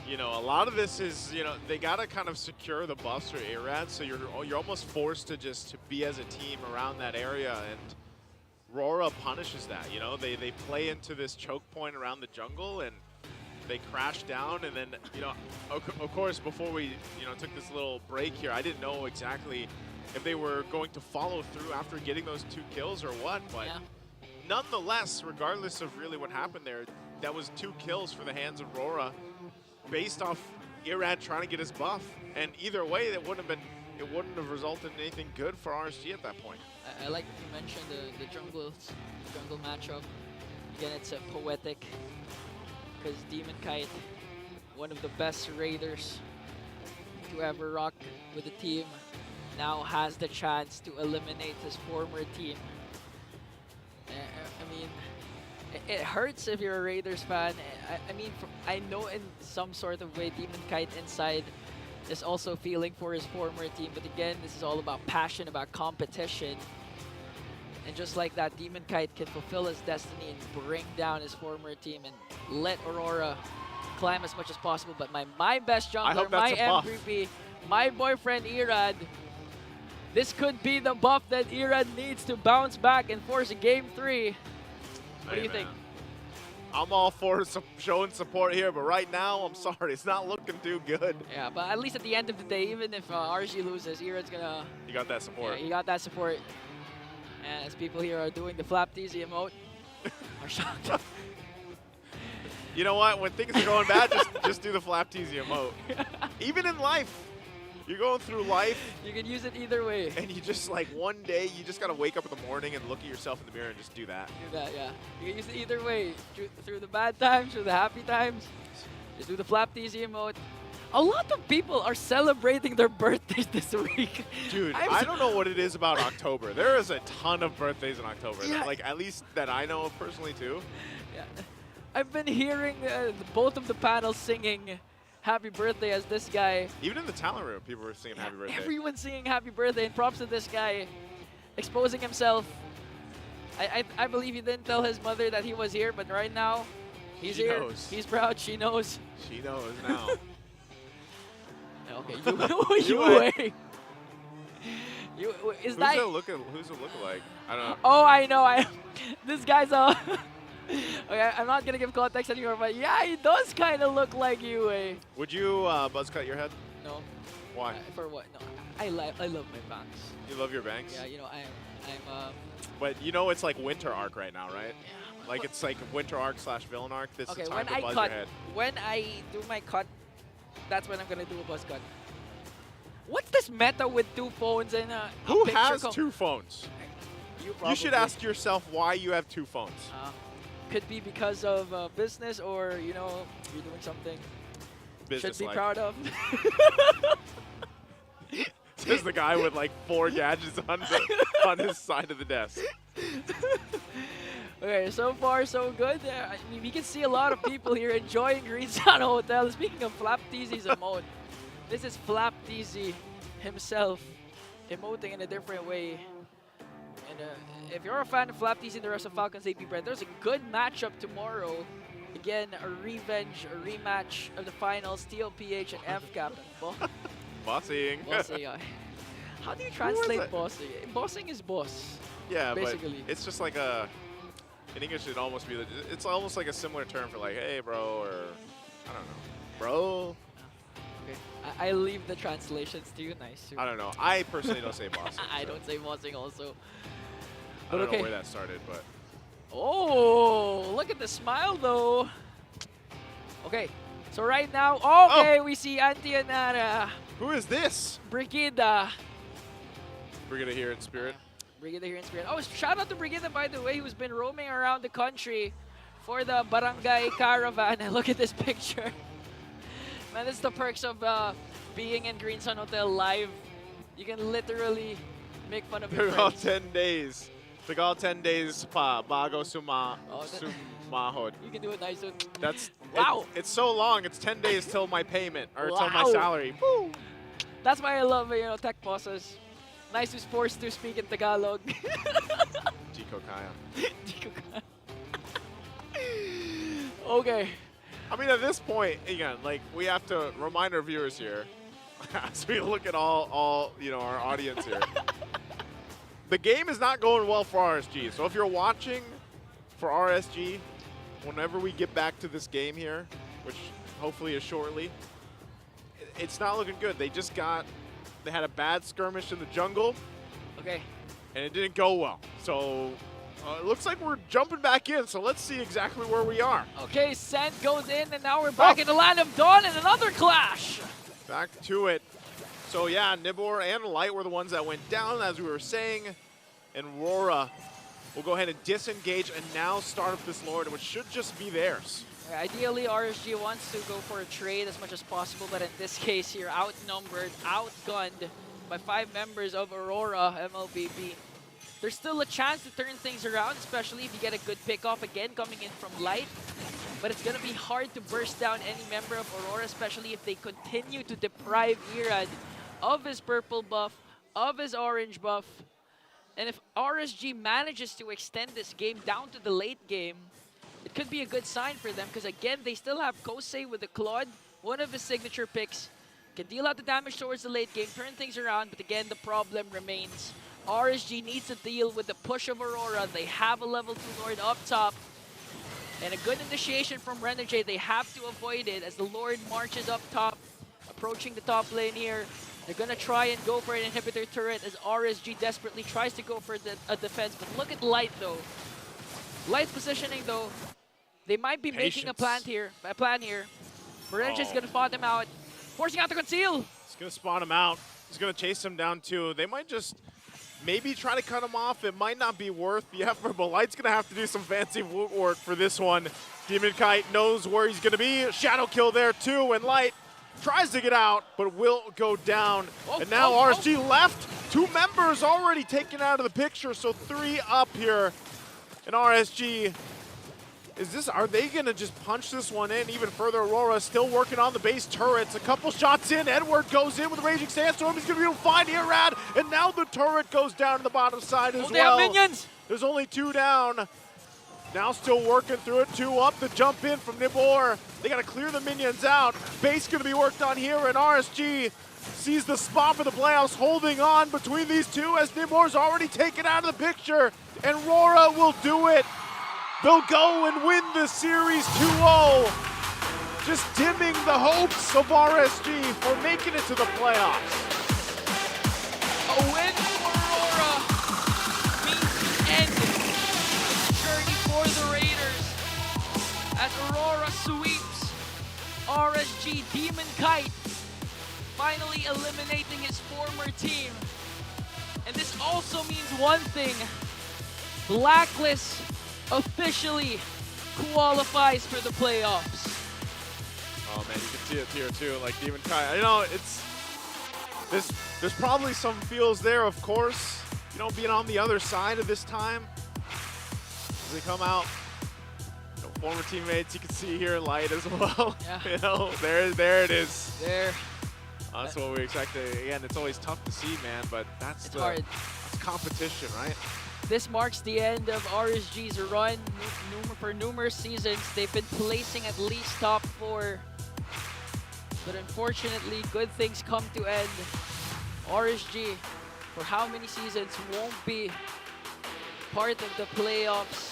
You know, a lot of this is, they got to kind of secure the buffs for Irad, so you're almost forced to just be as a team around that area, and Rora punishes that. They play into this choke point around the jungle, and they crash down, and then, of course, before we, took this little break here, I didn't know exactly if they were going to follow through after getting those 2 kills or what, but nonetheless, regardless of really what happened there, that was 2 kills for the hands of Rora. based off Irad trying to get his buff. And either way, it wouldn't have resulted in anything good for RSG at that point. I like that you mentioned the jungle matchup. Again, it's poetic because Demon Kite, one of the best raiders to ever rock with the team, now has the chance to eliminate his former team. I mean, it hurts if you're a Raiders fan. I mean, I know in some sort of way Demon Kite inside is also feeling for his former team, but again, this is all about passion, about competition. And just like that, Demon Kite can fulfill his destiny and bring down his former team and let Aurora climb as much as possible. But my best jungler, my MVP, my boyfriend Irad, this could be the buff that Irad needs to bounce back and force a game 3. What do you think? I'm all for showing support here, but right now, I'm sorry, it's not looking too good. Yeah, but at least at the end of the day, even if RSG loses, Irad's gonna... You got that support. Yeah, you got that support. And as people here are doing the flap teasy emote, are shocked. You know what? When things are going bad, just do the flap teasy emote. Even in life, you're going through life. You can use it either way. And you just like one day, you just gotta wake up in the morning and look at yourself in the mirror and just do that. Do that, yeah. You can use it either way. Through the bad times, through the happy times. Just do the flap teasy emote. A lot of people are celebrating their birthdays this week. Dude, I don't know what it is about October. There is a ton of birthdays in October. Yeah. Like, at least that I know of personally, too. Yeah. I've been hearing both of the panels singing happy birthday as this guy. Even in the talent room, people were singing happy birthday. Everyone's singing happy birthday, and props to this guy exposing himself. I believe he didn't tell his mother that he was here, but right now, he's She here. knows. He's proud. She knows. She knows now. Okay, you wait. Is that? Who's it look like? I don't know. Oh, I know. This guy's a. Okay, I'm not gonna give context anymore, but yeah, he does kind of look like you. Would you buzz cut your head? No. Why? For what? No, I love my bangs. You love your bangs? Yeah, you know I'm. But you know it's like winter arc right now, right? Yeah. Like it's like winter arc / villain arc. This Okay, is the when time to I buzz cut, your head. when I do my cut, that's when I'm gonna do a buzz cut. What's this meta with 2 phones and Who has 2 phones? You should ask yourself why you have 2 phones. Could be because of business, or you know, you're doing something Business should be life. proud of. Says the guy with like 4 gadgets on his side of the desk. Okay, so far so good. I mean, we can see a lot of people here enjoying Green Sun Hotel. Speaking of Flap Teasy's emote, this is Flap Teasy himself emoting in a different way. And if you're a fan of Flap Teasy and the rest of Falcons AP Brand, there's a good matchup tomorrow. Again, a revenge, a rematch of the finals, TLPH and FCAP. Bossing. Bossing. How do you translate bossing? Bossing is boss. Yeah, basically. but it's just like a. In English, it'd almost be. It's almost like a similar term for like, hey, bro, or I don't know, bro. Okay, I leave the translations to you. Nice. I don't know. I personally don't say bossing. I don't say bossing also. I don't know where that started, but. Oh, look at the smile though. Okay, so right now, okay, we see Antianara. Who is this? Brigida. Brigida here in spirit. Brigida here in spirit. Oh, shout out to Brigida, by the way, who's been roaming around the country for the barangay caravan. And look at this picture. Man, this is the perks of being in Green Sun Hotel live. You can literally make fun of your Took all friends. 10 days. Took all 10 days pa bago sumahod. You can do it nice. That's wow. It's so long. It's 10 days till my payment or till my Wow. salary. Woo. That's why I love tech bosses. Nice who's forced to speak in Tagalog. Chico Kaya. Chico Kaya. Okay. I mean, at this point, again, like we have to remind our viewers here, as we look at all our audience here. The game is not going well for RSG. So if you're watching for RSG, whenever we get back to this game here, which hopefully is shortly, it's not looking good. They had a bad skirmish in the jungle. Okay. And it didn't go well. So It looks like we're jumping back in, so let's see exactly where we are. Okay, Sent goes in, and now we're back in the land of Dawn and another clash. Back to it. So yeah, Nibor and Light were the ones that went down, as we were saying. And RORA will go ahead and disengage and now start up this Lord, which should just be theirs. Ideally, RSG wants to go for a trade as much as possible, but in this case, you're outnumbered, outgunned by 5 members of Aurora MLBB. There's still a chance to turn things around, especially if you get a good pick-off again coming in from Light. But it's going to be hard to burst down any member of Aurora, especially if they continue to deprive Irad of his purple buff, of his orange buff. And if RSG manages to extend this game down to the late game, it could be a good sign for them, because again, they still have Kosei with the Claude, one of his signature picks. Can deal out the damage towards the late game, turn things around, but again, the problem remains. RSG needs to deal with the push of Aurora. They have a level 2 Lord up top. And a good initiation from Renegade. They have to avoid it as the Lord marches up top, approaching the top lane here. They're going to try and go for an inhibitor turret as RSG desperately tries to go for a defense. But look at Light, though. Light's positioning, though. They might be making a plan here. Renegade's going to spot them out, forcing out to conceal. He's going to spot him out. He's going to chase him down, too. They might just maybe try to cut him off. It might not be worth the effort, but Light's going to have to do some fancy work for this one. Demon Kite knows where he's going to be. Shadow kill there, too, and Light tries to get out, but will go down. And now RSG left. 2 members already taken out of the picture, so 3 up here. And RSG, are they gonna just punch this one in even further? Aurora still working on the base turrets. A couple shots in, Edward goes in with a Raging Sandstorm. He's gonna be able to find Irad, and now the turret goes down to the bottom side as well. They have minions! There's only 2 down. Now still working through it, 2 up, the jump in from Nibor. They gotta clear the minions out. Base gonna be worked on here, and RSG sees the spot for the playoffs, holding on between these 2 as Nibor's already taken out of the picture, and RORA will do it. They'll go and win the series 2-0, just dimming the hopes of RSG for making it to the playoffs. A win for Aurora means the end journey for the Raiders as Aurora sweeps RSG. Demon Kite finally eliminating his former team. And this also means one thing: Blacklist officially qualifies for the playoffs. Oh man, you can see it here too, like Demon Kai. You know, there's probably some feels there, of course. You know, being on the other side of this time. As they come out, you know, former teammates, you can see here Light as well. Yeah. You know, there it is. There. That's what we expected. Again, it's always tough to see, man, but that's hard. That's competition, right? This marks the end of RSG's run for numerous seasons. They've been placing at least top 4. But unfortunately, good things come to end. RSG, for how many seasons, won't be part of the playoffs.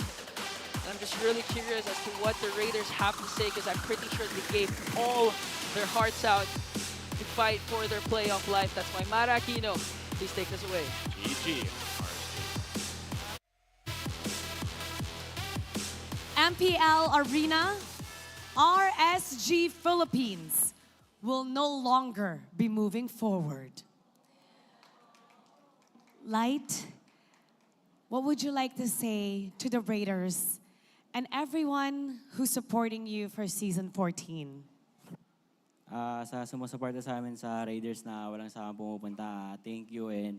And I'm just really curious as to what the Raiders have to say, because I'm pretty sure they gave all their hearts out to fight for their playoff life. That's my Mara Aquino. Please take this away. GG. MPL Arena, RSG Philippines will no longer be moving forward. Light, what would you like to say to the Raiders and everyone who's supporting you for Season 14? Sa sumusuporta sa amin sa Raiders na walang sawang pumupunta, thank you, and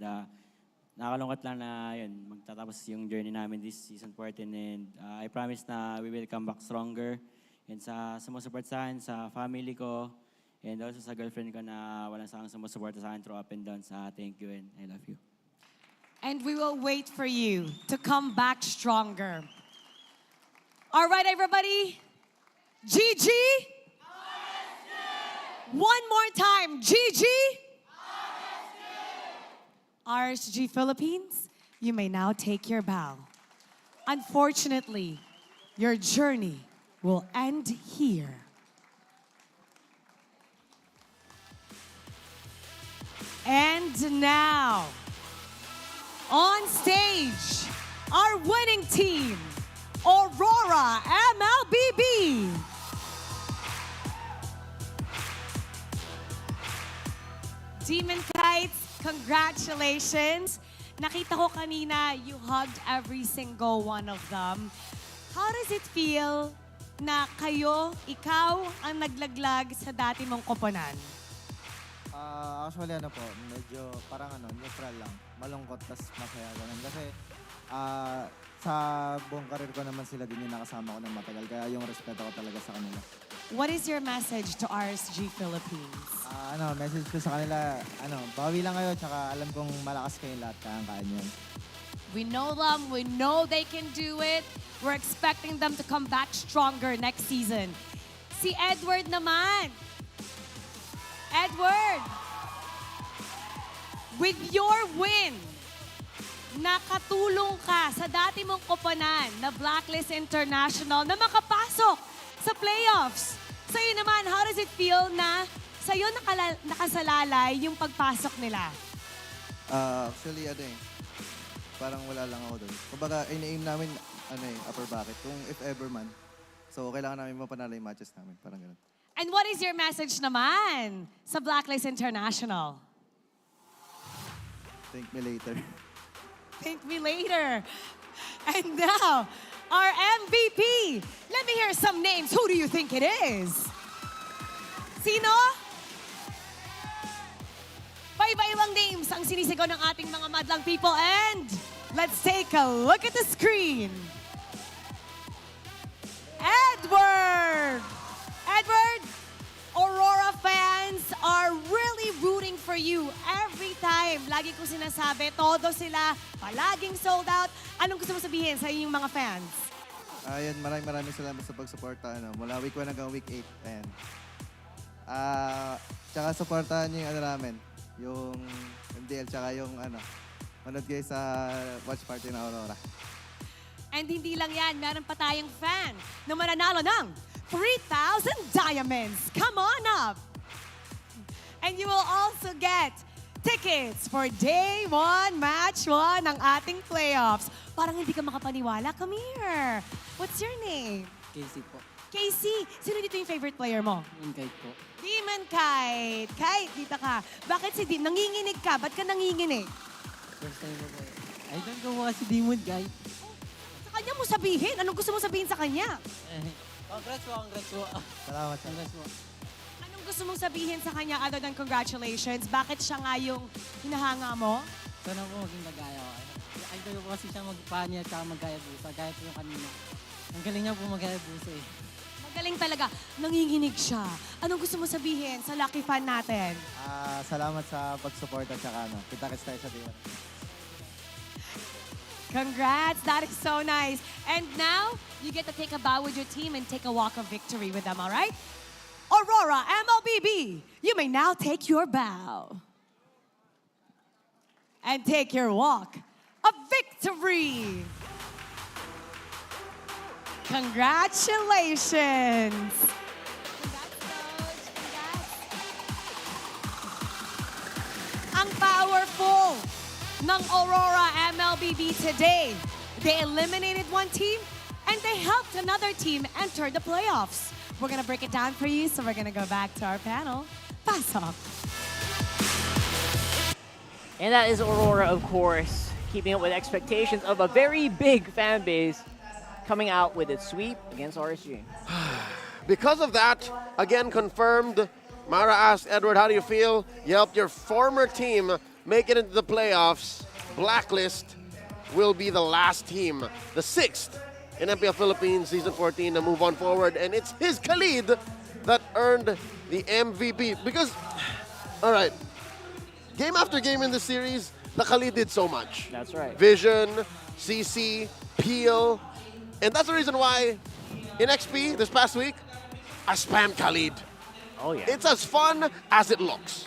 nakakalungkot lang na yun, magtatapos yung journey namin this Season 14, and I promise na we will come back stronger. And sa sumusuport sa akin, sa family ko, and also sa girlfriend ko na walang sawang sumusuporta sa akin through up and downs, thank you and I love you. And we will wait for you to come back stronger. All right, everybody. GG. One more time. GG. RSG Philippines, you may now take your bow. Unfortunately, your journey will end here. And now, on stage, our winning team, Aurora MLBB. Demon Kites, congratulations. Nakita ko kanina, you hugged every single one of them. How does it feel na ikaw ang naglaglag sa dati mong koponan? Actually, medyo parang neutral lang. Malungkot, tas masaya ganun. Kasi sa buong karir ko naman sila din yung nakasama ko ng matagal. Kaya yung respeto ko talaga sa kanila. What is your message to RSG Philippines? Message ko sa kanila, bawi lang kayo, tsaka alam kong malakas kayong lahat, kayang-kaya niyo. We know them, we know they can do it. We're expecting them to come back stronger next season. Si Edward naman. Edward, with your win, nakatulong ka sa dati mong koponan na Blacklist International na makapasok sa playoffs. Sa'yo naman, how does it feel na sa'yo nakasalalay yung pagpasok nila? Actually, parang wala lang ako doon. Kumbaga, aim namin, upper bracket, kung if ever man. So, kailangan namin mapanalo yung matches namin, parang ganun. And what is your message naman sa Blacklist International? Thank me later. Thank me later. And now, our MVP. Let me hear some names. Who do you think it is? Sino? Paiba-ibang names ang sinisigaw ng ating mga madlang people. And let's take a look at the screen. Edward! Edward, Aurora fans are really rooting for you every time. Lagi ko sinasabi, todo sila palaging sold out. Anong gusto mo sabihin sa inyong mga fans? Maraming salamat sa pagsuporta. Mula week 1 hanggang week 8. Ayan. Tsaka supportahan niyo yung namin. Yung MDL, tsaka yung manood kayo sa watch party ng Aurora. And hindi lang yan, meron pa tayong fan na mananalo ng 3,000 diamonds. Come on up! And you will also get tickets for Day 1, Match 1 ng ating playoffs. Parang hindi ka makapaniwala. Come here. What's your name? Casey po. Casey, sino dito yung favorite player mo? Demon Kite po. Demon Kite. Kite, dito ka. Bakit si Demon? Nanginginig ka. Ba't ka nanginginig? First time po. I don't know si Demon Kite. Sa kanya mo sabihin. Anong gusto mo sabihin sa kanya? Congrats po. Salamat. Congrats po. Anong gusto mong sabihin sa kanya other than congratulations? Bakit siya nga yung hinahanga mo? Sana po maging magaya ko. Idol ko kasi siya magpanya at magaya busa. Gaya po yung kanina. Ang galing niya po magaya busa eh. Magaling talaga. Nanginginig siya. Anong gusto mo sabihin sa lucky fan natin? Salamat sa pag-support at saka kita-kits tayo sa Day 1. Congrats, that is so nice. And now, you get to take a bow with your team and take a walk of victory with them, all right? Aurora MLBB, you may now take your bow. And take your walk of victory. Congratulations. Ang powerful ng Aurora MLBB today. They eliminated one team and they helped another team enter the playoffs. We're gonna break it down for you, so we're gonna go back to our panel. Pasok. And that is Aurora, of course, keeping up with expectations of a very big fan base, coming out with its sweep against RSG. Because of that, again confirmed, Mara asked Edward, how do you feel? You helped your former team make it into the playoffs. Blacklist will be the last team, the 6th in MPL Philippines Season 14 to move on forward. And it's his Khalid that earned the MVP. Because, all right, game after game in the series, the Khalid did so much. That's right. Vision, CC, Peel. And that's the reason why in XP this past week, I spammed Khalid. Oh, yeah. It's as fun as it looks.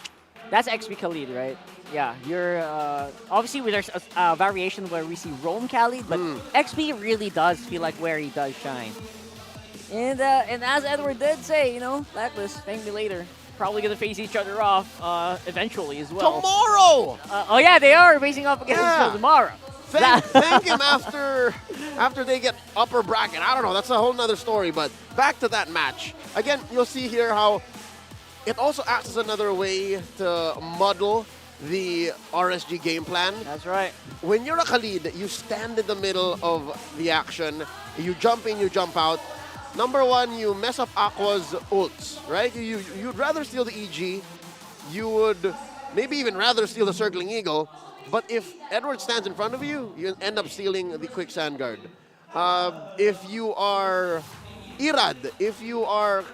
That's XP Khalid, right? Yeah, you're obviously there's a variation where we see Roam Khalid, but XP really does feel like where he does shine. And as Edward did say, Blacklist, thank me later. Probably gonna face each other off eventually as well. Tomorrow! Oh yeah, they are facing off against each other tomorrow. Thank him after they get upper bracket. I don't know. That's a whole nother story. But back to that match. Again, you'll see here how it also acts as another way to muddle the RSG game plan. That's right. When you're a Khalid, you stand in the middle of the action. You jump in, you jump out. Number one, you mess up Aqua's ults, right? You'd rather steal the EG. You would maybe even rather steal the Circling Eagle. But if Edward stands in front of you, you end up stealing the Quicksand Guard. If you are Irad, if you are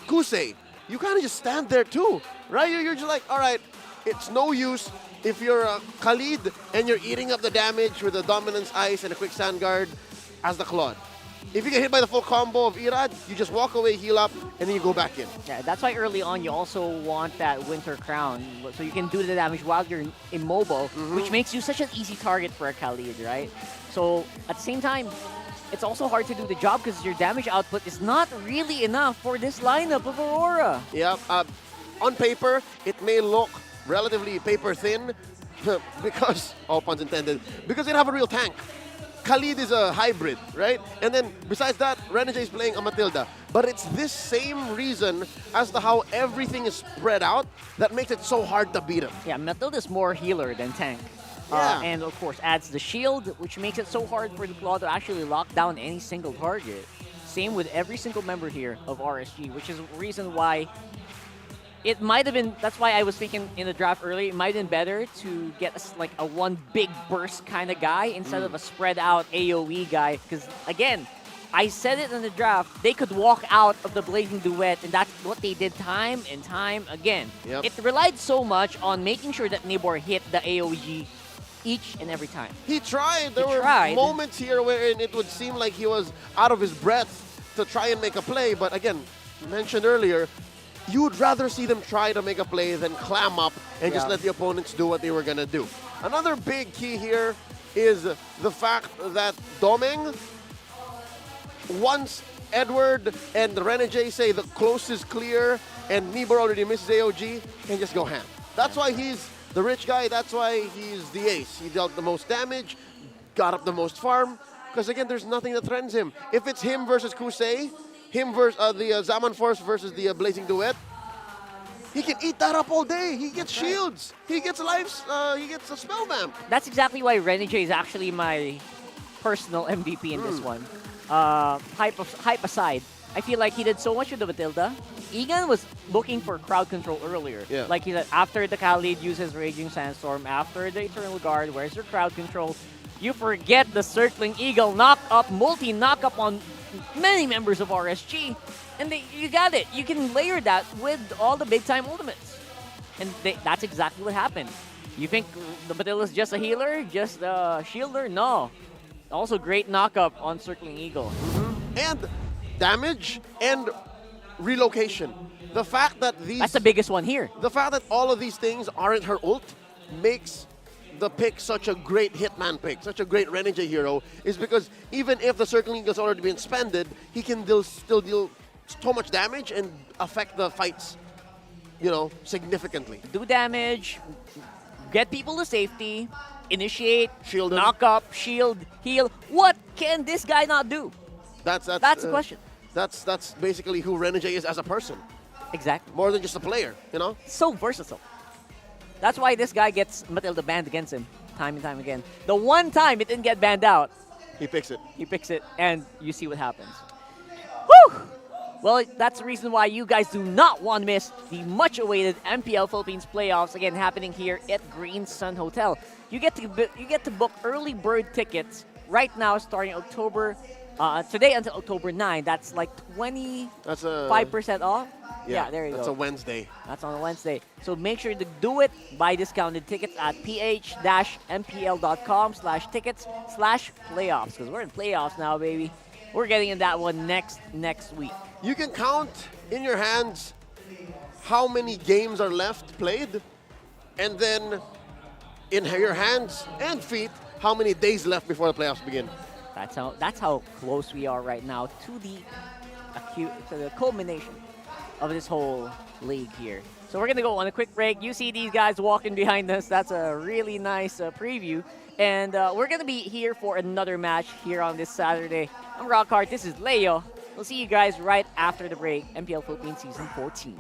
Kusei, you kind of just stand there too, right? You're just like, all right, it's no use if you're a Khalid and you're eating up the damage with the Dominance Ice and a Quicksand Guard as the Claude. If you get hit by the full combo of Irad, you just walk away, heal up, and then you go back in. Yeah, that's why early on you also want that Winter Crown, so you can do the damage while you're immobile, which makes you such an easy target for a Khalid, right? So at the same time, it's also hard to do the job because your damage output is not really enough for this lineup of Aurora. Yeah, on paper, it may look relatively paper thin because, all puns intended, because they don't have a real tank. Khalid is a hybrid, right? And then besides that, Renegade is playing a Matilda. But it's this same reason as to how everything is spread out that makes it so hard to beat him. Yeah, Matilda is more healer than tank. Yeah. And of course adds the shield, which makes it so hard for the Claw to actually lock down any single target. Same with every single member here of RSG, which is the reason why it might have been, that's why I was thinking in the draft earlier, it might have been better to get like a one big burst kind of guy instead of a spread out AoE guy. Because again, I said it in the draft, they could walk out of the Blazing Duet, and that's what they did time and time again. Yep. It relied so much on making sure that Nibor hit the AoE each and every time. He tried. There were moments here wherein it would seem like he was out of his breath to try and make a play. But again, mentioned earlier, you would rather see them try to make a play than clam up and just let the opponents do what they were going to do. Another big key here is the fact that Domeng, once Edward and Renegade say the close is clear and Nibor already misses AOG, can just go ham. That's why he's the rich guy. That's why he's the ace. He dealt the most damage, got up the most farm, because again, there's nothing that threatens him. If it's him versus Kusei, him versus the Zaman Force versus the Blazing Duet, he can eat that up all day. He gets shields. He gets lives. He gets a spell vamp. That's exactly why Renegade is actually my personal MVP in this one. Hype aside, I feel like he did so much with the Matilda. Egan was looking for crowd control earlier. Yeah. Like he said, after the Khalid uses Raging Sandstorm, after the Eternal Guard, where's your crowd control? You forget the Circling Eagle knock-up, multi-knock-up on many members of RSG, and you got it. You can layer that with all the big-time ultimates. And that's exactly what happened. You think the Matilda's just a healer, just a shielder? No. Also great knock-up on Circling Eagle. And damage and relocation. The fact that these... That's the biggest one here. The fact that all of these things aren't her ult makes the pick such a great Hitman pick, such a great Renegade hero, is because even if the Circling Eagle's already been spended, he can still deal so much damage and affect the fights, you know, significantly. Do damage, get people to safety, initiate, shield, knock up, shield, heal. What can this guy not do? That's the question. That's basically who Renegade is as a person. Exactly. More than just a player, you know? So versatile. That's why this guy gets Matilda banned against him time and time again. The one time it didn't get banned out, he picks it. He picks it, and you see what happens. Whew! Well, that's the reason why you guys do not want to miss the much-awaited MPL Philippines playoffs, again happening here at Green Sun Hotel. You get to book early bird tickets right now, starting October. Today until October 9. That's like 25% off. Yeah, there you go. That's a Wednesday. That's on a Wednesday. So make sure to do it. Buy discounted tickets at ph-mpl.com/tickets/playoffs, because we're in playoffs now, baby. We're getting in that one next week. You can count in your hands how many games are left played, and then in your hands and feet how many days left before the playoffs begin. That's how close we are right now to the culmination of this whole league here. So we're going to go on a quick break. You see these guys walking behind us. That's a really nice preview. And we're going to be here for another match here on this Saturday. I'm Rockhart, this is Leo. We'll see you guys right after the break. MPL Philippines Season 14.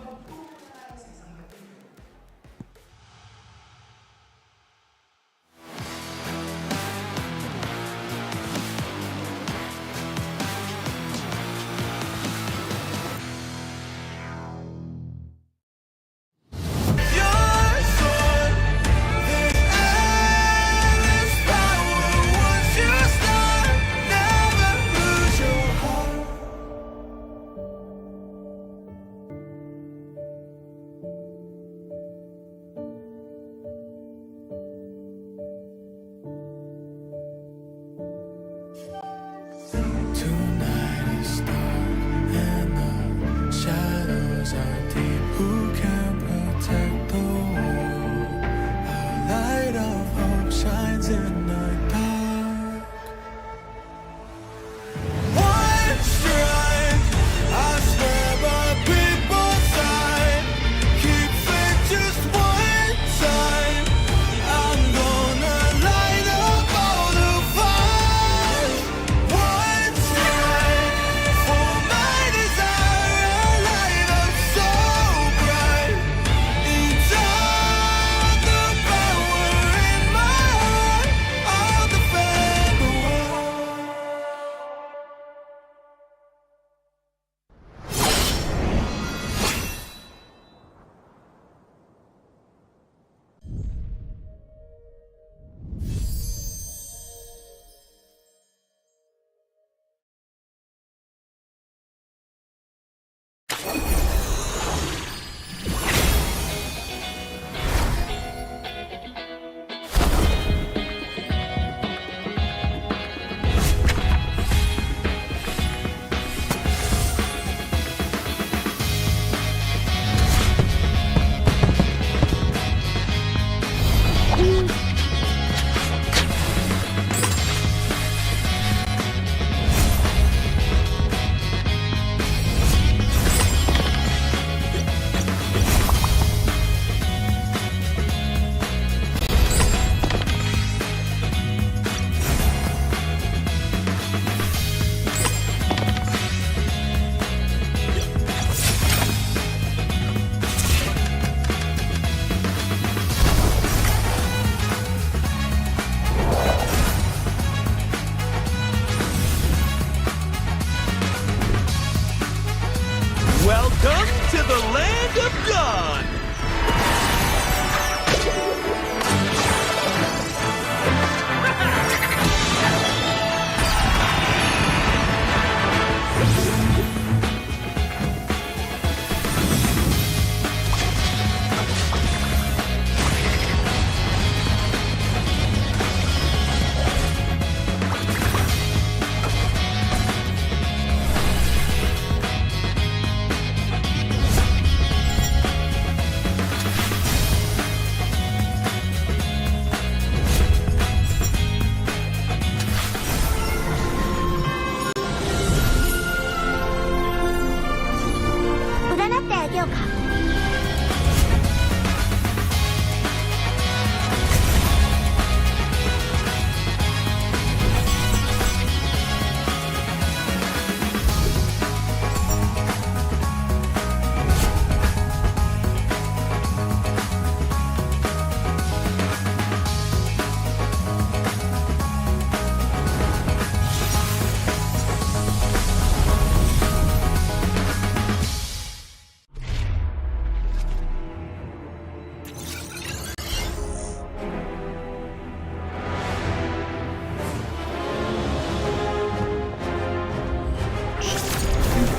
Welcome to the land of God!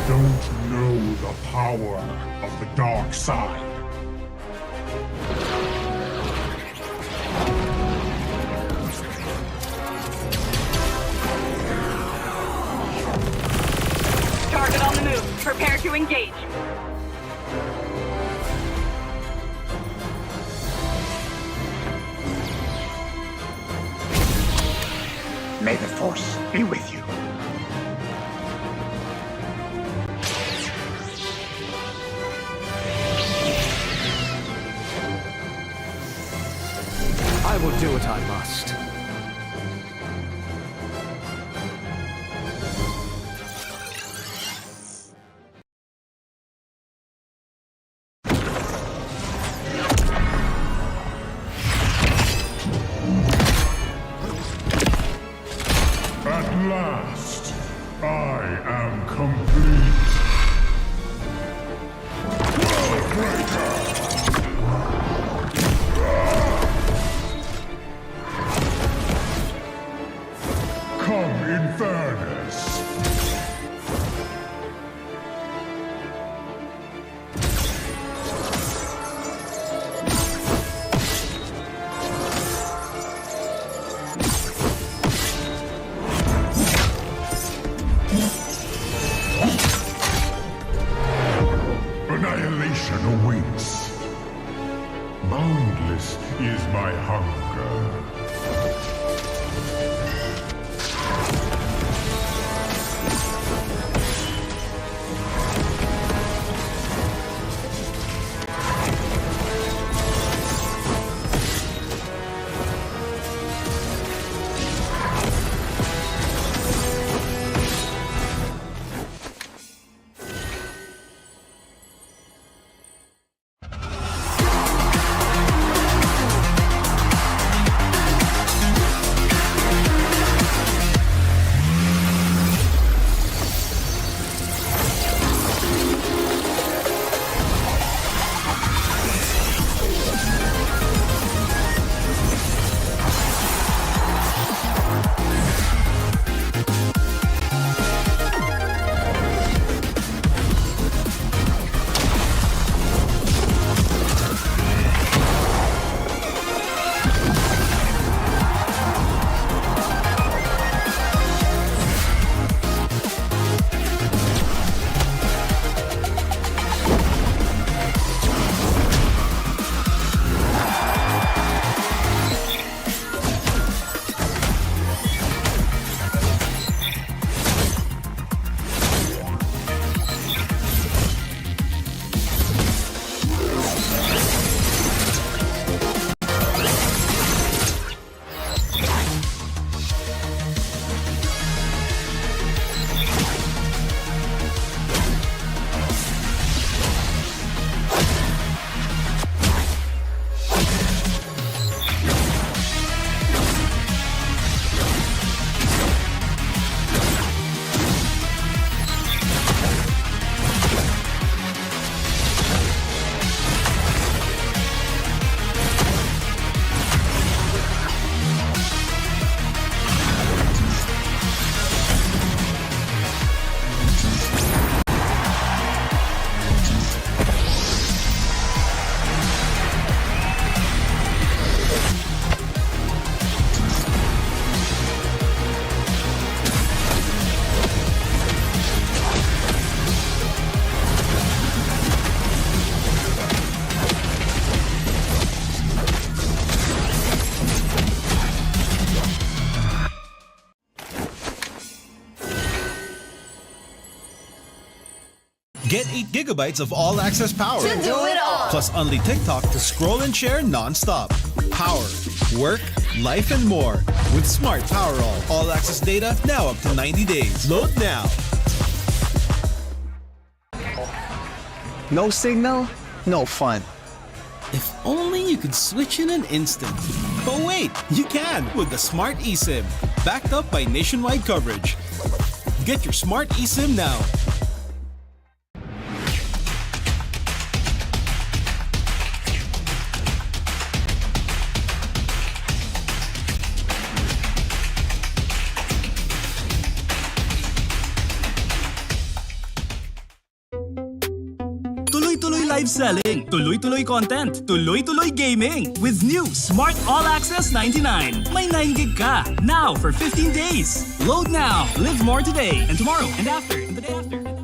Don't know the power of the dark side. Target on the move. Prepare to engage. May the Force be with you. I will do what I must. At last, I am complete. Come in fairness. Annihilation awaits. Boundless is my hunger. Get 8 gigabytes of all-access power. To do it all. Plus only TikTok to scroll and share non-stop. Power, work, life, and more. With Smart Power all-access data now up to 90 days. Load now. No signal, no fun. If only you could switch in an instant. But wait, you can with the Smart eSIM. Backed up by nationwide coverage. Get your Smart eSIM now. Tuloy-tuloy live selling, tuloy-tuloy content, tuloy-tuloy gaming with new Smart All Access 99. May 9 gig ka now for 15 days. Load now, live more today and tomorrow and after and the day after.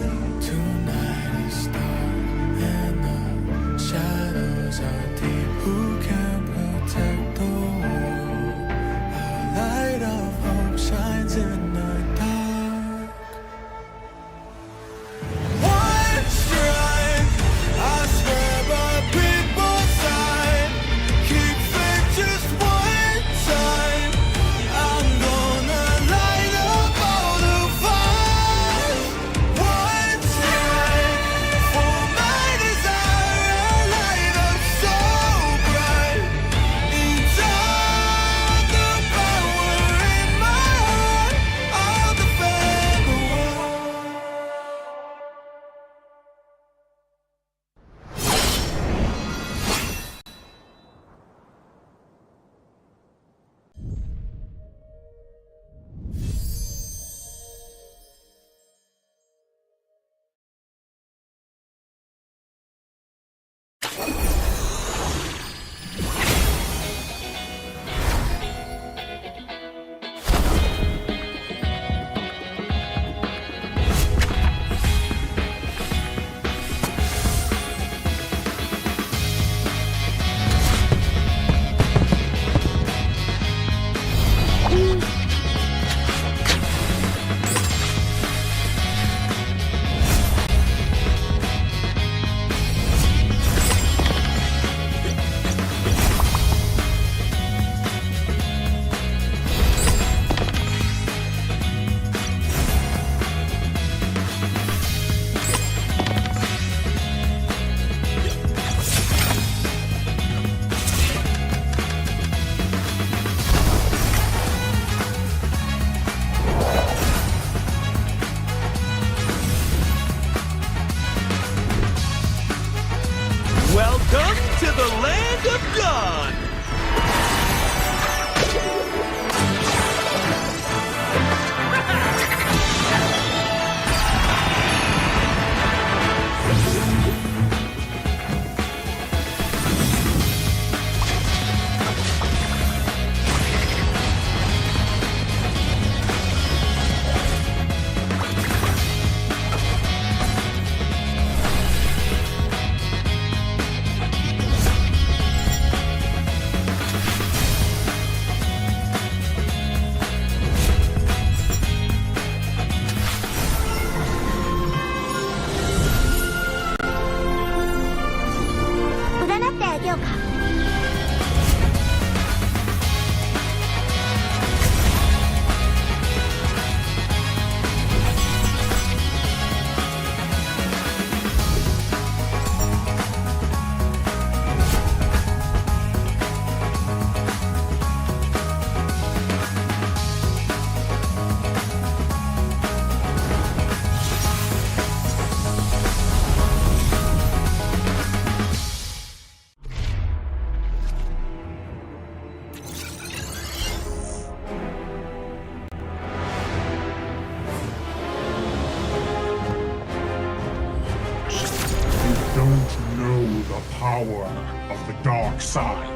Tonight is dark and the shadows are deep. Who can protect the world? A light of hope shines in the dark. One strike, I swear by people's side. Keep faith just one time. I'm gonna light up all the fires. One strike for my desire. A light up so bright. Each all the power in my heart. I'll defend the world. Welcome to the land of God. Don't know the power of the dark side.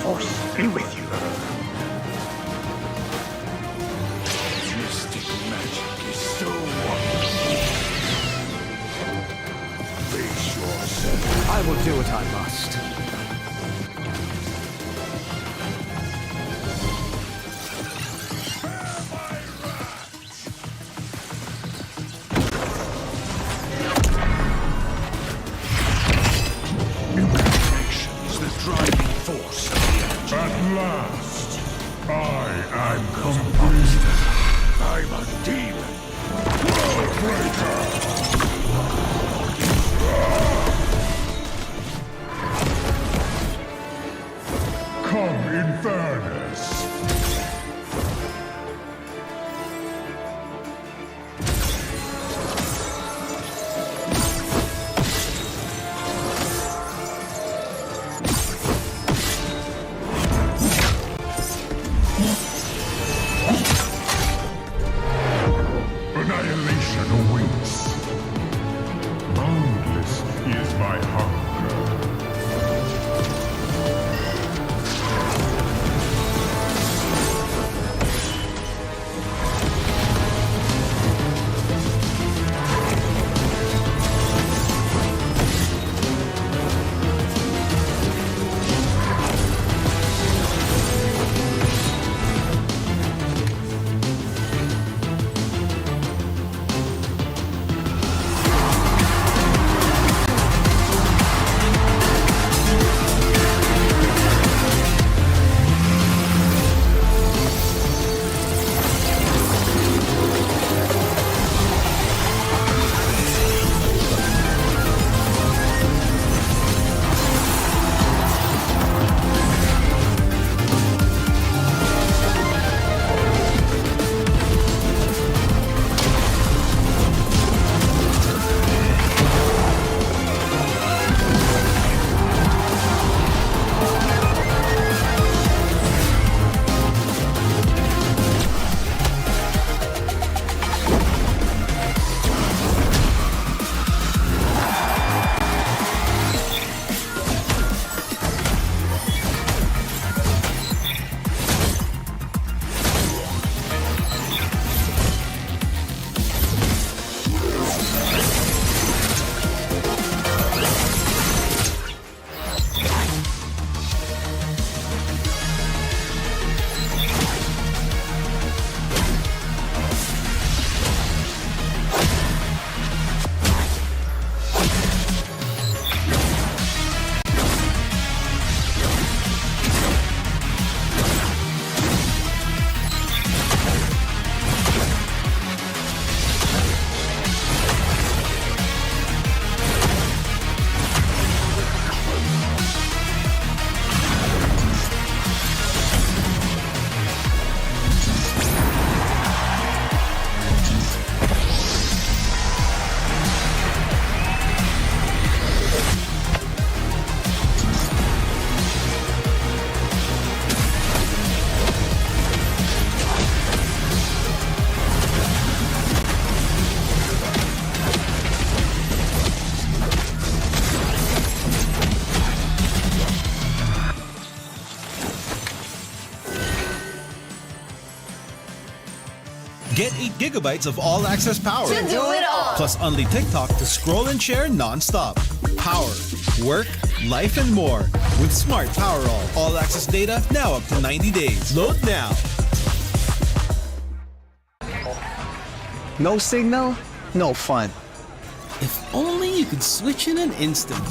Force be with you. Mystic magic is so wonderful. Face yourself. I will do what I must. Driving force of the energy. At last, I am complete. I'm a demon. World breaker. Come in fairness. Annihilation awaits. Boundless is my hunger. Get 8 gigabytes of all-access power. To do it all. Plus only TikTok to scroll and share non-stop. Power, work, life, and more. With Smart Power all-access data now up to 90 days. Load now. No signal, no fun. If only you could switch in an instant.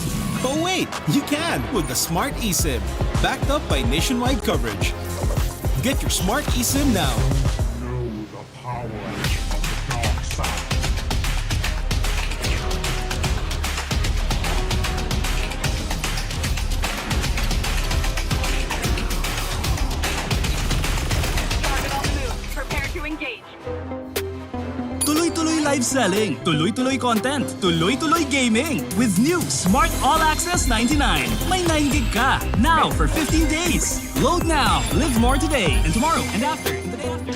But wait, you can with the Smart eSIM. Backed up by nationwide coverage. Get your Smart eSIM now. Power of the dark side. Target on the move. Prepare to engage. Tuloy-tuloy live selling, tuloy-tuloy content, tuloy-tuloy gaming. With new Smart All Access 99. May 9 gig ka. Now for 15 days. Load now. Live more today and tomorrow and after. The day after.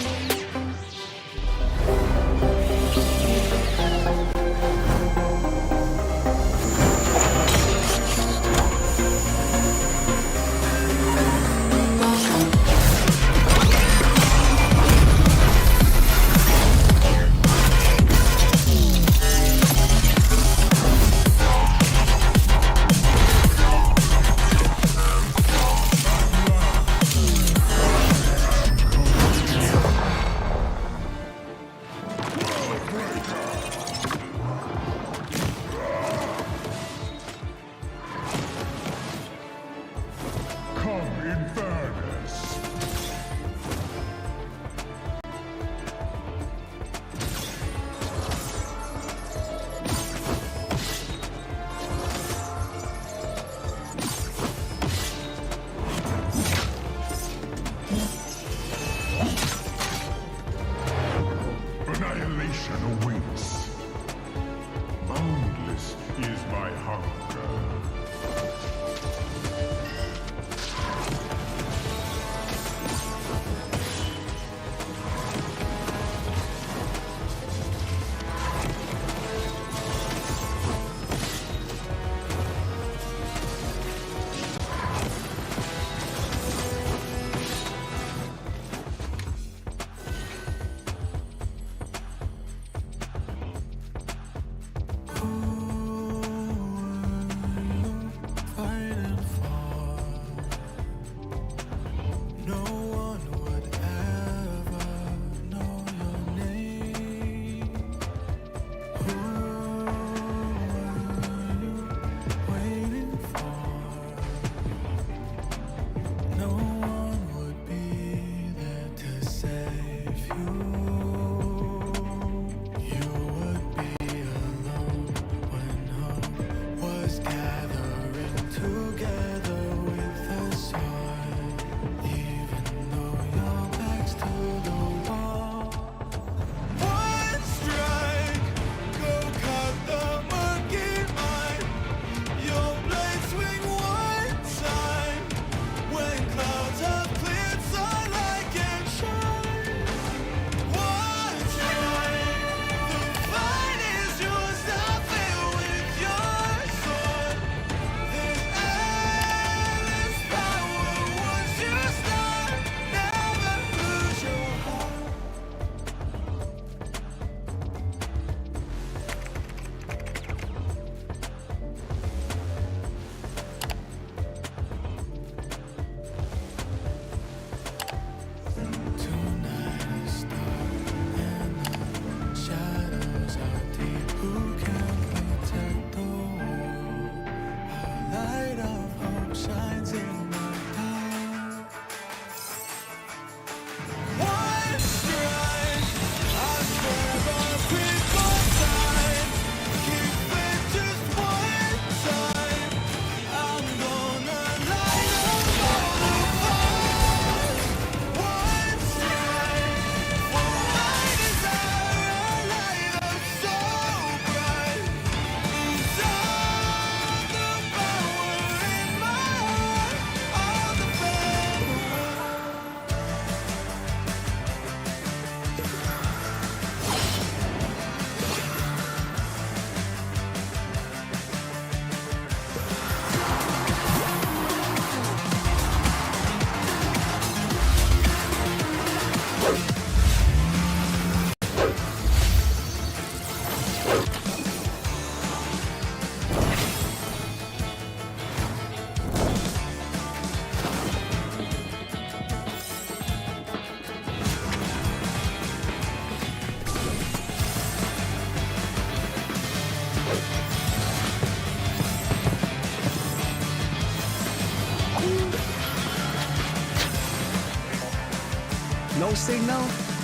No signal,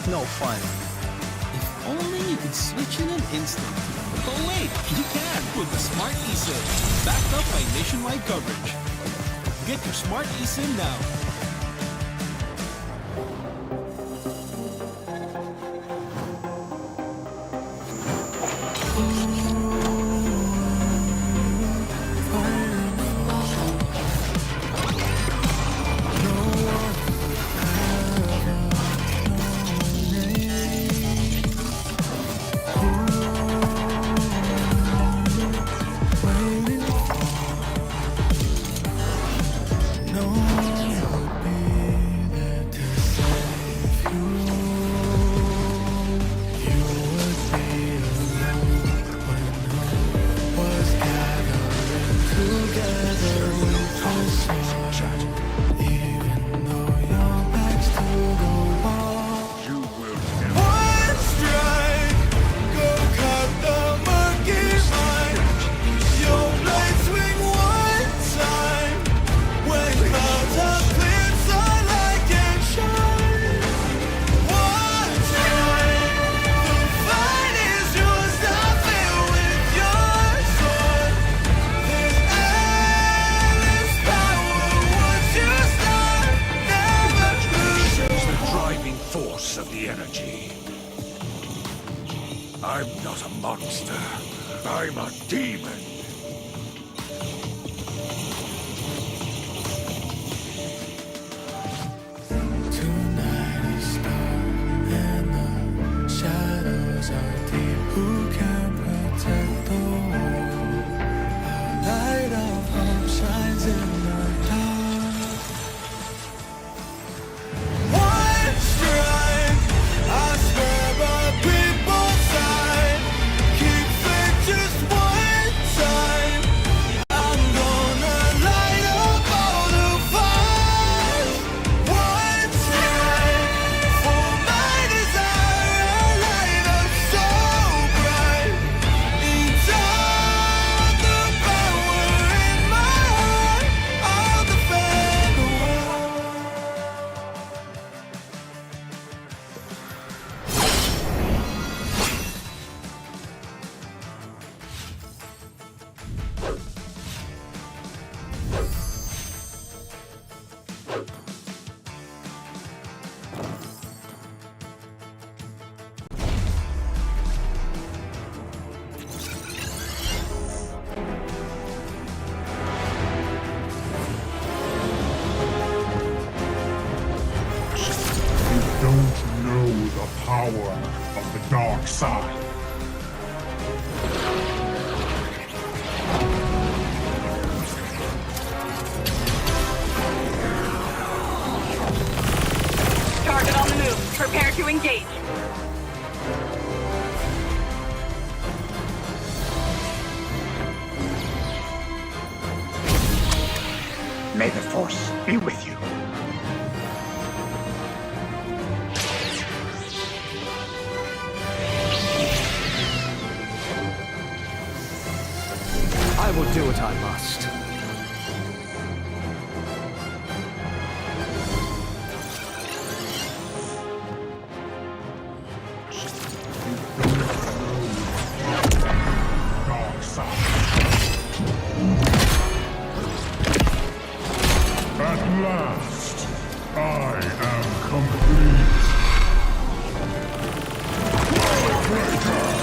no fun. If only you could switch in an instant. But wait, you can with the Smart eSIM, backed up by nationwide coverage. Get your Smart eSIM now. Of the energy. I'm not a monster. I'm a demon. Tonight is dark and the shadows are deep. Who can protect the world? Our light of hope shines in the dark. One strike, I swear by people's side. Keep faith just one time. I'm gonna light up all the fires. One strike for my desire. I light up so bright. Each of the power in my heart. I'll defend the world. You don't know the power of the dark side. Target on the move. Prepare to engage. May the Force be with you. I will do what I must. Dark side. At last, I am complete. Traitor!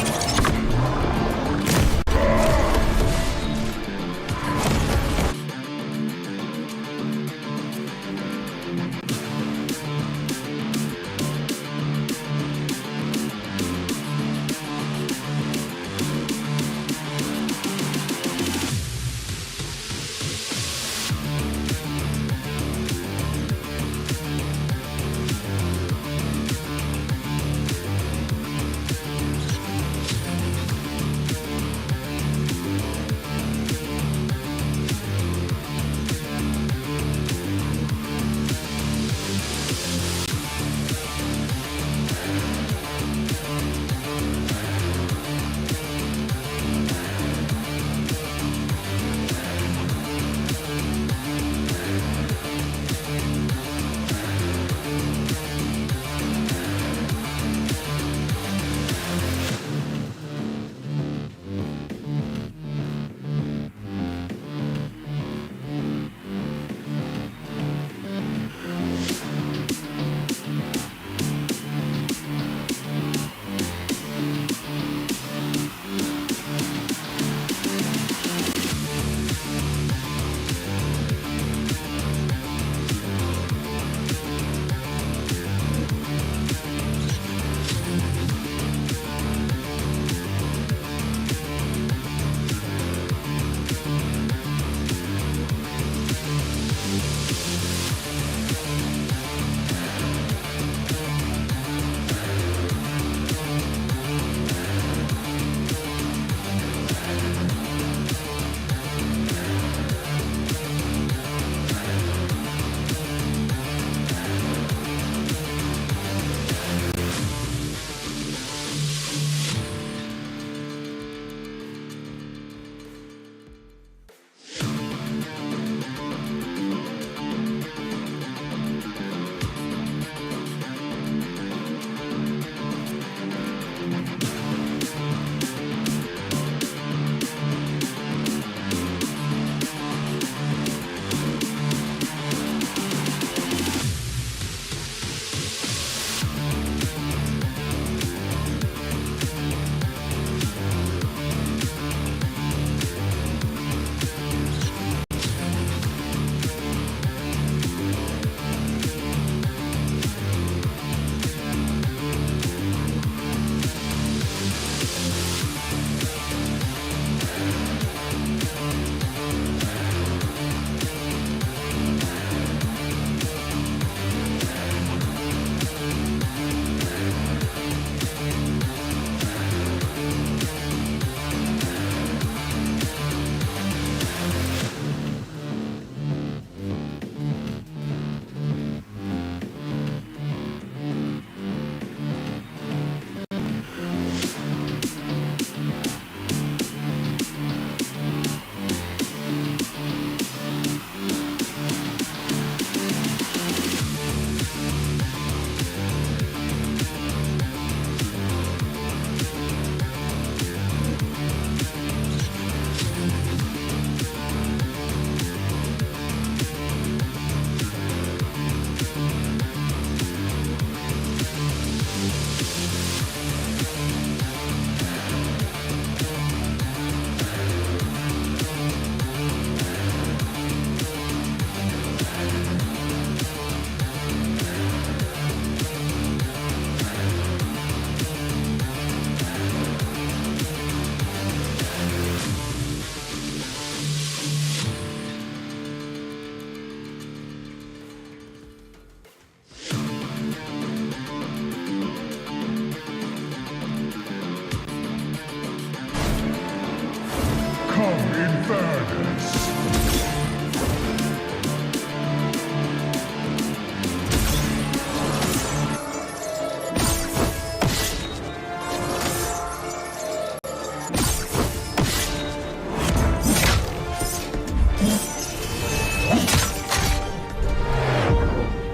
Come in fairness.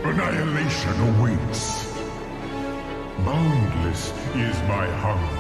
Annihilation awaits. Boundless is my hunger.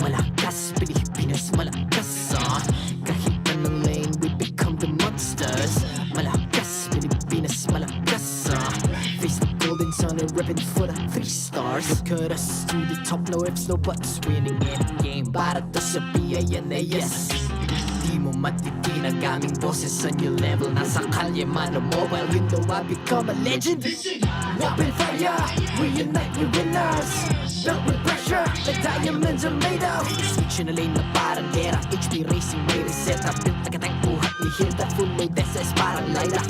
Malakas, Pilipinas, malakas kahit anong lane, we become the monsters. Malakas, Pilipinas, malakas face the golden sun and repping for the 3 stars. Look at us to the top, no ifs, no buts, winning any game para to sa PINAS. Di mo matitin ang aming boses sa new level. Nasa kalye man o mobile, you know I become a legend. Open fire, we unite, we winners. Built with pressure, the diamonds are made of. Switch in a lane na parang gera, HP racing, way reset up. Built agad ang buhat ni Hilda, full load SS parang Lyra.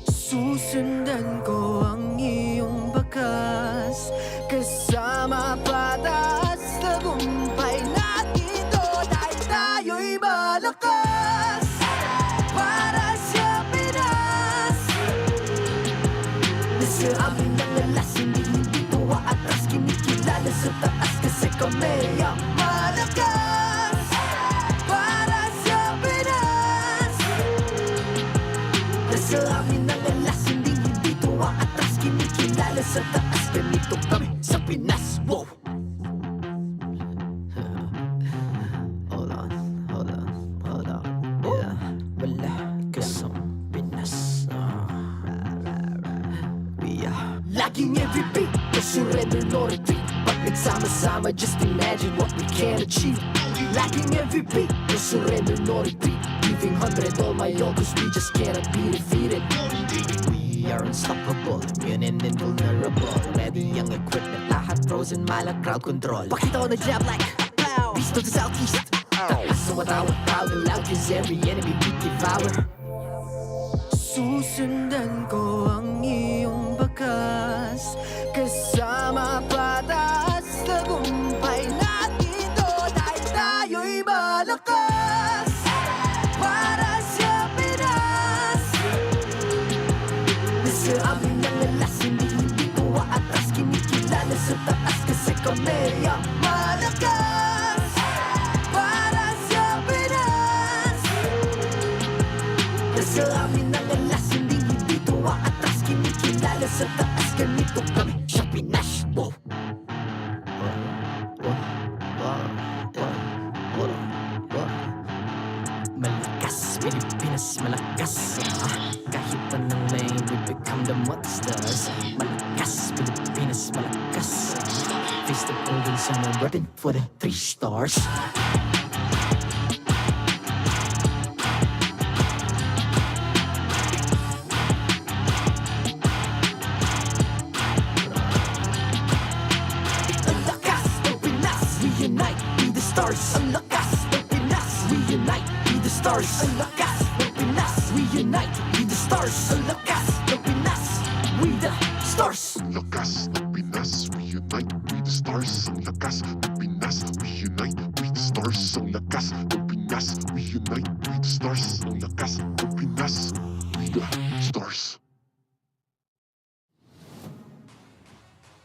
Susundan ko ang iyong bakas, kasama patas, tagumpay natin to dahil tayo'y malakas. Para sa Pinas, nasa amin ang alas, hindi tuwa atras, kinikilala sa taas kasi kami ang malakas. Para sa Pinas, nasa amin ang alas, hindi tuwa atras, kinikilala sa taas, ganito kami sa Pinas. Wow! Hold on, yeah. Malakas ang Pinas. We are laging every beat, no surrender, no retreat. Pag nagsama-sama, just imagine what we can achieve. Laging every beat, no surrender, no retreat. Giving 100 all my all, cause we just cannot be defeated. We are unstoppable, immune and invulnerable. Ready ang equipment, lahat frozen, malang crowd control. Pakita ko na jab like pow, beast of the southeast. Taas sa matawag, proud and loud, cause every enemy we devour. Susundan ko ang iyong bakas, kasama patas, tagumpay natin to dahil tayo'y malakas. Para sa Pinas, nasa amin ang alas, hindi tuwa atras, kinikilala sa taas kasi kami ang malakas. Para sa Pinas, nasa amin ang alas, hindi tuwa atras, kinikilala sa taas, ganito kami sa Pinas. Wow! Malakas, Pilipinas, malakas kahit anong lane, we become the monsters. Malakas, Pilipinas, malakas Face the golden sun and reppin' for the 3 stars. Reunite, be the stars. Ang lakas ng Pinas. Reunite, be the stars. Ang lakas ng Pinas. Reunite, be the stars. Ang lakas ng Pinas. We the stars. Ang lakas ng Pinas, reunite, we the stars. Ang lakas ng Pinas, reunite, we the stars. Ang lakas ng Pinas, reunite, we the stars. Ang lakas ng Pinas, we the stars.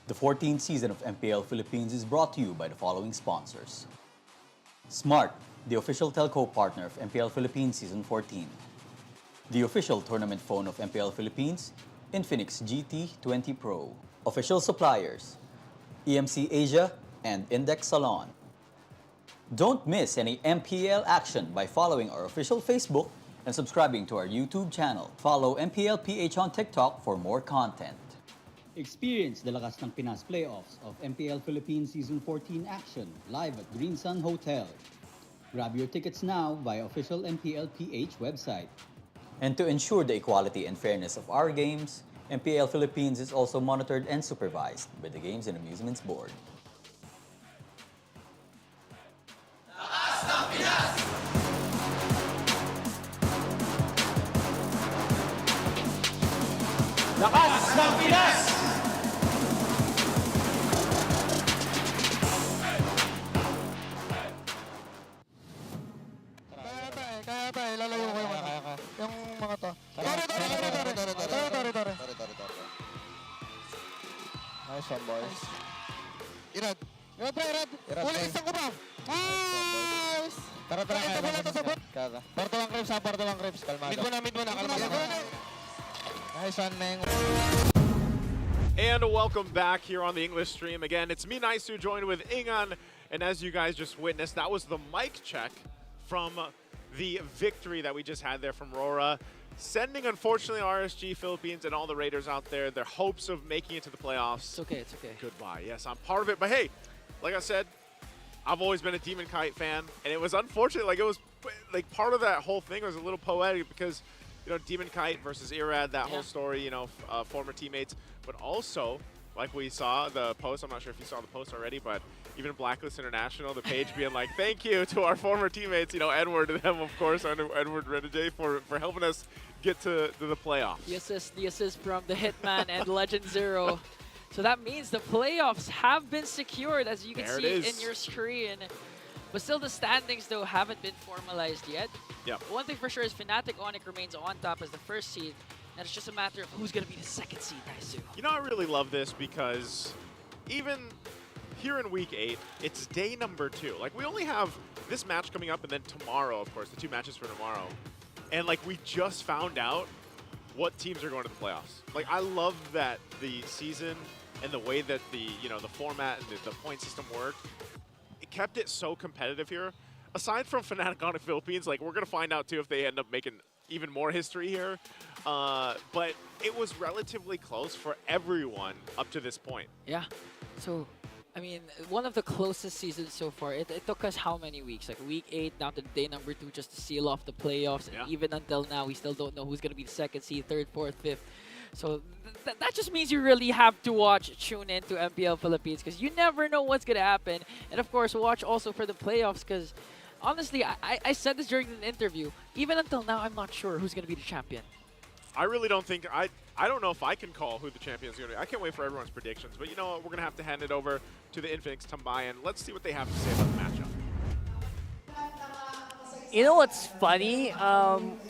The 14th season of MPL Philippines is brought to you by the following sponsors. Smart, the official telco partner of MPL Philippines Season 14. The official tournament phone of MPL Philippines, Infinix GT20 Pro. Official suppliers, EMC Asia and Index Salon. Don't miss any MPL action by following our official Facebook and subscribing to our YouTube channel. Follow MPLPH on TikTok for more content. Experience the Lakas ng Pinas playoffs of MPL Philippines Season 14 action live at Green Sun Hotel. Grab your tickets now via official MPLPH website. And to ensure the equality and fairness of our games, MPL Philippines is also monitored and supervised by the Games and Amusements Board. Lakas ng Pinas! Kaya tayo, lalayo ko yung yung mga to. Tore. Nice one, boys. Irad. Irad. Uli, isang ko ba? Nice! Tara. Kaya. Porto lang Crips. Kalmado. Mid mo na. Nice one, Meng. And welcome back here on the English stream. Again, it's me, Naisu, joined with Ingan. And as you guys just witnessed, that was the mic check from the victory that we just had there from RORA. Sending, unfortunately, RSG Philippines and all the Raiders out there their hopes of making it to the playoffs. It's okay. Goodbye. Yes, I'm part of it. But hey, like I said, I've always been a Demon Kite fan. And it was unfortunate. Like, it was like part of that whole thing was a little poetic because, you know, Demon Kite versus Irad, that whole story, you know, former teammates. But also, like we saw the post, I'm not sure if you saw the post already, but even Blacklist International, the page being like, thank you to our former teammates, you know, Edward and them, of course, Edward Renegade for helping us get to the playoffs. The assist from the Hitman and Legend Zero. So that means the playoffs have been secured, as you can see in your screen. But still, the standings, though, haven't been formalized yet. Yep. One thing for sure is Fnatic Onic remains on top as the first seed. And it's just a matter of who's going to be the second seed, Daisu. You know, I really love this because even here in Week 8, it's day number 2. Like, we only have this match coming up and then tomorrow, of course, the 2 matches for tomorrow. And, like, we just found out what teams are going to the playoffs. Like, I love that the season and the way that the, you know, the format and the point system worked, it kept it so competitive here. Aside from Fnatic Onic Philippines, like, we're going to find out, too, if they end up making even more history here. But it was relatively close for everyone up to this point. Yeah. So, I mean, one of the closest seasons so far. It took us how many weeks? Like week 8 down to day number 2 just to seal off the playoffs. And even until now, we still don't know who's going to be the second seed, third, fourth, fifth. So that just means you really have to tune in to MPL Philippines because you never know what's going to happen. And of course, watch also for the playoffs because honestly, I said this during an interview. Even until now, I'm not sure who's going to be the champion. I really don't think I don't know if I can call who the champion is going to be. I can't wait for everyone's predictions. But you know what? We're going to have to hand it over to the Infinix Tambayan. Let's see what they have to say about the matchup. You know what's funny?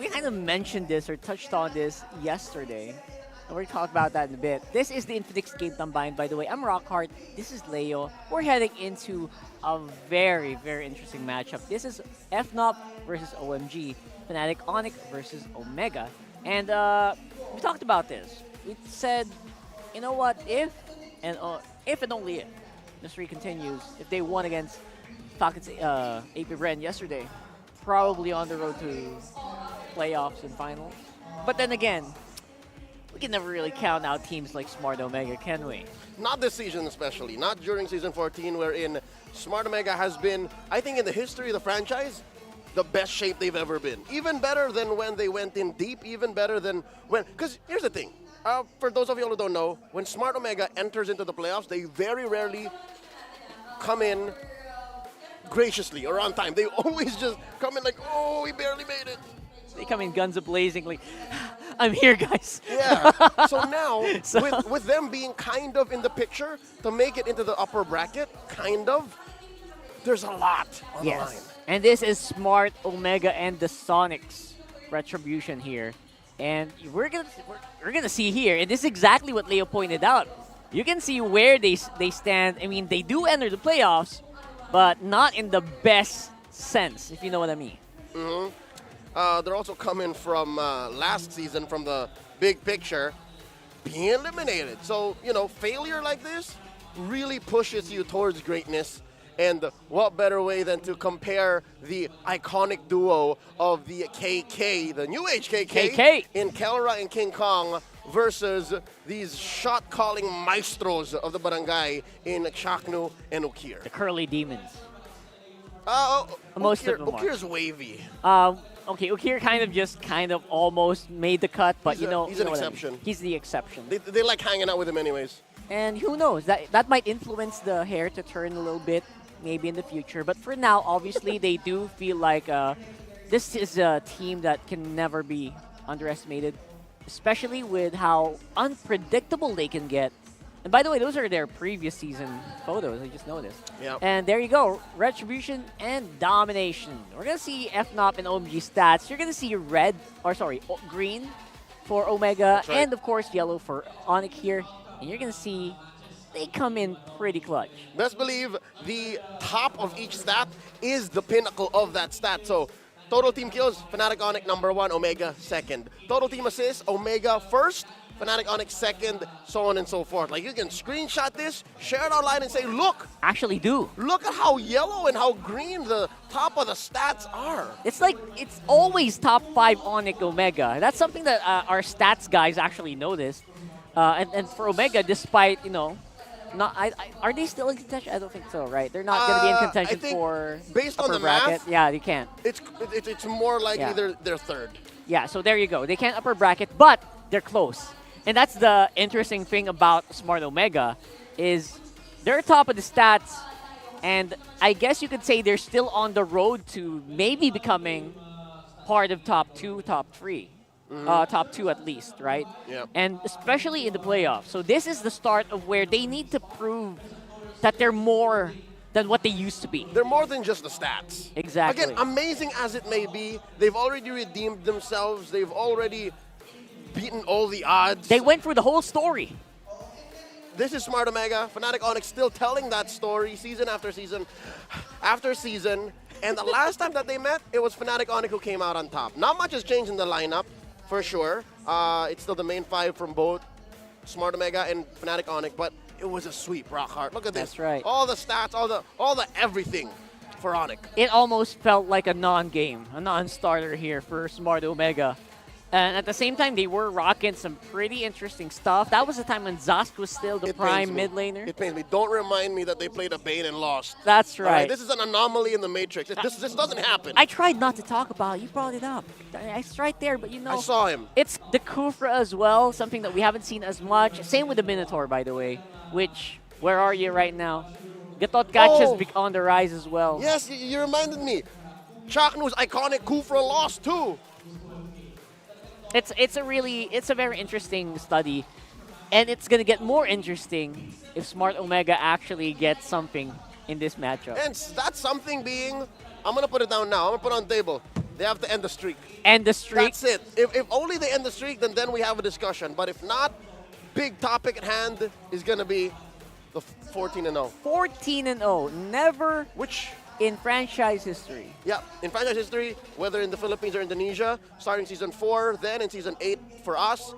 We kind of mentioned this or touched on this yesterday. And we're going to talk about that in a bit. This is the Infinix Game Tambayan, by the way. I'm Rockhart. This is Leo. We're heading into a very, very interesting matchup. This is FNOP versus OMG. Fnatic Onic versus Omega. And we talked about this. We said, you know what, if and only if mystery continues, if they won against Falcons AP Bren yesterday, probably on the road to playoffs and finals. But then again, we can never really count out teams like Smart Omega, can we? Not this season especially, not during Season 14, wherein Smart Omega has been, I think in the history of the franchise, the best shape they've ever been. Even better than when they went in deep, even better than when, because here's the thing, for those of you who don't know, when Smart Omega enters into the playoffs, they very rarely come in graciously or on time. They always just come in like, oh, we barely made it. They come in guns a-blazingly. I'm here, guys. Yeah. So now, with them being kind of in the picture to make it into the upper bracket, kind of, there's a lot on the line. And this is Smart Omega and the Sonics retribution here. And we're gonna see here, and this is exactly what Leo pointed out. You can see where they stand. I mean, they do enter the playoffs, but not in the best sense, if you know what I mean. Mm-hmm. They're also coming from last season, from the big picture, being eliminated. So, you know, failure like this really pushes you towards greatness. And what better way than to compare the iconic duo of the KK, the New Age KK, in Kelra and King Kong, versus these shot-calling maestros of the barangay in Shaknu and Ukir. The Curly Demons. Most of them Ukir's wavy. Okay, Ukir kind of almost made the cut, but he's an exception. I mean. He's the exception. They like hanging out with him anyways. And who knows, that might influence the hair to turn a little bit, maybe in the future. But for now, obviously, they do feel like this is a team that can never be underestimated, especially with how unpredictable they can get. And by the way, those are their previous season photos, I just noticed. Yep. And there you go, Retribution and Domination. We're going to see FNOP and OMG stats. You're going to see green for Omega, right. and of course yellow for Onic here. And you're going to see they come in pretty clutch. Best believe the top of each stat is the pinnacle of that stat. So total team kills, Fnatic Onic number 1, Omega second. Total team assists, Omega first, Fnatic Onic second, so on and so forth. Like, you can screenshot this, share it online, and say, look. Actually do. Look at how yellow and how green the top of the stats are. It's like, it's always top 5 Onic Omega. That's something that our stats guys actually noticed. And for Omega, despite, you know, are they still in contention? I don't think so, right? They're not going to be in contention for based on the bracket. math, yeah, they can't. It's more likely they're third. Yeah, so there you go. They can't upper bracket, but they're close. And that's the interesting thing about Smart Omega is they're top of the stats, and I guess you could say they're still on the road to maybe becoming part of top 2, top 3. Top 2 at least, right? Yeah. And especially in the playoffs. So this is the start of where they need to prove that they're more than what they used to be. They're more than just the stats. Exactly. Again, amazing as it may be, they've already redeemed themselves. They've already beaten all the odds. They went through the whole story. This is Smart Omega. Fnatic Onic still telling that story season after season after season. And the last time that they met, it was Fnatic Onic who came out on top. Not much has changed in the lineup, for sure. It's still the main 5 from both Smart Omega and Fnatic Onic, but it was a sweep, Rockhart. Look at this. That's right. All the stats, all the everything for Onic. It almost felt like a non-game, a non-starter here for Smart Omega. And at the same time, they were rocking some pretty interesting stuff. That was the time when Zast was still the prime mid laner. It pains me. Don't remind me that they played a Bane and lost. That's right. This is an anomaly in the Matrix. This doesn't happen. I tried not to talk about it. You brought it up. It's right there, but you know. I saw him. It's the Kufra as well, something that we haven't seen as much. Same with the Minotaur, by the way, which, where are you right now? Gatot Catch has been on the rise as well. Yes, you reminded me. Chaknu's iconic Kufra lost too. It's a very interesting study, and it's gonna get more interesting if Smart Omega actually gets something in this matchup. And that's something being, I'm gonna put it down now. I'm gonna put it on the table. They have to end the streak. End the streak. That's it. If only they end the streak, then we have a discussion. But if not, big topic at hand is gonna be the 14-0. 14-0. Never. In franchise history. Yeah, in franchise history, whether in the Philippines or Indonesia, starting season 4, then in season 8 for us,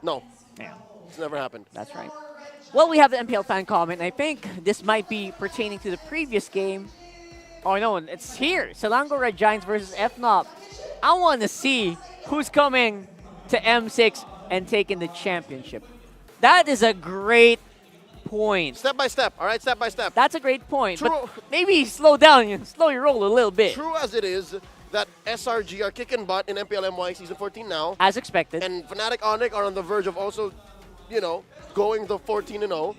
no. Yeah. It's never happened. That's right. Well, we have the MPL fan comment. I think this might be pertaining to the previous game. Oh, no, it's here. Selangor Red Giants versus FNOP. I want to see who's coming to M6 and taking the championship. That is a great point. Step by step, all right? Step by step. That's a great point. But maybe slow down, slow your roll a little bit. True as it is that SRG are kicking butt in MPL MY Season 14 now. As expected. And Fnatic Onic are on the verge of also, going the 14-0.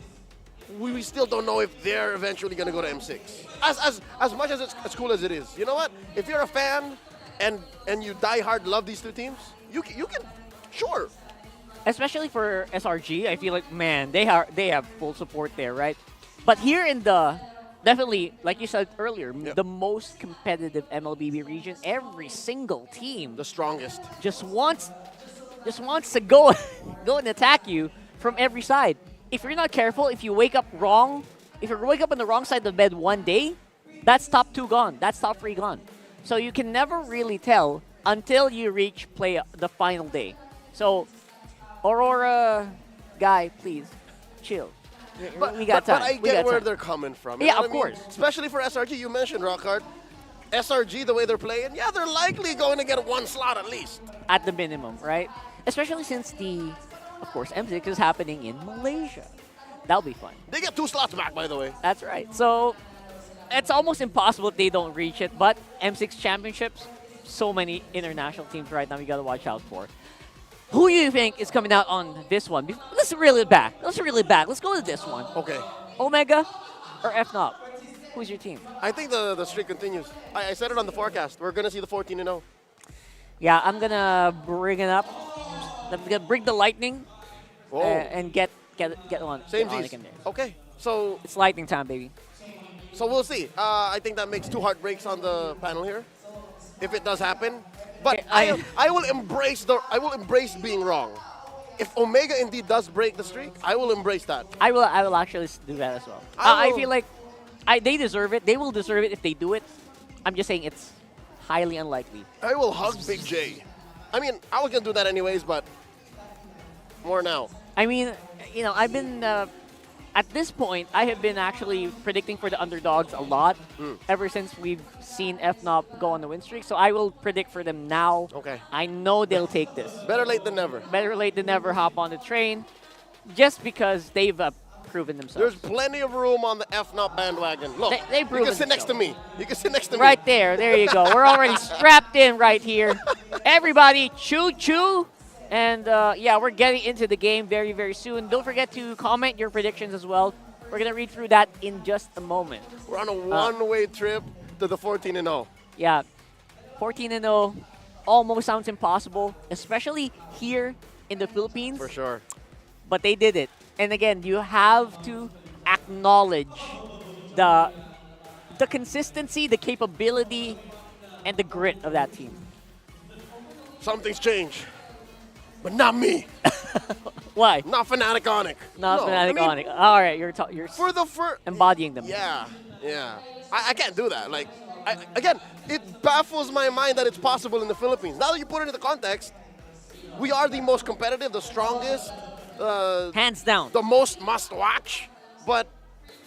We still don't know if they're eventually going to go to M6. As much as it's as cool as it is. You know what? If you're a fan and you die hard love these two teams, you can, sure. Especially for SRG, I feel like, man, they have full support there, right? But here in the, definitely, like you said earlier, the most competitive MLBB region, every single team, the strongest, just wants to go and attack you from every side. If you're not careful, if you wake up wrong, if you wake up on the wrong side of the bed one day, that's top 2 gone. That's top 3 gone. So you can never really tell until you reach the final day. So, Aurora guy, please, chill. We got time. But I get where they're coming from. You Yeah, know what of I mean? course. Especially for SRG, you mentioned, Rockhard. SRG, the way they're playing, yeah, they're likely going to get 1 slot at least. At the minimum, right? Especially since of course, M6 is happening in Malaysia. That'll be fun. They get 2 slots back, by the way. That's right. So, it's almost impossible if they don't reach it. But M6 championships, so many international teams right now we got to watch out for. Who do you think is coming out on this one? Let's reel it back. Let's go to this one. Okay. Omega or FNOP? Who's your team? I think the streak continues. I said it on the forecast. We're going to see the 14-0. Yeah, I'm going to bring it up. I'm going to bring the lightning and get one. Same Onic G's. in there. Okay. So it's lightning time, baby. So we'll see. I think that makes 2 heartbreaks on the panel here, if it does happen. But I will embrace being wrong. If Omega indeed does break the streak, I will embrace that. I will actually do that as well. I feel like they deserve it. They will deserve it if they do it. I'm just saying it's highly unlikely. I will hug Big J. I mean, I was going to do that anyways, but more now. I mean, I've been, at this point, I have been actually predicting for the underdogs a lot ever since we've seen FNOP go on the win streak. So I will predict for them now. Okay. I know they'll take this. Better late than never. Better late than never hop on the train just because they've proven themselves. There's plenty of room on the FNOP bandwagon. Look, they you can sit next to me. You can sit next to me. Right there. There you go. We're already strapped in right here. Everybody, choo-choo. And, yeah, we're getting into the game very, very soon. Don't forget to comment your predictions as well. We're going to read through that in just a moment. We're on a one-way trip to the 14-0. Yeah, 14-0 almost sounds impossible, especially here in the Philippines. For sure. But they did it. And again, you have to acknowledge the consistency, the capability, and the grit of that team. Something's changed. But not me. Why? Not Fnatic Onic. Not Fnatic Onic. All right, you're embodying them. Yeah. I can't do that. Like, again, it baffles my mind that it's possible in the Philippines. Now that you put it into context, we are the most competitive, the strongest. Hands down. The most must-watch. But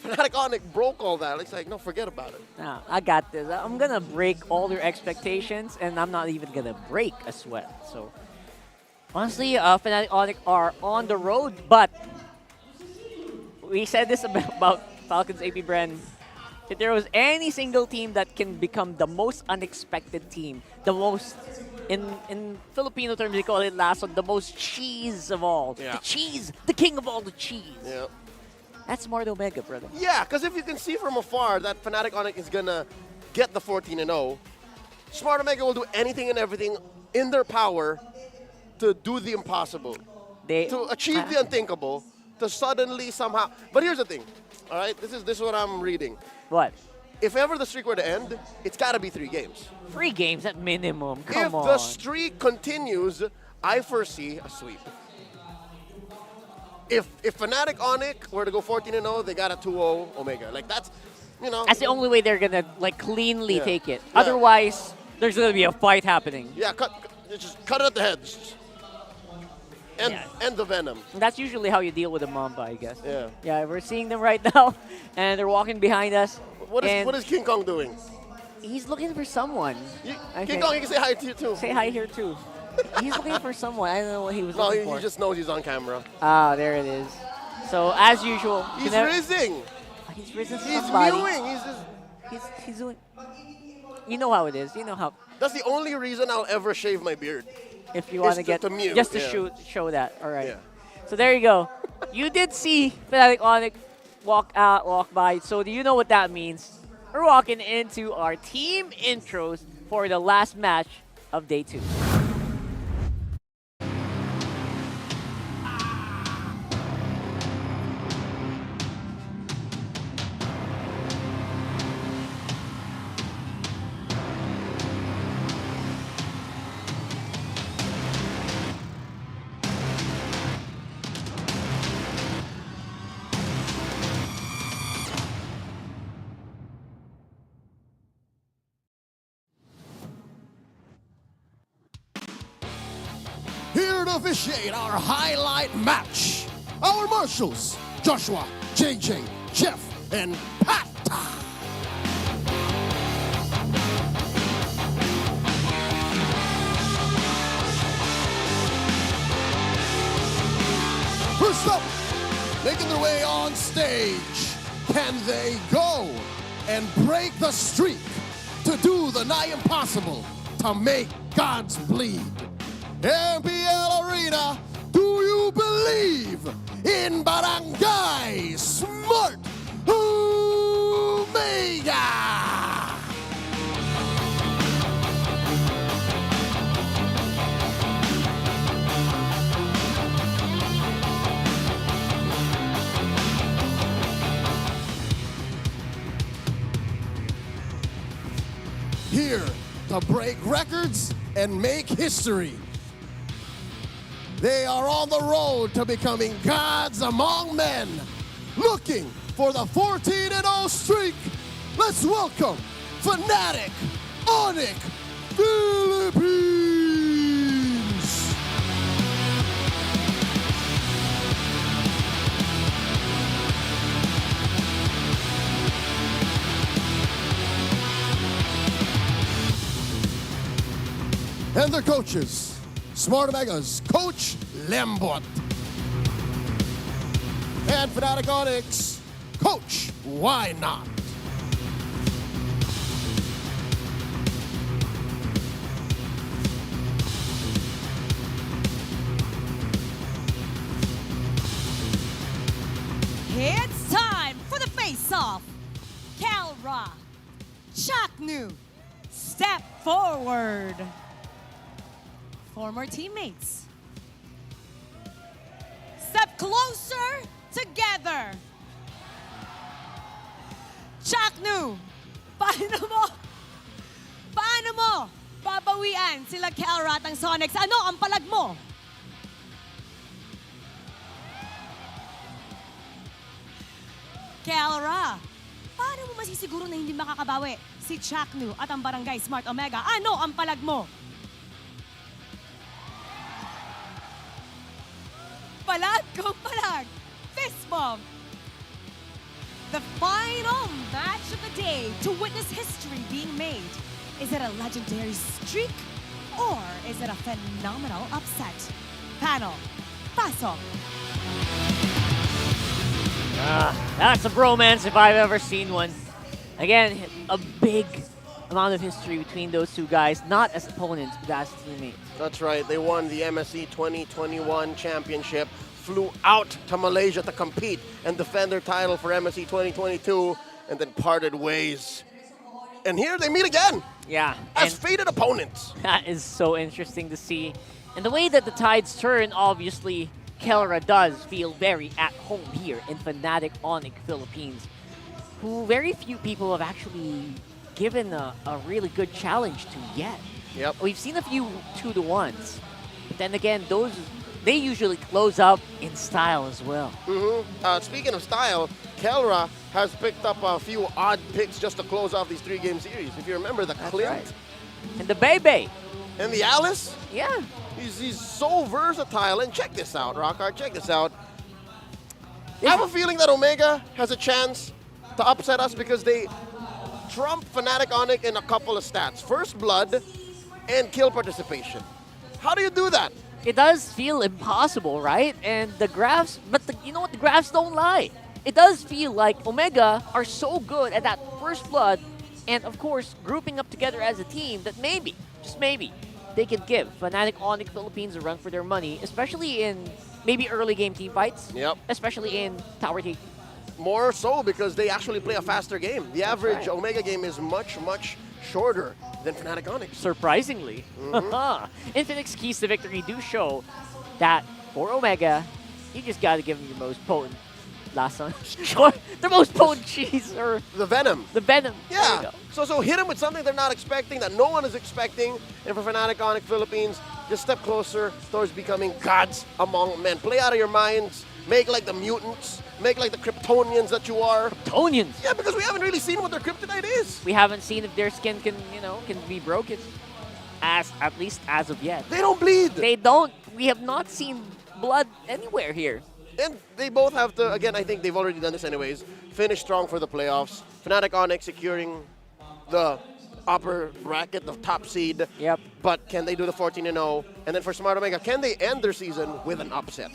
Fnatic Onic broke all that. It's like, no, forget about it. Nah, I got this. I'm going to break all their expectations, and I'm not even going to break a sweat. So, honestly, Fnatic Onic are on the road, but we said this about Falcons AP brand. If there was any single team that can become the most unexpected team, the most, in Filipino terms, they call it lasso, the most cheese of all. Yeah. The cheese, the king of all the cheese. Yeah. That's Smart Omega, brother. Yeah, because if you can see from afar that Fnatic Onic is going to get the 14-0, Smart Omega will do anything and everything in their power to do the impossible, to achieve the unthinkable, to suddenly somehow. But here's the thing, all right? This is what I'm reading. What? If ever the streak were to end, it's got to be 3 games. 3 games at minimum. Come If on. the streak continues, I foresee a sweep. If Fnatic Onic were to go 14-0, they got a 2-0 Omega. Like that's, That's the only way they're gonna cleanly take it. Yeah. Otherwise, there's gonna be a fight happening. Yeah, just cut it at the head. End the venom. And that's usually how you deal with a Mamba, I guess. Yeah. Yeah, we're seeing them right now, and they're walking behind us. What is King Kong doing? He's looking for someone. King Kong, you can say hi to you too. Say hi here too. He's looking for someone. I don't know what he was No, looking he for. just knows he's on camera. Ah, there it is. So as usual, He's rizzing. He's risen He's somebody. mewing. He's doing. You know how it is. You know how. That's the only reason I'll ever shave my beard. If you want to get mew. just to show that. All right. So there you go. You did see Fnatic Onic walk by. So do you know what that means? We're walking into our team intros for the last match of day 2. Here to officiate our highlight match, our marshals, Joshua, JJ, Jeff, and Pat. First up, making their way on stage, can they go and break the streak to do the nigh impossible, to make gods bleed? MPL Arena, do you believe in Barangay Smart Omega? Here to break records and make history. They are on the road to becoming gods among men, looking for the 14-0 streak. Let's welcome Fnatic Onic Philippines. And their coaches, Smart Omega's Coach Lembot. And Fnatic Onic's Coach Why Not. It's time for the face-off. Calra, Chaknu, step forward. Former teammates. Step closer together. Chaknu, paano mo babawian sila Calra at ang Sonics? Ano ang palag mo? Calra, paano mo masisiguro na hindi makakabawi si Chaknu at ang Barangay Smart Omega? Ano ang palag mo? Palag kung palag. Fist bump. The final match of the day to witness history being made. Is it a legendary streak or is it a phenomenal upset? Panel, pasok. That's a bromance if I've ever seen one. Again, a big amount of history between those two guys, not as opponents, but as teammates. That's right. They won the MSC 2021 championship, flew out to Malaysia to compete and defend their title for MSC 2022, and then parted ways. And here they meet again. Yeah. As fated opponents. That is so interesting to see. And the way that the tides turn, obviously, Kelra does feel very at home here in Fnatic Onic Philippines, who very few people have actually given a really good challenge to yet. Yep. We've seen a few 2-1s, but then again, they usually close up in style as well. Speaking of style, Kelra has picked up a few odd picks just to close off these 3-game series. If you remember, the Clint. Right. And the Bebe. And the Alice. Yeah. He's so versatile. And check this out, Rockhard. Check this out. I have a feeling that Omega has a chance to upset us because they trump Fnatic Onic in a couple of stats. First blood and kill participation. How do you do that? It does feel impossible, right? And the graphs, but you know what? The graphs don't lie. It does feel like Omega are so good at that first blood, and of course, grouping up together as a team that maybe, just maybe, they could give Fnatic Onic Philippines a run for their money, especially in maybe early game team fights. Yep. Especially in tower take. More so because they actually play a faster game. The average Omega game is much, much shorter than Fnatic Onic. Surprisingly. Infinite's keys to victory do show that for Omega, you just got to give them your most potent last one. The most potent cheese, or the Venom. The Venom. Yeah. So hit them with something they're not expecting, that no one is expecting. And for Fnatic Onic Philippines, just step closer towards becoming gods among men. Play out of your minds. Make like the mutants. Make like the Kryptonians that you are. Kryptonians? Yeah, because we haven't really seen what their kryptonite is. We haven't seen if their skin can, can be broken. At least as of yet. They don't bleed. They don't. We have not seen blood anywhere here. And they both have to, again, I think they've already done this anyways, finish strong for the playoffs. Fnatic Onic securing the upper bracket, the top seed. Yep. But can they do the 14-0? And then for Smart Omega, can they end their season with an upset?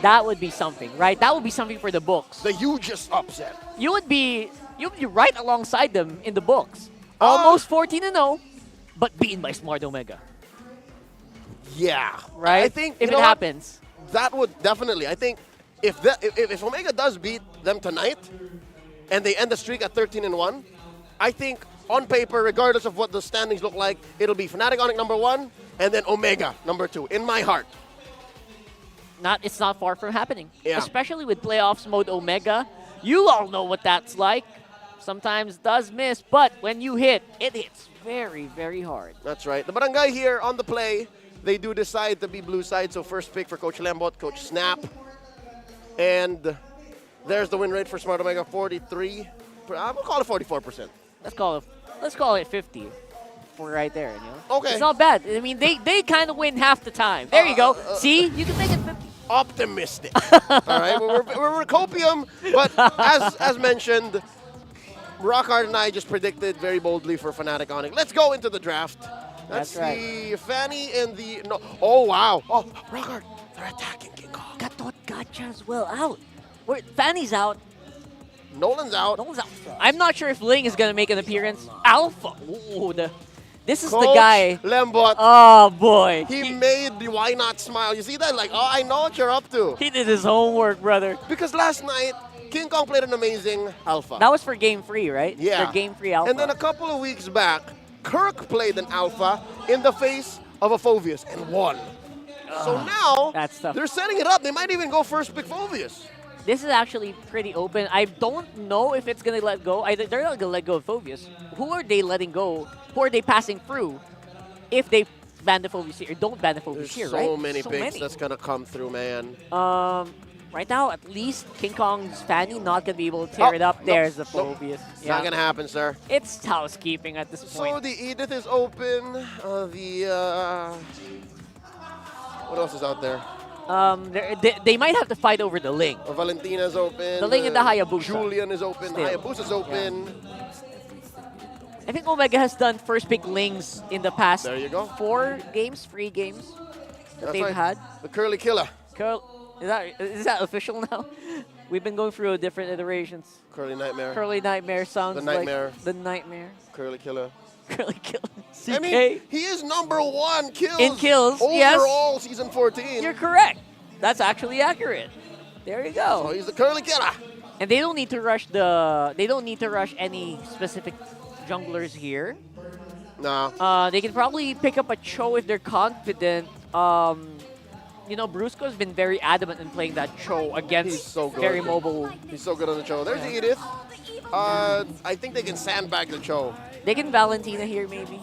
That would be something, right? That would be something for the books. The hugest upset. You would be right alongside them in the books. Almost 14-0, but beaten by Smart Omega. Yeah. Right? I think if it happens. That would definitely. I think if Omega does beat them tonight and they end the streak at 13-1, I think on paper, regardless of what the standings look like, it'll be Fnatic Onic #1 and then Omega #2 in my heart. It's not far from happening. Yeah. Especially with playoffs mode Omega. You all know what that's like. Sometimes does miss, but when you hit, it hits very, very hard. That's right. The Barangay here on the play, they do decide to be blue side. So first pick for Coach Lembot, Coach Snap. And there's the win rate for Smart Omega, 43. I'm gonna call it 44%. Let's call it 50. For right there, Okay. It's not bad. I mean, they kind of win half the time. There you go. See, you can make it 50. Optimistic. All right, we're copium, but as mentioned, Rockhard and I just predicted very boldly for Fnatic Onic. Let's go into the draft. That's the Fanny and the Oh wow! Oh, Rockhard, they're attacking King Kong. Gotcha as well out. Fanny's out. Nolan's out. I'm not sure if Ling is gonna make an appearance. Alpha. Ooh, this is Coach the guy. Lembot. Oh boy. He made the why not smile. You see that? Like, oh, I know what you're up to. He did his homework, brother. Because last night, King Kong played an amazing alpha. That was for Game 3, right? Yeah. For Game 3 alpha. And then a couple of weeks back, Kirk played an alpha in the face of a Phoveus and won. So now, that's tough. They're setting it up. They might even go first pick Phoveus. This is actually pretty open. I don't know if it's going to let go. They're not going to let go of Phoveus. Who are they letting go? Who are they passing through if they ban the Phoveus here? Or don't ban the Phoveus There's here, so right? many picks that's going to come through, man. Right now, at least King Kong's Fanny not going to be able to tear it up. There's the Phoveus. It's not going to happen, sir. It's housekeeping at this point. So the Edith is open. What else is out there? They might have to fight over the Ling. Valentina's open. The Ling and the Hayabusa. Julian is open. Still. Hayabusa's open. Yeah. I think Omega has done first pick Lings in the past. There you go. 3 games that they've had. The Curly Killer. Is that official now? We've been going through different iterations. Curly Nightmare. Curly Nightmare sounds the Nightmare. like the Nightmare. Curly Killer. Curly Killer. CK. I mean, he is #1 kills in kills overall yes. season 14. You're correct. That's actually accurate. There you go. So he's the Curly Killer. And they don't need to rush They don't need to rush any specific junglers here. No. They can probably pick up a Cho if they're confident. Brusco has been very adamant in playing that Cho against very mobile. He's so good on the Cho. There's the Edith. I think they can sandbag the Cho. They can Valentina here, maybe.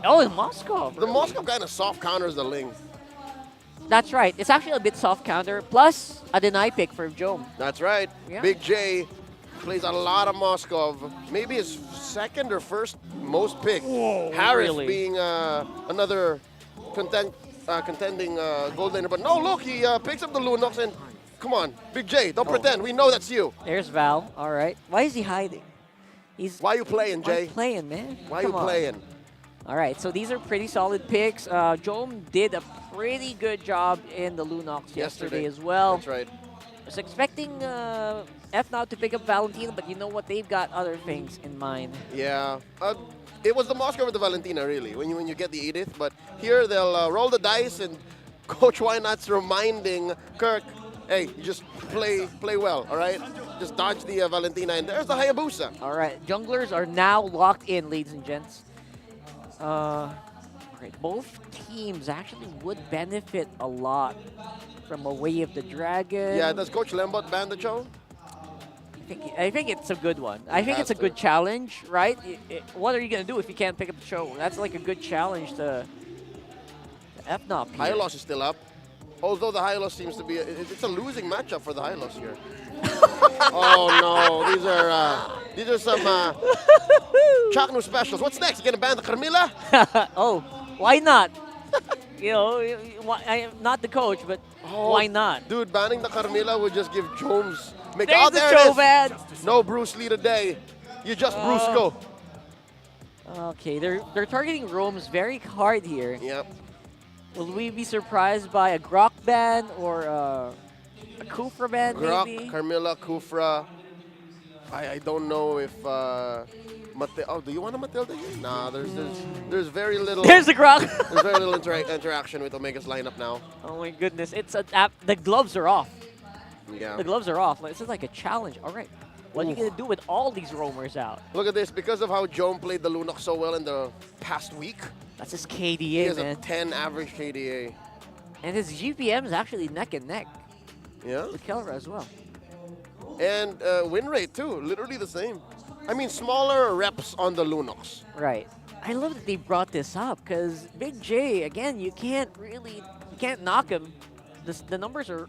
Oh, and Moskov. The Moskov kind of soft counters the Ling. That's right. It's actually a bit soft counter. Plus, a deny pick for Jome. That's right. Yeah. Big J plays a lot of Moskov. Maybe his second or first most picked. Whoa, Harris really? being another contending gold laner. But no, look, he picks up the Lunox and come on, Big J, don't pretend. We know that's you. There's Val. All right. Why is he hiding? Why you playing, Jay? Why playing, man? Why Come you on. playing? All right, so these are pretty solid picks. Jome did a pretty good job in the Lunox yesterday as well. That's right. I was expecting FNOP to pick up Valentina, but you know what? They've got other things in mind. Yeah. It was the Moscow over the Valentina, really, when you get the Edith. But here they'll roll the dice, and Coach Wynot's reminding Kirk, hey, you just play well, all right? Just dodge the Valentina, and there's the Hayabusa. All right, junglers are now locked in, ladies and gents. Great. Both teams actually would benefit a lot from a Way of the Dragon. Yeah, does Coach Lembot ban the Cho? I think it's a good one. I think it's a good challenge, right? What are you going to do if you can't pick up the show? That's like a good challenge to FNOP here. Hylos is still up. Although the Hylos seems to be, it's a losing matchup for the Hylos here. Oh no, these are some Chaknu specials. What's next? You gonna ban the Carmilla? Oh, why not? You know, I am not the coach, but why not? Dude, banning the Carmilla would just give Jones. There's the Jovan. No Bruce Lee today. You just Brusco. Okay, they're targeting Roams very hard here. Yep. Will we be surprised by a Grok ban or a Kufra ban, maybe? Grok, Carmilla, Kufra. I don't know if do you want a Matilda here? Nah, there's very little. There's the Grok. There's very little interaction with Omega's lineup now. Oh my goodness, it's the gloves are off. Yeah. The gloves are off. This is like a challenge. All right, what are you gonna do with all these roamers out? Look at this. Because of how Jome played the Lunox so well in the past week. That's his KDA, He has man. a 10 average KDA. And his GPM is actually neck and neck. Yeah. With Kelra as well. And win rate too, literally the same. I mean, smaller reps on the Lunox. Right. I love that they brought this up because Big J, again, you can't knock him. The numbers are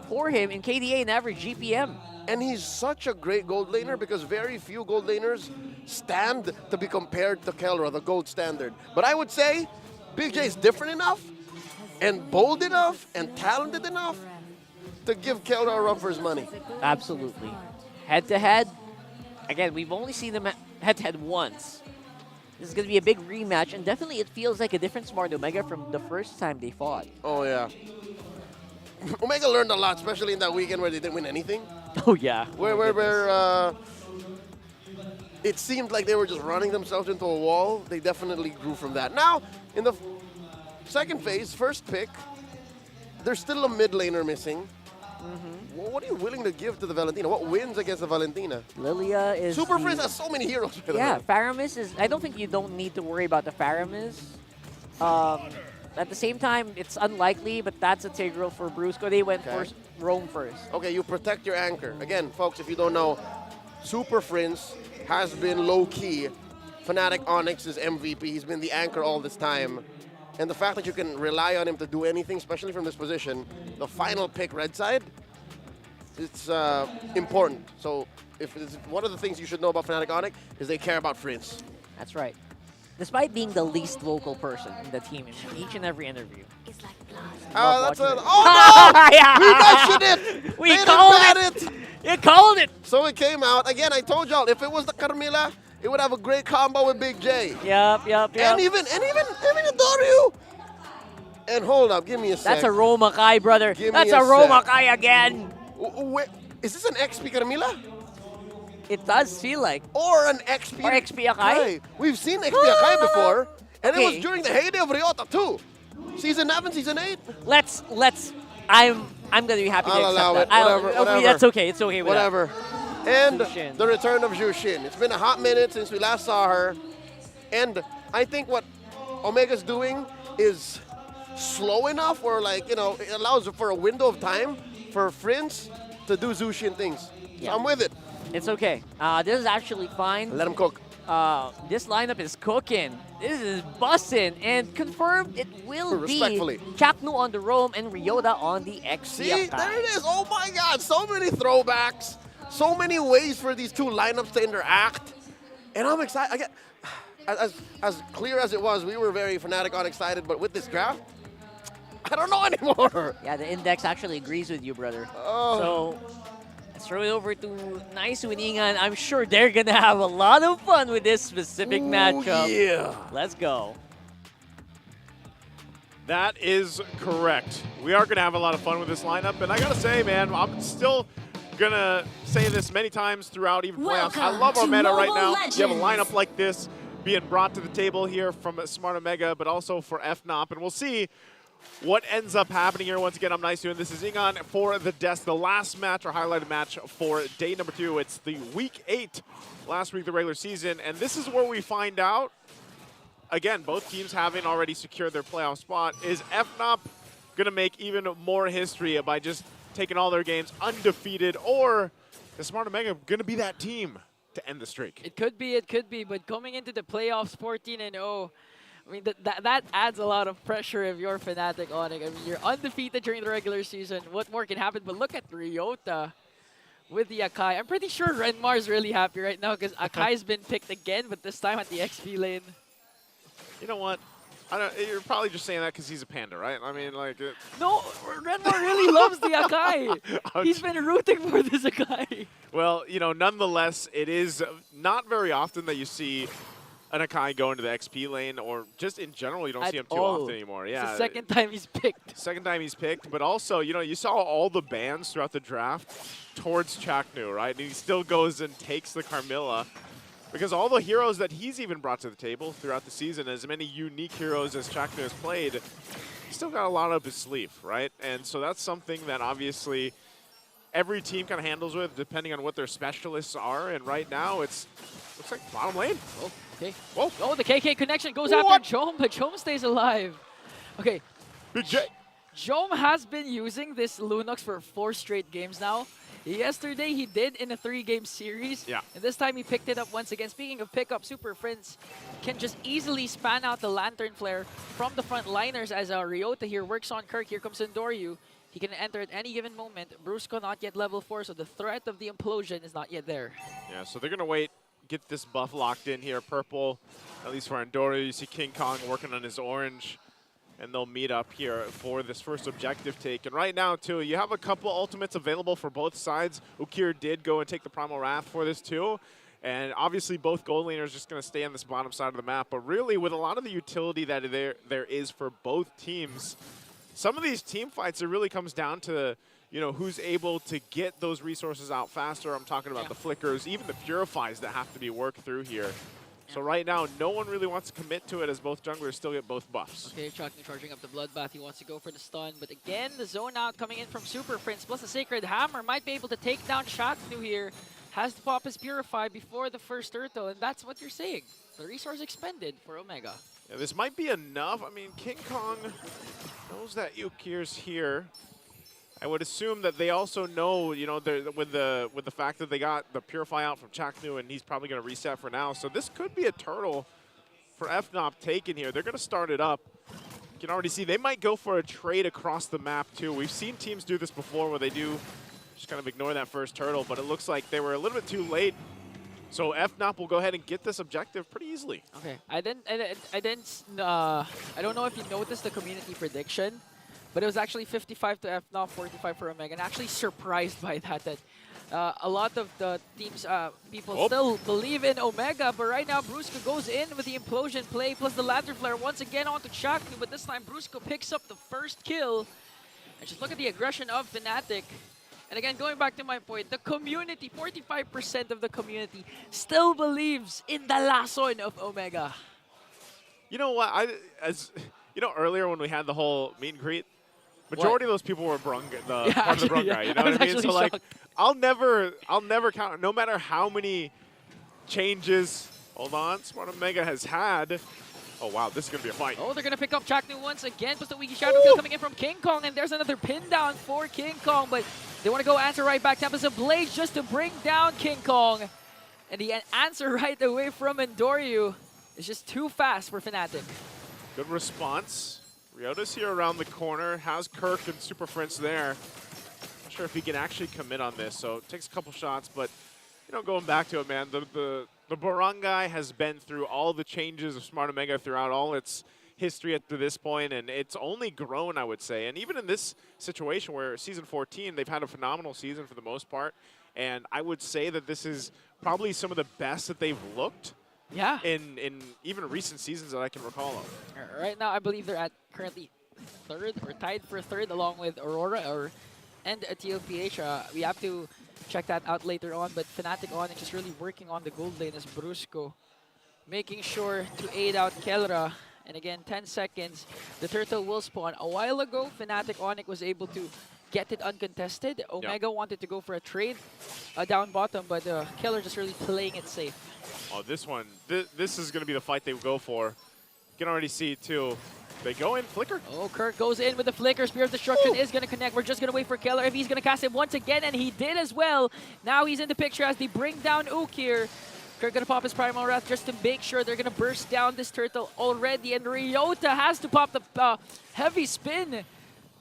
for him in KDA and average GPM. And he's such a great gold laner because very few gold laners stand to be compared to Kelra, the gold standard. But I would say Big J is different enough and bold enough and talented enough to give Kelra a run for his money. Absolutely. Head-to-head, again, we've only seen them head-to-head once. This is going to be a big rematch, and definitely it feels like a different Smart Omega from the first time they fought. Oh, yeah. Omega learned a lot, especially in that weekend where they didn't win anything. Oh, yeah. Where it seemed like they were just running themselves into a wall. They definitely grew from that. Now, in the second phase, first pick, there's still a mid laner missing. What are you willing to give to the Valentina? What wins against the Valentina? Lilia is Super Prince has so many heroes. By the way. Faramis is... I don't think you don't need to worry about the Faramis. At the same time, it's unlikely, but that's integral for Brusco. They went first, roam first. Okay, you protect your anchor. Again, folks, if you don't know, Super Prince has been low-key Fnatic Onyx's MVP. He's been the anchor all this time. And the fact that you can rely on him to do anything, especially from this position, the final pick red side, it's important. So if it's one of the things you should know about Fnatic Onic is they care about Prince. That's right. Despite being the least vocal person in the team in each and every interview. That's a... Oh, no! Yeah. We mentioned it! We called it! You called it! So it came out. Again, I told y'all, if it was the Carmilla, it would have a great combo with Big J. Yep. And even Doryu. And hold up, give me a sec. That's a Roma Kai, brother. That's a Roma Kai again. Wait, is this an XP Carmilla? It does feel like. Or an XP. Or XP Akai? We've seen XP Akai before. And it was during the heyday of Ryota too. Season 7, Season 8. Let's. I'm gonna be happy to I'll allow accept it. that. Whatever. That's okay. It's okay with whatever. that. And Zhu Xin. the return of Zhu Xin. It's been a hot minute since we last saw her. And I think what Omega's doing is slow enough, or it allows for a window of time for Prince to do Zhu Xin things. So I'm with it. It's okay. This is actually fine. Let him cook. This lineup is cooking. This is bussin', and confirmed it will be Chaknu on the roam and Ryota on the XP. See, there it is. Oh my God, so many throwbacks, so many ways for these two lineups to interact, and I'm excited. As clear as it was, we were very Fnatic on excited, but with this draft, I don't know anymore. Yeah, the index actually agrees with you, brother. Oh. So Let's throw it over to Nice and Ingan. I'm sure they're gonna have a lot of fun with this specific matchup. Yeah. Let's go. That is correct. We are going to have a lot of fun with this lineup, and I got to say, man, I'm still going to say this many times throughout even playoffs. I love our meta right now. You have a lineup like this being brought to the table here from Smart Omega, but also for FNOP, and we'll see what ends up happening here. Once again, I'm Nice, and this is Ingan for the desk. The last match, our highlighted match for day number 2. It's the week 8, last week of the regular season, and this is where we find out, again, both teams having already secured their playoff spot, is FNOP going to make even more history by just taking all their games undefeated, or is Smart Omega going to be that team to end the streak? It could be, but coming into the playoffs 14-0, I mean, that adds a lot of pressure if you're Fnatic Onic. I mean, you're undefeated during the regular season. What more can happen? But look at Ryota with the Akai. I'm pretty sure Renmar's really happy right now because Akai's been picked again, but this time at the XP lane. You know what? You're probably just saying that because he's a panda, right? I mean, like... No, Renmar really loves the Akai. He's been rooting for this Akai. Well, you know, nonetheless, it is not very often that you see an Akai go into the XP lane, or just in general, you don't see him too often anymore. Yeah, it's the second time he's picked. Second time he's picked, but also, you know, you saw all the bans throughout the draft towards Chaknu, right? And he still goes and takes the Carmilla. Because all the heroes that he's even brought to the table throughout the season, as many unique heroes as Chaknu has played, he's still got a lot up his sleeve, right? And so that's something that obviously every team kind of handles with, depending on what their specialists are. And right now, looks like bottom lane. Oh, okay. Whoa. Oh, the KK connection goes after Jom, but Jom stays alive. Okay. Big J. Jom has been using this Lunox for 4 straight games now. Yesterday, he did in a 3-game series. Yeah. And this time, he picked it up once again. Speaking of pickup, Super Prince can just easily span out the Lantern Flare from the front liners as Ryota here works on Kirk. Here comes Endoryu. He can enter at any given moment. Brusco not yet level 4, so the threat of the implosion is not yet there. Yeah, so they're going to wait, get this buff locked in here. Purple, at least for Endoryu. You see King Kong working on his orange. And they'll meet up here for this first objective take. And right now, too, you have a couple ultimates available for both sides. Ukir did go and take the Primal Wrath for this, too. And obviously, both gold laners just going to stay on this bottom side of the map. But really, with a lot of the utility that there is for both teams, some of these team fights, it really comes down to, you know, who's able to get those resources out faster. I'm talking about the flickers, even the purifies that have to be worked through here. So right now, no one really wants to commit to it as both junglers still get both buffs. Okay, Chaknu charging up the Bloodbath. He wants to go for the stun. But again, the zone out coming in from Super Prince, plus the Sacred Hammer might be able to take down Chaknu here. Has to pop his Purify before the first turtle, and that's what you're seeing. The resource expended for Omega. Yeah, this might be enough. I mean, King Kong knows that Ukir's here. I would assume that they also know, you know, with the fact that they got the Purify out from Chaknu, and he's probably going to reset for now. So this could be a turtle for FNOP taken here. They're going to start it up. You can already see they might go for a trade across the map, too. We've seen teams do this before where they do just kind of ignore that first turtle, but it looks like they were a little bit too late. So FNOP will go ahead and get this objective pretty easily. Okay, I don't know if you noticed the community prediction, but it was actually 55 to FNOP, 45 for Omega, and actually surprised by that a lot of the teams, people still believe in Omega, but right now Brusco goes in with the Implosion play, plus the Lantern Flare once again onto Chaknu, but this time Brusco picks up the first kill. And just look at the aggression of Fnatic. And again, going back to my point, the community, 45% of the community still believes in the Lason of Omega. You know what, earlier when we had the whole meet and greet, majority of those people were part of the Brung guy, you know what I mean? So like, I'll never count, no matter how many changes, hold on, Smart Omega has had. Oh wow, this is gonna be a fight. Oh, they're gonna pick up Chaknu once again, plus the Wiki Shadow Kill coming in from King Kong, and there's another pin down for King Kong, but they want to go answer right back. Tempest Ablaze just to bring down King Kong. And the answer right away from Endoryu is just too fast for Fnatic. Good response. Ryota's here around the corner, has Kirk and Super Prince there. Not sure if he can actually commit on this, so it takes a couple shots, but you know, going back to it, man, the barangay has been through all the changes of Smart Omega throughout all its history up to this point, and it's only grown, I would say. And even in this situation where Season 14, they've had a phenomenal season for the most part, And I would say that this is probably some of the best that they've looked in even recent seasons that I can recall of. Right now, I believe they're at currently third or tied for third along with Aurora and TLPH. We have to check that out later on, but Fnatic Onic is really working on the gold lane as Brusco, making sure to aid out Kelra. And again, 10 seconds, the turtle will spawn. A while ago, Fnatic Onic was able to get it uncontested. Omega wanted to go for a trade down bottom, but Kelra just really playing it safe. Oh, this one, this is going to be the fight they go for. You can already see, too. They go in, Flicker. Oh, Kirk goes in with the Flicker. Spear of Destruction is going to connect. We're just going to wait for Keller if he's going to cast him once again, and he did as well. Now he's in the picture as they bring down Ook here. Kirk going to pop his Primal Wrath just to make sure they're going to burst down this turtle already, and Ryota has to pop the heavy spin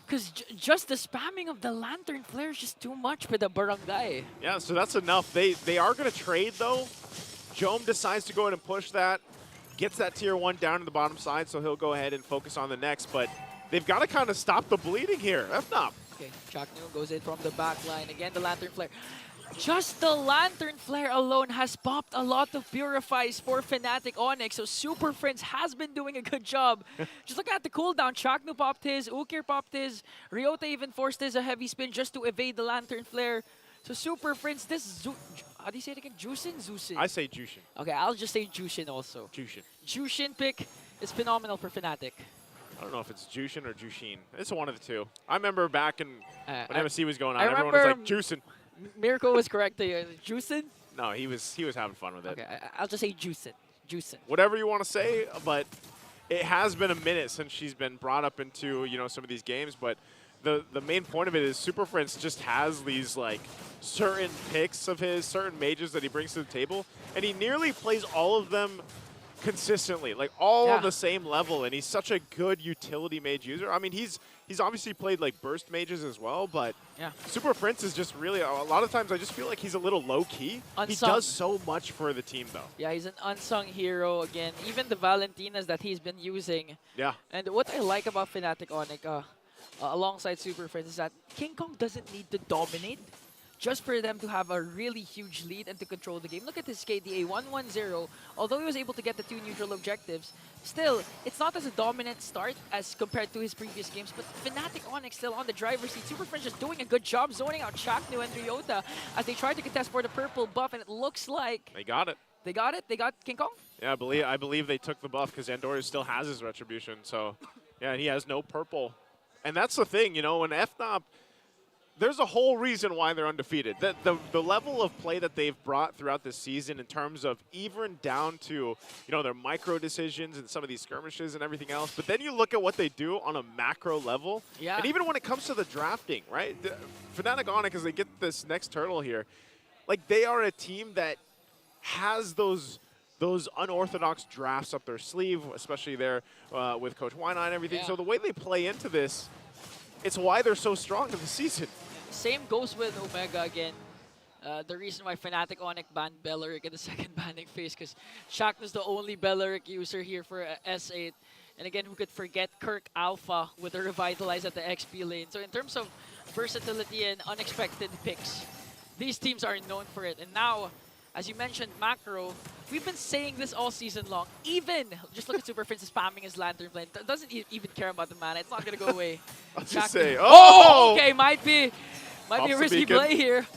because just the spamming of the Lantern Flare is just too much for the Barangay. Yeah, so that's enough. They are going to trade, though. Jome decides to go ahead and push that. Gets that tier 1 down to the bottom side, so he'll go ahead and focus on the next. But they've got to kind of stop the bleeding here. FNOP. Okay, Chaknu goes in from the back line. Again, the Lantern Flare. Just the Lantern Flare alone has popped a lot of Purifies for Fnatic Onic. So Super Friends has been doing a good job. Just look at the cooldown. Chaknu popped his, Ukir popped his, Ryota even forced his a heavy spin just to evade the Lantern Flare. So Super Friends, this how do you say it again? Jushin? Zushin? I say Jushin. Okay, I'll just say Jushin also. Jushin. Jushin pick is phenomenal for Fnatic. I don't know if it's Jushin or Jushin. It's one of the two. I remember back in when MSC was going on, I everyone was like, Jushin. Miracle was correct. Jushin? No, he was having fun with it. Okay, I'll just say Jushin. Jushin. Whatever you want to say, but it has been a minute since she's been brought up into, some of these games, but the main point of it is Super Friends just has these like certain picks of his, certain mages that he brings to the table, and he nearly plays all of them consistently, like all on the same level, and he's such a good utility mage user. I mean, he's obviously played like burst mages as well, but Super Friends is just really, a lot of times I just feel like he's a little low-key. He does so much for the team, though. Yeah, he's an unsung hero again. Even the Valentinas that he's been using. Yeah. And what I like about Fnatic Onic, alongside Super Friends, is that King Kong doesn't need to dominate just for them to have a really huge lead and to control the game. Look at this KDA, 1-1-0. Although he was able to get the 2 neutral objectives, still, it's not as a dominant start as compared to his previous games, but Fnatic Onic still on the driver's seat. Super Friends just doing a good job zoning out Chaknu and Ryota as they try to contest for the purple buff, and it looks like They got it. They got it? They got King Kong? Yeah, I believe they took the buff because Andorra still has his Retribution, so yeah, he has no purple. And that's the thing, in FNOP, there's a whole reason why they're undefeated. The level of play that they've brought throughout this season in terms of even down to, their micro decisions and some of these skirmishes and everything else. But then you look at what they do on a macro level. Yeah. And even when it comes to the drafting, right? Fnatic Onic, as they get this next turtle here, like they are a team that has those unorthodox drafts up their sleeve, especially there with Coach Wynai and everything. So the way they play into this, it's why they're so strong in the season. Same goes with Omega again. The reason why Fnatic Onic banned Belleric in the second banning phase, because Chaknu's the only Belleric user here for S8. And again, who could forget Kirk Alpha with the Revitalize at the XP lane. So in terms of versatility and unexpected picks, these teams are known for it. And now, as you mentioned, macro, we've been saying this all season long. Even, just look at Super Friends spamming his Lantern Flame. Doesn't even care about the mana. It's not going to go away. Let's just say, okay, might be a risky beacon. play here.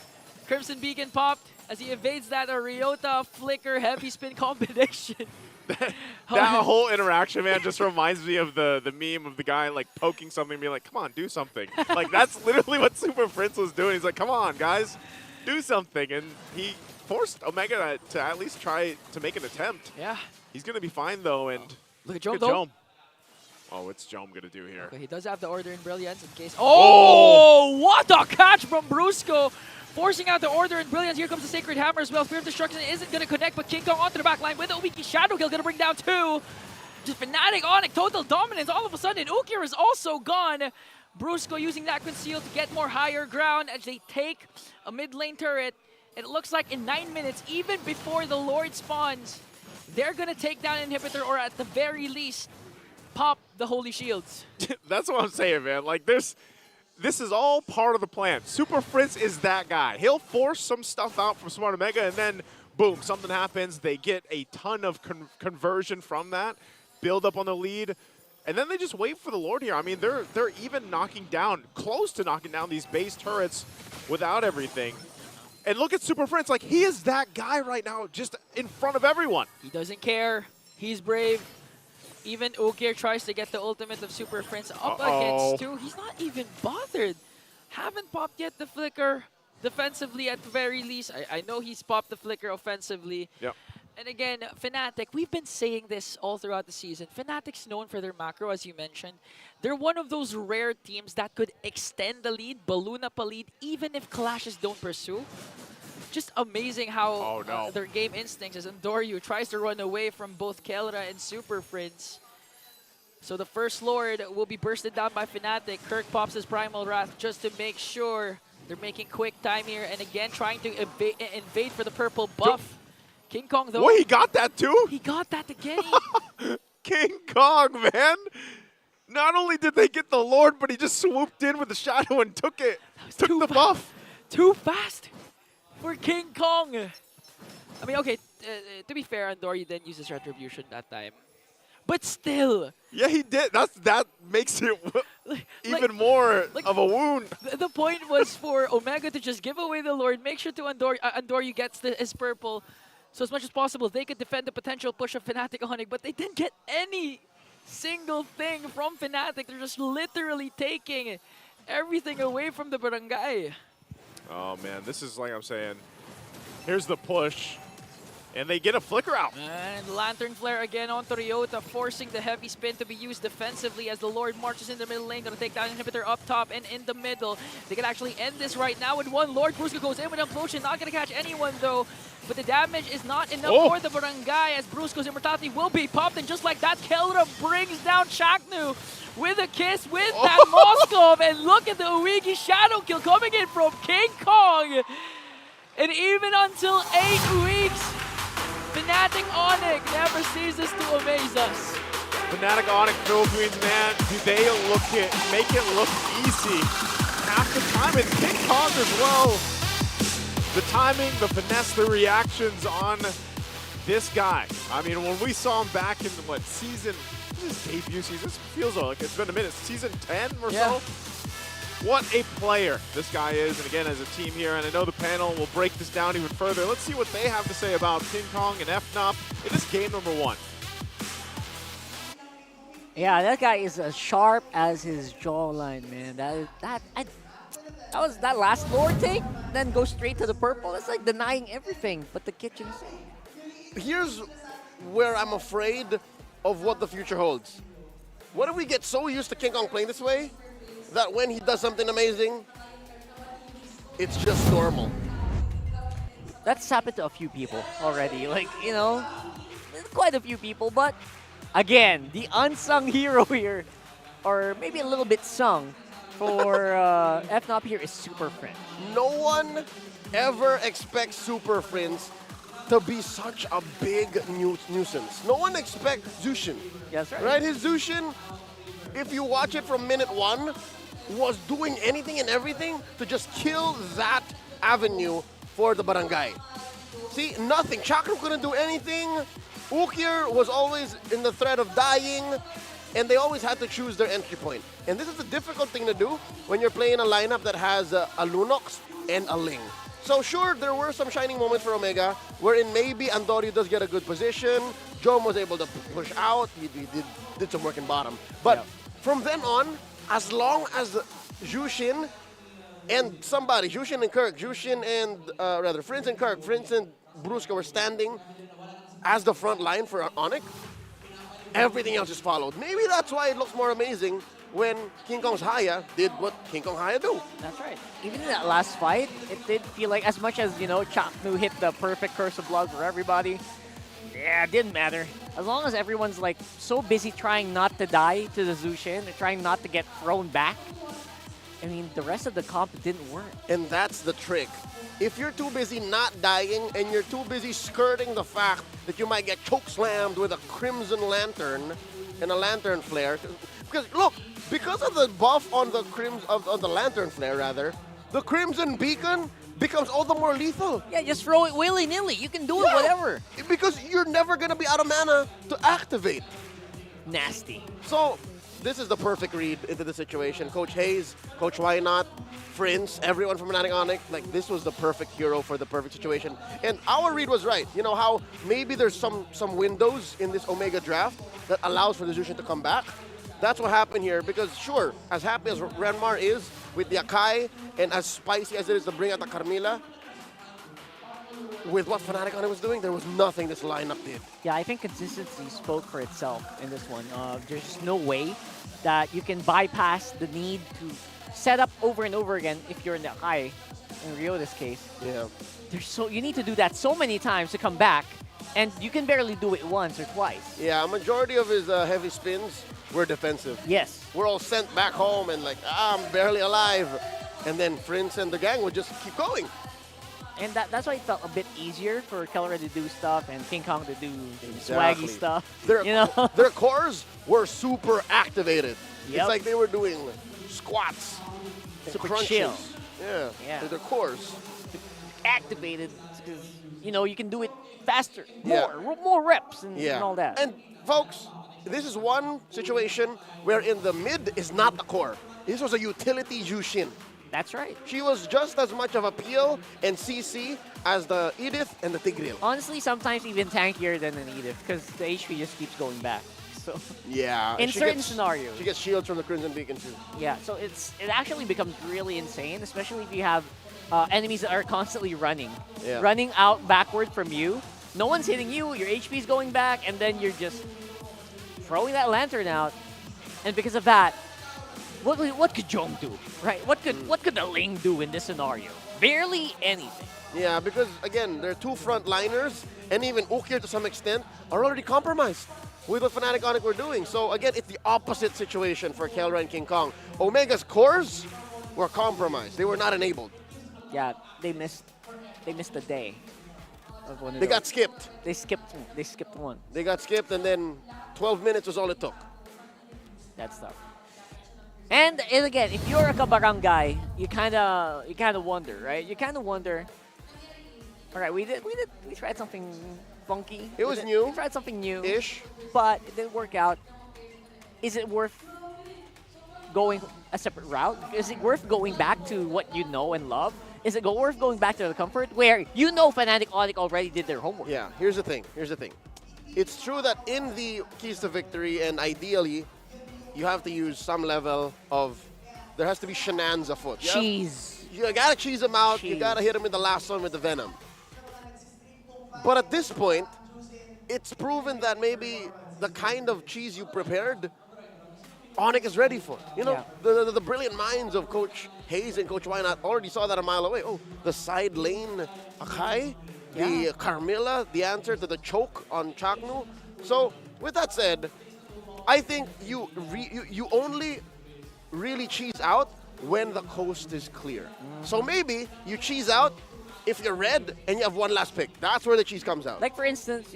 Crimson Beacon popped as he evades that Ryota Flicker heavy spin combination. That whole interaction, man, just reminds me of the meme of the guy like poking something and being like, come on, do something. Like that's literally what Super Friends was doing. He's like, come on, guys, do something. And he forced Omega to at least try to make an attempt. Yeah. He's going to be fine, though. And look at Jome. Oh, what's Jome going to do here? Okay, he does have the Order in Brilliance in case. Oh, what a catch from Brusco. Forcing out the Order in Brilliance. Here comes the Sacred Hammer as well. Spear of Destruction isn't going to connect, but King Kong onto the back line with the Obiki Shadow Kill. Going to bring down 2. Just Fnatic Onic, total dominance. All of a sudden, Ukir is also gone. Brusco using that conceal to get more higher ground as they take a mid lane turret. It looks like in 9 minutes, even before the Lord spawns, they're going to take down Inhibitor, or at the very least, pop the Holy Shields. That's what I'm saying, man. Like, there's this is all part of the plan. Super Fritz is that guy. He'll force some stuff out from Smart Omega, and then boom, something happens. They get a ton of conversion from that, build up on the lead, and then they just wait for the Lord here. I mean, they're even knocking down, close to knocking down these base turrets without everything. And look at Super Fritz, like he is that guy right now, just in front of everyone. He doesn't care. He's brave. Even Ukir tries to get the ultimate of Super Prince up against 2. He's not even bothered. Haven't popped yet the flicker defensively at the very least. I know he's popped the flicker offensively. Yep. And again, Fnatic, we've been saying this all throughout the season. Fnatic's known for their macro, as you mentioned. They're one of those rare teams that could extend the lead, balloon up a lead, even if clashes don't pursue. Just amazing how their game instincts as Andoryu tries to run away from both Kelra and Super Prince. So the first Lord will be bursted down by Fnatic. Kirk pops his Primal Wrath just to make sure they're making quick time here. And again, trying to invade for the purple buff. King Kong, though. Wait, he got that too? He got that again. King Kong, man. Not only did they get the Lord, but he just swooped in with the shadow and took it. Took the buff. Too fast for King Kong. I mean, okay, to be fair, Andoryu didn't use his Retribution that time. But still. Yeah, he did. That makes it even more of a wound. The point was for Omega to just give away the Lord, make sure to Andoryu gets his purple. So as much as possible, they could defend the potential push of Fnatic Onic, but they didn't get any single thing from Fnatic. They're just literally taking everything away from the barangay. Oh, man, this is like I'm saying. Here's the push. And they get a flicker out. And Lantern Flare again on Toyota, forcing the heavy spin to be used defensively as the Lord marches in the middle lane. Gonna take down Inhibitor up top and in the middle. They can actually end this right now with one Lord. Brusco goes in with Implosion, not gonna catch anyone though. But the damage is not enough for the Barangay as Brusco's immortality will be popped. And just like that, Kelra brings down Chaknu with a kiss with that Moskov. And look at the Uigi Shadow Kill coming in from King Kong. And even until 8 weeks, Fnatic Onic never ceases to amaze us. Fnatic Onic Philippines, man, do they make it look easy half the time? And King Kong as well. The timing, the finesse, the reactions on this guy. I mean, when we saw him back in what season, his debut season, this feels like it's been a minute, season 10 or so. What a player this guy is, and again, as a team here, and I know the panel will break this down even further. Let's see what they have to say about King Kong and FNOP in this game number 1. Yeah, that guy is as sharp as his jawline, man. That was that last Lord take, then go straight to the purple. It's like denying everything but the kitchen sink. Here's where I'm afraid of what the future holds. What if we get so used to King Kong playing this way that when he does something amazing, it's just normal? That's happened to a few people already. Like, you know, quite a few people. But again, the unsung hero here, or maybe a little bit sung, for FNOP here is Super Friend. No one ever expects Super Friends to be such a big nuisance. No one expects Zushin. That's right. Right? His Zushin, if you watch it from minute 1, was doing anything and everything to just kill that avenue for the barangay. See, nothing. Chakra couldn't do anything. Ukir was always in the threat of dying, and they always had to choose their entry point. And this is a difficult thing to do when you're playing a lineup that has a Lunox and a Ling. So sure, there were some shining moments for Omega, wherein maybe Andoryu does get a good position. Jom was able to push out. He did some work in bottom. But from then on, as long as Jushin and somebody, Jushin and Kirk, Jushin and, rather, Frinz and Kirk, Frinz and Brusco were standing as the front line for Onic, everything else just followed. Maybe that's why it looks more amazing when King Kong's Haya did what King Kong Haya do. That's right. Even in that last fight, it did feel like, as much as, you know, Chaknu hit the perfect Curse of Blood for everybody, yeah, it didn't matter. As long as everyone's like so busy trying not to die to the Zushin, and trying not to get thrown back, I mean, the rest of the comp didn't work. And that's the trick. If you're too busy not dying and you're too busy skirting the fact that you might get chokeslammed with a Crimson Lantern and a Lantern Flare, Because look, because of the buff on the on the lantern flare rather, the Crimson Beacon becomes all the more lethal. Yeah, just throw it willy-nilly. You can do it whatever. Because you're never gonna be out of mana to activate. Nasty. So this is the perfect read into the situation. Coach Hayes, Coach Why Not, Prince, everyone from Fnatic Onic, like this was the perfect hero for the perfect situation. And our read was right. You know how maybe there's some windows in this Omega draft that allows for the Zushin to come back. That's what happened here because sure, as happy as Renmar is with the Akai and as spicy as it is to bring out the Carmilla, with what Fnatic Onic was doing, there was nothing this lineup did. Yeah, I think consistency spoke for itself in this one. There's just no way that you can bypass the need to set up over and over again if you're in the high, in Ryota's case. Yeah. You need to do that so many times to come back, and you can barely do it once or twice. Yeah, a majority of his heavy spins were defensive. Yes. We're all sent back home and like, I'm barely alive. And then Prince and the gang would just keep going. And that's why it felt a bit easier for Kelleher to do stuff and King Kong to do swaggy stuff. Their cores were super activated. Yep. It's like they were doing squats, Super crunches. chill. Yeah, with their cores. Activated because, you can do it faster, more reps and all that. And folks, this is one situation where in the mid is not the core. This was a utility Jushin. That's right. She was just as much of a peel and CC as the Edith and the Tigreal. Honestly, sometimes even tankier than an Edith because the HP just keeps going back. So yeah, in certain scenarios. She gets shields from the Crimson Beacon too. Yeah, so it actually becomes really insane, especially if you have enemies that are constantly running. Yeah. Running out backward from you. No one's hitting you, your HP's going back, and then you're just throwing that lantern out. And because of that, what could Jong do, right? What could the Ling do in this scenario? Barely anything. Yeah, because again, their two frontliners and even Ukir to some extent are already compromised with what Fnatic Onic were doing. So again, it's the opposite situation for Kelleher and King Kong. Omega's cores were compromised. They were not enabled. Yeah, they missed the day of one of They those. got skipped. They skipped one. They got skipped and then 12 minutes was all it took. That's tough. And again, if you're a kabarangay, you kind of wonder, right? You kind of wonder. All right, we tried something funky. It was new. We tried something new, ish, but it didn't work out. Is it worth going a separate route? Is it worth going back to what you know and love? Is it worth going back to the comfort where Fnatic Onic already did their homework? Yeah. Here's the thing. It's true that in the keys to victory and ideally, you have to use some level of, there has to be shenanigans afoot. Cheese. You gotta cheese them out. You gotta hit them in the last one with the Venom. But at this point, it's proven that maybe the kind of cheese you prepared, Onic is ready for. The brilliant minds of Coach Hayes and Coach Why Not already saw that a mile away. Oh, the side lane Akai, the Carmilla, the answer to the choke on Chaknu. So with that said, I think you only really cheese out when the coast is clear. So maybe you cheese out if you're red and you have one last pick. That's where the cheese comes out. Like for instance,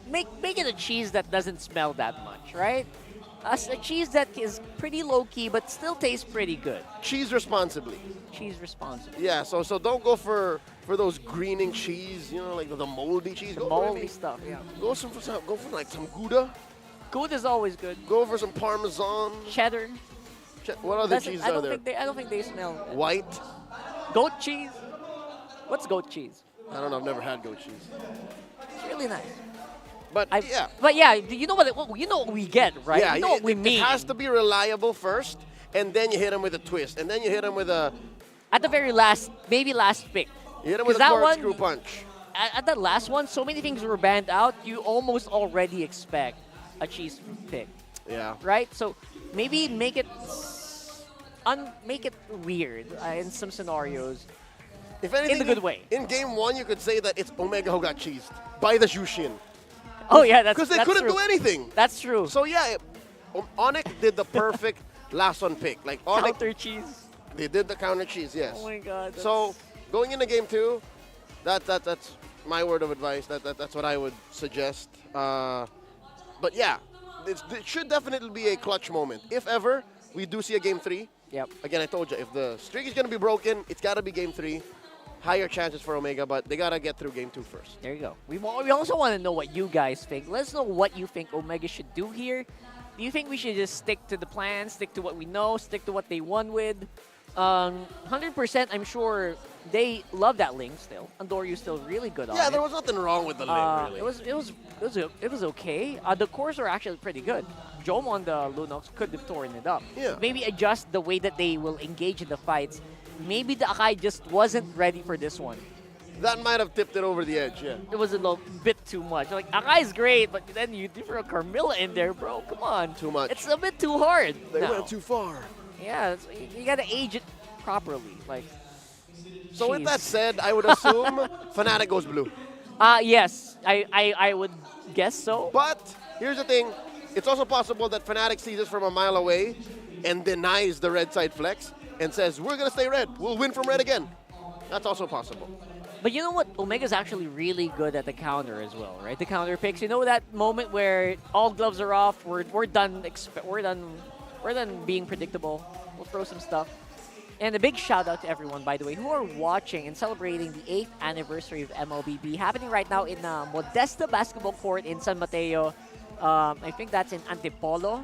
make it a cheese that doesn't smell that much, right? A cheese that is pretty low key but still tastes pretty good. Cheese responsibly. Cheese responsibly. Yeah. So don't go for those greening cheese. Like the moldy cheese. The moldy stuff. Yeah. Go for like some Gouda. Gouda's always good. Go for some Parmesan. Cheddar. What other cheeses are there? I don't think they smell. White. Goat cheese. What's goat cheese? I don't know. I've never had goat cheese. It's really nice. But you know what we get, right? Yeah, you know what we mean. It has to be reliable first, and then you hit them with a twist, and then you hit them with a. At the very last, maybe last pick. You hit them with a corkscrew punch. At that last one, so many things were banned out. You almost already expect a cheese pick. Yeah. Right. So maybe make it weird in some scenarios. If anything, in the good way. In game one, you could say that it's Omega who got cheesed by the Jushin. Oh yeah, that's because they couldn't do anything. That's true. So yeah, Onic did the perfect last one pick. Like Onic, counter cheese. They did the counter cheese. Yes. Oh my god. So going into game two, that's my word of advice. That's what I would suggest. But yeah, it should definitely be a clutch moment. If ever we do see a game 3. Yep. Again, I told you, if the streak is going to be broken, it's got to be game 3. Higher chances for Omega, but they got to get through game 2 first. There you go. We also want to know what you guys think. Let us know what you think Omega should do here. Do you think we should just stick to the plan, stick to what we know, stick to what they won with? 100%, I'm sure they love that link still. Andoryu's still really good on it. Yeah, there was nothing wrong with the link, really. It was okay. The cores are actually pretty good. Jom on the Lunox could have torn it up. Yeah. Maybe adjust the way that they will engage in the fights. Maybe the Akai just wasn't ready for this one. That might have tipped it over the edge, yeah. It was a little bit too much. Like, Akai's great, but then you throw a Carmilla in there, bro. Come on. Too much. It's a bit too hard. They now. went too far. Yeah, you gotta age it properly. Like. So with that said, I would assume Fnatic goes blue. Yes, I would guess so. But here's the thing. It's also possible that Fnatic sees us from a mile away and denies the red side flex and says, we're going to stay red. We'll win from red again. That's also possible. But you know what? Omega's actually really good at the counter as well, right? The counter picks. You know that moment where all gloves are off, we're done being predictable. We'll throw some stuff. And a big shout out to everyone, by the way, who are watching and celebrating the 8th anniversary of MLBB, happening right now in Modesta Basketball Court in San Mateo. I think that's in Antipolo.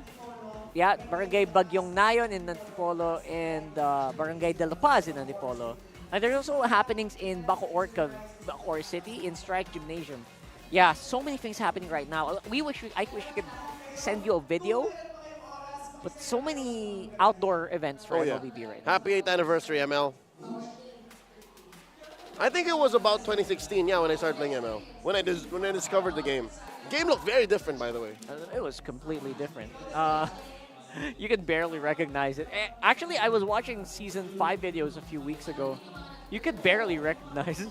Yeah, Barangay Bagyong Nayon in Antipolo and Barangay De La Paz in Antipolo. And there's also happenings in Bacoor City in Strike Gymnasium. Yeah, so many things happening right now. I wish we could send you a video. But so many outdoor events for MLBB right now. Happy 8th anniversary, ML. I think it was about 2016, yeah, when I started playing ML. When I discovered the game. Game looked very different, by the way. It was completely different. You can barely recognize it. Actually, I was watching Season 5 videos a few weeks ago. You could barely recognize it.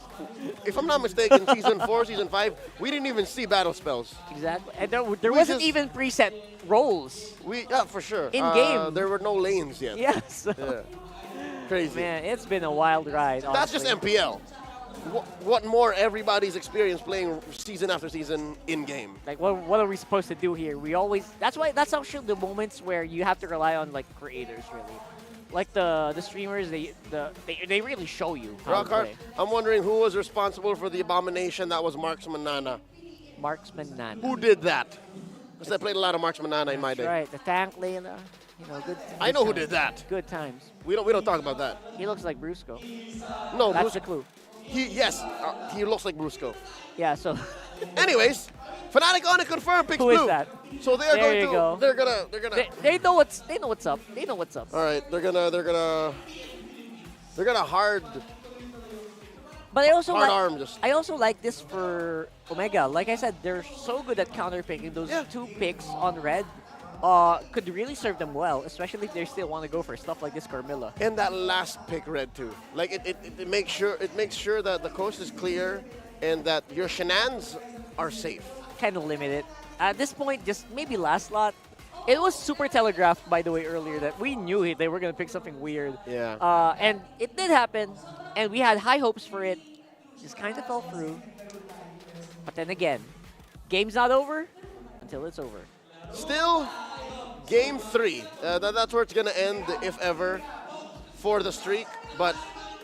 If I'm not mistaken, Season 4, Season 5, we didn't even see battle spells. Exactly. And there wasn't even preset roles. Yeah, for sure. In-game. There were no lanes yet. Yes. Yeah. Crazy. Man, it's been a wild ride, That's honestly. just MPL. What more everybody's experienced playing season after season in-game. Like, what are we supposed to do here? That's actually the moments where you have to rely on, like, creators, really. Like the streamers, they really show you how to play. I'm wondering who was responsible for the abomination that was Marksman Nana. Marksman Nana. Who did that? Because I played a lot of Marksman Nana in my day. Right, the tank Layla. Good. I know who times. did that. Good times. We don't talk about that. He looks like Brusco. No, that's the clue. He looks like Brusco. Yeah. So. Anyways, Fnatic Onic confirmed picks Who blue. is that? So they are there going to. Go. They're gonna. They know what's up. They know what's up. All right. They're gonna hard. But I also I also like this for Omega. Like I said, they're so good at counter picking. Those 2 picks on red could really serve them well, especially if they still want to go for stuff like this Carmilla. And that last pick red too. Like it makes sure that the coast is clear and that your shenanigans are safe. Kind of limited. At this point, just maybe last slot. It was super telegraphed, by the way, earlier that we knew they were going to pick something weird. Yeah. And it did happen, and we had high hopes for it. Just kind of fell through. But then again, game's not over until it's over. Still, game 3. That's where it's going to end, if ever, for the streak. But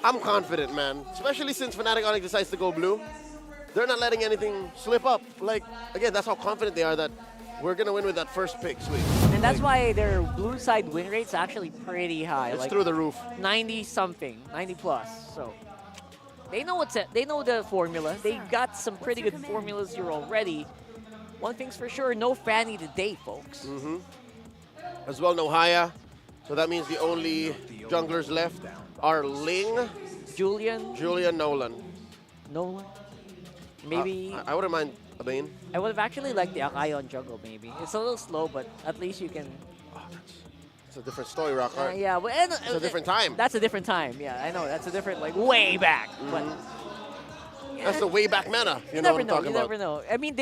I'm confident, man. Especially since Fnatic Onic decides to go blue. They're not letting anything slip up. Like, again, that's how confident they are that we're going to win with that first pick, sweet. And that's why their blue side win rate's actually pretty high. It's like through the roof. 90-something, 90 plus. So they know what's it. They know the formula. They got some pretty good formulas here already. One thing's for sure, no Fanny today, folks. Mm-hmm. As well, no Haya. So that means the only junglers left are Ling, Julian, Nolan. Nolan? Maybe. I wouldn't mind a Bane. I would have actually liked the Akai on jungle, maybe. It's a little slow, but at least you can. It's a different story, Rockhart. Yeah, but it's a different time. That's a different time. Yeah, I know. That's a different, like, way back. But that's the way back meta. You know what I'm talking about. You never know. I mean,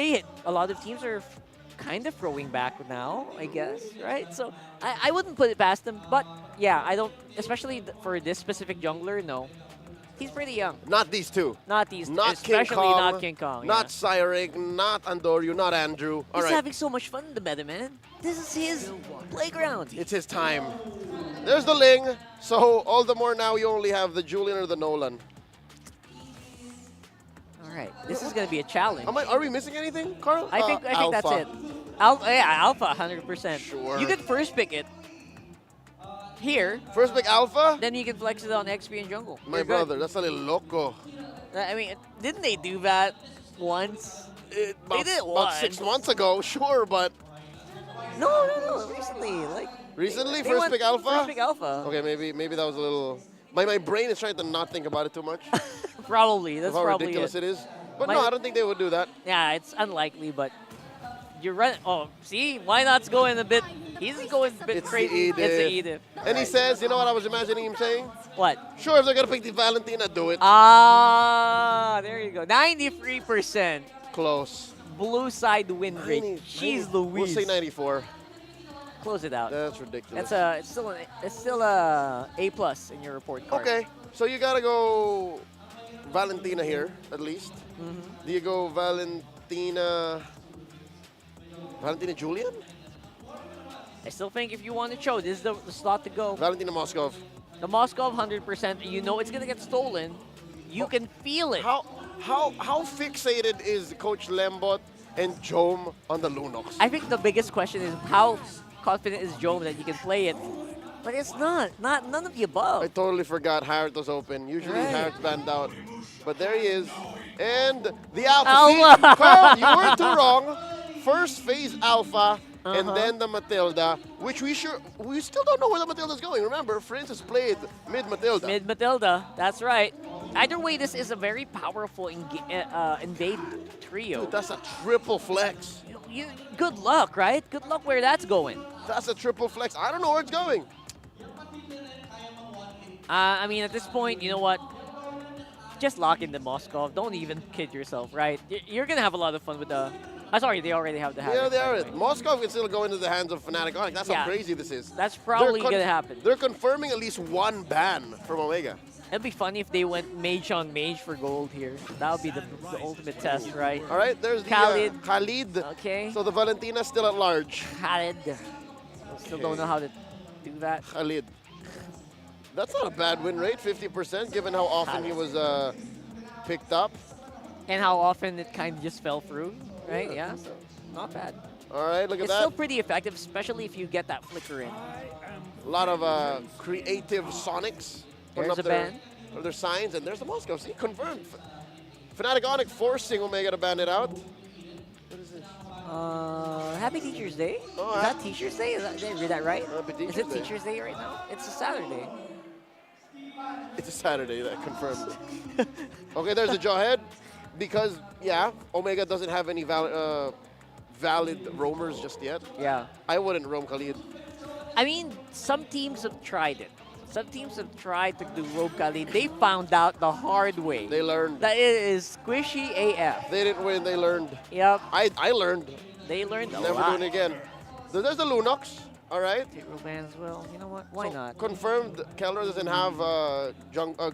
a lot of teams are kind of throwing back now, I guess, right? So I wouldn't put it past them. But yeah, I don't, especially for this specific jungler, no. He's pretty young. Not these two. Not these, Not especially King Kong, not King Kong. not yeah. Cyric, not Andoryu, not Andrew. All He's right, having so much fun in the meta, man. This is his playground. it's his time. There's the Ling, so all the more now you only have the Julian or the Nolan. All right, this is going to be a challenge. Are we missing anything, Carl? I think that's Alpha. it. Alpha, 100%. Sure. You can first pick it here. First pick Alpha? Then you can flex it on XP and jungle. My You're good. brother, that's a little loco. I mean, didn't they do that once? They did it About once. 6 months ago, sure, but No. Recently, recently, they first went pick Alpha? First pick Alpha. Okay, maybe that was a little. My brain is trying to not think about it too much. Probably. That's how probably ridiculous it is. But My- no, I don't think they would do that. Yeah, it's unlikely, but you're right. Oh, see, why not's going a bit. He's going a bit It's crazy. the It's the Edith. Edith. And he says, you know what I was imagining him saying? What? Sure, if they're gonna pick the Valentina, do it. Ah, there you go. 93%. Close. Blue side win rate. Jeez Louise. We'll say 94. Close it out. That's ridiculous. It's still a plus in your report card. Okay, so you gotta go Valentina here, at least. Mm-hmm. Do you go Valentina Julian? I still think if you want to show, this is the slot to go. Valentina Moskov. The Moskov 100%. You know it's gonna get stolen. You can feel it. How fixated is Coach Lembot and Jome on the Lunox? I think the biggest question is how confident is Jome that he can play it. But it's not. None of the above. I totally forgot Harriet was open. Usually Right. Harriet's banned out. But there he is. And the Alpha. Alpha. See, Carl, you weren't too wrong. First phase Alpha, and Uh-huh. then the Matilda, which we still don't know where the Matilda's going. Remember, Francis played mid Matilda. Mid Matilda. That's right. Either way, this is a very powerful invade trio. Dude, that's a triple flex. Good luck, right? Good luck where that's going. That's a triple flex. I don't know where it's going. I mean, at this point, you know what? Just lock in the Moskov. Don't even kid yourself, right? You're going to have a lot of fun with the... sorry, they already have the habit. Yeah, they are by it. the way. Moscow can still go into the hands of Fnatic Onic. That's Yeah. how crazy this is. That's probably They're going to happen. They're confirming at least one ban from Omega. It'd be funny if they went mage on mage for gold here. That would be the ultimate test, right? All right, there's the Khalid. Khalid. Okay. So the Valentina's still at large. Khalid. Still don't know how to do that. Khalid. That's not a bad win rate, 50%, given how often he was picked up. And how often it kind of just fell through, right? Yeah, so not bad. All right, look at It's that. still pretty effective, especially if you get that flicker in. A lot of creative Sonics. putting There's up a ban. their signs, and there's the Moscow. See, confirmed. Fnatic Onic forcing Omega to ban it out. What is this? Happy Teacher's Day? Oh, Is that Teacher's Day? Did I read that right? Happy Is it Teacher's Day. Teacher's Day right now? It's a Saturday. It's a Saturday, that confirmed. Okay, there's the Jawhead. Because, yeah, Omega doesn't have any valid roamers just yet. Yeah. I wouldn't roam Khalid. I mean, some teams have tried it. Some teams have tried to do Rogue Khalid. They found out the hard way. They learned. That it is squishy AF. They didn't win, they learned. Yep. I learned. They learned a Never lot. doing it again. There's the Lunox. All right. Ban as well. You know what? Why not? Confirmed, Keller doesn't have a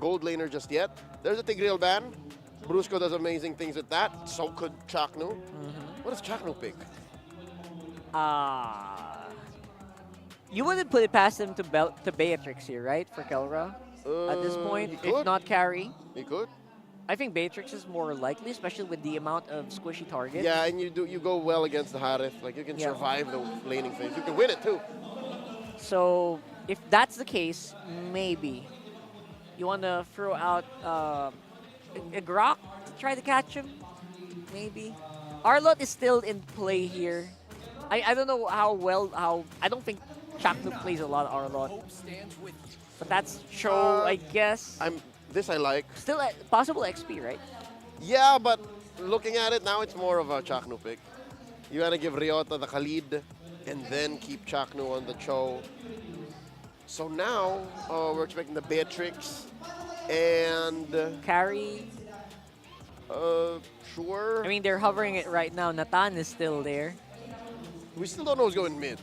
gold laner just yet. There's a Tigreal ban. Brusco does amazing things with that. So could Chaknu. What does Chaknu pick? You wouldn't put it past him to Beatrix here, right? For Kelra? At this point, he if could. not carry. He could. I think Beatrix is more likely, especially with the amount of squishy targets. Yeah, and you go well against the Harith. Like, you can Yeah. survive the laning phase. You can win it, too. So, if that's the case, maybe you want to throw out a Grok to try to catch him. Maybe. Arlott is still in play here. I don't know how I don't think Chaknook plays a lot of Arlott. But that's show, I guess. This I like. Still a possible XP, right? Yeah, but looking at it now, it's more of a Chaknu pick. You gotta give Ryota the Khalid, and then keep Chaknu on the Cho. So now we're expecting the Beatrix and carry. Sure. I mean, they're hovering it right now. Natan is still there. We still don't know who's going mid.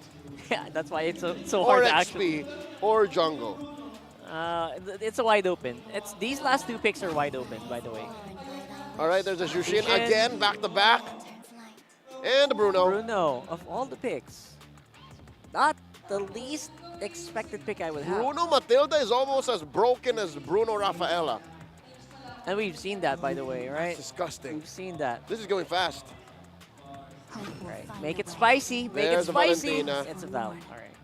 Yeah, that's why it's so Or hard to XP, actually. or jungle. It's a wide open. These last two picks are wide open, by the way. All right, there's a Jushin Jushin. again, back to back. And Bruno. Bruno, of all the picks, not the least expected pick I would have. Bruno Matilda is almost as broken as Bruno Rafaela. And we've seen that, by the way, right? It's disgusting. We've seen that. This is going fast. Right. Make it spicy. Make There's it a spicy. Valentina. It's a Val. All right.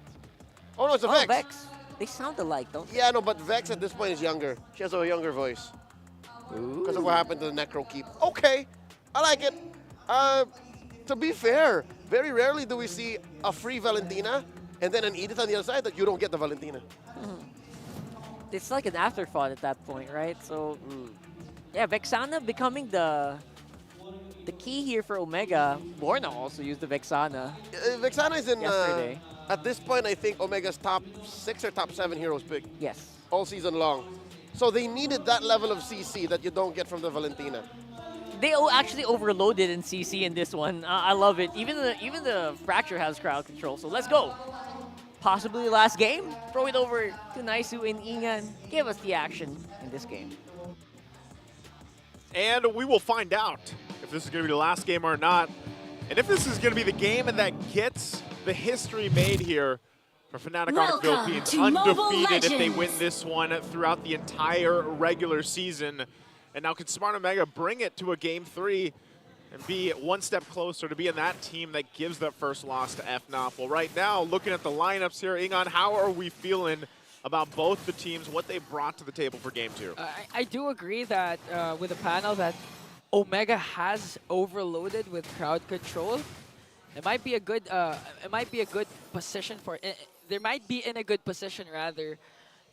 Oh, no, it's a Vex. Vex. They sound alike, don't they? Yeah, no, but Vex at this point is younger. She has a younger voice. Because of what happened to the Necro Keep. Okay, I like it. To be fair, very rarely do we see a free Valentina and then an Edith on the other side that you don't get the Valentina. It's like an afterthought at that point, right? So, yeah, Vexana becoming the key here for Omega. Lorna also used the Vexana. Vexana is in, yesterday. at this point, I think Omega's top 6 or top 7 heroes pick. Yes. All season long. So they needed that level of CC that you don't get from the Valentina. They actually overloaded in CC in this one. I love it. Even the Fracture has crowd control. So let's go. Possibly last game. Throw it over to Naisu and Ingan. Give us the action in this game. And we will find out if this is going to be the last game or not. And if this is going to be the game that gets the history made here for Fnatic Onic Philippines, undefeated if they win this one throughout the entire regular season. And now can Smart Omega bring it to a Game 3 and be one step closer to being that team that gives that first loss to FNOP? Well, right now, looking at the lineups here, Ingon, how are we feeling about both the teams, what they brought to the table for Game 2? I do agree that with the panel that Omega has overloaded with crowd control. It might be a good position for they might be in a good position rather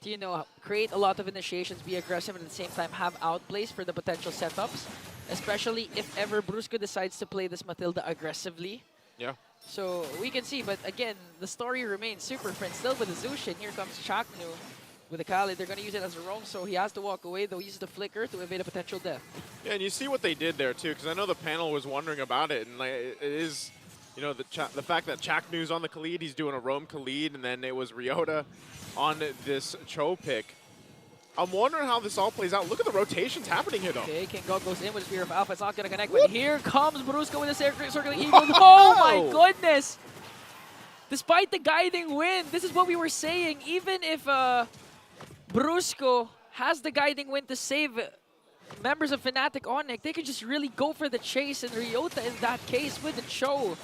to, you know, create a lot of initiations, be aggressive, and at the same time have outplays for the potential setups, especially if ever Brusco decides to play this Matilda aggressively. Yeah. So we can see, but again, the story remains Super Friend still with the Zushin. Here comes Chaknu with the Kali. They're going to use it as a roam, so he has to walk away. They'll use the flicker to evade a potential death. Yeah, and you see what they did there too, because I know the panel was wondering about it, and like, it is, you know, the fact that Chaknu's on the Khalid, he's doing a roam Khalid, and then it was Ryota on this Cho pick. I'm wondering how this all plays out. Look at the rotations happening here, though. Okay, King Gog goes in with the Spear of Alpha. It's not going to connect, but here comes Brusco with the Circling Eagle. Oh my goodness! Despite the guiding wind, this is what we were saying. Even if Brusco has the guiding wind to save members of Fnatic Onic, they can just really go for the chase, and Ryota in that case with the Cho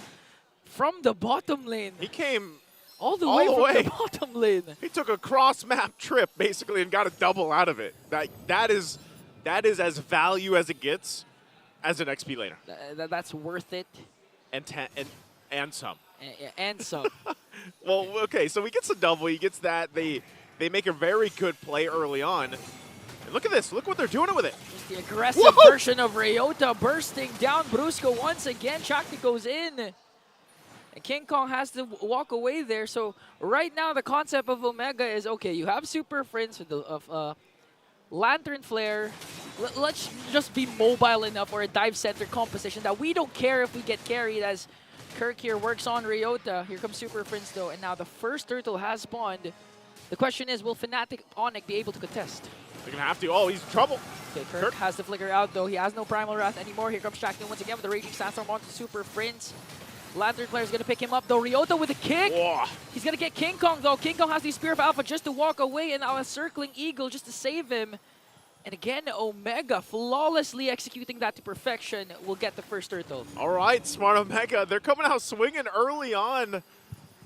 from the bottom lane. He came all the way from the bottom lane. He took a cross-map trip, basically, and got a double out of it. That is as value as it gets as an XP laner. That's worth it. And some. And some. Well, okay, so he gets a double. He gets that. They make a very good play early on. And look at this. Look what they're doing with it. Just the aggressive version of Ryota bursting down Brusco once again. Chakti goes in. And King Kong has to walk away there. So right now the concept of Omega is, okay, you have Super Friends of Lantern Flare. Let's just be mobile enough or a dive center composition that we don't care if we get carried, as Kirk here works on Ryota. Here comes Super Friends though, and now the first turtle has spawned. The question is, will Fnatic Onic be able to contest? They're going to have to. Oh, he's in trouble. Okay, Kirk has the flicker out though. He has no Primal Wrath anymore. Here comes Chakti once again with the Raging Sandstorm onto Super Friends. Lantern Player is going to pick him up though. Ryota with a kick. Whoa. He's going to get King Kong though. King Kong has the Spear of Alpha just to walk away, and now a Circling Eagle just to save him. And again, Omega flawlessly executing that to perfection will get the first turtle. All right, Smart Omega. They're coming out swinging early on.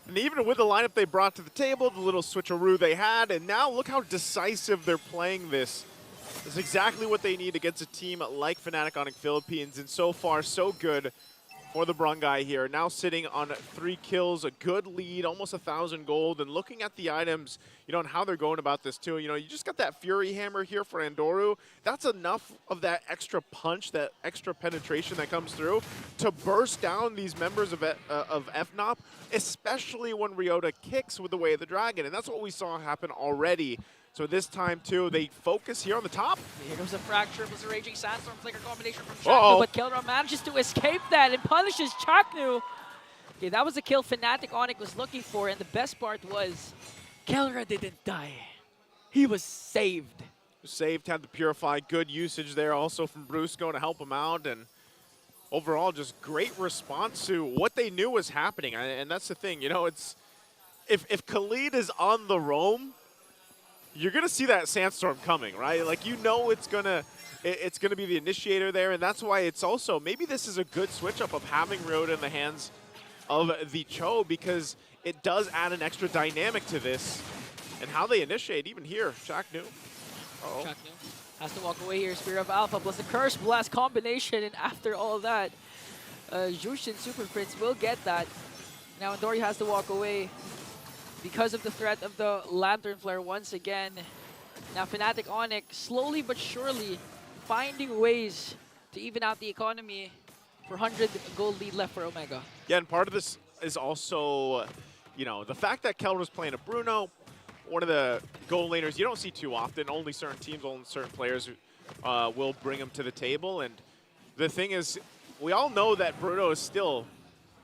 And even with the lineup they brought to the table, the little switcheroo they had, and now look how decisive they're playing this. This is exactly what they need against a team like Fnatic Onic Philippines, and so far, so good for the Brungai here. Now sitting on 3 kills, a good lead, almost 1,000 gold, and looking at the items, you know, and how they're going about this too. You know, you just got that Fury Hammer here for Andoru. That's enough of that extra punch, that extra penetration that comes through to burst down these members of FNOP, especially when Ryota kicks with the Way of the Dragon, and that's what we saw happen already. So this time, too, they focus here on the top. Here comes the Fracture, was a Raging Sandstorm flicker combination from Chaknu, but Kelra manages to escape that and punishes Chaknu. Okay, that was a kill Fnatic Onic was looking for, and the best part was Kelra didn't die. he was saved. Saved, had the Purify, good usage there also from Brusco to help him out, and overall just great response to what they knew was happening. And that's the thing, you know, it's if Khalid is on the roam, you're gonna see that sandstorm coming, right? Like, you know it's gonna be the initiator there, and that's why it's also, maybe this is a good switch up of having Ryota in the hands of the Cho, because it does add an extra dynamic to this and how they initiate. Even here, Chaknu. Chaknu has to walk away here. Spear of Alpha plus the Curse Blast combination, and after all that, Jushin Super Prince will get that. Now Andori has to walk away because of the threat of the Lantern Flare once again. Now Fnatic Onic slowly but surely finding ways to even out the economy for 100 gold lead left for Omega. Yeah, and part of this is also, you know, the fact that Kel was playing a Bruno, one of the goal laners you don't see too often. Only certain teams, only certain players will bring him to the table. And the thing is, we all know that Bruno is still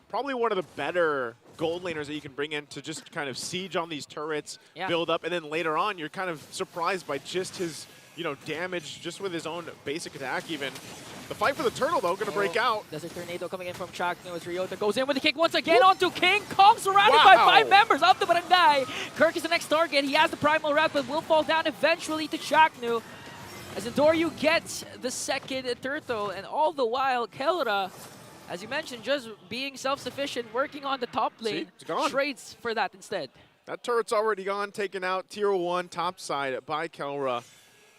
probably one of the better gold laners that you can bring in to just kind of siege on these turrets, build up, and then later on you're kind of surprised by just his, you know, damage just with his own basic attack even. The fight for the turtle, though, going to break out. There's a tornado coming in from Chaknu as Ryota goes in with the kick once again onto King Kong, surrounded by 5 members of the barangay. Kirk is the next target. He has the primal wrap, but will fall down eventually to Chaknu as Endoryu gets the second turtle. And all the while, Kelra, as you mentioned, just being self-sufficient, working on the top lane, trades for that instead. That turret's already gone, taken out, tier 1 top side by Kelra.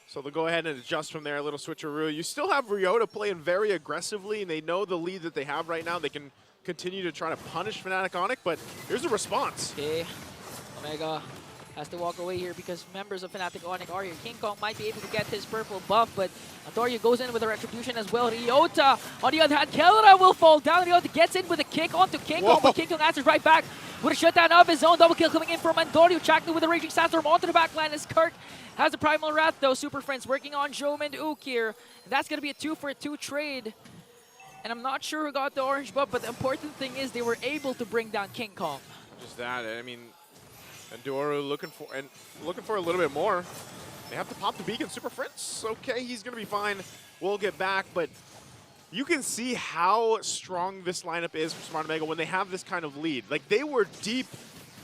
So they'll go ahead and adjust from there, a little switcheroo. You still have Ryota playing very aggressively, and they know the lead that they have right now. They can continue to try to punish Fnatic Onic, but here's a response. Okay, Omega has to walk away here because members of Fnatic Onic are here. King Kong might be able to get his purple buff, but Antorio goes in with a retribution as well. Ryota, on the other hand, Kelra will fall down. Ryota gets in with a kick onto King Kong, but King Kong answers right back with a shutdown of his own. Double kill coming in from Antorio. Chaknu with a Raging Sandstorm onto the backline as Kirk has the Primal Wrath, though. Super Friends working on Jome and Ook here. And that's going to be a 2-for-2 trade. And I'm not sure who got the orange buff, but the important thing is they were able to bring down King Kong. Just that, I mean, Endoro looking for a little bit more. They have to pop the beacon. Super Friends, okay, he's going to be fine. We'll get back, but you can see how strong this lineup is for Smart Omega when they have this kind of lead. Like, they were deep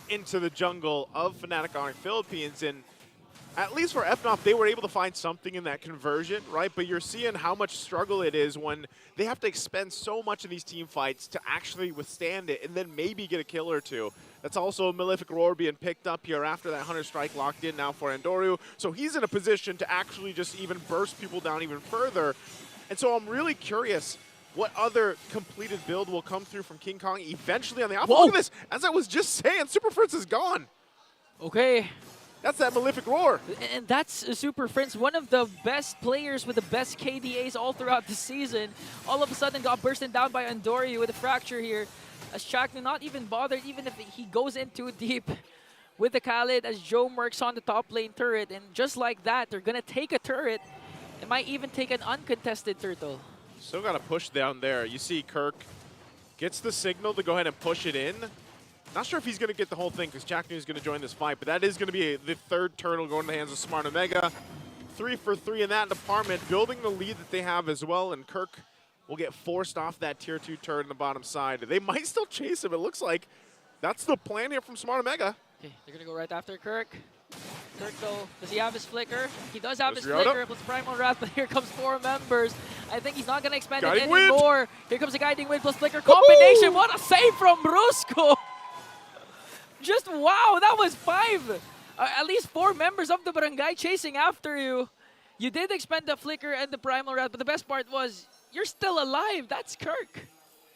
into the jungle of Fnatic Onic Philippines, and at least for FNOP, they were able to find something in that conversion, right? But you're seeing how much struggle it is when they have to expend so much in these team fights to actually withstand it and then maybe get a kill or two. That's also a Malefic Roar being picked up here after that Hunter Strike locked in now for Endoryu. So he's in a position to actually just even burst people down even further. And so I'm really curious what other completed build will come through from King Kong eventually on the offense. Look at this. As I was just saying, Super Fritz is gone. Okay. That's that Malefic Roar. And that's Super Friends, one of the best players with the best KDAs all throughout the season. All of a sudden got bursted down by Endoryu with a fracture here. As Chaknu not even bothered, even if he goes in too deep with the Khalid as Jome works on the top lane turret. And just like that, they're going to take a turret. It might even take an uncontested turtle. Still got to push down there. You see Kirk gets the signal to go ahead and push it in. Not sure if he's going to get the whole thing because Chaknu is going to join this fight, but that is going to be the third turtle going to the hands of Smart Omega. 3 for 3 in that department, building the lead that they have as well, and Kirk will get forced off that tier 2 turret on the bottom side. They might still chase him. It looks like that's the plan here from Smart Omega. Okay, they're going to go right after Kirk. Kirk, though, does he have his flicker? He does have his flicker plus Primal Wrath, but here comes 4 members. I think he's not going to expand it anymore. Here comes the Guiding Wind plus flicker combination. What a save from Brusco! Just wow, that was 5. At least 4 members of the barangay chasing after you. You did expend the flicker and the Primal Wrath, but the best part was you're still alive. That's Kirk.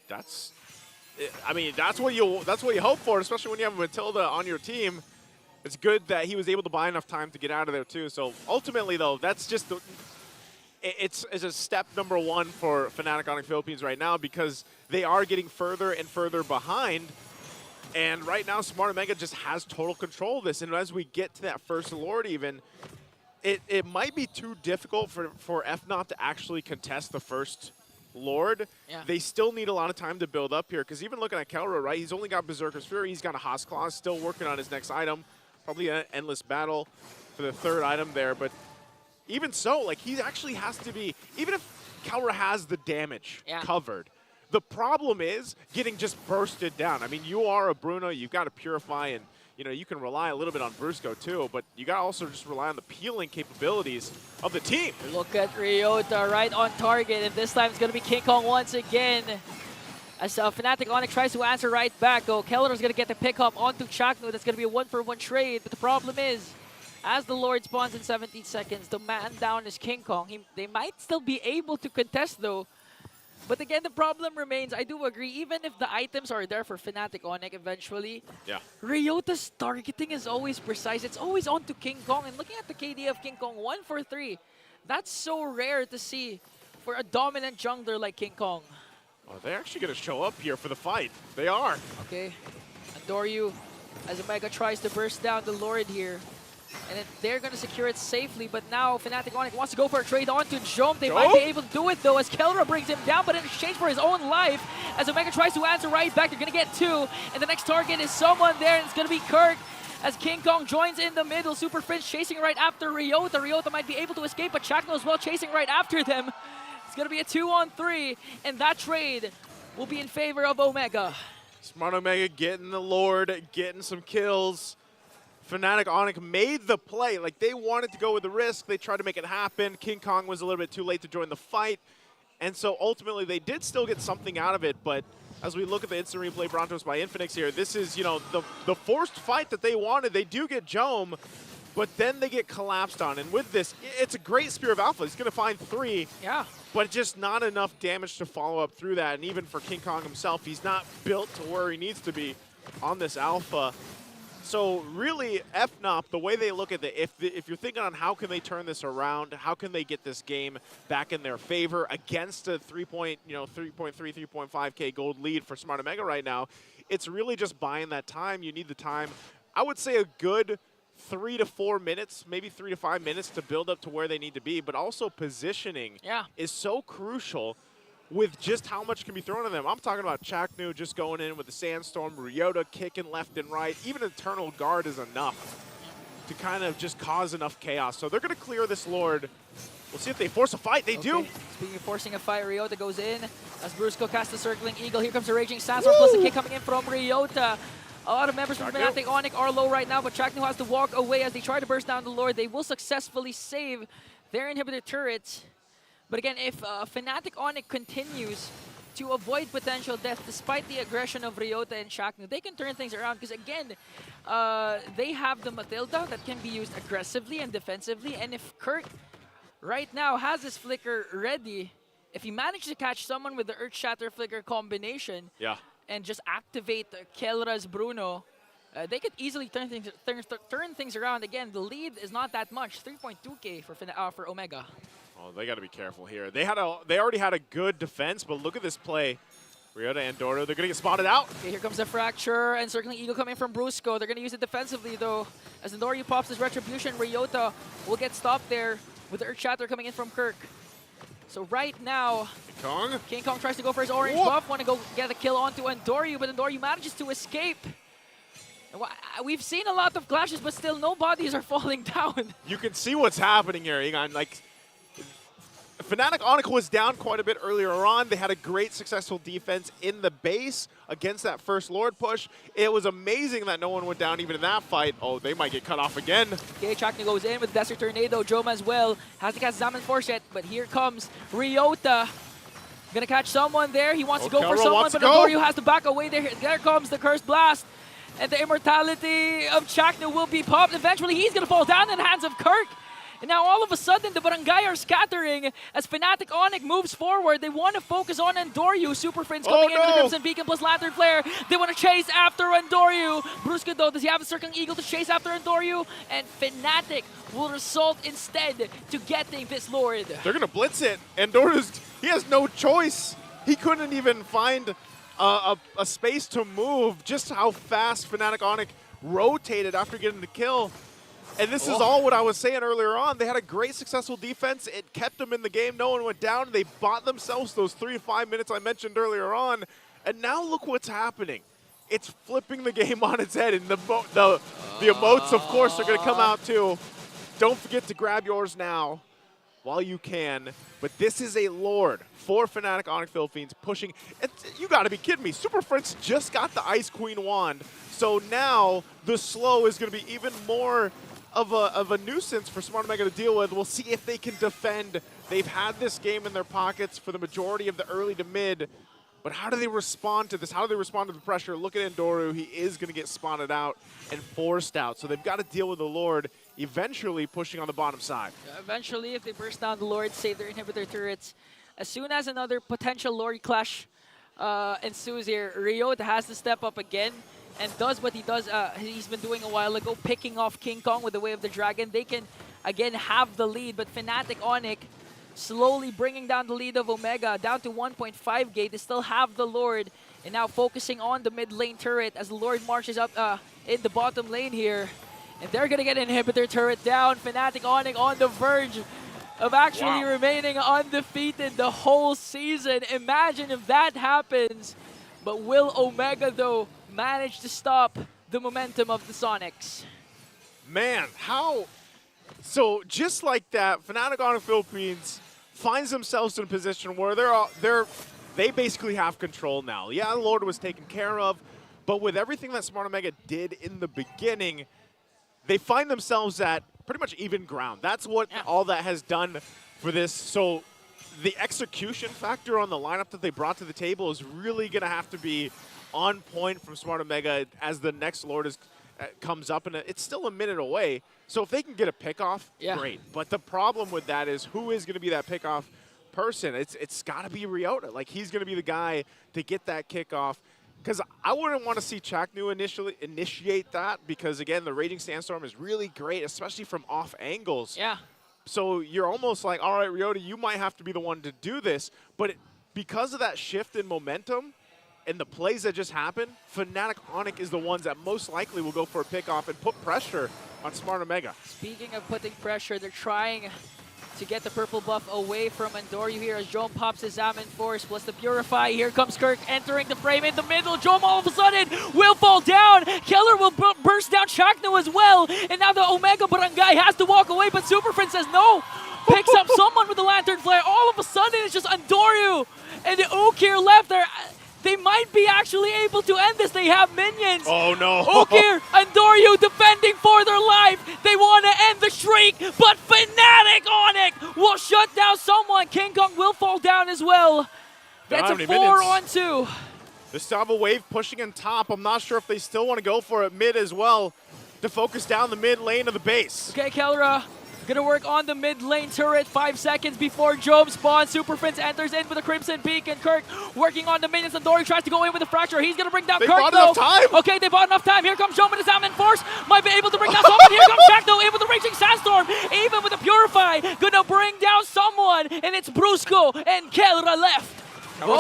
That's, I mean, that's what you hope for, especially when you have Matilda on your team. It's good that he was able to buy enough time to get out of there too. So ultimately, though, that's just it's a step number 1 for Fnatic Onic Philippines right now because they are getting further and further behind. And right now, Smart Omega just has total control of this. And as we get to that first Lord even, it might be too difficult for FNOP to actually contest the first Lord. Yeah. They still need a lot of time to build up here. Because even looking at Kelra, right, he's only got Berserker's Fury. He's got a Haas Claw, still working on his next item. Probably an Endless Battle. for the third item there. But even so, like, he actually has to be, even if Kelra has the damage covered, the problem is getting just bursted down. I mean, you are a Bruno, you've got to purify, and you can rely a little bit on Brusco too, but you got to also just rely on the peeling capabilities of the team. Look at Ryota right on target, and this time it's going to be King Kong once again. As Fnatic Onic tries to answer right back, though, Keller's going to get the pick up onto Chakno. That's going to be a 1-for-1 trade, but the problem is, as the Lord spawns in 17 seconds, the man down is King Kong. They might still be able to contest, though. But again, the problem remains, I do agree, even if the items are there for Fnatic Onic eventually, Ryota's targeting is always precise. It's always on to King Kong. And looking at the KD of King Kong, 1 for 3. That's so rare to see for a dominant jungler like King Kong. Oh, they're actually going to show up here for the fight. They are. Okay. Andoryu, as Omega tries to burst down the Lord here. And then they're going to secure it safely, but now Fnatic Onic wants to go for a trade onto Jom. They might be able to do it, though, as Kelra brings him down, but in exchange for his own life, as Omega tries to answer right back, they're going to get 2, and the next target is someone there, and it's going to be Kirk, as King Kong joins in the middle. Super Prince chasing right after Ryota. Ryota might be able to escape, but Chakno as well chasing right after them. It's going to be a 2-on-3, and that trade will be in favor of Omega. Smart Omega getting the Lord, getting some kills. Fnatic Onic made the play. Like, they wanted to go with the risk. They tried to make it happen. King Kong was a little bit too late to join the fight. And so ultimately they did still get something out of it. But as we look at the instant replay Brontos by Infinix here, this is, the forced fight that they wanted. They do get Jome, but then they get collapsed on. And with this, it's a great Spear of Alpha. He's going to find 3. Yeah. But just not enough damage to follow up through that. And even for King Kong himself, he's not built to where he needs to be on this Alpha. So really, FNOP, the way they look at it, if you're thinking on how can they turn this around, how can they get this game back in their favor against a 3.5K gold lead for Smart Omega right now, it's really just buying that time. You need the time. I would say a good 3 to 4 minutes, maybe 3 to 5 minutes to build up to where they need to be, but also positioning is so crucial with just how much can be thrown at them. I'm talking about Chaknu just going in with the Sandstorm, Ryota kicking left and right. Even Eternal Guard is enough to kind of just cause enough chaos. So they're going to clear this Lord. We'll see if they force a fight. They do. Speaking of forcing a fight, Ryota goes in as Brusco casts the Circling Eagle. Here comes the Raging Sandstorm plus the kick coming in from Ryota. A lot of members from Fnatic Onic are low right now, but Chaknu has to walk away as they try to burst down the Lord. They will successfully save their inhibitor turrets. But again, if Fnatic Onic continues to avoid potential death despite the aggression of Ryota and Chaknu, they can turn things around because again, they have the Matilda that can be used aggressively and defensively. And if Kirk right now has his Flicker ready, if he manages to catch someone with the Earth Shatter Flicker combination and just activate Kelra's Bruno, they could easily turn things around. Again, the lead is not that much, 3.2K for Omega. Oh, they got to be careful here. They already had a good defense, but look at this play. Ryota and Doro, they're going to get spotted out. Okay, here comes the Fracture and Circling Eagle coming from Brusco. They're going to use it defensively, though. As Andoryu pops his Retribution, Ryota will get stopped there with the Earth Shatter coming in from Kirk. So right now, King Kong tries to go for his orange buff, want to go get a kill onto Andoryu, but Andoryu manages to escape. We've seen a lot of clashes, but still no bodies are falling down. You can see what's happening here, Egon. Like, Fnatic Onic was down quite a bit earlier on. They had a great successful defense in the base against that first Lord push. It was amazing that no one went down even in that fight. Oh, they might get cut off again. Okay, Chaknu goes in with Desert Tornado. Joma as well has to cast Zaman Forset, but here comes Ryota. Gonna catch someone there. He wants to go for someone, but Andoryu has to back away there. There comes the Cursed Blast. And the immortality of Chaknu will be popped. Eventually, he's gonna fall down in the hands of Kirk. And now all of a sudden, the Barangay are scattering as Fnatic Onic moves forward. They want to focus on Andoryu. Super Friends coming in with the Crimson Beacon plus Lantern Flare. They want to chase after Andoryu. Brusco, though, does he have a Circling Eagle to chase after Andoryu? And Fnatic will result instead to getting this Lord. They're going to blitz it. Andoryu, he has no choice. He couldn't even find a space to move. Just how fast Fnatic Onic rotated after getting the kill. And this is all what I was saying earlier on. They had a great successful defense. It kept them in the game. No one went down. They bought themselves those 3 to 5 minutes I mentioned earlier on. And now look what's happening. It's flipping the game on its head. And the emotes, of course, are going to come out too. don't forget to grab yours now while you can. But this is a Lord for Fnatic Onic Philippines pushing. You got to be kidding me. Super Prince just got the Ice Queen wand. So now the slow is going to be even more of a nuisance for Smart Omega to deal with. We'll see if they can defend. They've had this game in their pockets for the majority of the early to mid. But how do they respond to this? How do they respond to the pressure? Look at Endoru. He is going to get spotted out and forced out. So they've got to deal with the Lord eventually pushing on the bottom side. Eventually, if they burst down the Lord, save their inhibitor turrets, as soon as another potential Lord clash ensues here, Ryota has to step up again and does what he's been doing a while ago, picking off King Kong with the Way of the Dragon. They can, again, have the lead, but Fnatic Onic slowly bringing down the lead of Omega down to 1.5 gate. They still have the Lord, and now focusing on the mid lane turret as the Lord marches up in the bottom lane here. And they're going to get an inhibitor turret down. Fnatic Onic on the verge of actually remaining undefeated the whole season. Imagine if that happens. But will Omega, though, manage to stop the momentum of the Sonics? Man, how... So just like that, Fnatic Onic Philippines finds themselves in a position where they basically have control now. Yeah, the Lord was taken care of, but with everything that Smart Omega did in the beginning, they find themselves at pretty much even ground. That's what all that has done for this. So the execution factor on the lineup that they brought to the table is really going to have to be on point from Smart Omega as the next Lord comes up, and it's still a minute away. So if they can get a pickoff, great. But the problem with that is who is going to be that pickoff person? It's got to be Ryota. Like, he's going to be the guy to get that kickoff. Because I wouldn't want to see Chaknu initiate that because, again, the Raging Sandstorm is really great, especially from off angles. Yeah. So you're almost like, all right, Ryota, you might have to be the one to do this. But because of that shift in momentum and the plays that just happened, Fnatic Onic is the ones that most likely will go for a pickoff and put pressure on Smart Omega. Speaking of putting pressure, they're trying to get the purple buff away from Endoru here as Jom pops his Salmon Force plus the Purify. Here comes Kirk entering the frame in the middle. Jom all of a sudden will fall down. Keller will burst down Chaknu as well. And now the Omega Barangay has to walk away, but Super Friend says no. Picks up someone with the Lantern Flare. All of a sudden it's just Endoru and the Ukir left there. They might be actually able to end this. They have minions. Oh, no. Ukir and Doryu defending for their life. They want to end the streak, but Fnatic Onic will shut down someone. King Kong will fall down as well. That's a 4-on-2. The Stava Wave pushing on top. I'm not sure if they still want to go for it mid as well to focus down the mid lane of the base. Okay, Kelra. Gonna work on the mid lane turret. 5 seconds before Job spawns. Super Prince enters in with a Crimson Peak, and Kirk working on the minions. And Dory tries to go in with a Fracture. He's gonna bring down Kirk, bought though. enough time. Okay, they bought enough time. Here comes Job with his Salmon Force. Might be able to bring down someone. Here comes Shaq, though, in with the Raging Sandstorm. Even with the Purify. Gonna bring down someone, and it's Brusco and Kelra left.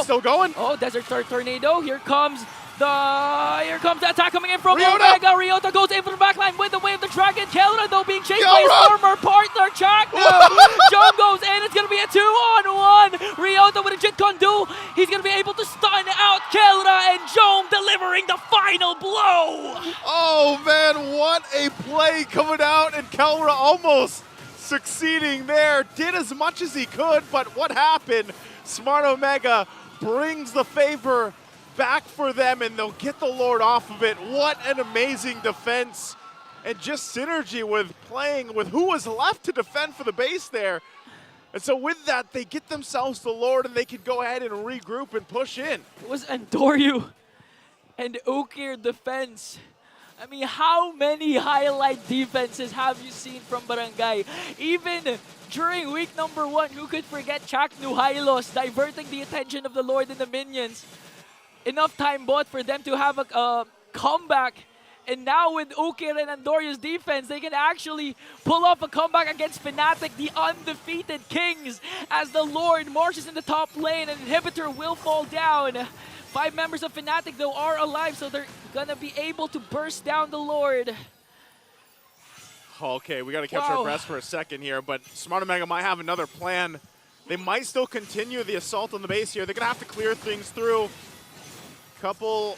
Still going. Oh, Desert Tornado. Here comes the attack coming in from Ryota. Omega. Ryota goes in for the backline with the Way of the Dragon. Kelra, though, being chased by his former partner, Chaknu. John goes in. It's going to be a 2-on-1. Ryota with a Jit Kondu. He's going to be able to stun out Kelra, and Jom delivering the final blow. Oh, man, what a play coming out, and Kelra almost succeeding there. Did as much as he could, but what happened? Smart Omega brings the favor back for them, and they'll get the Lord off of it. What an amazing defense, and just synergy with playing with who was left to defend for the base there. And so with that, they get themselves the Lord, and they can go ahead and regroup and push in. It was Endoru and Ukir defense. I mean, how many highlight defenses have you seen from Barangay? Even during week number 1, who could forget Chaknu Hylos diverting the attention of the Lord and the minions? Enough time bought for them to have a comeback. And now with Ukir and Andoru's defense, they can actually pull off a comeback against Fnatic, the undefeated Kings, as the Lord marches in the top lane and Inhibitor will fall down. 5 members of Fnatic, though, are alive, so they're gonna be able to burst down the Lord. Okay, we gotta catch our breath for a second here, but Smart Omega might have another plan. They might still continue the assault on the base here. They're gonna have to clear things through. Couple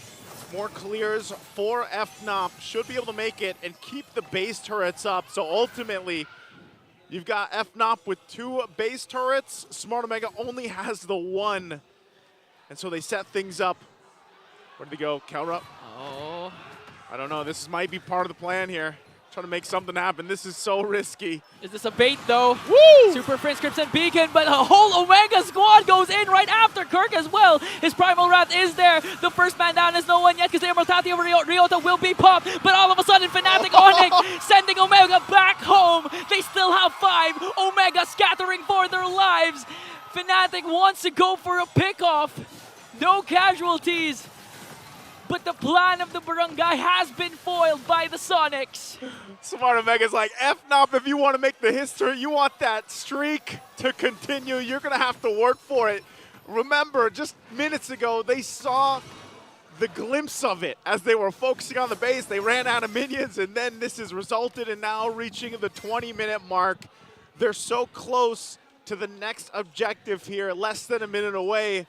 more clears for FNOP. Should be able to make it and keep the base turrets up. So ultimately, You've got FNOP with 2 base turrets. Smart Omega only has the 1. And so they set things up. Where did they go? Kelra? Oh. I don't know. This might be part of the plan here. Trying to make something happen. This is so risky. Is this a bait though? Woo! Super Prince, Crimson Beacon, but a whole Omega squad goes in right after Kirk as well. His Primal Wrath is there. The first man down is no one yet because the Immortality of Ryota will be popped. But all of a sudden, Fnatic Onic sending Omega back home. They still have 5. Omega scattering for their lives. Fnatic wants to go for a pickoff. No casualties. But the plan of the Barangay has been foiled by the Sonics. Smart Omega's like, FNOP, if you want to make the history, you want that streak to continue, you're going to have to work for it. Remember, just minutes ago, they saw the glimpse of it as they were focusing on the base. They ran out of minions, and then this has resulted in now reaching the 20-minute mark. They're so close to the next objective here, less than a minute away.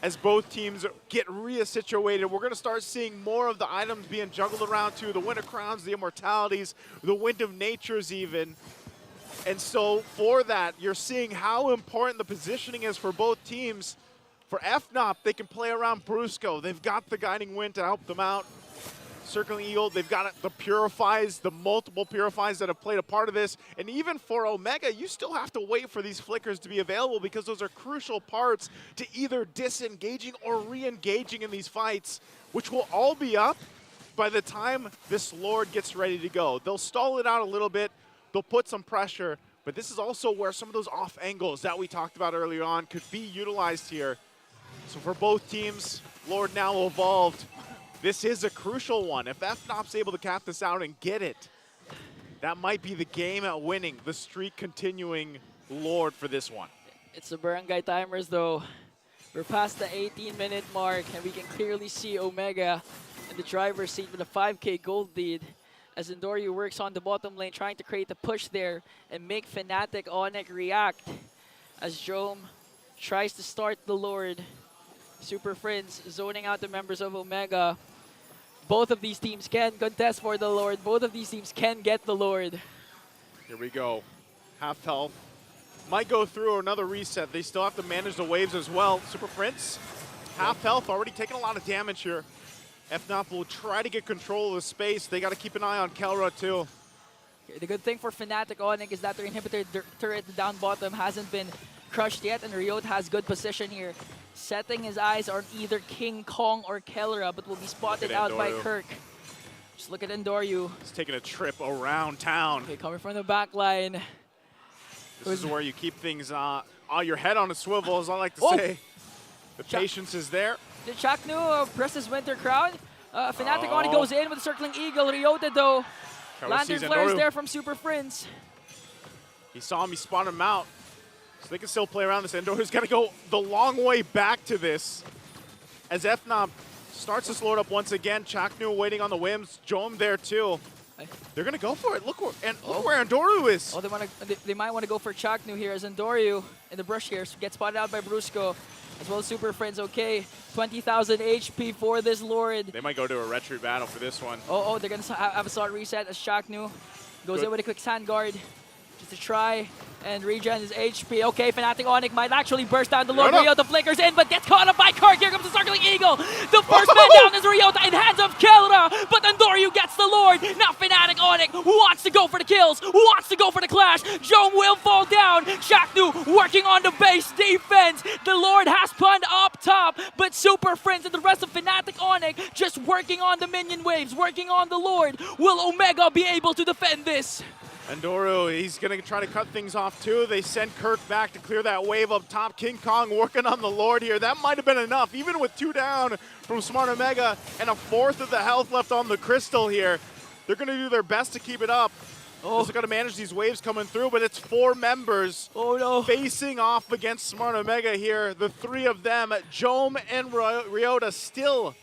As both teams get re-situated, we're going to start seeing more of the items being juggled around too. The Winter Crowns, the Immortalities, the Wind of Natures even. And so for that, you're seeing how important the positioning is for both teams. For FNOP, they can play around Brusco. They've got the Guiding Wind to help them out. Circling Eagle, they've got the Purifies, the multiple Purifies that have played a part of this. And even for Omega, you still have to wait for these flickers to be available because those are crucial parts to either disengaging or re-engaging in these fights, which will all be up by the time this Lord gets ready to go. They'll stall it out a little bit, they'll put some pressure, but this is also where some of those off angles that we talked about earlier on could be utilized here. So for both teams, Lord now evolved. This is a crucial one. If FNOP's able to cap this out and get it, that might be the game at winning, the streak continuing Lord for this one. It's the Barangay timers though. We're past the 18-minute mark and we can clearly see Omega in the driver's seat with a 5K gold lead as Endoryu works on the bottom lane trying to create a push there and make Fnatic Onic react as Jome tries to start the Lord. Super Friends zoning out the members of Omega. Both of these teams can contest for the Lord. Both of these teams can get the Lord. Here we go. Half health. Might go through another reset. They still have to manage the waves as well. Super Prince, half health, already taking a lot of damage here. FNOP will try to get control of the space. They got to keep an eye on Kelra too. The good thing for Fnatic Onic is that their inhibitor turret down bottom hasn't been crushed yet, and Ryota has good position here. Setting his eyes on either King Kong or Kelra, but will be spotted out by Kirk. Just look at Endoryu. He's taking a trip around town. Okay, coming from the back line. This is where you keep things on your head on a swivel, as I like to say. The patience is there. Did Chaknu press his Winter Crown? Fnatic Onic goes in with a Circling Eagle. Ryota though. Lantern flares there from Super Prince. He saw him, he spotted him out. So they can still play around this. Endoryu's got to go the long way back to this. As FNOP starts to slow it up once again. Chaknu waiting on the whims. Jome there too. They're going to go for it. Look where Endoryu is. Oh, they might want to go for Chaknu here as Endoryu in the brush here gets spotted out by Brusco. As well as Super Friends, okay. 20,000 HP for this Lord. They might go to a retreat battle for this one. Oh, they're going to have a solid reset as Chaknu goes in with a quick sand guard. Just to try and regen his HP. Okay, Fnatic Onic might actually burst down the Lord. Ryota flickers in, but gets caught up by Kirk. Here comes the Circling Eagle. The first man down is Ryota in hands of Kelra, but Endoryu gets the Lord. Now Fnatic Onic wants to go for the kills, wants to go for the clash. Jome will fall down. Chaknu working on the base defense. The Lord has punned up top, but Super Friends and the rest of Fnatic Onic just working on the minion waves, working on the Lord. Will Omega be able to defend this? Endoryu, he's going to try to cut things off too. They send Kirk back to clear that wave up top. King Kong working on the Lord here. That might have been enough, even with 2 down from Smart Omega and a 4th of the health left on the Crystal here. They're going to do their best to keep it up. Just got to manage these waves coming through, but it's 4 members facing off against Smart Omega here. The 3 of them, Jome and Ryota, still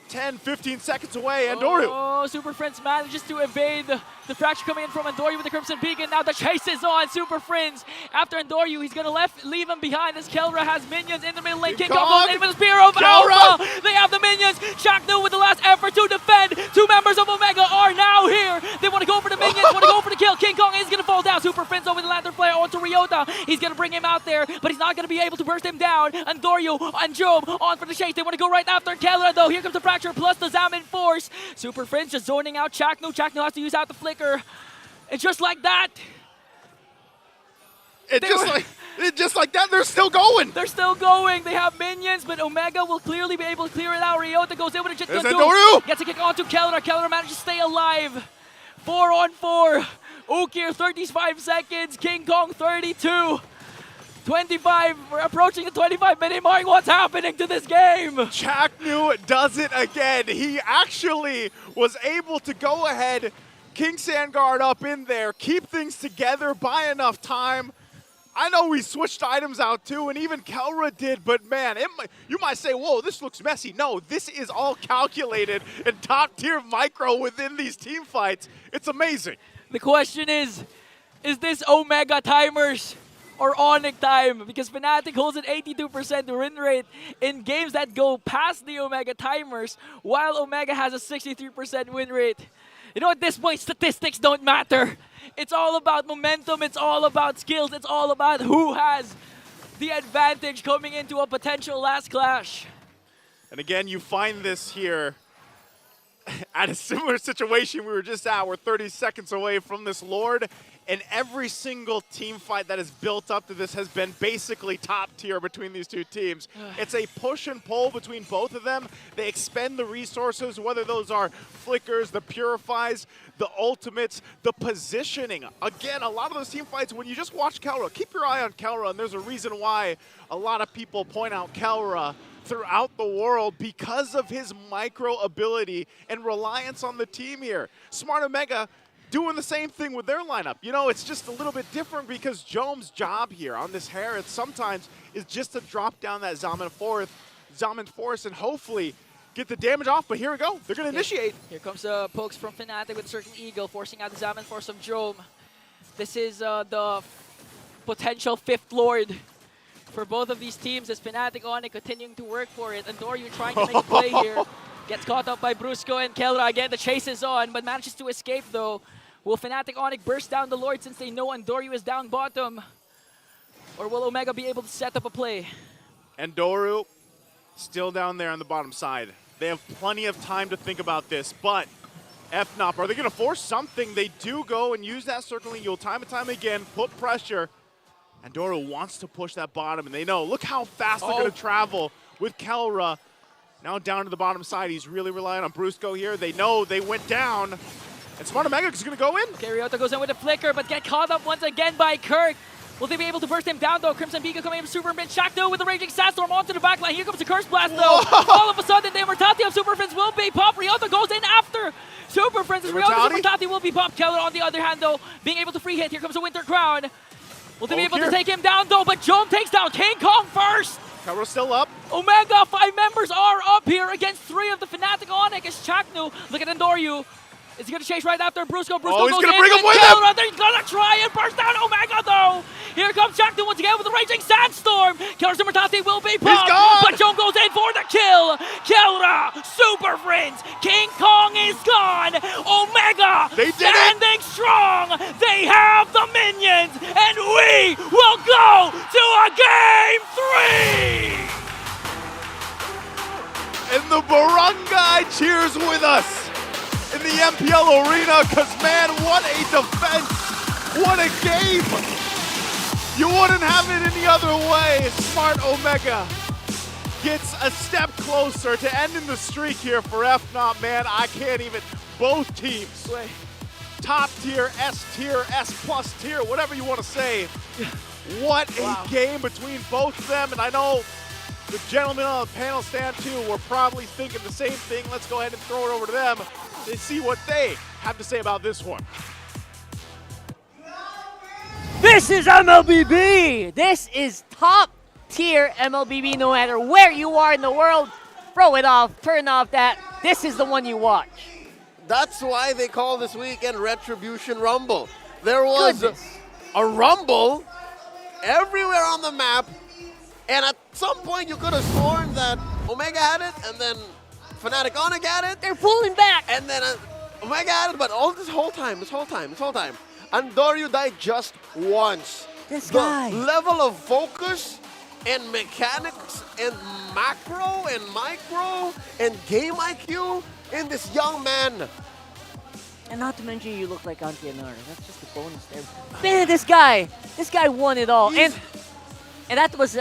10, 15 seconds away. Endoryu. Oh, Super Friends manages to evade the fracture coming in from Endoryu with the Crimson Beacon. Now the chase is on. Super Friends after Endoryu. He's going to leave him behind as Kelra has minions in the middle lane. King Kong goes in with a Spear of Alpha. They have the minions. Chaknu with the last effort to defend. 2 members of Omega are now here. They want to go for the minions, want to go for the kill. King Kong is going to fall down. Super Friends Vinzo with the Lantern Flare onto Ryota. He's going to bring him out there, but he's not going to be able to burst him down. And Doryu and Job on for the chase. They want to go right after Kelra, though. Here comes the Fracture plus the Zamin Force. Super Friends just zoning out Chaknu. Chaknu has to use out the Flicker. And just like that, just like that, they're still going. They're still going. They have minions, but Omega will clearly be able to clear it out. Ryota goes in with a Jit Gun. Gets a kick onto Kelra. Kelra manages to stay alive. 4 on 4. Ukir 35 seconds. King Kong 32. 25. We're approaching the 25-minute mark. What's happening to this game? Chaknu does it again. He actually was able to go ahead, King Sandguard up in there, keep things together, buy enough time. I know we switched items out too, and even Kelra did, but man, you might say, whoa, this looks messy. No, this is all calculated and top-tier micro within these team fights. It's amazing. The question is this Omega timers or Onic time? Because Fnatic holds an 82% win rate in games that go past the Omega timers, while Omega has a 63% win rate. You know, at this point, statistics don't matter. It's all about momentum, it's all about skills, it's all about who has the advantage coming into a potential last clash. And again, you find this here at a similar situation we were just at. We're 30 seconds away from this Lord, and every single team fight that has built up to this has been basically top tier between these two teams. It's a push and pull between both of them. They expend the resources, whether those are flickers, the purifies, the ultimates, the positioning. Again, a lot of those team fights, when you just watch Kelra, keep your eye on Kelra, and there's a reason why a lot of people point out Kelra throughout the world because of his micro ability and reliance on the team here. Smart Omega doing the same thing with their lineup. You know, it's just a little bit different because Jome's job here on this Harriet sometimes is just to drop down that Zamin Force and hopefully get the damage off. But here we go. They're going to initiate. Here comes pokes from Fnatic with a certain Eagle, forcing out the Zamin Force of Jome. This is the potential 5th Lord for both of these teams as Fnatic Onic continuing to work for it. And Doryu trying to make a play here. Gets caught up by Brusco and Kelra. Again, the chase is on, but manages to escape though. Will Fnatic Onic burst down the Lord since they know Andoryu is down bottom? Or will Omega be able to set up a play? And Doru still down there on the bottom side. They have plenty of time to think about this, but FNOP, are they going to force something? They do go and use that circling Yule time and time again, put pressure. And Doru wants to push that bottom, and they know, look how fast they're going to travel with Kelra. Now down to the bottom side, he's really relying on Brusco here. They know they went down. And Smart Omega is going to go in. Okay, Ryota goes in with a flicker, but get caught up once again by Kirk. Will they be able to burst him down though? Crimson Beacon coming in from Super Mid. Shakno with the Raging Sandstorm onto the backline. Here comes the Curse Blast though. All of a sudden, the Immortality of Super Friends will be popped. Ryota goes in after Super Friends. Ryota's Immortality will be popped. Keller on the other hand though, being able to free hit. Here comes the Winter Crown. Will they be able to take him down though? But Jome takes down King Kong first. Kelra's still up. Omega, 5 members are up here against 3 of the Fnatic Onic as Chaknu. Look at Andoryu. Is he going to chase right after Brusco? Brusco he's goes going to in bring him with Kelra. him. They're going to try and burst down Omega though. Here comes Chaknu once again with the Raging Sandstorm. Kelra's Immortality will be popped, but Jome goes in for the kill. Kelra, Super Friends, King Kong is gone. Omega standing strong. They have the minions, and we will go to a game 3. And the barangay cheers with us in the MPL arena, because man, what a defense, what a game. You wouldn't have it any other way. Smart Omega gets a step closer to ending the streak here for FNOP, man. I can't even, both teams, top tier, S tier, S plus tier, whatever you want to say. What a game between both of them, and I know the gentlemen on the panel stand too were probably thinking the same thing. Let's go ahead and throw it over to them to see what they have to say about this one. This is MLBB! This is top tier MLBB no matter where you are in the world. Throw it off, turn off that. This is the one you watch. That's why they call this weekend Retribution Rumble. There was a rumble everywhere on the map, and at some point you could have sworn that Omega had it, and then Fnatic Onic had it. They're pulling back. And then Omega had it, but all this whole time, Andoryu died just once. This the guy. level of focus and mechanics and macro and micro and game IQ in this young man. And not to mention you look like Auntie Anara. That's just a bonus there. Man, this guy won it all. And that was,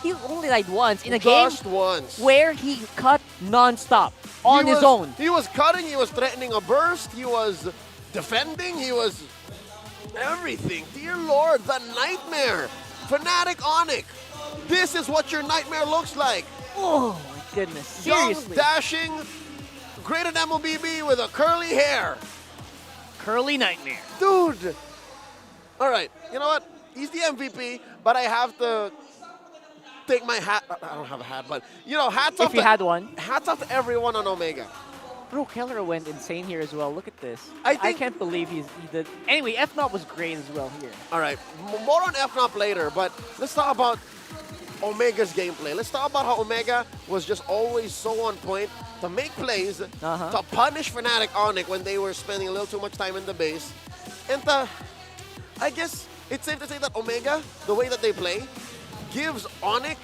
he only died once in a game Just once. where he cut non-stop on his own. He was cutting, he was threatening a burst, he was defending, he was everything. Dear Lord, the nightmare. Fnatic Onic. This is what your nightmare looks like. Oh my goodness, seriously. Young, dashing, graded MLBB with a curly hair. Curly nightmare. Dude. All right, you know what? He's the MVP, but I have to take my hat. I don't have a hat, but you know, hats off. If you had one. Hats off to everyone on Omega. Bro, Keller went insane here as well. Look at this. I I can't believe he did. Anyway, FNOP was great as well here. All right, more on FNOP later, but let's talk about Omega's gameplay. Let's talk about how Omega was just always so on point to make plays, to punish Fnatic Onic when they were spending a little too much time in the base, and I guess it's safe to say that Omega, the way that they play, gives Onic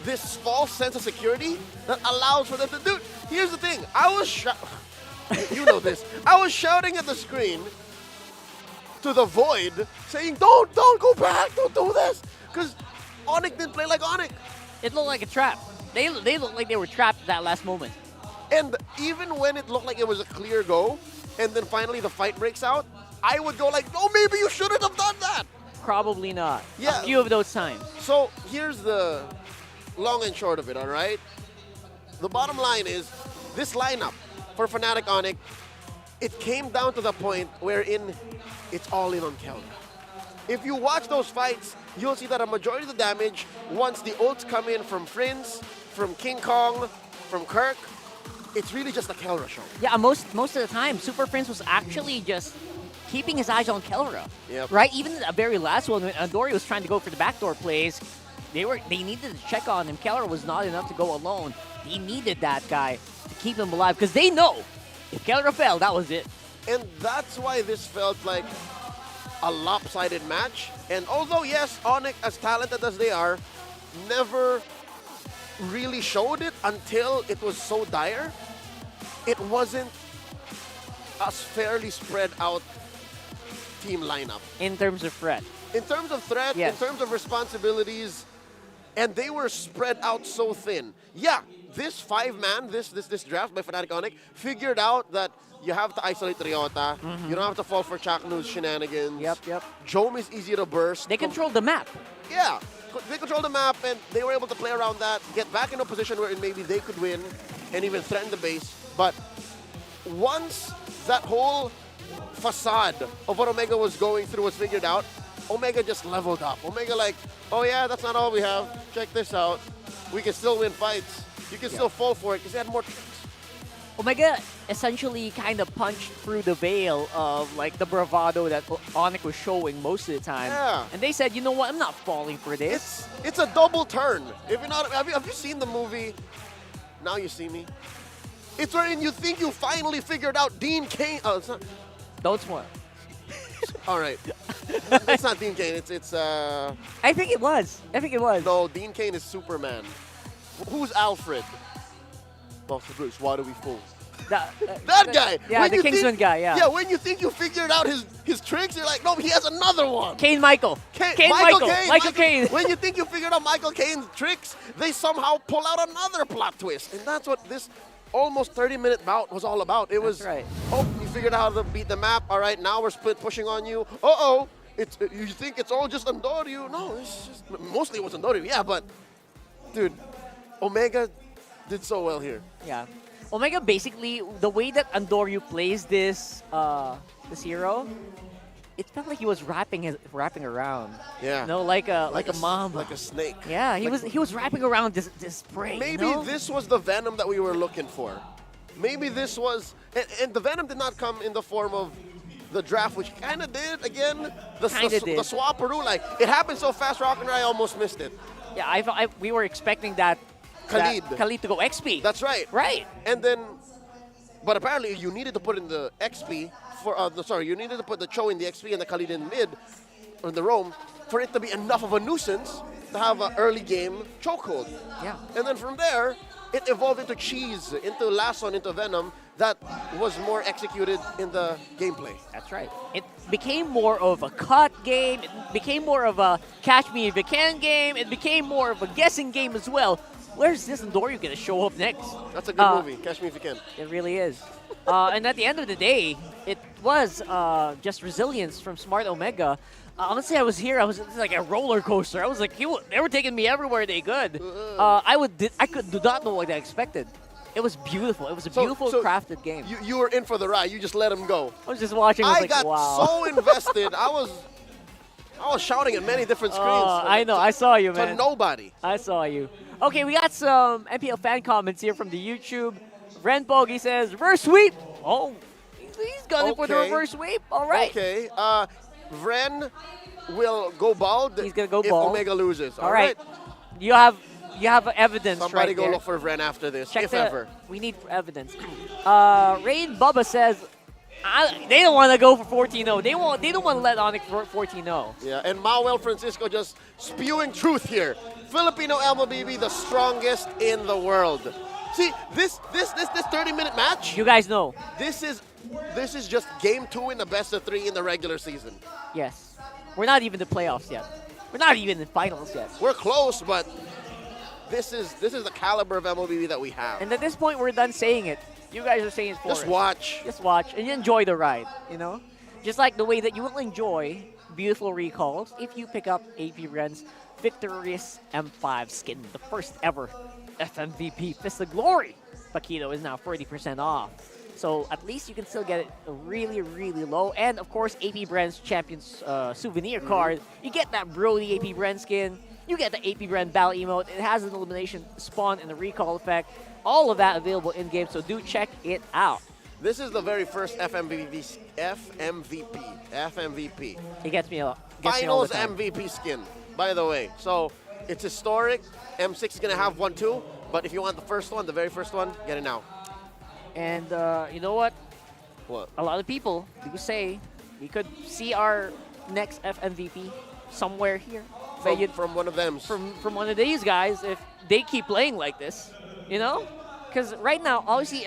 this false sense of security that allows for them to do. Here's the thing, you know this. I was shouting at the screen to the void, saying, "Don't go back, don't do this," because Onic didn't play like Onic. It looked like a trap. They looked like they were trapped at that last moment. And even when it looked like it was a clear go, and then finally the fight breaks out, I would go like, "No, maybe you shouldn't have done that." Probably not. Yeah. A few of those times. So here's the long and short of it, all right? The bottom line is, this lineup for Fnatic Onic, it came down to the point wherein it's all in on Keller. If you watch those fights, you'll see that a majority of the damage, once the ults come in from Prince, from King Kong, from Kirk, it's really just a Keller show. Yeah, most of the time, Super Prince was actually just keeping his eyes on Kellera. Yep. Right? Even the very last one, when Andori was trying to go for the backdoor plays, they needed to check on him. Kellera was not enough to go alone. He needed that guy to keep him alive, because they know if Kellera fell, that was it. And that's why this felt like a lopsided match. And although, yes, Onic, as talented as they are, never really showed it until it was so dire. It wasn't a fairly spread out team lineup. In terms of threat. In terms of threat, Yes. in terms of responsibilities, and they were spread out so thin. Yeah, this five-man, this draft by Fnatic Onic figured out that you have to isolate Ryota. You don't have to fall for Chaknu's shenanigans. Yep. Jome is easy to burst. They controlled the map. Yeah, they controlled the map, and they were able to play around that, get back in a position where maybe they could win and even threaten the base. But once that whole facade of what Omega was going through was figured out, Omega just leveled up. Omega like, oh yeah, that's not all we have. Check this out. We can still win fights. You can still fall for it because they had more tricks. Omega essentially kind of punched through the veil of like the bravado that Onic was showing most of the time. Yeah. And they said, you know what, I'm not falling for this. It's a double turn. If you're not, have you seen the movie Now You See Me? It's wherein you think you finally figured out Dean Cain. Oh, it's not. Don't spoil. All right. It's not Dean Cain. It's I think it was. No, Dean Cain is Superman. Who's Alfred? Dr. Bruce, why do we fool? That guy. Yeah, When the you Kingsman think- guy, yeah. Yeah, when you think you figured out his tricks, you're like, no, he has another one. Kane Michael. Michael Kane. When you think you figured out Michael Kane's tricks, they somehow pull out another plot twist. And that's what this almost 30-minute bout was all about. It was, right. Oh, you figured out how to beat the map. All right, now we're split pushing on you. Uh-oh. You think it's all just Andoryu. No, it's just, mostly it was Andoryu. Yeah, but, dude, Omega did so well here. Yeah. Omega basically, the way that Andoryu plays this hero, it felt like he was wrapping around. Yeah. No, like a mamba. Like a snake. Yeah, he was wrapping around this prey. Maybe you know? this was the Venom that we were looking for. Maybe this was, and the Venom did not come in the form of the draft, which kind of did again. The Swaparoo, like it happened so fast, Rock and I almost missed it. Yeah, we were expecting that Khalid to go XP. That's right. Right. And then But apparently you needed to put in the XP for, you needed to put the Cho in the XP and the Khalid in mid, or in the roam, for it to be enough of a nuisance to have an early game chokehold. Yeah. And then from there, it evolved into Cheese, into Lasson, into Venom, that was more executed in the gameplay. That's right. It became more of a cut game. It became more of a catch me if you can game. It became more of a guessing game as well. Where's this Dory going to show up next? That's a good movie. Catch Me If You Can. It really is. And at the end of the day, it was just resilience from Smart Omega. Honestly, I was here. It was like a roller coaster. I was like, they were taking me everywhere they could. I do not know what I expected. It was beautiful. It was a beautiful, crafted game. You were in for the ride. You just let him go. I was just watching. I got wow. so invested. I was shouting at many different screens. I know. I saw you, man. To nobody. I saw you. Okay, we got some MPL fan comments here from the YouTube. Ren Pogi says, reverse sweep. Oh, he's gunning for the reverse sweep. All right. Okay. Ren will go bald. He's going to go if bald. Omega loses. All right. You have evidence. Somebody right go there. look for Ren after this, Check if ever. We need evidence. Rain Bubba says they don't want to go for 14-0. They don't want to let Onic 14-0. Yeah, and Mauel Francisco just spewing truth here. Filipino MLBB, the strongest in the world. See, this 30-minute match. You guys know. This is just game 2 in the best of 3 in the regular season. Yes. We're not even in the playoffs yet. We're not even in the finals yet. We're close, but this is the caliber of MLBB that we have. And at this point, we're done saying it. You guys are saying it for us. Just watch. Just watch and enjoy the ride, you know? Just like the way that you will enjoy beautiful recalls if you pick up AP Ren's victorious M5 skin, the first ever FMVP Fist of Glory. Paquito is now 40% off. So at least you can still get it really, really low. And of course, AP Brand's Champions souvenir card. You get that Brody AP Brand skin. You get the AP Brand Battle emote. It has an elimination spawn and a recall effect. All of that available in-game, so do check it out. This is the very first FMVP. It gets me a lot. Finals MVP skin, by the way. So it's historic. M6 is going to have one too. But if you want the first one, the very first one, get it now. And you know what? What? A lot of people do say we could see our next FMVP somewhere here. From one of them. From one of these guys, if they keep playing like this, you know? Because right now, obviously,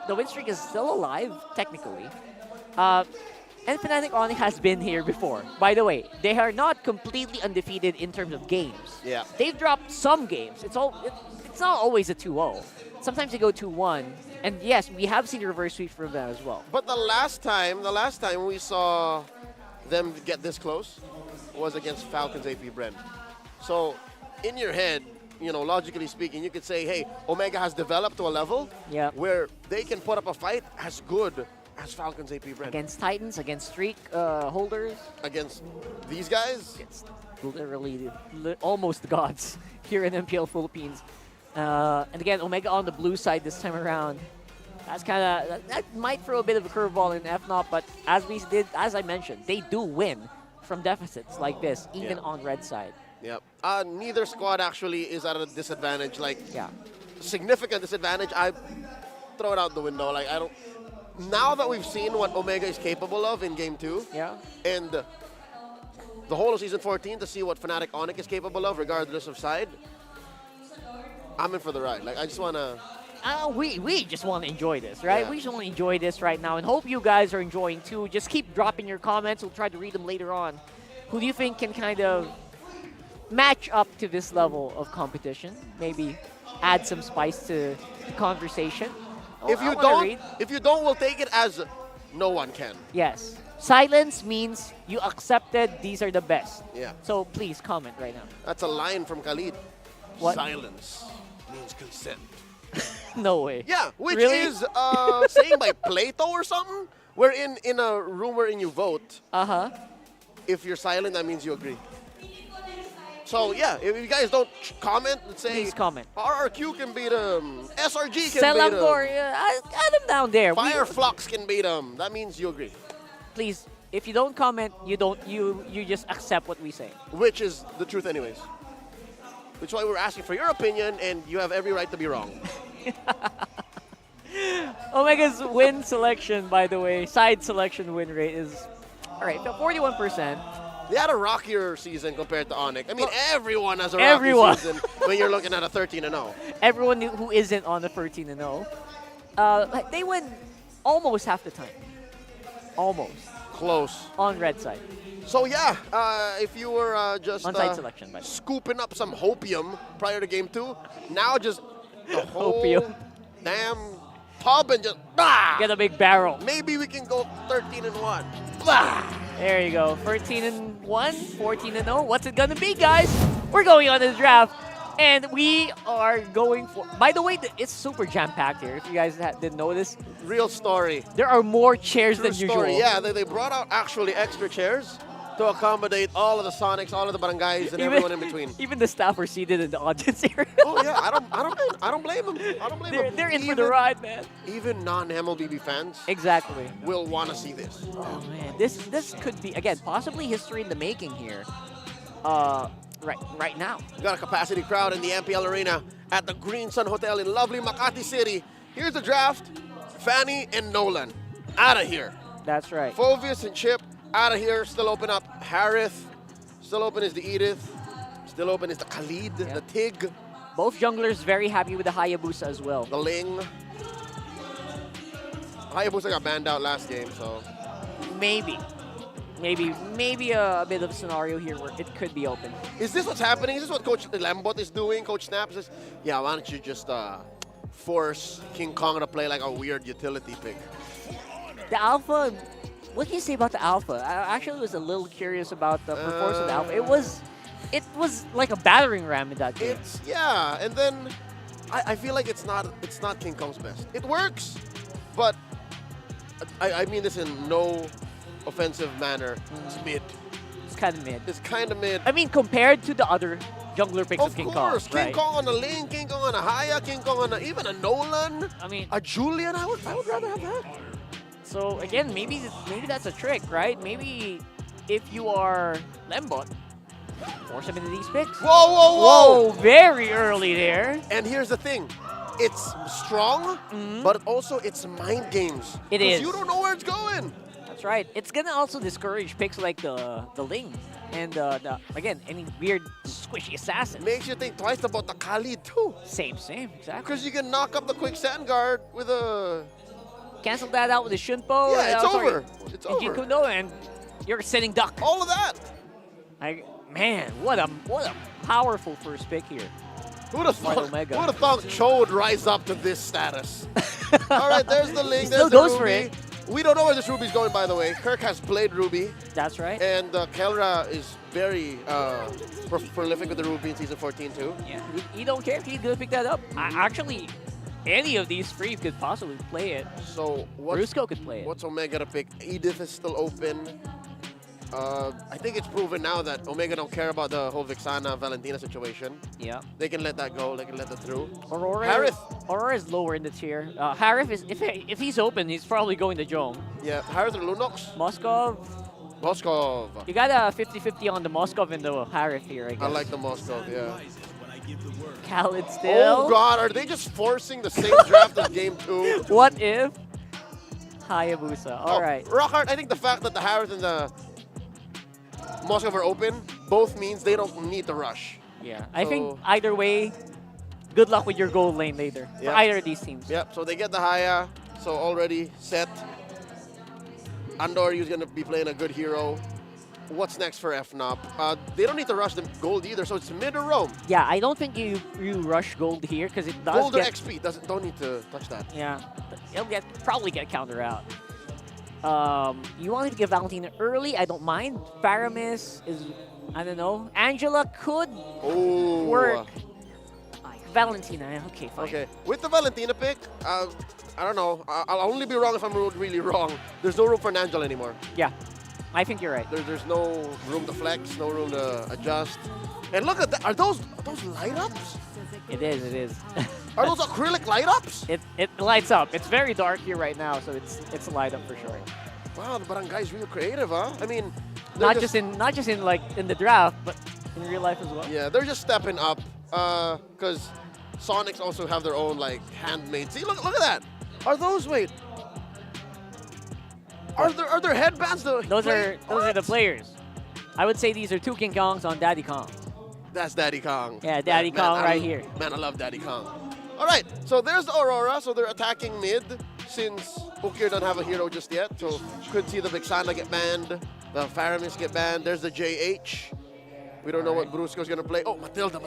the win streak is still alive, technically. And Fnatic Onic has been here before. By the way, they are not completely undefeated in terms of games. Yeah. They've dropped some games. It's not always a 2-0. Sometimes they go 2-1. And yes, we have seen reverse sweep from them as well. But the last time we saw them get this close was against Falcons AP Bren. So in your head, you know, logically speaking, you could say, hey, Omega has developed to a level where they can put up a fight as good as Falcons AP Bren. Against Titans, against streak holders. Against these guys? Against literally almost gods here in MPL Philippines. And again, Omega on the blue side this time around. That's that might throw a bit of a curveball in FNOP, but as I mentioned, they do win from deficits like this, even on red side. Yep. Neither squad actually is at a disadvantage, significant disadvantage. I throw it out the window. Like, I don't. Now that we've seen what Omega is capable of in Game 2, and the whole of Season 14 to see what Fnatic Onic is capable of, regardless of side, I'm in for the ride. Like, I just want to... we just want to enjoy this, right? Yeah. We just want to enjoy this right now and hope you guys are enjoying too. Just keep dropping your comments. We'll try to read them later on. Who do you think can kind of match up to this level of competition? Maybe add some spice to the conversation. If you don't, we'll take it as no one can. Yes. Silence means you accepted these are the best. Yeah. So please comment right now. That's a line from Khalid. What? Silence means consent. No way. Yeah, which Really? is saying by Plato or something. Where in a room wherein you vote, if you're silent, that means you agree. So yeah, if you guys don't comment, let's say please comment. RRQ can beat them, SRG can Selangor, beat them, add them down there. Fireflux can beat them. That means you agree. Please, if you don't comment, you just accept what we say. Which is the truth anyways. Which is why we're asking for your opinion, and you have every right to be wrong. Omega's win selection, by the way, side selection win rate is, all right, 41%. They had a rockier season compared to Onic. I mean, everyone has a rocky season when you're looking at a 13-0. Everyone who isn't on the 13-0. They win almost half the time. Almost. Close. On red side. So yeah, if you were just on-side selection, scooping up some hopium prior to game 2, now just the whole Hopium. damn tub and just get a big barrel. Maybe we can go 13-1. There you go. 13-1, 14-0. What's it gonna be, guys? We're going on this draft, and we are going for. By the way, it's super jam-packed here. If you guys didn't know this, real story. There are more chairs True than story. usual. Yeah, they brought out actually extra chairs to accommodate all of the Sonics, all of the barangays, and everyone in between. Even the staff are seated in the audience area. Oh yeah, I don't blame them. I don't blame them. They're in for the ride, man. Even non-MLBB fans Exactly. will want to see this. Oh man, this could be again possibly history in the making here. Right now. We got a capacity crowd in the MPL arena at the Green Sun Hotel in lovely Makati City. Here's the draft. Fanny and Nolan out of here. That's right. Fovius and Chip out of here. Still open up Harith. Still open is the Edith. Still open is the Khalid, the Tig. Both junglers very happy with the Hayabusa as well. The Ling. Hayabusa got banned out last game, so. Maybe a bit of a scenario here where it could be open. Is this what's happening? Is this what Coach Lambot is doing? Coach Snap says, yeah, why don't you just force King Kong to play like a weird utility pick? The Alpha, what can you say about the Alpha? I actually was a little curious about the performance of the Alpha. It was like a battering ram in that game. Yeah, and then I feel like it's not King Kong's best. It works, but I mean this in no offensive manner. It's mid. It's kind of mid. It's kind of mid. I mean, compared to the other jungler picks of King Kong. Of course, King Kong on a Ling, King Kong on a Haya, King Kong on even a Nolan. I mean, a Julian. I would rather have that. So again, maybe that's a trick, right? Maybe if you are Lembot, force him into these picks. Whoa! Very early there. And here's the thing. It's strong, but also it's mind games. It is. You don't know where it's going. That's right. It's gonna also discourage picks like the Ling and again any weird squishy assassin. Makes you think twice about the Khalid too. Same, exactly. Because you can knock up the quick sand guard with a. Cancel that out with a Shunpo. Yeah, it's over. It's over. Jikuno, and you're sitting duck. All of that. Man, what a powerful first pick here. Who would have thought Cho would rise up to this status? All right, there's the Ling. Still goes for it. We don't know where this Ruby's going, by the way. Kirk has played Ruby. That's right. And Kelra is very prolific with the Ruby in Season 14, too. Yeah, he don't care if he's going to pick that up. Actually, any of these three could possibly play it. So Brusco could play it. What's Omega to pick? Edith is still open. I think it's proven now that Omega don't care about the whole Vixana Valentina situation. Yeah. They can let that go. They can let that through. Aurora is lower in the tier. Harith is if he's open, he's probably going to Jome. Yeah, Harith or Lunox? Moskov. You got a 50-50 on the Moskov and the Harith here, I guess. I like the Moskov, yeah. Khalid still. Oh God, are they just forcing the same draft as game 2? What if? Hayabusa. All right. Rockhart, I think the fact that the Harith and the Moskov are open, both means they don't need to rush. Yeah, I think either way, good luck with your gold lane later for either of these teams. Yep, so they get the Haya, so already set. Andor is going to be playing a good hero. What's next for FNOP? They don't need to rush the gold either, so it's mid or roam. Yeah, I don't think you rush gold here because it does gold or get XP, don't need to touch that. Yeah, it'll probably get counter out. You wanted to get Valentina early, I don't mind. Paramis is, I don't know. Angela could work. Valentina, okay, fine. Okay, with the Valentina pick, I don't know. I'll only be wrong if I'm really wrong. There's no room for an Angela anymore. Yeah, I think you're right. There's no room to flex, no room to adjust. And look at that. Are those light ups? It is. Are those acrylic light ups? It lights up. It's very dark here right now, so it's a light up for sure. Wow, the barangay's real creative, huh? I mean, not just in the draft, but in real life as well. Yeah, they're just stepping up because Sonics also have their own like handmade. See, look at that. Are those, wait. Are there headbands? Those are the players. I would say these are two King Kongs on Daddy Kong. That's Daddy Kong. Yeah, Daddy Kong right here. Man, I love Daddy Kong. All right, so there's the Aurora. So they're attacking mid since Ukir doesn't have a hero just yet. So could see the Vixana get banned, the Faramis get banned. There's the JH. We don't know what Brusco's going to play. Oh, Matilda.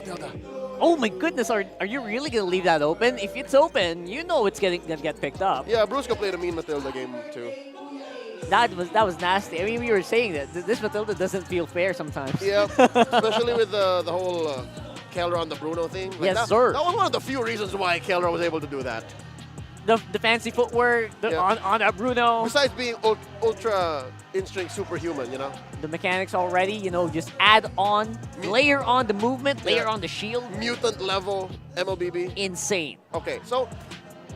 Oh my goodness, are you really going to leave that open? If it's open, you know it's going to get picked up. Yeah, Brusco played a mean Matilda game too. That was nasty. I mean, we were saying that this Matilda doesn't feel fair sometimes. Yeah, especially with the whole Kelra on the Bruno thing. Like Yes, sir. That was one of the few reasons why Kelra was able to do that. The fancy footwork on a Bruno. Besides being ultra instinct superhuman, you know? The mechanics already, you know, just add on, layer on the movement, layer on the shield. Mutant level MLBB. Insane. Okay, so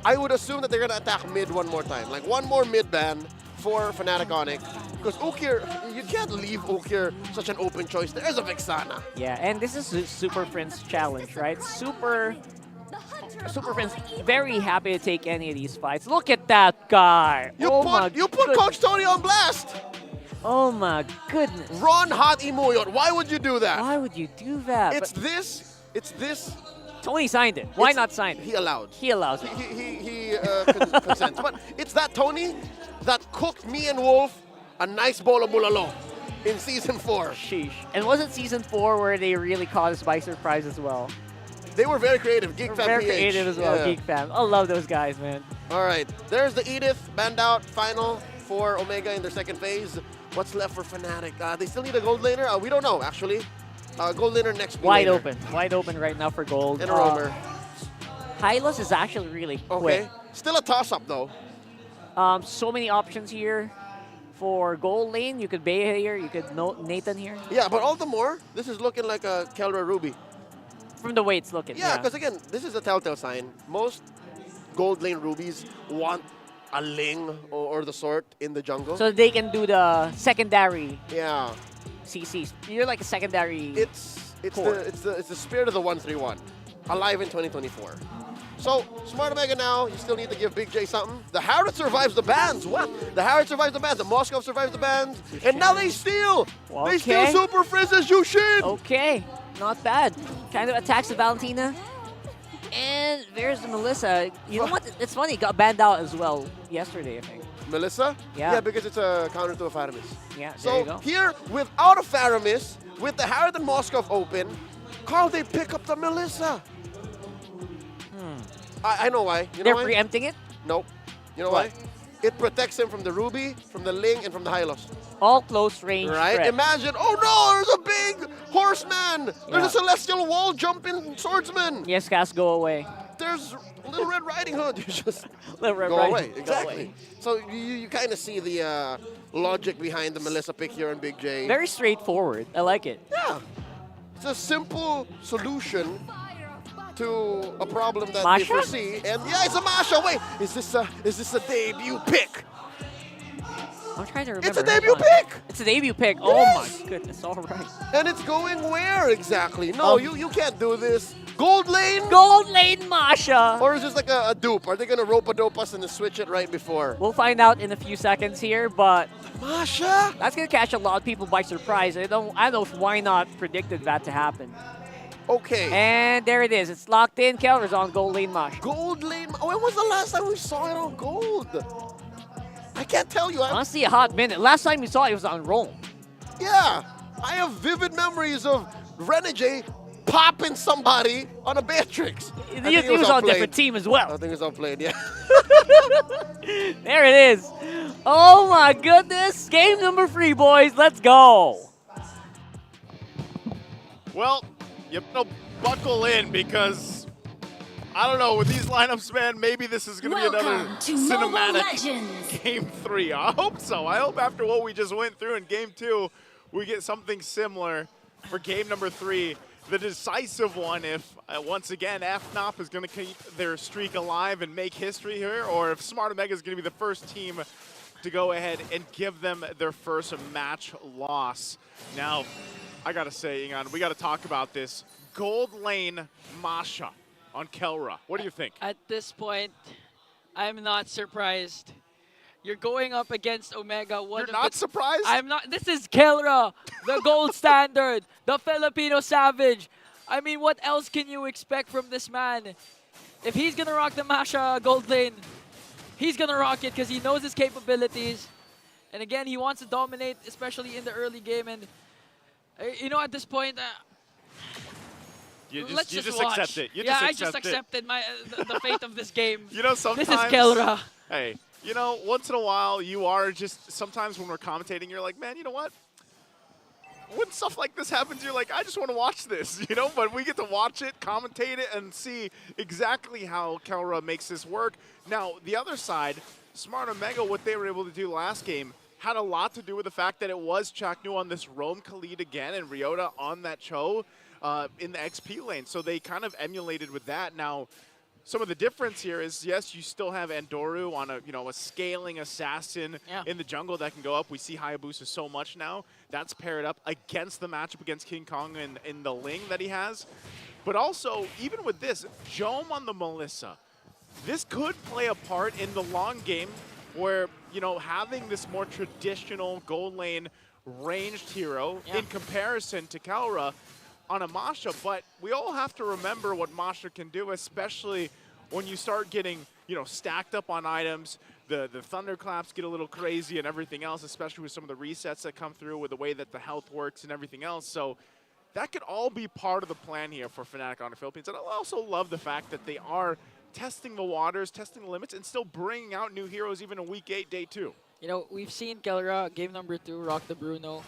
I would assume that they're going to attack mid one more time. Like one more mid ban for Fnatic Onic. Because Ukir, you can't leave Ukir such an open choice. There's a Vixana. Yeah, and this is Super Friends challenge, right? Super Friends very happy to take any of these fights. Look at that guy. You put Coach Tony on blast. Oh my goodness. Run hot Imuyot. Why would you do that? Why would you do that? It's this. Tony signed it. Why not sign it? He allowed. He allows it. He consents. But it's that Tony that cooked me and Wolf a nice bowl of bulalo in Season 4. Sheesh. And was it Season 4 where they really caught us by surprise as well? They were very creative. Geek Fam Very PH. creative as well, Yeah. Geek Fam. I love those guys, man. All right. There's the Edith banned out final for Omega in their second phase. What's left for Fnatic? They still need a gold laner? We don't know, actually. Gold laner next week. Wide open right now for gold. And a roamer. Hylos is actually really quick. Okay. Still a toss-up, though. So many options here. For gold lane, you could Bea here, you could Nathan here. Yeah, but all the more, this is looking like a Kelra Ruby. From the way it's looking. Yeah, because again, this is a telltale sign. Most gold lane rubies want a Ling or the sort in the jungle. So they can do the secondary CCs. You're like a secondary. It's the spirit of the 131, alive in 2024. So, Smart Omega now, you still need to give Big J something. The Harrod survives the bans. What? The Harrod survives the bans. The Moskov survives the bans. And now they steal. Okay. They steal Super Frizz's Yushin. Okay, not bad. Kind of attacks the Valentina. And there's the Melissa. You know what? It's funny. Got banned out as well yesterday, I think. Melissa? Yeah. Yeah, because it's a counter to a Faramis. Yeah, there So you go. here, without a Faramis, with the Harrod and Moskov open, Carl, they pick up the Melissa. I know why. You know They're why? preempting it? Nope. You know What? why? It protects him from the Ruby, from the Ling, and from the Hylos. All close range. Right? threats. Imagine, oh no, there's a big horseman. There's a celestial wall jumping swordsman. Yes, Cass, go away. There's Little Red Riding Hood. You just Little Red go Riding away. Hood, go Exactly. away. So you kind of see the logic behind the Melissa pick here and Big J. Very straightforward. I like it. Yeah. It's a simple solution to a problem that Masha? they foresee. And yeah, it's a Masha. Wait, is this a debut pick? I'm trying to remember. It's a Hold debut on. pick. It's a debut pick. Yes. Oh my goodness. All right. And it's going where exactly? No, you can't do this. Gold lane? Gold lane Masha. Or is this like a dupe? Are they going to rope-a-dope us and then switch it right before? We'll find out in a few seconds here, but Masha? That's going to catch a lot of people by surprise. I don't know if why not predicted that to happen. Okay. And there it is. It's locked in. Kelra's on gold lane Masha. Gold lane? When was the last time we saw it on gold? I can't tell you. Honestly, a hot minute. Last time we saw it was on Rome. Yeah. I have vivid memories of Renegade popping somebody on a Beatrix. He was on a different team as well. I think it was outplayed, yeah. There it is. Oh my goodness. Game number 3, boys. Let's go. Well, you better buckle in because, I don't know, with these lineups, man, maybe this is going to be another cinematic Game 3. I hope so. I hope after what we just went through in Game 2, we get something similar for Game number 3. The decisive one if, once again, FNOP is going to keep their streak alive and make history here, or if Smart Omega is going to be the first team to go ahead and give them their first match loss. Now, I got to say, Ingan, we got to talk about this. Gold lane Masha on Kelra. What do you think? At this point, I'm not surprised. You're going up against Omega. You're not surprised? I'm not. This is Kelra, the gold standard, the Filipino savage. I mean, what else can you expect from this man? If he's gonna rock the Masha gold lane, he's gonna rock it because he knows his capabilities. And again, he wants to dominate, especially in the early game. And you know, at this point, let's just watch. Accept it. I just accepted the fate of this game. You know, sometimes this is Kelra. Hey, you know, once in a while, you are just, sometimes when we're commentating, you're like, man, you know what? When stuff like this happens, you're like, I just want to watch this, you know? But we get to watch it, commentate it, and see exactly how Kelra makes this work. Now, the other side, Smart Omega, what they were able to do last game, had a lot to do with the fact that it was Chaknu on this roam Khalid again and Ryota on that Cho in the XP lane. So they kind of emulated with that. Now, some of the difference here is, yes, you still have Andoru on a scaling assassin in the jungle that can go up. We see Hayabusa so much now. That's paired up against the matchup against King Kong and in the Ling that he has. But also, even with this, Jome on the Melissa, this could play a part in the long game where, having this more traditional gold lane ranged hero in comparison to Kelra on a Masha, but we all have to remember what Masha can do, especially when you start getting, stacked up on items. The thunderclaps get a little crazy and everything else, especially with some of the resets that come through with the way that the health works and everything else. So that could all be part of the plan here for Fnatic Onic Philippines. And I also love the fact that they are testing the waters, testing the limits, and still bringing out new heroes even in Week 8, Day 2. We've seen Kelra, game number 2, rock the Bruno,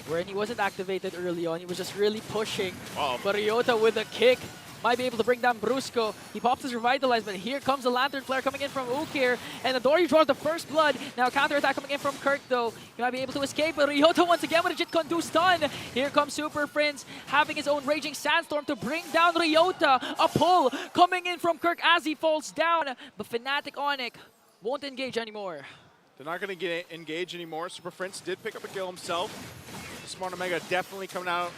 wherein he wasn't activated early on. He was just really pushing. But Ryota with a kick might be able to bring down Brusco. He pops his Revitalize, but here comes the Lantern Flare coming in from Ukir. And Adori draws the first blood. Now counterattack coming in from Kirk, though. He might be able to escape, but Ryota once again with a Jit Condu stun. Here comes Super Prince, having his own Raging Sandstorm to bring down Ryota. A pull coming in from Kirk as he falls down. But Fnatic Onic won't engage anymore. They're not going to engage anymore. Super Prince did pick up a kill himself. Smart Omega definitely coming out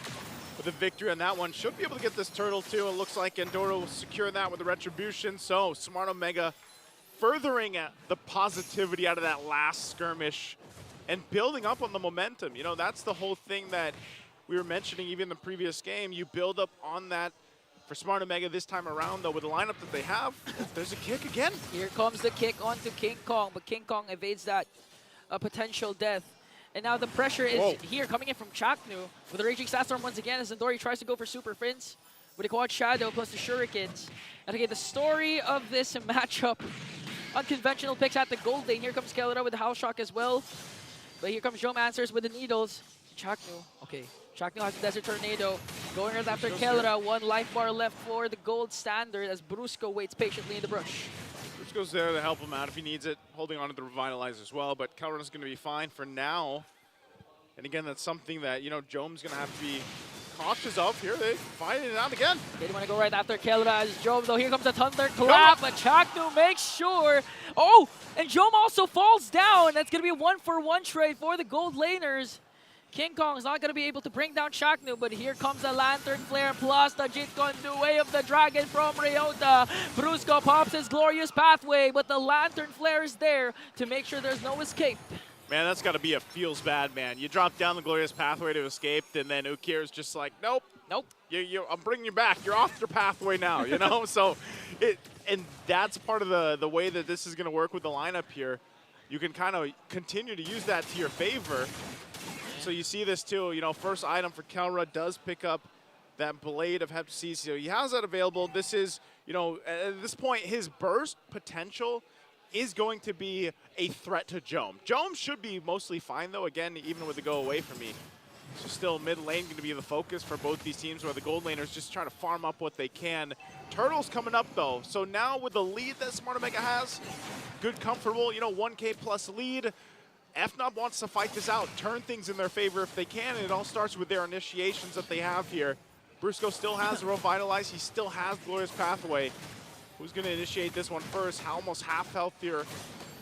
with a victory on that one. Should be able to get this turtle too. It looks like Andorra will secure that with the retribution. So Smart Omega furthering the positivity out of that last skirmish and building up on the momentum. That's the whole thing that we were mentioning even in the previous game. You build up on that for Smart Omega this time around, though, with the lineup that they have. There's a kick again. Here comes the kick onto King Kong, but King Kong evades that potential death. And now the pressure is here, coming in from Chaknu with the Raging Sandstorm once again as Zandori tries to go for Super Prince with a Quad Shadow plus the Shurikens. And again, the story of this matchup, unconventional picks at the gold lane. Here comes Kelra with the House Shock as well. But here comes Jome Answers with the Needles. Chaknu, Chaknu has the Desert Tornado. Going right after Kelra, 1 life bar left for the gold standard as Brusco waits patiently in the brush. Goes there to help him out if he needs it, holding on to the Revitalize as well, but Kelra's going to be fine for now. And again, that's something that, Jome's going to have to be cautious of here. They fighting it out again. They want to go right after Kelra as Jome, though. Here comes the Thunderclap, but Chaknu makes sure. Oh, and Jome also falls down. That's going to be a 1-for-1 trade for the gold laners. King Kong is not going to be able to bring down Chaknu, but here comes the Lantern Flare plus the Jit Condu, Way of the Dragon from Ryota. Brusco pops his Glorious Pathway, but the Lantern Flare is there to make sure there's no escape. Man, that's got to be a feels bad, man. You drop down the Glorious Pathway to escape, and then Ukir is just like, nope. I'm bringing you back. You're off your pathway now, So, and that's part of the way that this is going to work with the lineup here. You can kind of continue to use that to your favor. So you see this too, first item for Kelra does pick up that Blade of Heptasis. So he has that available. This is, at this point, his burst potential is going to be a threat to Jome. Jome should be mostly fine though, again, even with the go away from me. So still mid lane going to be the focus for both these teams where the gold laners just trying to farm up what they can. Turtle's coming up though. So now with the lead that Smart Omega has, good, comfortable, 1K plus lead. FNOP wants to fight this out, turn things in their favor if they can, and it all starts with their initiations that they have here. Brusco still has the Revitalize, he still has Glorious Pathway. Who's going to initiate this one first? Almost half health here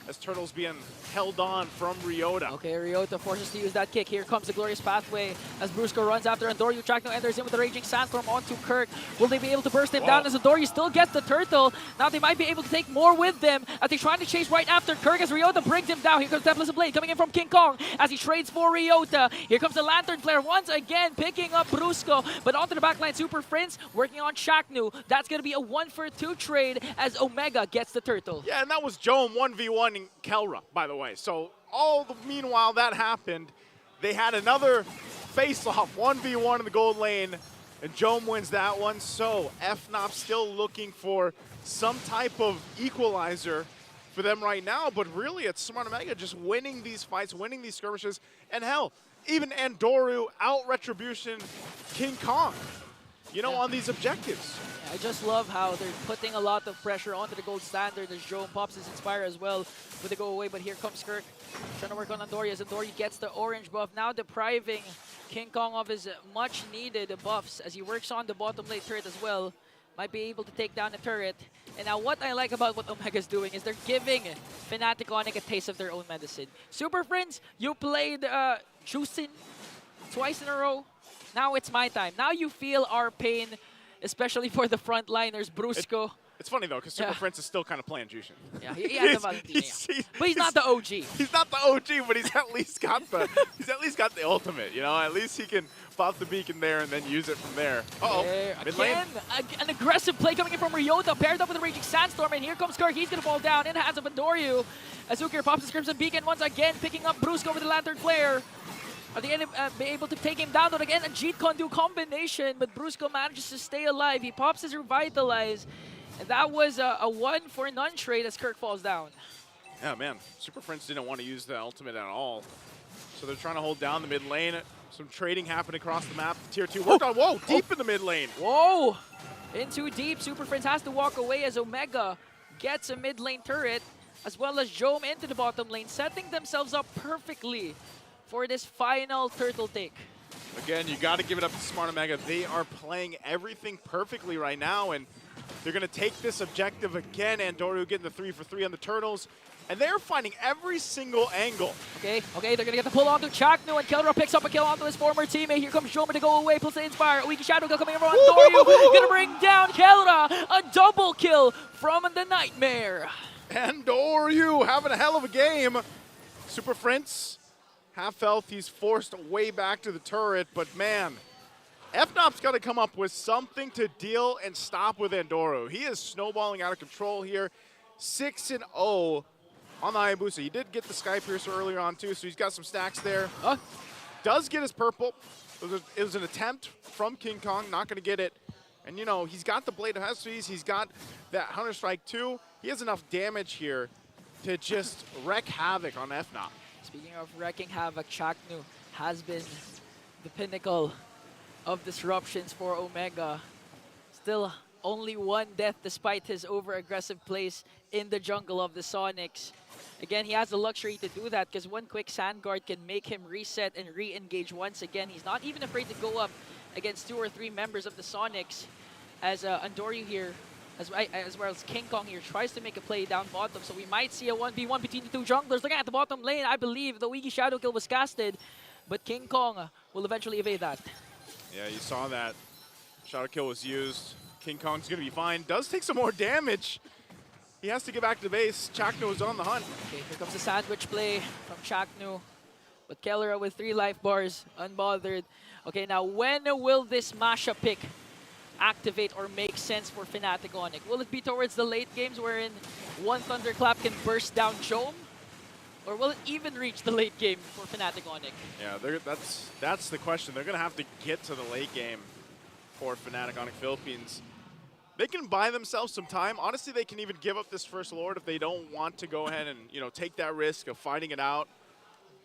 as Turtle's being held on from Ryota. Okay, Ryota forces to use that kick. Here comes the glorious pathway as Brusco runs after Andoryu. Chakno enters in with the Raging Sandstorm onto Kirk. Will they be able to burst him down as Andoryu still gets the turtle? Now they might be able to take more with them as they try to chase right after Kirk as Ryota brings him down. Here comes Tempest Blade coming in from King Kong as he trades for Ryota. Here comes the Lantern Flare once again picking up Brusco, but onto the backline Super Prince working on Chaknu. That's going to be a 1-for-2 trade as Omega gets the turtle. Yeah, and that was Jome 1v1 in Kelra, by the way. So meanwhile that happened, they had another face-off, 1v1 in the gold lane, and Jome wins that one. So FNOP still looking for some type of equalizer for them right now, but really it's Smart Omega just winning these fights, winning these skirmishes, and hell, even Andoryu out Retribution King Kong, on these objectives. I just love how they're putting a lot of pressure onto the gold standard as Jome pops his Inspire as well with the go away, but here comes Kirk trying to work on Andoryu as Andoryu gets the orange buff, now depriving King Kong of his much needed buffs as he works on the bottom lane turret as well. Might be able to take down the turret. And now what I like about what Omega's doing is they're giving Fnatic Onic a taste of their own medicine. Super Friends, you played Juicin twice in a row. Now it's my time. Now you feel our pain, especially for the frontliners, Brusco. It's funny though, because Super Prince is still kind of playing Jushin. Yeah, he has the Valentina. But he's not the OG. He's not the OG, but he's at least got the ultimate. At least he can pop the beacon there and then use it from there. Mid lane. Again, an aggressive play coming in from Ryota, paired up with the Raging Sandstorm, and here comes Kirk. He's gonna fall down in the hands of Andoryu. Azukir pops his Crimson Beacon once again, picking up Brusco with the Lantern Flare. Are they going to be able to take him down? But again, a Jeet Kondu combination, but Brusco manages to stay alive. He pops his Revitalize, and that was a 1-for-none trade as Kirk falls down. Yeah, man. Super Friends didn't want to use the ultimate at all. So they're trying to hold down the mid lane. Some trading happened across the map. Tier 2 worked on. Whoa, deep in the mid lane. Whoa, in too deep. Super Friends has to walk away as Omega gets a mid lane turret, as well as Jome into the bottom lane, setting themselves up perfectly for this final turtle take. Again, you got to give it up to Smart Omega. They are playing everything perfectly right now, and they're going to take this objective again. Andoryu getting the 3-for-3 on the turtles, and they're finding every single angle. Okay, they're going to get the pull onto Chaknu, and Kelra picks up a kill onto his former teammate. Here comes Jome to go away, plus the Inspire. Weaky Shadow Kill coming in from Andoryu. Going to bring down Kelra. A double kill from the Nightmare. Andoryu having a hell of a game. Super Friends, half health, he's forced way back to the turret, but man, FNOP's got to come up with something to deal and stop with Andoryu. He is snowballing out of control here. 6-0 on the Hayabusa. He did get the Sky Piercer earlier on too, so he's got some stacks there. Does get his purple. It was an attempt from King Kong, not going to get it. And he's got the Blade of Hestes, he's got that Hunter Strike too. He has enough damage here to just wreak havoc on FNOP. Speaking of wrecking havoc, Chaknu has been the pinnacle of disruptions for Omega. Still only one death despite his over-aggressive plays in the jungle of the Sonics. Again, he has the luxury to do that because one quick Sand Guard can make him reset and re-engage once again. He's not even afraid to go up against 2 or 3 members of the Sonics as Andoryu here, as well as King Kong here, tries to make a play down bottom. So we might see a 1v1 between the 2 junglers. Looking at the bottom lane, I believe the Weaky Shadow Kill was casted, but King Kong will eventually evade that. Yeah, you saw that. Shadow Kill was used. King Kong's going to be fine. Does take some more damage. He has to get back to the base. Chaknu is on the hunt. Okay, here comes the sandwich play from Chaknu. But Kellera with 3 life bars, unbothered. Okay, now when will this Masha pick activate or make sense for Fnatic Onic? Will it be towards the late games wherein one Thunderclap can burst down Jome? Or will it even reach the late game for Fnatic Onic? Yeah, that's the question. They're going to have to get to the late game for Fnatic Onic Philippines. They can buy themselves some time. Honestly, they can even give up this first Lord if they don't want to go ahead and take that risk of fighting it out.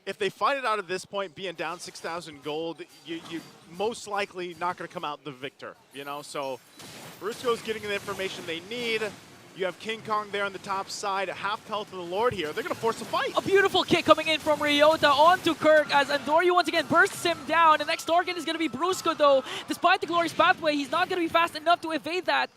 If they fight it out at this point, being down 6,000 gold, you most likely not going to come out the victor. So Brusco's getting the information they need. You have King Kong there on the top side, half health of the Lord here. They're going to force a fight. A beautiful kick coming in from Ryota onto Kirk as Andoryu once again bursts him down. The next target is going to be Brusco though. Despite the glorious pathway, he's not going to be fast enough to evade that.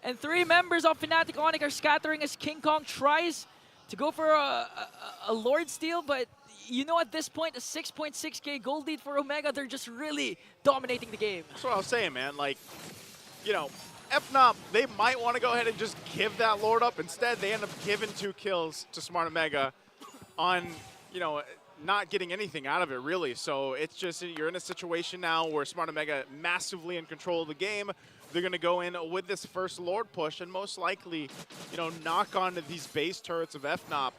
And 3 members of Fnatic Onic are scattering as King Kong tries to go for a Lord steal, but you know at this point, a 6.6k gold lead for Omega, they're just really dominating the game. That's what I was saying, man. Like, you know, FNOP, they might want to go ahead and just give that Lord up. Instead, they end up giving 2 kills to Smart Omega on, you know, not getting anything out of it, really. So it's just, you're in a situation now where Smart Omega massively in control of the game. They're going to go in with this first Lord push and most likely, you know, knock onto these base turrets of FNOP.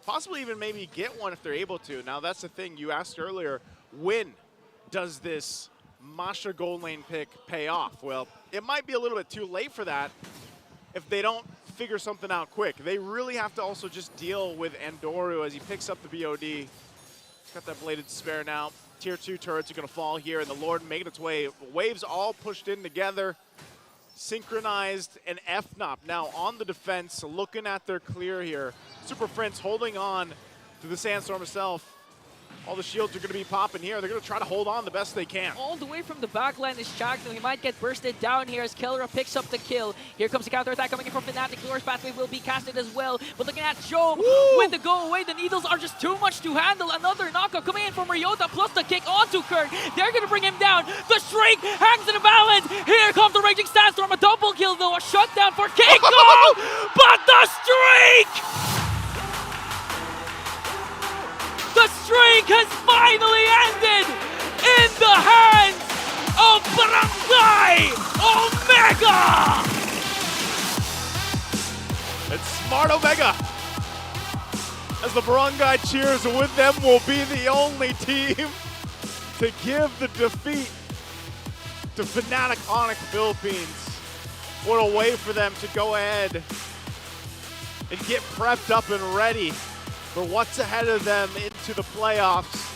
Possibly even maybe get one if they're able to. Now, that's the thing you asked earlier. When does this Masha gold lane pick pay off? Well, it might be a little bit too late for that if they don't figure something out quick. They really have to also just deal with Andoru as he picks up the BOD. He's got that Bladed Despair now. Tier 2 turrets are going to fall here, and the Lord making its way. Waves all pushed in together. Synchronized, and FNOP now on the defense, looking at their clear here. Super Prince holding on to the Sandstorm herself. All the shields are going to be popping here. They're going to try to hold on the best they can. All the way from the backline is Chakno. He might get bursted down here as Kellera picks up the kill. Here comes the counter-attack coming in from Fnatic. Glorious Pathway will be casted as well. But looking at Joe with the go away, the needles are just too much to handle. Another knockout coming in from Ryota, plus the kick onto Kirk. They're going to bring him down. The Shriek hangs in the balance. Here comes the Raging Sandstorm. A double kill though. A shutdown for Keiko. But the streak! The streak has finally ended in the hands of Barangay Omega! It's Smart Omega. As the Barangay cheers, with them will be the only team to give the defeat to Fnatic Onic Philippines. What a way for them to go ahead and get prepped up and ready for what's ahead of them into the playoffs.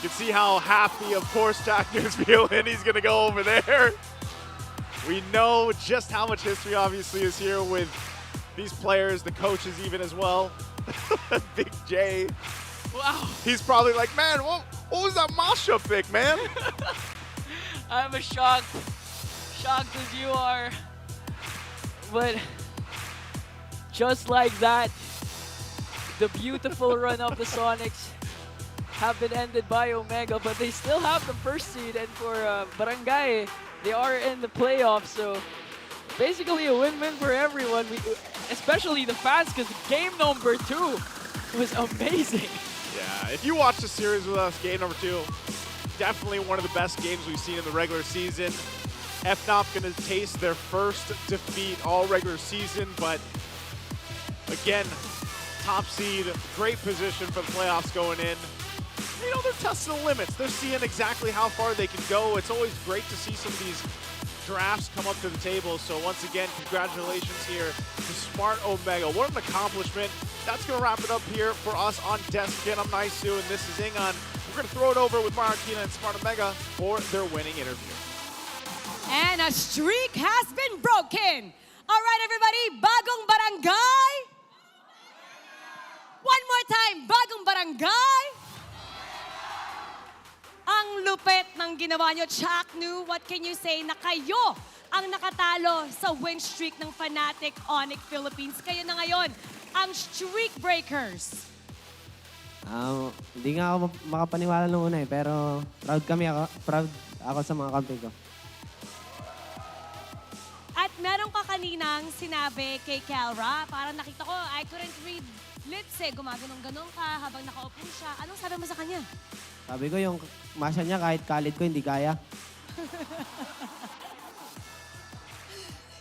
You can see how happy, of course, Chakner's feeling. He's going to go over there. We know just how much history obviously is here with these players, the coaches even as well. Big J. Wow. He's probably like, man, what was that Masha pick, man? I'm as shocked as you are. But just like that, the beautiful run of the Sonics have been ended by Omega, but they still have the first seed, and for Barangay, they are in the playoffs, so basically a win-win for everyone, especially the fans, because game number 2 was amazing. Yeah, if you watch the series with us, game number 2, definitely one of the best games we've seen in the regular season. FNOP going to taste their first defeat all regular season, but again, top seed, great position for the playoffs going in. You know, they're testing the limits. They're seeing exactly how far they can go. It's always great to see some of these drafts come up to the table. So once again, congratulations here to Smart Omega. What an accomplishment. That's going to wrap it up here for us on Desk. Again, I'm Naisu, and this is Ingon. We're going to throw it over with Marikina and Smart Omega for their winning interview. And a streak has been broken. All right, everybody, bagong barangay. One more time, bagong barangay. Ang lupet ng ginawa nyo, Chaknu. What can you say na kayo ang nakatalo sa win streak ng Fnatic Onic Philippines? Kayo na ngayon, ang streak breakers. Hindi nga ako makapaniwala nung una pero proud ako sa mga kampi ko. At meron ka kaninang sinabi kay Kellera, parang nakita ko, I couldn't read lips eh. Gumaganong-ganong ka habang nakaupo siya. Anong sabi mo sa kanya? Sabi ko yung masya niya kahit kalid ko hindi kaya.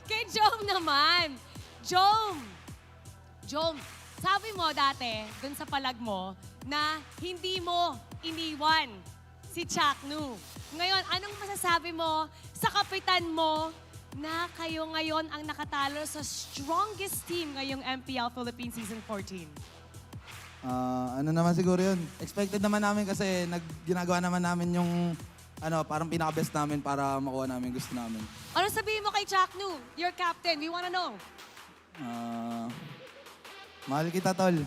Kay Jom naman. Jom, sabi mo dati, dun sa palag mo, na hindi mo iniwan si Chaknu. Ngayon, anong masasabi mo sa kapitan mo na kayo ngayon ang nakatalo sa strongest team ngayong MPL Philippines Season 14? Ano naman siguro yun. Expected naman namin kasi ginagawa naman namin yung parang pinaka-best namin para makuha namin gusto namin. Ano sabihin mo kay Chaknu, your captain? We wanna know. Mahal kita, tol.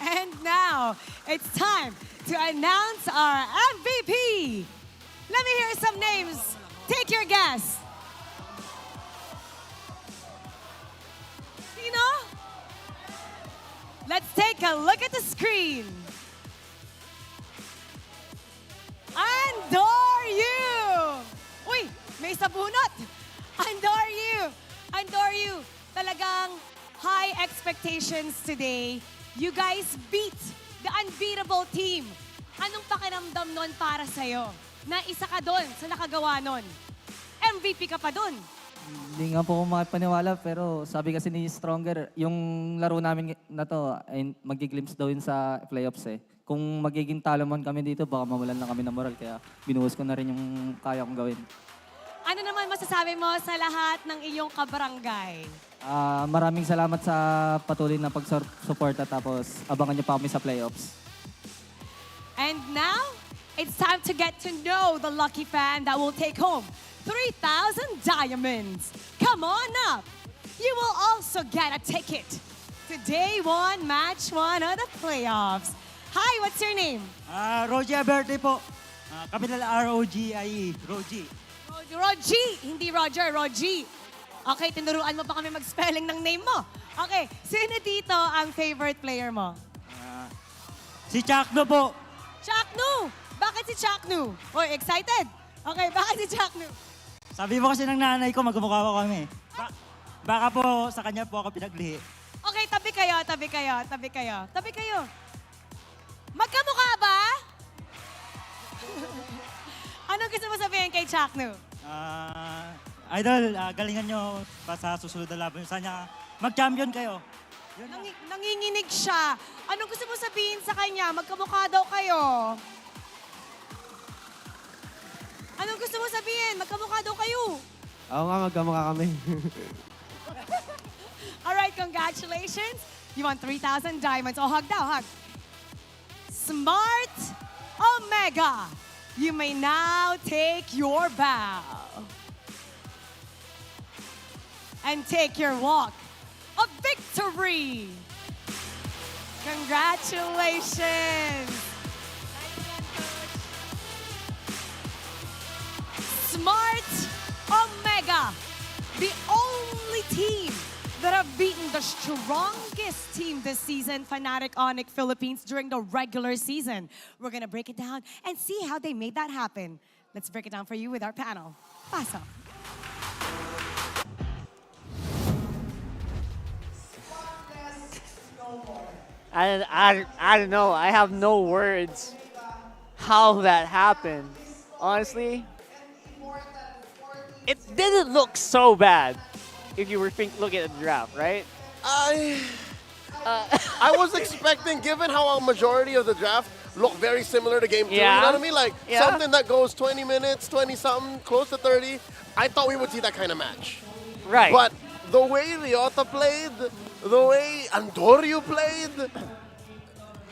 And now, it's time to announce our MVP. Let me hear some names. Take your guess. Sino? Let's take a look at the screen. Andoryu! Uy, may sabunot. Andoryu, talagang high expectations today. You guys beat the unbeatable team. Anong pakiramdam nun para sa'yo? Na isa ka doon sa nakagawa nun. MVP ka pa doon. Hindi nga po ako makapaniwala pero sabi kasi ni Stronger, yung laro namin na to ay mag-glimpse daw yun sa playoffs eh. Kung magiging talo man kami dito, baka mawalan lang kami ng moral. Kaya binuhos ko na rin yung kaya kong gawin. Ano naman masasabi mo sa lahat ng iyong kabarangay? Maraming salamat sa patuloy na pag-suporta tapos abangan niyo pa kami sa playoffs. And now, it's time to get to know the lucky fan that will take home 3,000 diamonds. Come on up. You will also get a ticket to day 1, match 1 of the playoffs. Hi, what's your name? Rogie Aberte po. Capital R-O-G-I-E. Rogie. Rogie, hindi Roger, Rogie. Okay, tinuruan mo pa kami mag-spelling ng name mo. Okay, sino dito ang favorite player mo? Si Chakno po. Chaknu! Bakit si Chaknu? Oy, excited? Okay, bakit si Chaknu? Sabi mo kasi ng nanay ko, magkamukha ko kami. Baka po sa kanya po ako pinaglihi. Okay, tabi kayo. Magkamukha ba? Anong gusto mo sabihin kay Chaknu? Idol, galingan nyo pa sa susunod na laban. Sana mag-champion kayo. Nanginginig siya. Anong gusto mo sabihin sa kanya? Magkamukha daw kayo. Anong gusto mo sabihin? Magkamukha daw kayo. Oo nga, magkamukha kami. Alright, congratulations. You won 3,000 diamonds. Oh, hug daw, hug. Smart Omega. You may now take your bow. And take your walk of victory. Congratulations. Smart Omega, the only team that have beaten the strongest team this season, Fnatic Onic Philippines, during the regular season. We're gonna break it down and see how they made that happen. Let's break it down for you with our panel. Paso. I don't know. I have no words how that happened. Honestly, it didn't look so bad if you were looking at the draft, right? I was expecting, given how a majority of the draft looked very similar to game 2, Yeah. you know what I mean? Like something that goes 20 minutes, 20-something, close to 30. I thought we would see that kind of match. Right. But the way Ryota played, the way Andoryu played,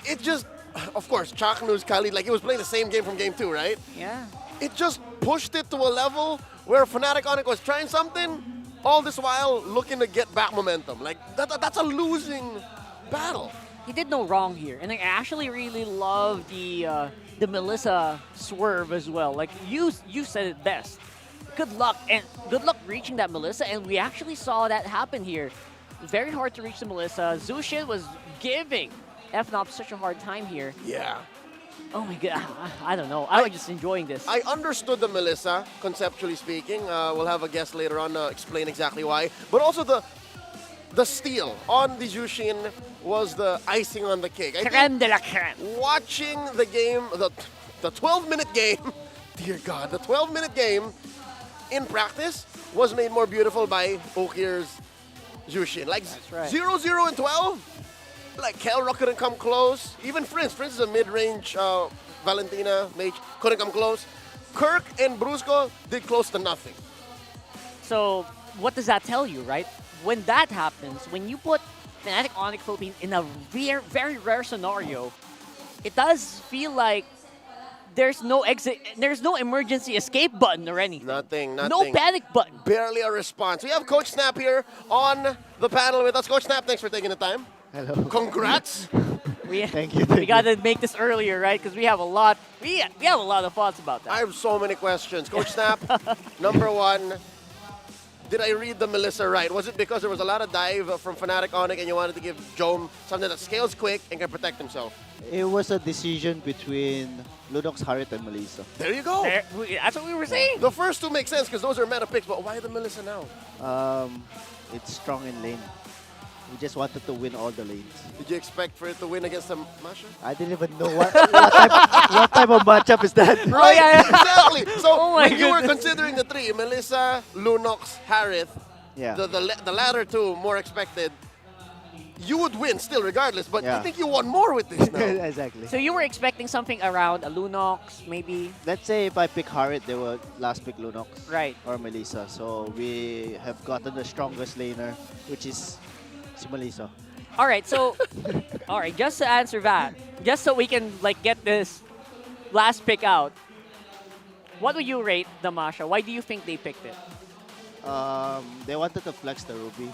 it just, of course, Chaknu's Khalid, like he was playing the same game from game 2, right? Yeah. It just pushed it to a level where Fnatic Onic was trying something, all this while looking to get back momentum. Like, that's a losing battle. He did no wrong here, and I actually really love the Melissa swerve as well. Like you said it best. Good luck reaching that Melissa, and we actually saw that happen here. Very hard to reach the Melissa. Zushin was giving FNOP such a hard time here. Yeah. Oh my god, I don't know. I was just enjoying this. I understood the Melissa, conceptually speaking. We'll have a guest later on explain exactly why. But also the steal on the Jushin was the icing on the cake. Crème de la crème. Watching the game, the 12-minute game, dear God, the 12-minute game in practice was made more beautiful by Okir's Jushin. Like, right. 0-0 and 12? Like, Kelra couldn't come close. Even Prince is a mid-range Valentina mage, couldn't come close. Kirk and Brusco did close to nothing. So what does that tell you, right? When that happens, when you put Fnatic Onic Philippines in a very rare scenario, it does feel like there's no exit, there's no emergency escape button or anything. Nothing. No panic button. Barely a response. We have Coach Snap here on the panel with us. Coach Snap, thanks for taking the time. Hello. Congrats. Thank you. We got to make this earlier, right? Because we have a lot. We have a lot of thoughts about that. I have so many questions. Coach Snap, number one, did I read the Melissa right? Was it because there was a lot of dive from Fnatic Onic and you wanted to give Jome something that scales quick and can protect himself? It was a decision between Lunox, Harit, and Melissa. There you go. That's what we were saying. The first two make sense because those are meta picks, but why the Melissa now? It's strong in lane. We just wanted to win all the lanes. Did you expect for it to win against the Masha? I didn't even know what type of matchup is that. Right, exactly. So Oh my when you were goodness. considering the three, Melissa, Lunox, Harith, Yeah. the latter two more expected, you would win still regardless, but Yeah. I think you won more with this now. Exactly. So you were expecting something around a Lunox, maybe? Let's say if I pick Harit, they will last pick Lunox. Right. Or Melissa. So we have gotten the strongest laner, which is si Melissa. All right, so, all right, just to answer that, just so we can like get this last pick out, what would you rate the Masha? Why do you think they picked it? They wanted to flex the Ruby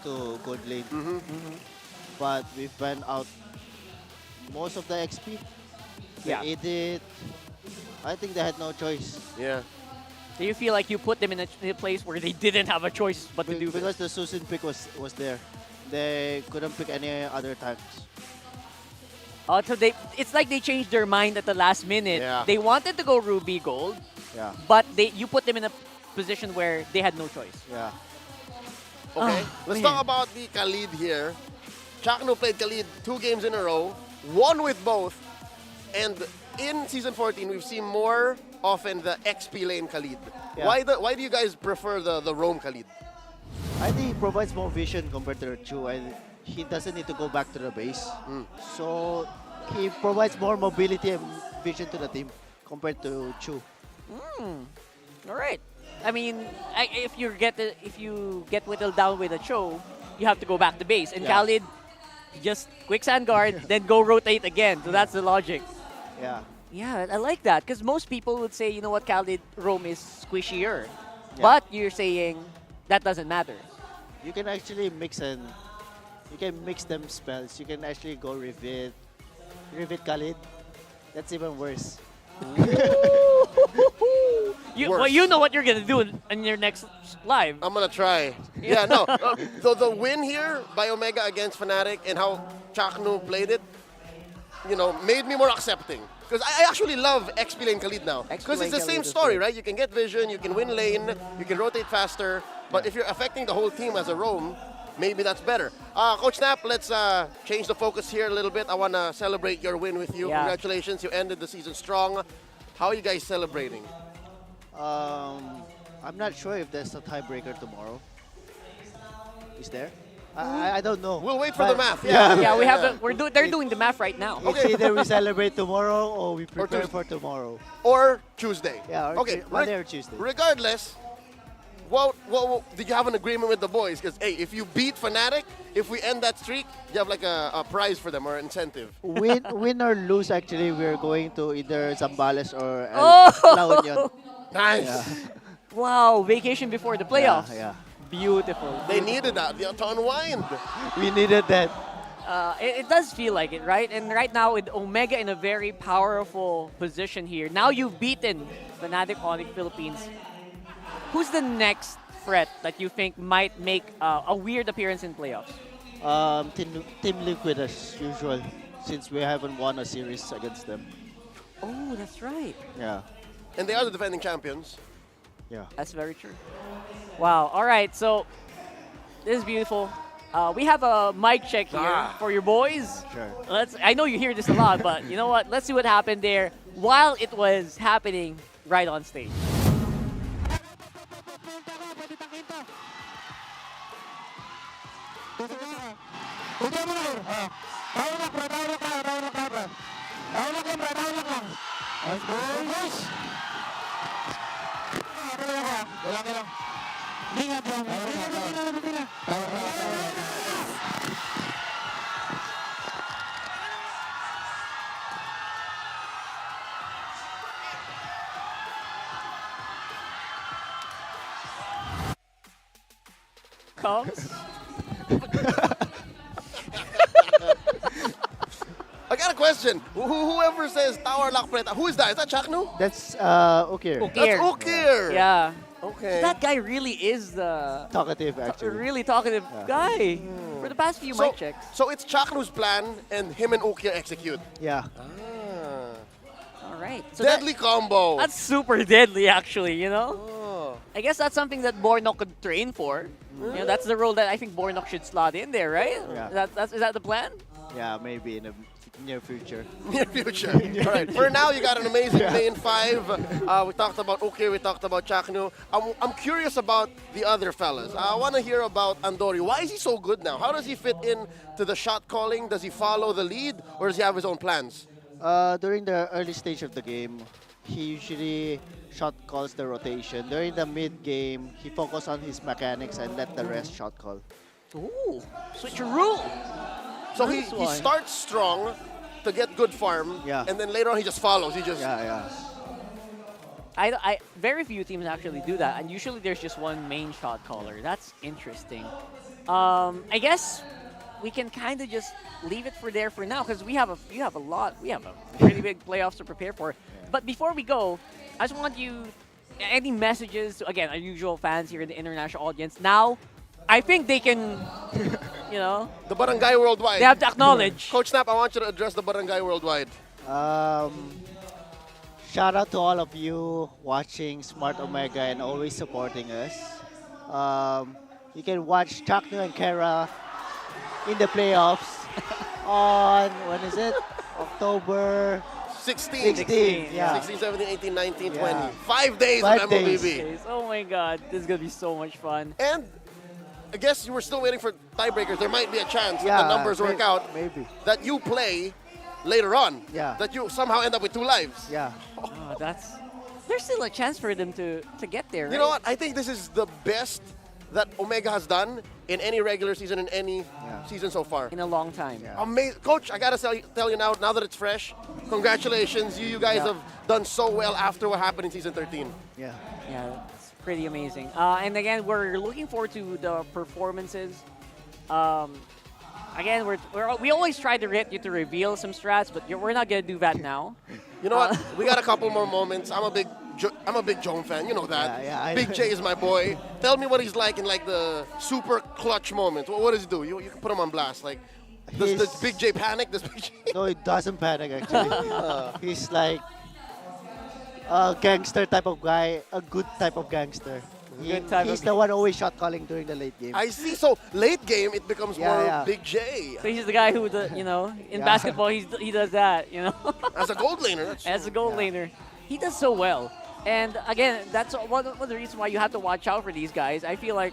to good lane. But we went out most of the XP. They Yeah. ate it. I think they had no choice. Yeah. Do you feel like you put them in a place where they didn't have a choice but to do Because the Susan pick was there. They couldn't pick any other tanks. Oh, so it's like they changed their mind at the last minute. Yeah. They wanted to go Ruby Gold, Yeah. but you put them in a position where they had no choice. Yeah. Okay, Oh, let's man. talk about the Khalid here. Chakno played Khalid 2 games in a row, won with both, and in Season 14, we've seen more often the XP lane Khalid. Yeah. Why do you guys prefer the roam Khalid? I think he provides more vision compared to Chu, and he doesn't need to go back to the base. So he provides more mobility and vision to the team compared to Chu. All right. I mean, if you get whittled down with a Cho, you have to go back to base. And Yeah. Khalid, just quicksand guard, then go rotate again. So that's the logic. Yeah. Yeah, I like that. Because most people would say, you know what, Khalid roam is squishier. Yeah. But you're saying that doesn't matter. You can actually mix them spells. You can actually go Rivet Khalid. That's even worse. You know what you're going to do in your next live. I'm gonna try. Yeah, no. So the win here by Omega against Fnatic and how Chakno played it, made me more accepting. Because I actually love XP lane Khalid now. Because it's the same story, right? You can get vision, you can win lane, you can rotate faster. But if you're affecting the whole team as a roam, maybe that's better. Coach Nap, let's change the focus here a little bit. I want to celebrate your win with you. Yeah. Congratulations, you ended the season strong. How are you guys celebrating? I'm not sure if there's a tiebreaker tomorrow. Is there? I don't know. We'll wait for the math. Yeah, we have. They're doing the math right now. It's either we celebrate tomorrow or we prepare for tomorrow. Or Tuesday. Yeah, or Okay. Monday or Tuesday. Regardless, what did you have an agreement with the boys? Because hey, if you beat Fnatic, if we end that streak, you have like a prize for them or an incentive. Win or lose, actually, we're going to either Zambales or La Union. Nice. Yeah. Wow, vacation before the playoffs. Yeah. Beautiful. They needed that to unwind. We needed that. It does feel like it, right? And right now with Omega in a very powerful position here. Now you've beaten Fnatic Onic Philippines. Who's the next threat that you think might make a weird appearance in playoffs? Team Liquid as usual, since we haven't won a series against them. Oh, that's right. Yeah. And they are the defending champions. Yeah. That's very true. Wow. All right. So this is beautiful. We have a mic check here for your boys. Sure. I know you hear this a lot, but you know what? Let's see what happened there while it was happening right on stage. Comes. I got a question. Whoever says Tower Lock Preta, who is that? Is that Chakno? That's Ukir. That's Ukir. Yeah. Okay. That guy really is the Talkative, actually. really talkative guy for the past few mic checks. So it's Chaknu's plan, and him and Ukia execute. Yeah. All right. So Deadly combo. That's super deadly, actually, you know? Oh. I guess that's something that Bornok could train for. You know, that's the role that I think Bornok should slot in there, right? Yeah. Is that the plan? Yeah, maybe in the near future. Near future. All right. For now, you got an amazing main 5. We talked about Uki, we talked about Chaknu. I'm curious about the other fellas. I want to hear about Andori. Why is he so good now? How does he fit in to the shot calling? Does he follow the lead, or does he have his own plans? During the early stage of the game, he usually shot calls the rotation. During the mid game, he focused on his mechanics and let the rest shot call. Ooh, switcheroo. So he starts strong to get good farm, and then later on he just follows. He just I very few teams actually do that, and usually there's just one main shot caller. That's interesting. I guess we can kind of just leave it for there for now because we have a pretty big playoffs to prepare for. But before we go, I just want any messages to, again, our usual fans here in the international audience. Now, I think they can, you know, the barangay worldwide. They have to acknowledge. Coach Snap, I want you to address the barangay worldwide. Shout out to all of you watching Smart Omega and always supporting us. You can watch Chaknu and Kara in the playoffs on, when is it? October 16. 16, yeah. 16, 17, 18, 19, Yeah. 20. 5 days 5 of MLBB. days. Oh my God, this is gonna be so much fun. And I guess you were still waiting for tiebreakers. There might be a chance Yeah, that the numbers work out. Maybe. That you play later on. Yeah. That you somehow end up with 2 lives. Yeah. Oh, there's still a chance for them to get there. You know what? I think this is the best that Omega has done in any regular season, in any season so far. In a long time. Amazing. Coach, I got to tell you now that it's fresh, congratulations. You guys have done so well after what happened in Season 13. Yeah. Yeah, it's pretty amazing. And again, we're looking forward to the performances. Again, we always try to get you to reveal some strats, but we're not going to do that now. You know what? We got a couple more moments. I'm a big Joan fan. You know that. Yeah, Big J is my boy. Tell me what he's like in like the super clutch moments. What does he do? You can put him on blast. Like, does Big J panic? Does Big J? No, he doesn't panic actually. He's like a gangster type of guy, a good type of gangster. He's the one always shot calling during the late game. I see. So late game, it becomes more Big J. So he's the guy who, in basketball, he does that, you know. As a gold laner. As a gold laner. He does so well. And again, that's one of the reasons why you have to watch out for these guys. I feel like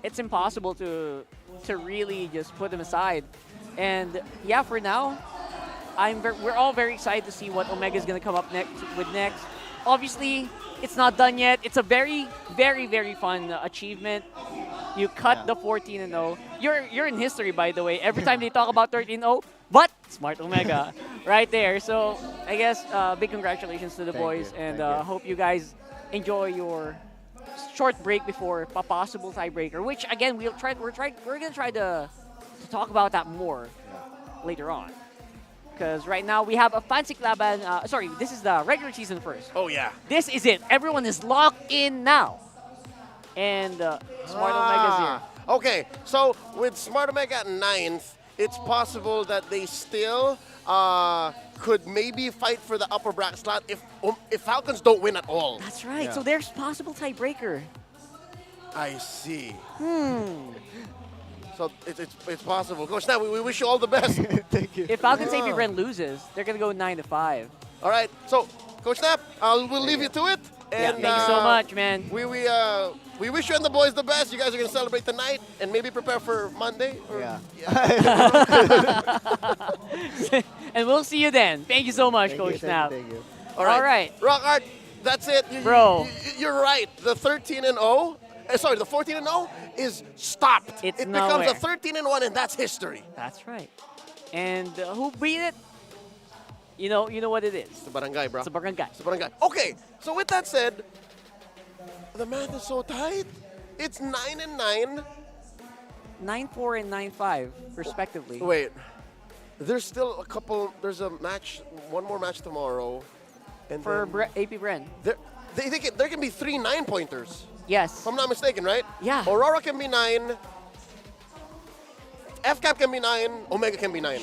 it's impossible to really just put them aside. And yeah, for now, we're all very excited to see what Omega is going to come up next. Obviously, it's not done yet. It's a very, very, very fun achievement. You cut the 14-0. You're in history, by the way. Every time they talk about 13-0, but Smart Omega right there. So I guess big congratulations to the boys, and hope you guys enjoy your short break before a possible tiebreaker. Which again, we're gonna try to talk about that more later on. Because right now we have a fancy laban. Sorry, this is the regular season first. Oh yeah. This is it. Everyone is locked in now. And Smart Omega's here. Okay, so with Smart Omega at 9th, it's possible that they still could maybe fight for the upper bracket slot if Falcons don't win at all. That's right. So there's possible tiebreaker. I see. So it's possible. Coach Snap, we wish you all the best. Thank you. If Falcons AP Ren loses, they're gonna go 9-5. All right. So Coach Snap, we'll leave you to it. And thank you so much, man. We wish you and the boys the best. You guys are gonna celebrate tonight and maybe prepare for Monday. And we'll see you then. Thank you so much, Coach Snap. Thank you. All right. Rock Art, that's it. Bro. You're right. The 13-0. Sorry, the 14-0 is stopped. It's it nowhere. becomes a 13-1, and that's history. That's right. And who beat it? You know what it is. It's the barangay, bro. It's a barangay. It's the barangay. Okay, so with that said, the math is so tight. It's 9-9. 9-4 and 9-5, respectively. Wait, there's still a couple. There's a match, one more match tomorrow, and for then AP Bren. there can be 3 9-pointers. Yes. If I'm not mistaken, right? Yeah. Aurora can be 9. FCAP can be 9. Omega can be 9.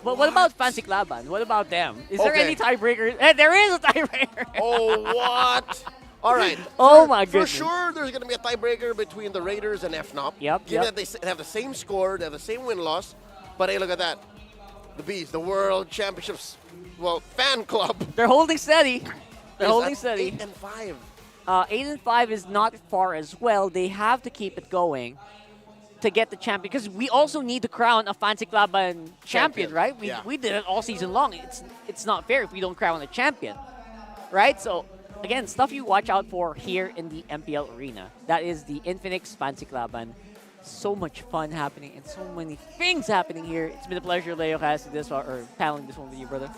But what about Fancy Laban? What about them? Is there Okay. any tiebreaker? There is a tiebreaker. Oh, what? All right. Oh, my goodness. For sure, there's going to be a tiebreaker between the Raiders and FNOP. Yep, Given yep. that they have the same score, they have the same win-loss. But hey, look at that. The Bees, the World Championships, well, fan club. They're holding steady. They're Yes, holding that's steady. 8 and 5. 8-5 is not far as well. They have to keep it going to get the champion, because we also need to crown a Fancy Laban champion, right? We did it all season long. It's not fair if we don't crown a champion, right? So again, stuff you watch out for here in the MPL arena. That is the Infinix Fancy Laban. So much fun happening and so many things happening here. It's been a pleasure, Leo, casting this one, or paneling this one with you, brother.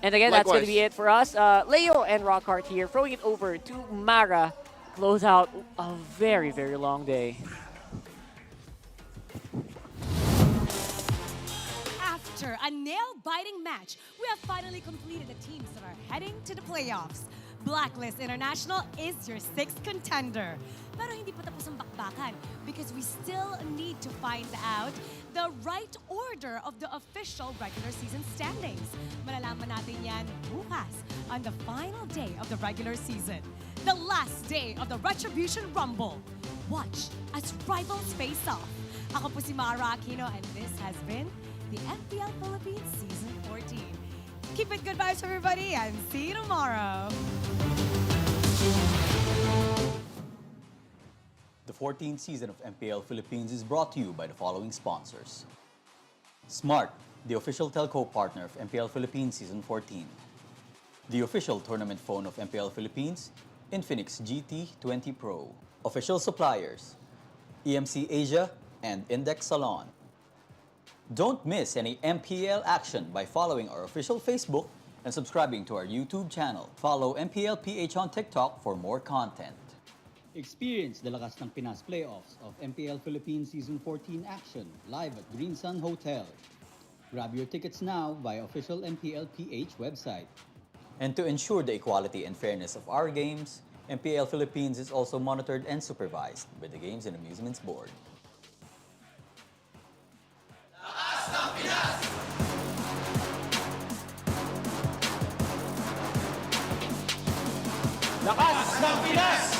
And again, that's going to be it for us. Leo and Rockhart here, throwing it over to Mara. Close out a very, very long day. After a nail-biting match, we have finally completed the teams that are heading to the playoffs. Blacklist International is your 6th contender. Pero hindi pa tapos ang bakbakan because we still need to find out the right order of the official regular season standings. Malalaman natin yan bukas on the final day of the regular season. The last day of the Retribution Rumble. Watch as rivals face off. Ako po si Mara Aquino and this has been the MPL Philippines Season 14. Keep it good vibes, everybody, and see you tomorrow. The 14th season of MPL Philippines is brought to you by the following sponsors. Smart, the official telco partner of MPL Philippines Season 14. The official tournament phone of MPL Philippines, Infinix GT20 Pro. Official suppliers, EMC Asia and Index Salon. Don't miss any MPL action by following our official Facebook and subscribing to our YouTube channel. Follow MPL PH on TikTok for more content. Experience the lakas ng Pinas playoffs of MPL Philippines Season 14 action live at Green Sun Hotel. Grab your tickets now via official MPL PH website. And to ensure the equality and fairness of our games, MPL Philippines is also monitored and supervised by the Games and Amusements Board. Lakas ng Pinas!